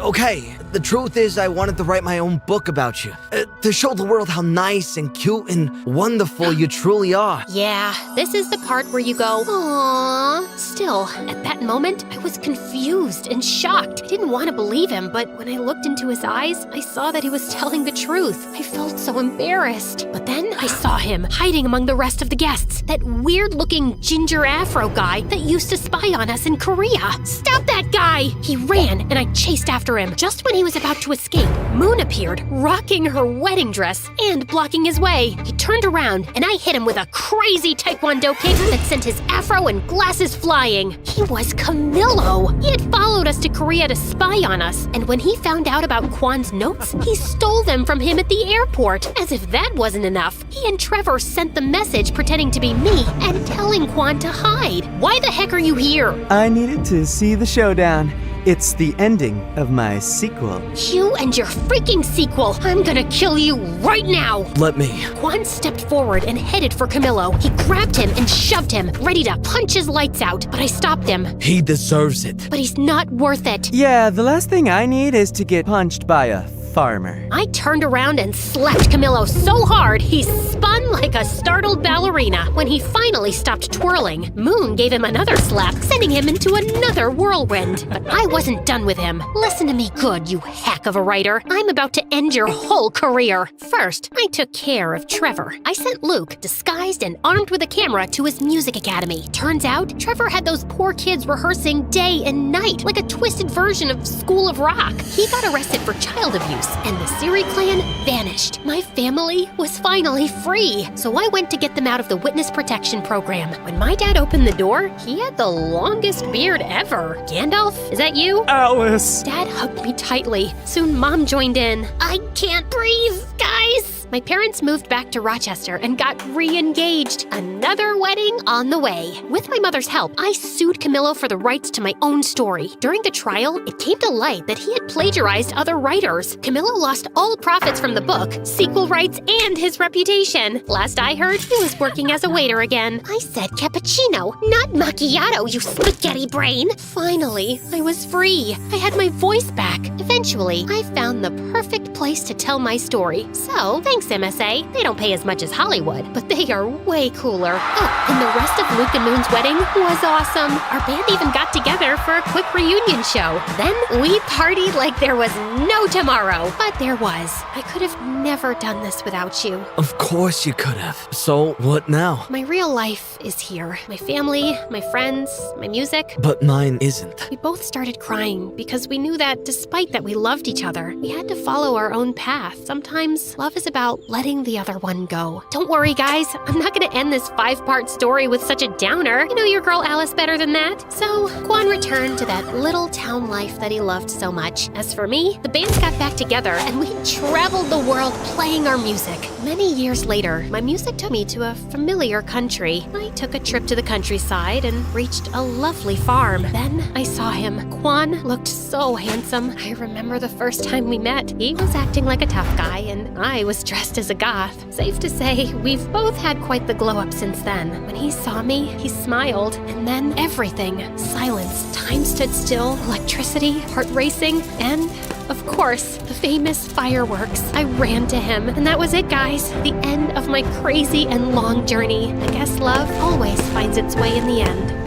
The truth is I wanted to write my own book about you. To show the world how nice and cute and wonderful you truly are. Yeah, this is the part where you go, aww. Still, at that moment, I was confused and shocked. I didn't want to believe him, but when I looked into his eyes, I saw that he was telling the truth. I felt so embarrassed. But then I saw him hiding among the rest of the guests. That weird-looking ginger afro guy that used to spy on us in Korea. Stop that guy! He ran, and I chased after him. Just when he was about to escape, Moon appeared, rocking her wedding dress and blocking his way. He turned around, and I hit him with a crazy taekwondo kick that sent his afro and glasses flying. He was Camillo. He had followed us to Korea to spy on us, and when he found out about Quan's notes, he stole them from him at the airport. As if that wasn't enough, he and Trevor sent the message pretending to be me and telling Quan to hide. Why the heck are you here? I needed to see the showdown. It's the ending of my sequel. You and your freaking sequel. I'm gonna kill you right now. Let me. Quan stepped forward and headed for Camillo. He grabbed him and shoved him, ready to punch his lights out, but I stopped him. He deserves it. But he's not worth it. Yeah, the last thing I need is to get punched by a farmer. I turned around and slapped Camillo so hard he spun like a startled ballerina. When he finally stopped twirling, Moon gave him another slap, sending him into another whirlwind. But I wasn't done with him. Listen to me good, you hack of a writer. I'm about to end your whole career. First, I took care of Trevor. I sent Luke, disguised and armed with a camera, to his music academy. Turns out, Trevor had those poor kids rehearsing day and night, like a twisted version of School of Rock. He got arrested for child abuse, and the Siri clan vanished. My family was finally free, so I went to get them out of the witness protection program. When my dad opened the door, he had the longest beard ever. Gandalf, is that you? Alice! Dad hugged me tightly. Soon Mom joined in. I can't breathe, guys! My parents moved back to Rochester and got re-engaged. Another wedding on the way. With my mother's help, I sued Camillo for the rights to my own story. During the trial, it came to light that he had plagiarized other writers. Camillo lost all profits from the book, sequel rights, and his reputation. Last I heard, he was working as a waiter again. I said cappuccino, not macchiato, you spaghetti brain. Finally, I was free. I had my voice back. Eventually, I found the perfect place to tell my story. So, thanks MSA. They don't pay as much as Hollywood, but they are way cooler. Oh, and the rest of Luke and Moon's wedding was awesome. Our band even got together for a quick reunion show. Then we partied like there was no tomorrow. But there was. I could have never done this without you. Of course you could have. So, what now? My real life is here. My family, my friends, my music. But mine isn't. We both started crying because we knew that despite that we loved each other, we had to follow our own path. Sometimes love is about letting the other one go. Don't worry, guys. I'm not going to end this 5-part story with such a downer. You know your girl Alice better than that. So, Quan returned to that little town life that he loved so much. As for me, the bands got back together and we traveled the world playing our music. Many years later, my music took me to a familiar country. I took a trip to the countryside and reached a lovely farm. Then I saw him. Quan looked so handsome. I remember the first time we met. He was acting like a tough guy and I was dressed as a goth. Safe to say, we've both had quite the glow up since then. When he saw me, he smiled, and then everything. Silence. Time stood still. Electricity. Heart racing. And, of course, the famous fireworks. I ran to him, and that was it, guys. The end of my crazy and long journey. I guess love always finds its way in the end.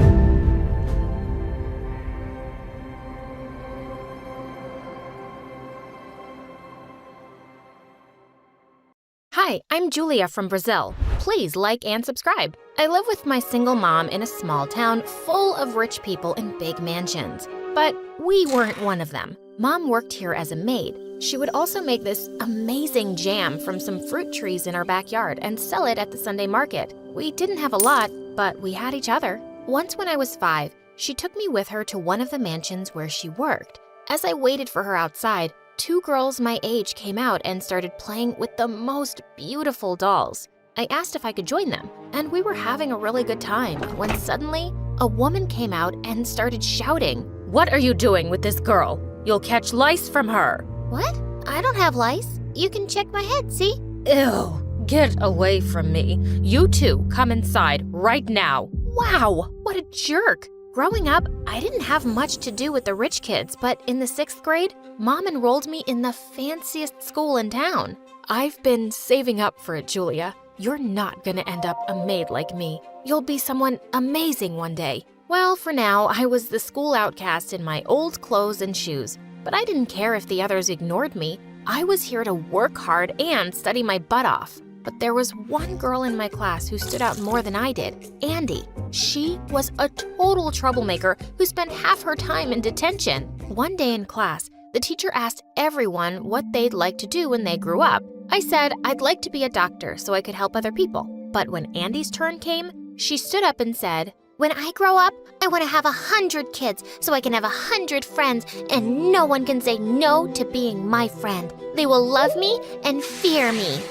Hi, I'm Julia from Brazil. Please like and subscribe. I live with my single mom in a small town full of rich people in big mansions. But we weren't one of them. Mom worked here as a maid. She would also make this amazing jam from some fruit trees in our backyard and sell it at the Sunday market. We didn't have a lot, but we had each other. Once when I was 5, she took me with her to one of the mansions where she worked. As I waited for her outside, 2 girls my age came out and started playing with the most beautiful dolls. I asked if I could join them, and we were having a really good time when suddenly a woman came out and started shouting, "What are you doing with this girl? You'll catch lice from her." What? I don't have lice. You can check my head, see? Ew, get away from me. You two, come inside right now. Wow, what a jerk. Growing up, I didn't have much to do with the rich kids, but in the 6th grade, Mom enrolled me in the fanciest school in town. I've been saving up for it, Julia. You're not gonna end up a maid like me. You'll be someone amazing one day. Well, for now, I was the school outcast in my old clothes and shoes, but I didn't care if the others ignored me. I was here to work hard and study my butt off. But there was one girl in my class who stood out more than I did, Andy. She was a total troublemaker who spent half her time in detention. One day in class, the teacher asked everyone what they'd like to do when they grew up. I said I'd like to be a doctor so I could help other people. But when Andy's turn came, she stood up and said, "When I grow up, I want to have 100 kids so I can have 100 friends and no one can say no to being my friend. They will love me and fear me."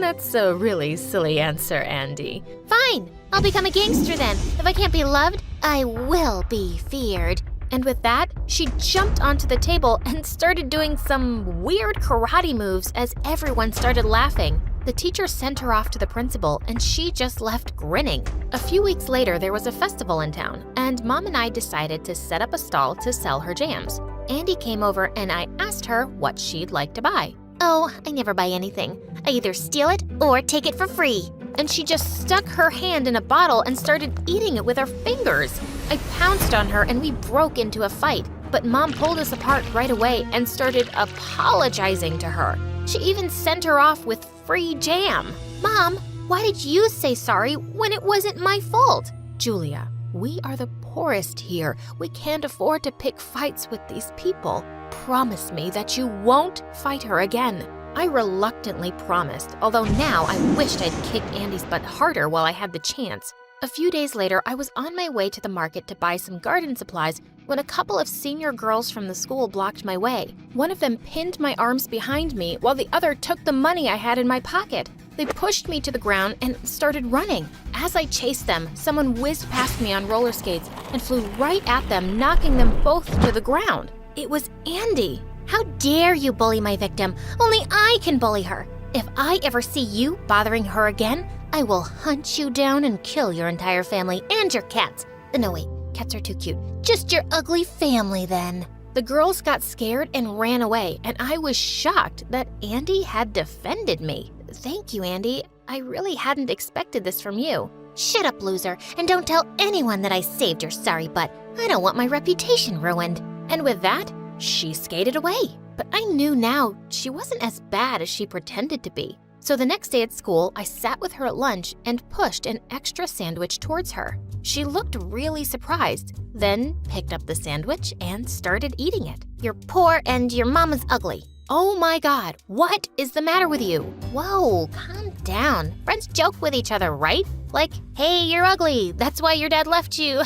That's a really silly answer, Andy. Fine, I'll become a gangster then. If I can't be loved, I will be feared. And with that, she jumped onto the table and started doing some weird karate moves as everyone started laughing. The teacher sent her off to the principal and she just left grinning. A few weeks later, there was a festival in town, and Mom and I decided to set up a stall to sell her jams. Andy came over and I asked her what she'd like to buy. Oh, I never buy anything. I either steal it or take it for free. And she just stuck her hand in a bottle and started eating it with her fingers. I pounced on her and we broke into a fight, but Mom pulled us apart right away and started apologizing to her. She even sent her off with free jam. Mom, why did you say sorry when it wasn't my fault? Julia, we are the poorest here. We can't afford to pick fights with these people. Promise me that you won't fight her again. I reluctantly promised, although now I wished I'd kicked Andy's butt harder while I had the chance. A few days later, I was on my way to the market to buy some garden supplies when a couple of senior girls from the school blocked my way. One of them pinned my arms behind me while the other took the money I had in my pocket. They pushed me to the ground and started running. As I chased them, someone whizzed past me on roller skates and flew right at them, knocking them both to the ground. It was Andy. How dare you bully my victim? Only I can bully her. If I ever see you bothering her again, I will hunt you down and kill your entire family and your cats. No, wait, cats are too cute. Just your ugly family then. The girls got scared and ran away, and I was shocked that Andy had defended me. Thank you, Andy. I really hadn't expected this from you. Shut up, loser, and don't tell anyone that I saved your sorry butt. I don't want my reputation ruined. And with that, she skated away. But I knew now she wasn't as bad as she pretended to be. So the next day at school, I sat with her at lunch and pushed an extra sandwich towards her. She looked really surprised, then picked up the sandwich and started eating it. You're poor and your mama's ugly. Oh my God, what is the matter with you? Whoa, calm down. Friends joke with each other, right? Like, hey, you're ugly. That's why your dad left you.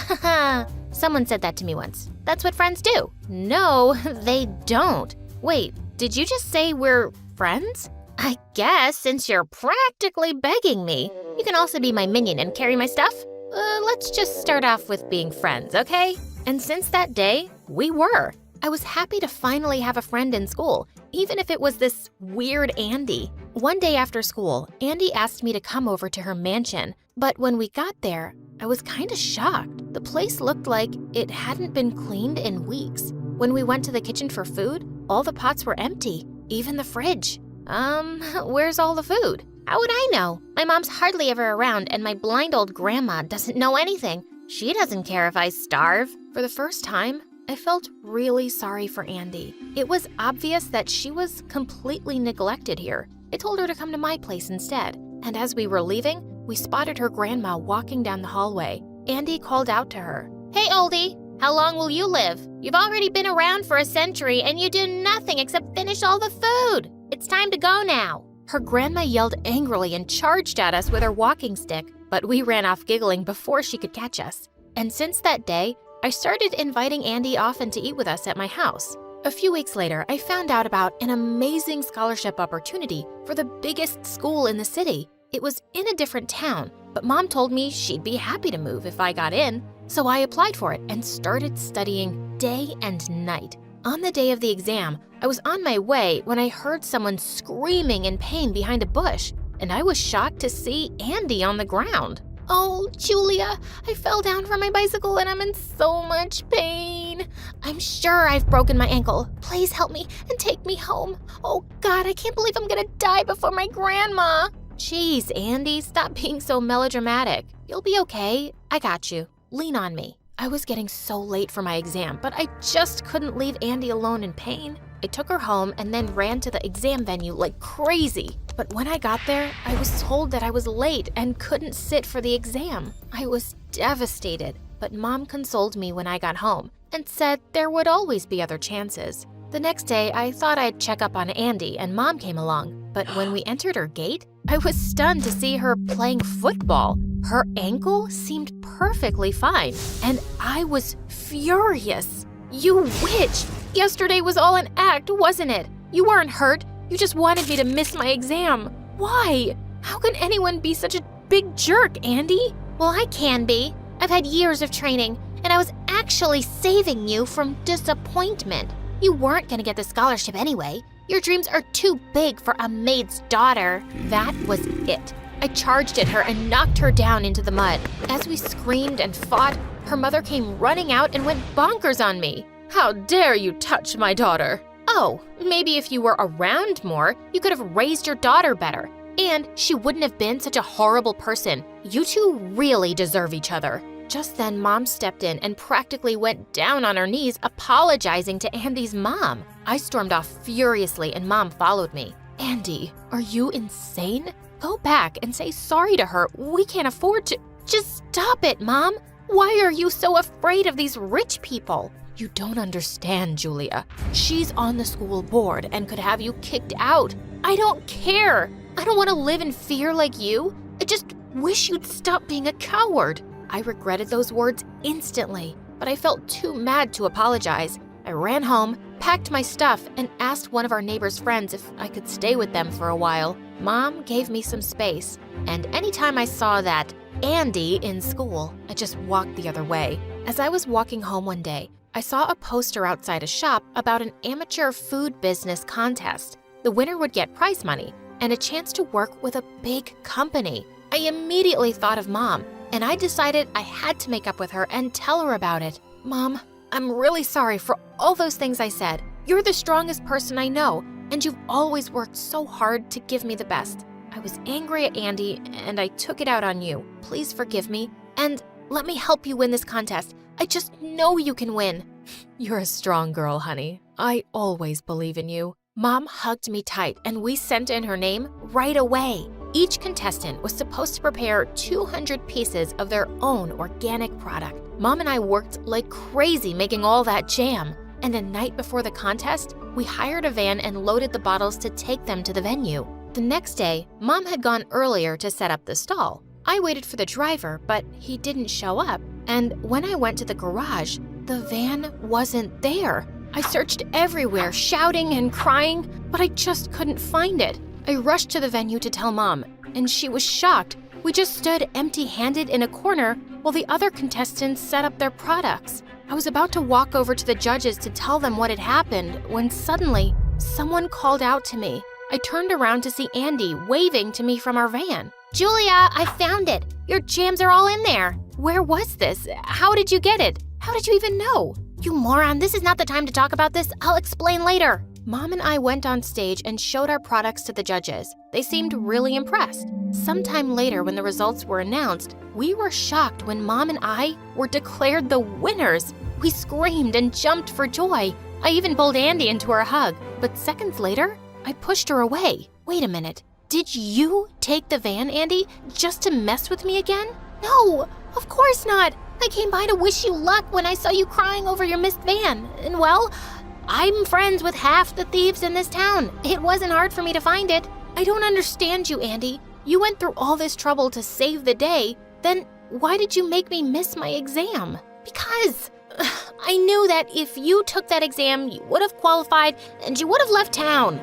Someone said that to me once. That's what friends do. No, they don't. Wait, did you just say we're friends? I guess, since you're practically begging me. You can also be my minion and carry my stuff. Let's just start off with being friends, okay? And since that day, we were. I was happy to finally have a friend in school, even if it was this weird Andy. One day after school, Andy asked me to come over to her mansion, but when we got there, I was kind of shocked. The place looked like it hadn't been cleaned in weeks. When we went to the kitchen for food, all the pots were empty, even the fridge. Where's all the food? How would I know? My mom's hardly ever around, and my blind old grandma doesn't know anything. She doesn't care if I starve. For the first time, I felt really sorry for Andy. It was obvious that she was completely neglected here. I told her to come to my place instead, and as we were leaving, we spotted her grandma walking down the hallway. Andy called out to her. Hey, oldie, how long will you live? You've already been around for a century, and you do nothing except finish all the food. It's time to go now. Her grandma yelled angrily and charged at us with her walking stick, but we ran off giggling before she could catch us. And since that day, I started inviting Andy often to eat with us at my house. A few weeks later, I found out about an amazing scholarship opportunity for the biggest school in the city. It was in a different town, but Mom told me she'd be happy to move if I got in. So I applied for it and started studying day and night. On the day of the exam, I was on my way when I heard someone screaming in pain behind a bush, and I was shocked to see Andy on the ground. Oh, Julia, I fell down from my bicycle and I'm in so much pain. I'm sure I've broken my ankle. Please help me and take me home. Oh God, I can't believe I'm gonna die before my grandma. Jeez, Andy, stop being so melodramatic. You'll be okay. I got you. Lean on me. I was getting so late for my exam, but I just couldn't leave Andy alone in pain. I took her home and then ran to the exam venue like crazy. But when I got there, I was told that I was late and couldn't sit for the exam. I was devastated, but Mom consoled me when I got home and said there would always be other chances. The next day, I thought I'd check up on Andy and Mom came along, but when we entered her gate, I was stunned to see her playing football. Her ankle seemed perfectly fine, and I was furious. You witch! Yesterday was all an act, wasn't it? You weren't hurt. You just wanted me to miss my exam. Why? How can anyone be such a big jerk, Andy? Well, I can be. I've had years of training, and I was actually saving you from disappointment. You weren't gonna get the scholarship anyway. Your dreams are too big for a maid's daughter. That was it. I charged at her and knocked her down into the mud. As we screamed and fought, her mother came running out and went bonkers on me. How dare you touch my daughter? Oh, maybe if you were around more, you could have raised your daughter better. And she wouldn't have been such a horrible person. You two really deserve each other. Just then, Mom stepped in and practically went down on her knees, apologizing to Andy's mom. I stormed off furiously and Mom followed me. Andy, are you insane? Go back and say sorry to her. We can't afford to. Just stop it, Mom. Why are you so afraid of these rich people? You don't understand, Julia. She's on the school board and could have you kicked out. I don't care. I don't want to live in fear like you. I just wish you'd stop being a coward. I regretted those words instantly, but I felt too mad to apologize. I ran home, packed my stuff, and asked one of our neighbor's friends if I could stay with them for a while. Mom gave me some space, and anytime I saw that Andy in school, I just walked the other way. As I was walking home one day, I saw a poster outside a shop about an amateur food business contest. The winner would get prize money and a chance to work with a big company. I immediately thought of Mom, and I decided I had to make up with her and tell her about it. Mom, I'm really sorry for all those things I said. You're the strongest person I know, and you've always worked so hard to give me the best. I was angry at Andy, and I took it out on you. Please forgive me, and let me help you win this contest. I just know you can win. You're a strong girl, honey. I always believe in you. Mom hugged me tight, and we sent in her name right away. Each contestant was supposed to prepare 200 pieces of their own organic product. Mom and I worked like crazy making all that jam. And a night before the contest, we hired a van and loaded the bottles to take them to the venue. The next day, Mom had gone earlier to set up the stall. I waited for the driver, but he didn't show up. And when I went to the garage, the van wasn't there. I searched everywhere, shouting and crying, but I just couldn't find it. I rushed to the venue to tell Mom, and she was shocked. We just stood empty-handed in a corner while the other contestants set up their products. I was about to walk over to the judges to tell them what had happened when suddenly someone called out to me. I turned around to see Andy waving to me from our van. Julia, I found it. Your jams are all in there. Where was this? How did you get it? How did you even know? You moron, this is not the time to talk about this. I'll explain later. Mom and I went on stage and showed our products to the judges. They seemed really impressed. Sometime later, when the results were announced, we were shocked when Mom and I were declared the winners. We screamed and jumped for joy. I even pulled Andy into her hug, but seconds later, I pushed her away. Wait a minute. Did you take the van, Andy, just to mess with me again? No, of course not. I came by to wish you luck when I saw you crying over your missed van. And well, I'm friends with half the thieves in this town. It wasn't hard for me to find it. I don't understand you, Andy. You went through all this trouble to save the day. Then why did you make me miss my exam? Because I knew that if you took that exam, you would have qualified and you would have left town.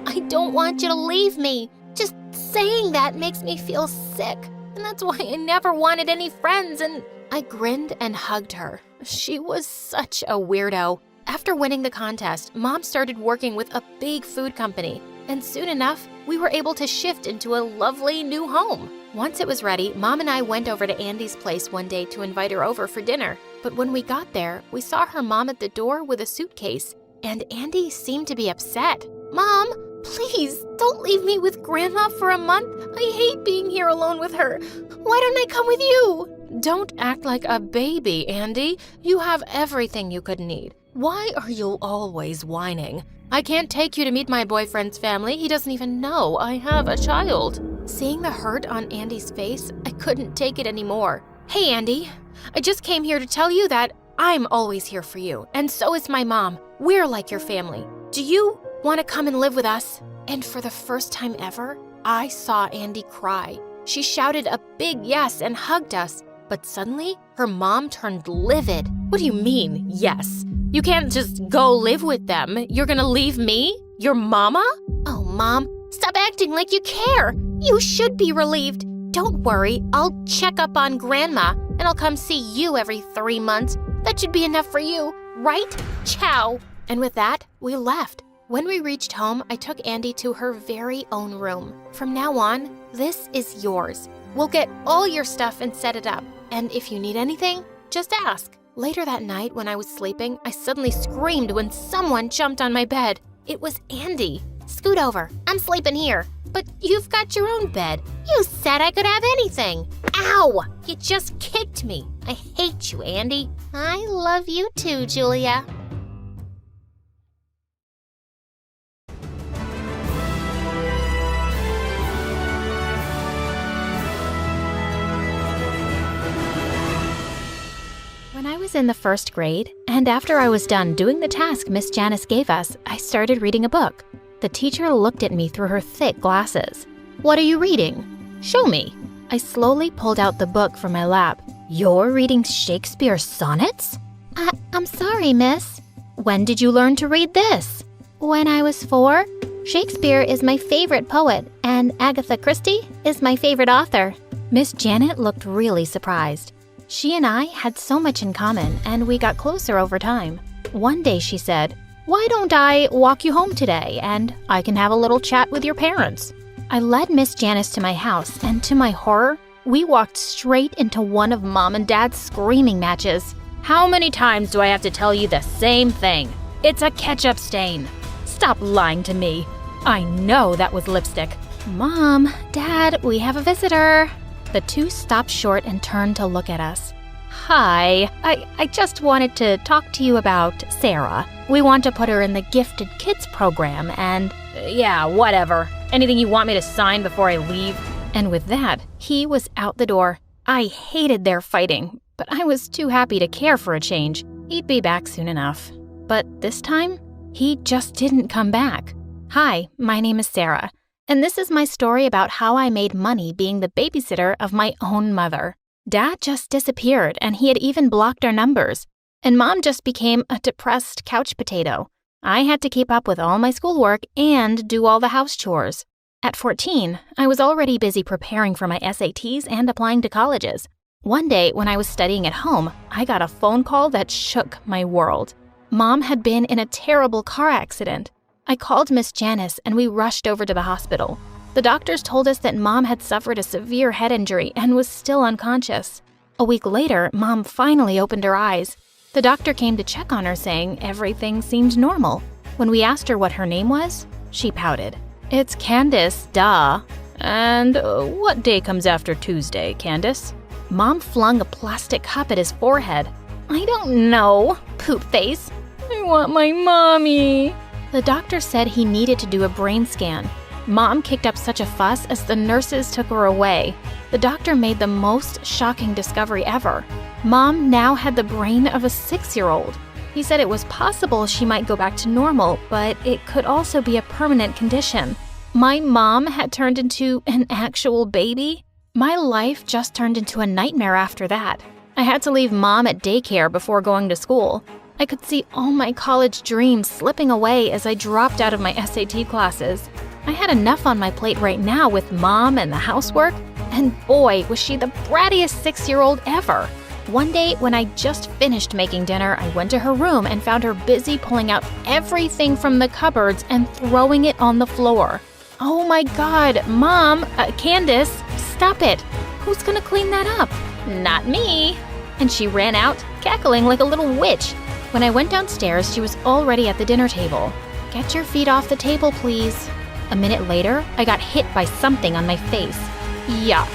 I don't want you to leave me. Just saying that makes me feel sick. And that's why I never wanted any friends. And I grinned and hugged her. She was such a weirdo. After winning the contest, Mom started working with a big food company. And soon enough, we were able to shift into a lovely new home. Once it was ready, Mom and I went over to Andy's place one day to invite her over for dinner. But when we got there, we saw her mom at the door with a suitcase. And Andy seemed to be upset. Mom, please, don't leave me with Grandma for a month. I hate being here alone with her. Why don't I come with you? Don't act like a baby, Andy. You have everything you could need. Why are you always whining? I can't take you to meet my boyfriend's family. He doesn't even know I have a child. Seeing the hurt on Andy's face, I couldn't take it anymore. Hey, Andy, I just came here to tell you that I'm always here for you, and so is my mom. We're like your family. Do you want to come and live with us? And for the first time ever, I saw Andy cry. She shouted a big yes and hugged us. But suddenly, her mom turned livid. What do you mean, yes? You can't just go live with them. You're gonna leave me? Your mama? Oh, Mom, stop acting like you care. You should be relieved. Don't worry, I'll check up on Grandma, and I'll come see you every 3 months. That should be enough for you, right? Ciao. And with that, we left. When we reached home, I took Andy to her very own room. From now on, this is yours. We'll get all your stuff and set it up. And if you need anything, just ask. Later that night, when I was sleeping, I suddenly screamed when someone jumped on my bed. It was Andy. Scoot over. I'm sleeping here. But you've got your own bed. You said I could have anything. Ow! You just kicked me. I hate you, Andy. I love you too, Julia. When I was in the first grade, and after I was done doing the task Miss Janice gave us, I started reading a book. The teacher looked at me through her thick glasses. "What are you reading? Show me." I slowly pulled out the book from my lap. "You're reading Shakespeare's sonnets?" I'm sorry, miss. "When did you learn to read this?" When I was 4, Shakespeare is my favorite poet, and Agatha Christie is my favorite author. Miss Janet looked really surprised. She and I had so much in common, and we got closer over time. One day she said, "Why don't I walk you home today, and I can have a little chat with your parents?" I led Miss Janice to my house, and to my horror, we walked straight into one of Mom and Dad's screaming matches. "How many times do I have to tell you the same thing? It's a ketchup stain. Stop lying to me. I know that was lipstick." "Mom, Dad, we have a visitor." The two stopped short and turned to look at us. "Hi, I just wanted to talk to you about Sarah. We want to put her in the Gifted Kids program and, yeah, whatever. Anything you want me to sign before I leave?" And with that, he was out the door. I hated their fighting, but I was too happy to care for a change. He'd be back soon enough. But this time, he just didn't come back. Hi, my name is Sarah, and this is my story about how I made money being the babysitter of my own mother. Dad just disappeared, and he had even blocked our numbers. And Mom just became a depressed couch potato. I had to keep up with all my schoolwork and do all the house chores. At 14, I was already busy preparing for my SATs and applying to colleges. One day, when I was studying at home, I got a phone call that shook my world. Mom had been in a terrible car accident. I called Miss Janice and we rushed over to the hospital. The doctors told us that Mom had suffered a severe head injury and was still unconscious. A week later, Mom finally opened her eyes. The doctor came to check on her, saying everything seemed normal. When we asked her what her name was, she pouted. "It's Candace, duh." "And what day comes after Tuesday, Candace?" Mom flung a plastic cup at his forehead. "I don't know, poop face. I want my mommy." The doctor said he needed to do a brain scan. Mom kicked up such a fuss as the nurses took her away. The doctor made the most shocking discovery ever. Mom now had the brain of a 6-year-old. He said it was possible she might go back to normal, but it could also be a permanent condition. My mom had turned into an actual baby. My life just turned into a nightmare after that. I had to leave Mom at daycare before going to school. I could see all my college dreams slipping away as I dropped out of my SAT classes. I had enough on my plate right now with Mom and the housework, and boy, was she the brattiest 6-year-old ever. One day, when I just finished making dinner, I went to her room and found her busy pulling out everything from the cupboards and throwing it on the floor. "Oh my God, Mom, Candace, stop it. Who's gonna clean that up?" "Not me." And she ran out, cackling like a little witch. When I went downstairs, she was already at the dinner table. "Get your feet off the table, please." A minute later, I got hit by something on my face. Yuck.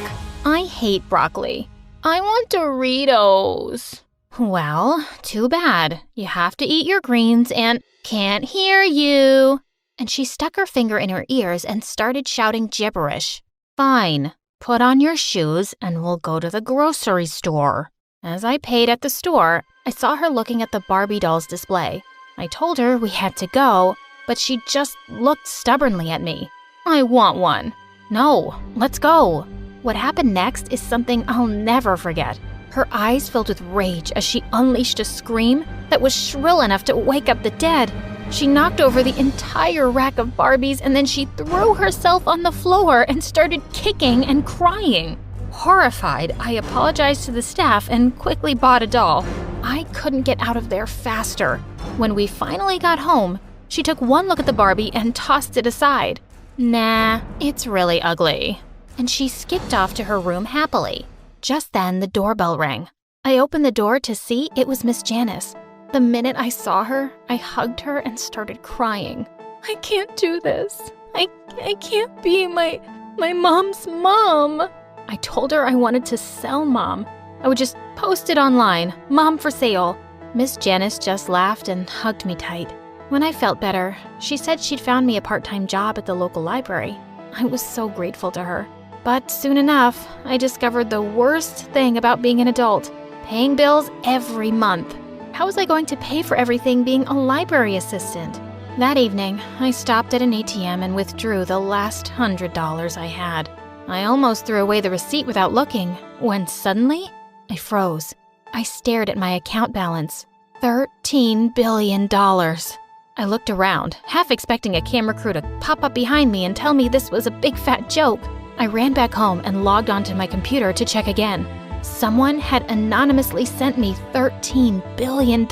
I hate broccoli. "I want Doritos." "Well, too bad. You have to eat your greens and—" "Can't hear you." And she stuck her finger in her ears and started shouting gibberish. "Fine. Put on your shoes and we'll go to the grocery store." As I paid at the store, I saw her looking at the Barbie dolls display. I told her we had to go, but she just looked stubbornly at me. "I want one." "No, let's go." What happened next is something I'll never forget. Her eyes filled with rage as she unleashed a scream that was shrill enough to wake up the dead. She knocked over the entire rack of Barbies and then she threw herself on the floor and started kicking and crying. Horrified, I apologized to the staff and quickly bought a doll. I couldn't get out of there faster. When we finally got home, she took one look at the Barbie and tossed it aside. "Nah, it's really ugly." And she skipped off to her room happily. Just then, the doorbell rang. I opened the door to see it was Miss Janice. The minute I saw her, I hugged her and started crying. I can't do this. I can't be my mom's mom. I told her I wanted to sell Mom. I would just post it online, Mom for sale. Miss Janice just laughed and hugged me tight. When I felt better, she said she'd found me a part-time job at the local library. I was so grateful to her. But soon enough, I discovered the worst thing about being an adult, paying bills every month. How was I going to pay for everything being a library assistant? That evening, I stopped at an ATM and withdrew the last $100 I had. I almost threw away the receipt without looking, when suddenly, I froze. I stared at my account balance. $13 billion. I looked around, half expecting a camera crew to pop up behind me and tell me this was a big fat joke. I ran back home and logged onto my computer to check again. Someone had anonymously sent me $13 billion.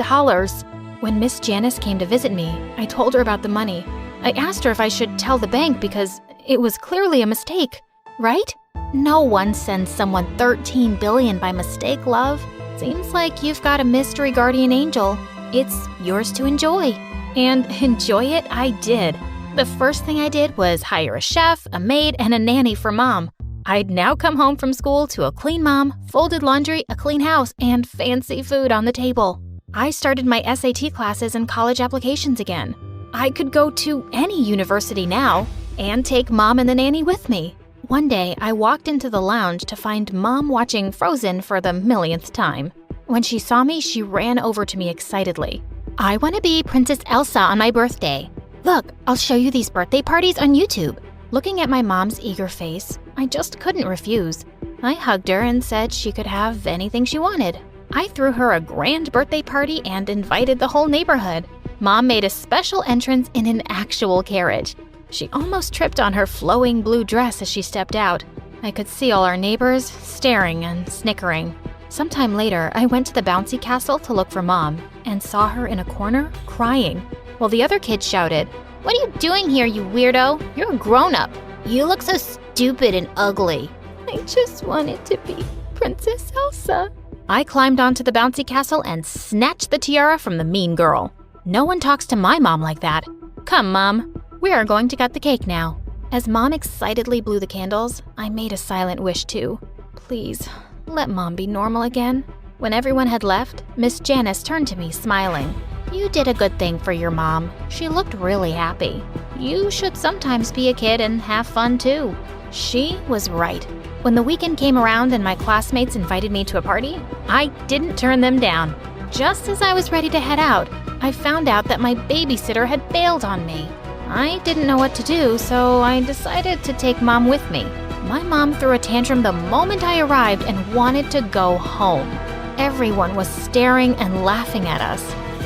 When Miss Janice came to visit me, I told her about the money. I asked her if I should tell the bank because it was clearly a mistake, right? No one sends someone $13 billion by mistake, love. Seems like you've got a mystery guardian angel. It's yours to enjoy. And enjoy it I did. The first thing I did was hire a chef, a maid, and a nanny for Mom. I'd now come home from school to a clean mom, folded laundry, a clean house, and fancy food on the table. I started my SAT classes and college applications again. I could go to any university now and take Mom and the nanny with me. One day, I walked into the lounge to find Mom watching Frozen for the millionth time. When she saw me, she ran over to me excitedly. I want to be Princess Elsa on my birthday. Look, I'll show you these birthday parties on YouTube. Looking at my mom's eager face, I just couldn't refuse. I hugged her and said she could have anything she wanted. I threw her a grand birthday party and invited the whole neighborhood. Mom made a special entrance in an actual carriage. She almost tripped on her flowing blue dress as she stepped out. I could see all our neighbors staring and snickering. Sometime later, I went to the bouncy castle to look for Mom and saw her in a corner crying, while the other kids shouted, "What are you doing here, you weirdo? You're a grown-up. You look so stupid and ugly." I just wanted to be Princess Elsa. I climbed onto the bouncy castle and snatched the tiara from the mean girl. No one talks to my mom like that. Come, Mom. We are going to cut the cake now. As Mom excitedly blew the candles, I made a silent wish too. Please, let Mom be normal again. When everyone had left, Miss Janice turned to me, smiling. You did a good thing for your mom. She looked really happy. You should sometimes be a kid and have fun too. She was right. When the weekend came around and my classmates invited me to a party, I didn't turn them down. Just as I was ready to head out, I found out that my babysitter had bailed on me. I didn't know what to do, so I decided to take Mom with me. My mom threw a tantrum the moment I arrived and wanted to go home. Everyone was staring and laughing at us.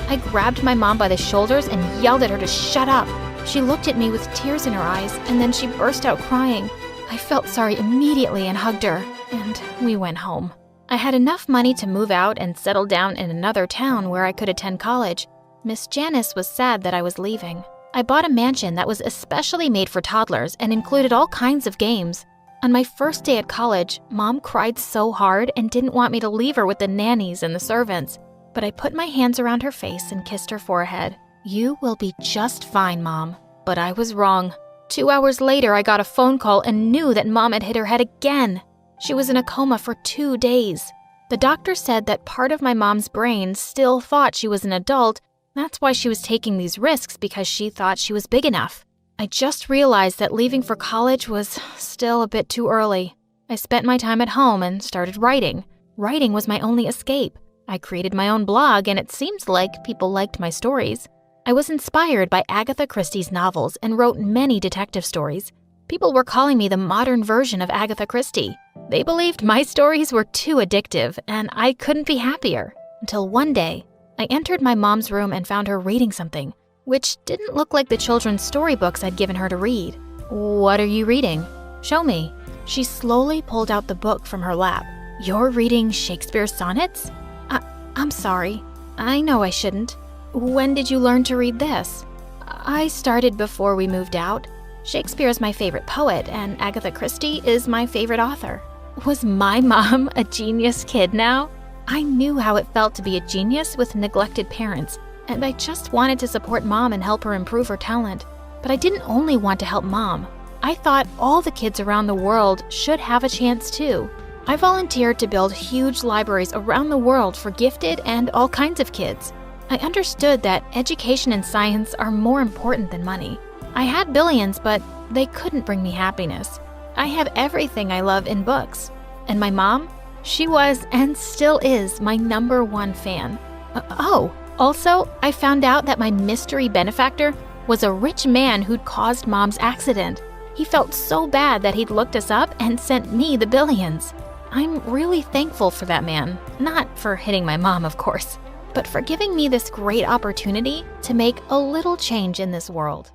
I grabbed my mom by the shoulders and yelled at her to shut up. She looked at me with tears in her eyes, and then she burst out crying. I felt sorry immediately and hugged her, and we went home. I had enough money to move out and settle down in another town where I could attend college. Miss Janice was sad that I was leaving. I bought a mansion that was especially made for toddlers and included all kinds of games. On my first day at college, Mom cried so hard and didn't want me to leave her with the nannies and the servants. But I put my hands around her face and kissed her forehead. You will be just fine, Mom. But I was wrong. 2 hours later, I got a phone call and knew that Mom had hit her head again. She was in a coma for 2 days. The doctor said that part of my mom's brain still thought she was an adult. That's why she was taking these risks, because she thought she was big enough. I just realized that leaving for college was still a bit too early. I spent my time at home and started writing. Writing was my only escape. I created my own blog, and it seems like people liked my stories. I was inspired by Agatha Christie's novels and wrote many detective stories. People were calling me the modern version of Agatha Christie. They believed my stories were too addictive, and I couldn't be happier. Until one day, I entered my mom's room and found her reading something, which didn't look like the children's storybooks I'd given her to read. What are you reading? Show me. She slowly pulled out the book from her lap. You're reading Shakespeare's sonnets? I'm sorry. I know I shouldn't. When did you learn to read this? I started before we moved out. Shakespeare is my favorite poet, and Agatha Christie is my favorite author. Was my mom a genius kid now? I knew how it felt to be a genius with neglected parents, and I just wanted to support Mom and help her improve her talent. But I didn't only want to help Mom. I thought all the kids around the world should have a chance too. I volunteered to build huge libraries around the world for gifted and all kinds of kids. I understood that education and science are more important than money. I had billions, but they couldn't bring me happiness. I have everything I love in books. And my mom? She was and still is my #1 fan. Also, I found out that my mystery benefactor was a rich man who'd caused Mom's accident. He felt so bad that he'd looked us up and sent me the billions. I'm really thankful for that man. Not for hitting my mom, of course, but for giving me this great opportunity to make a little change in this world.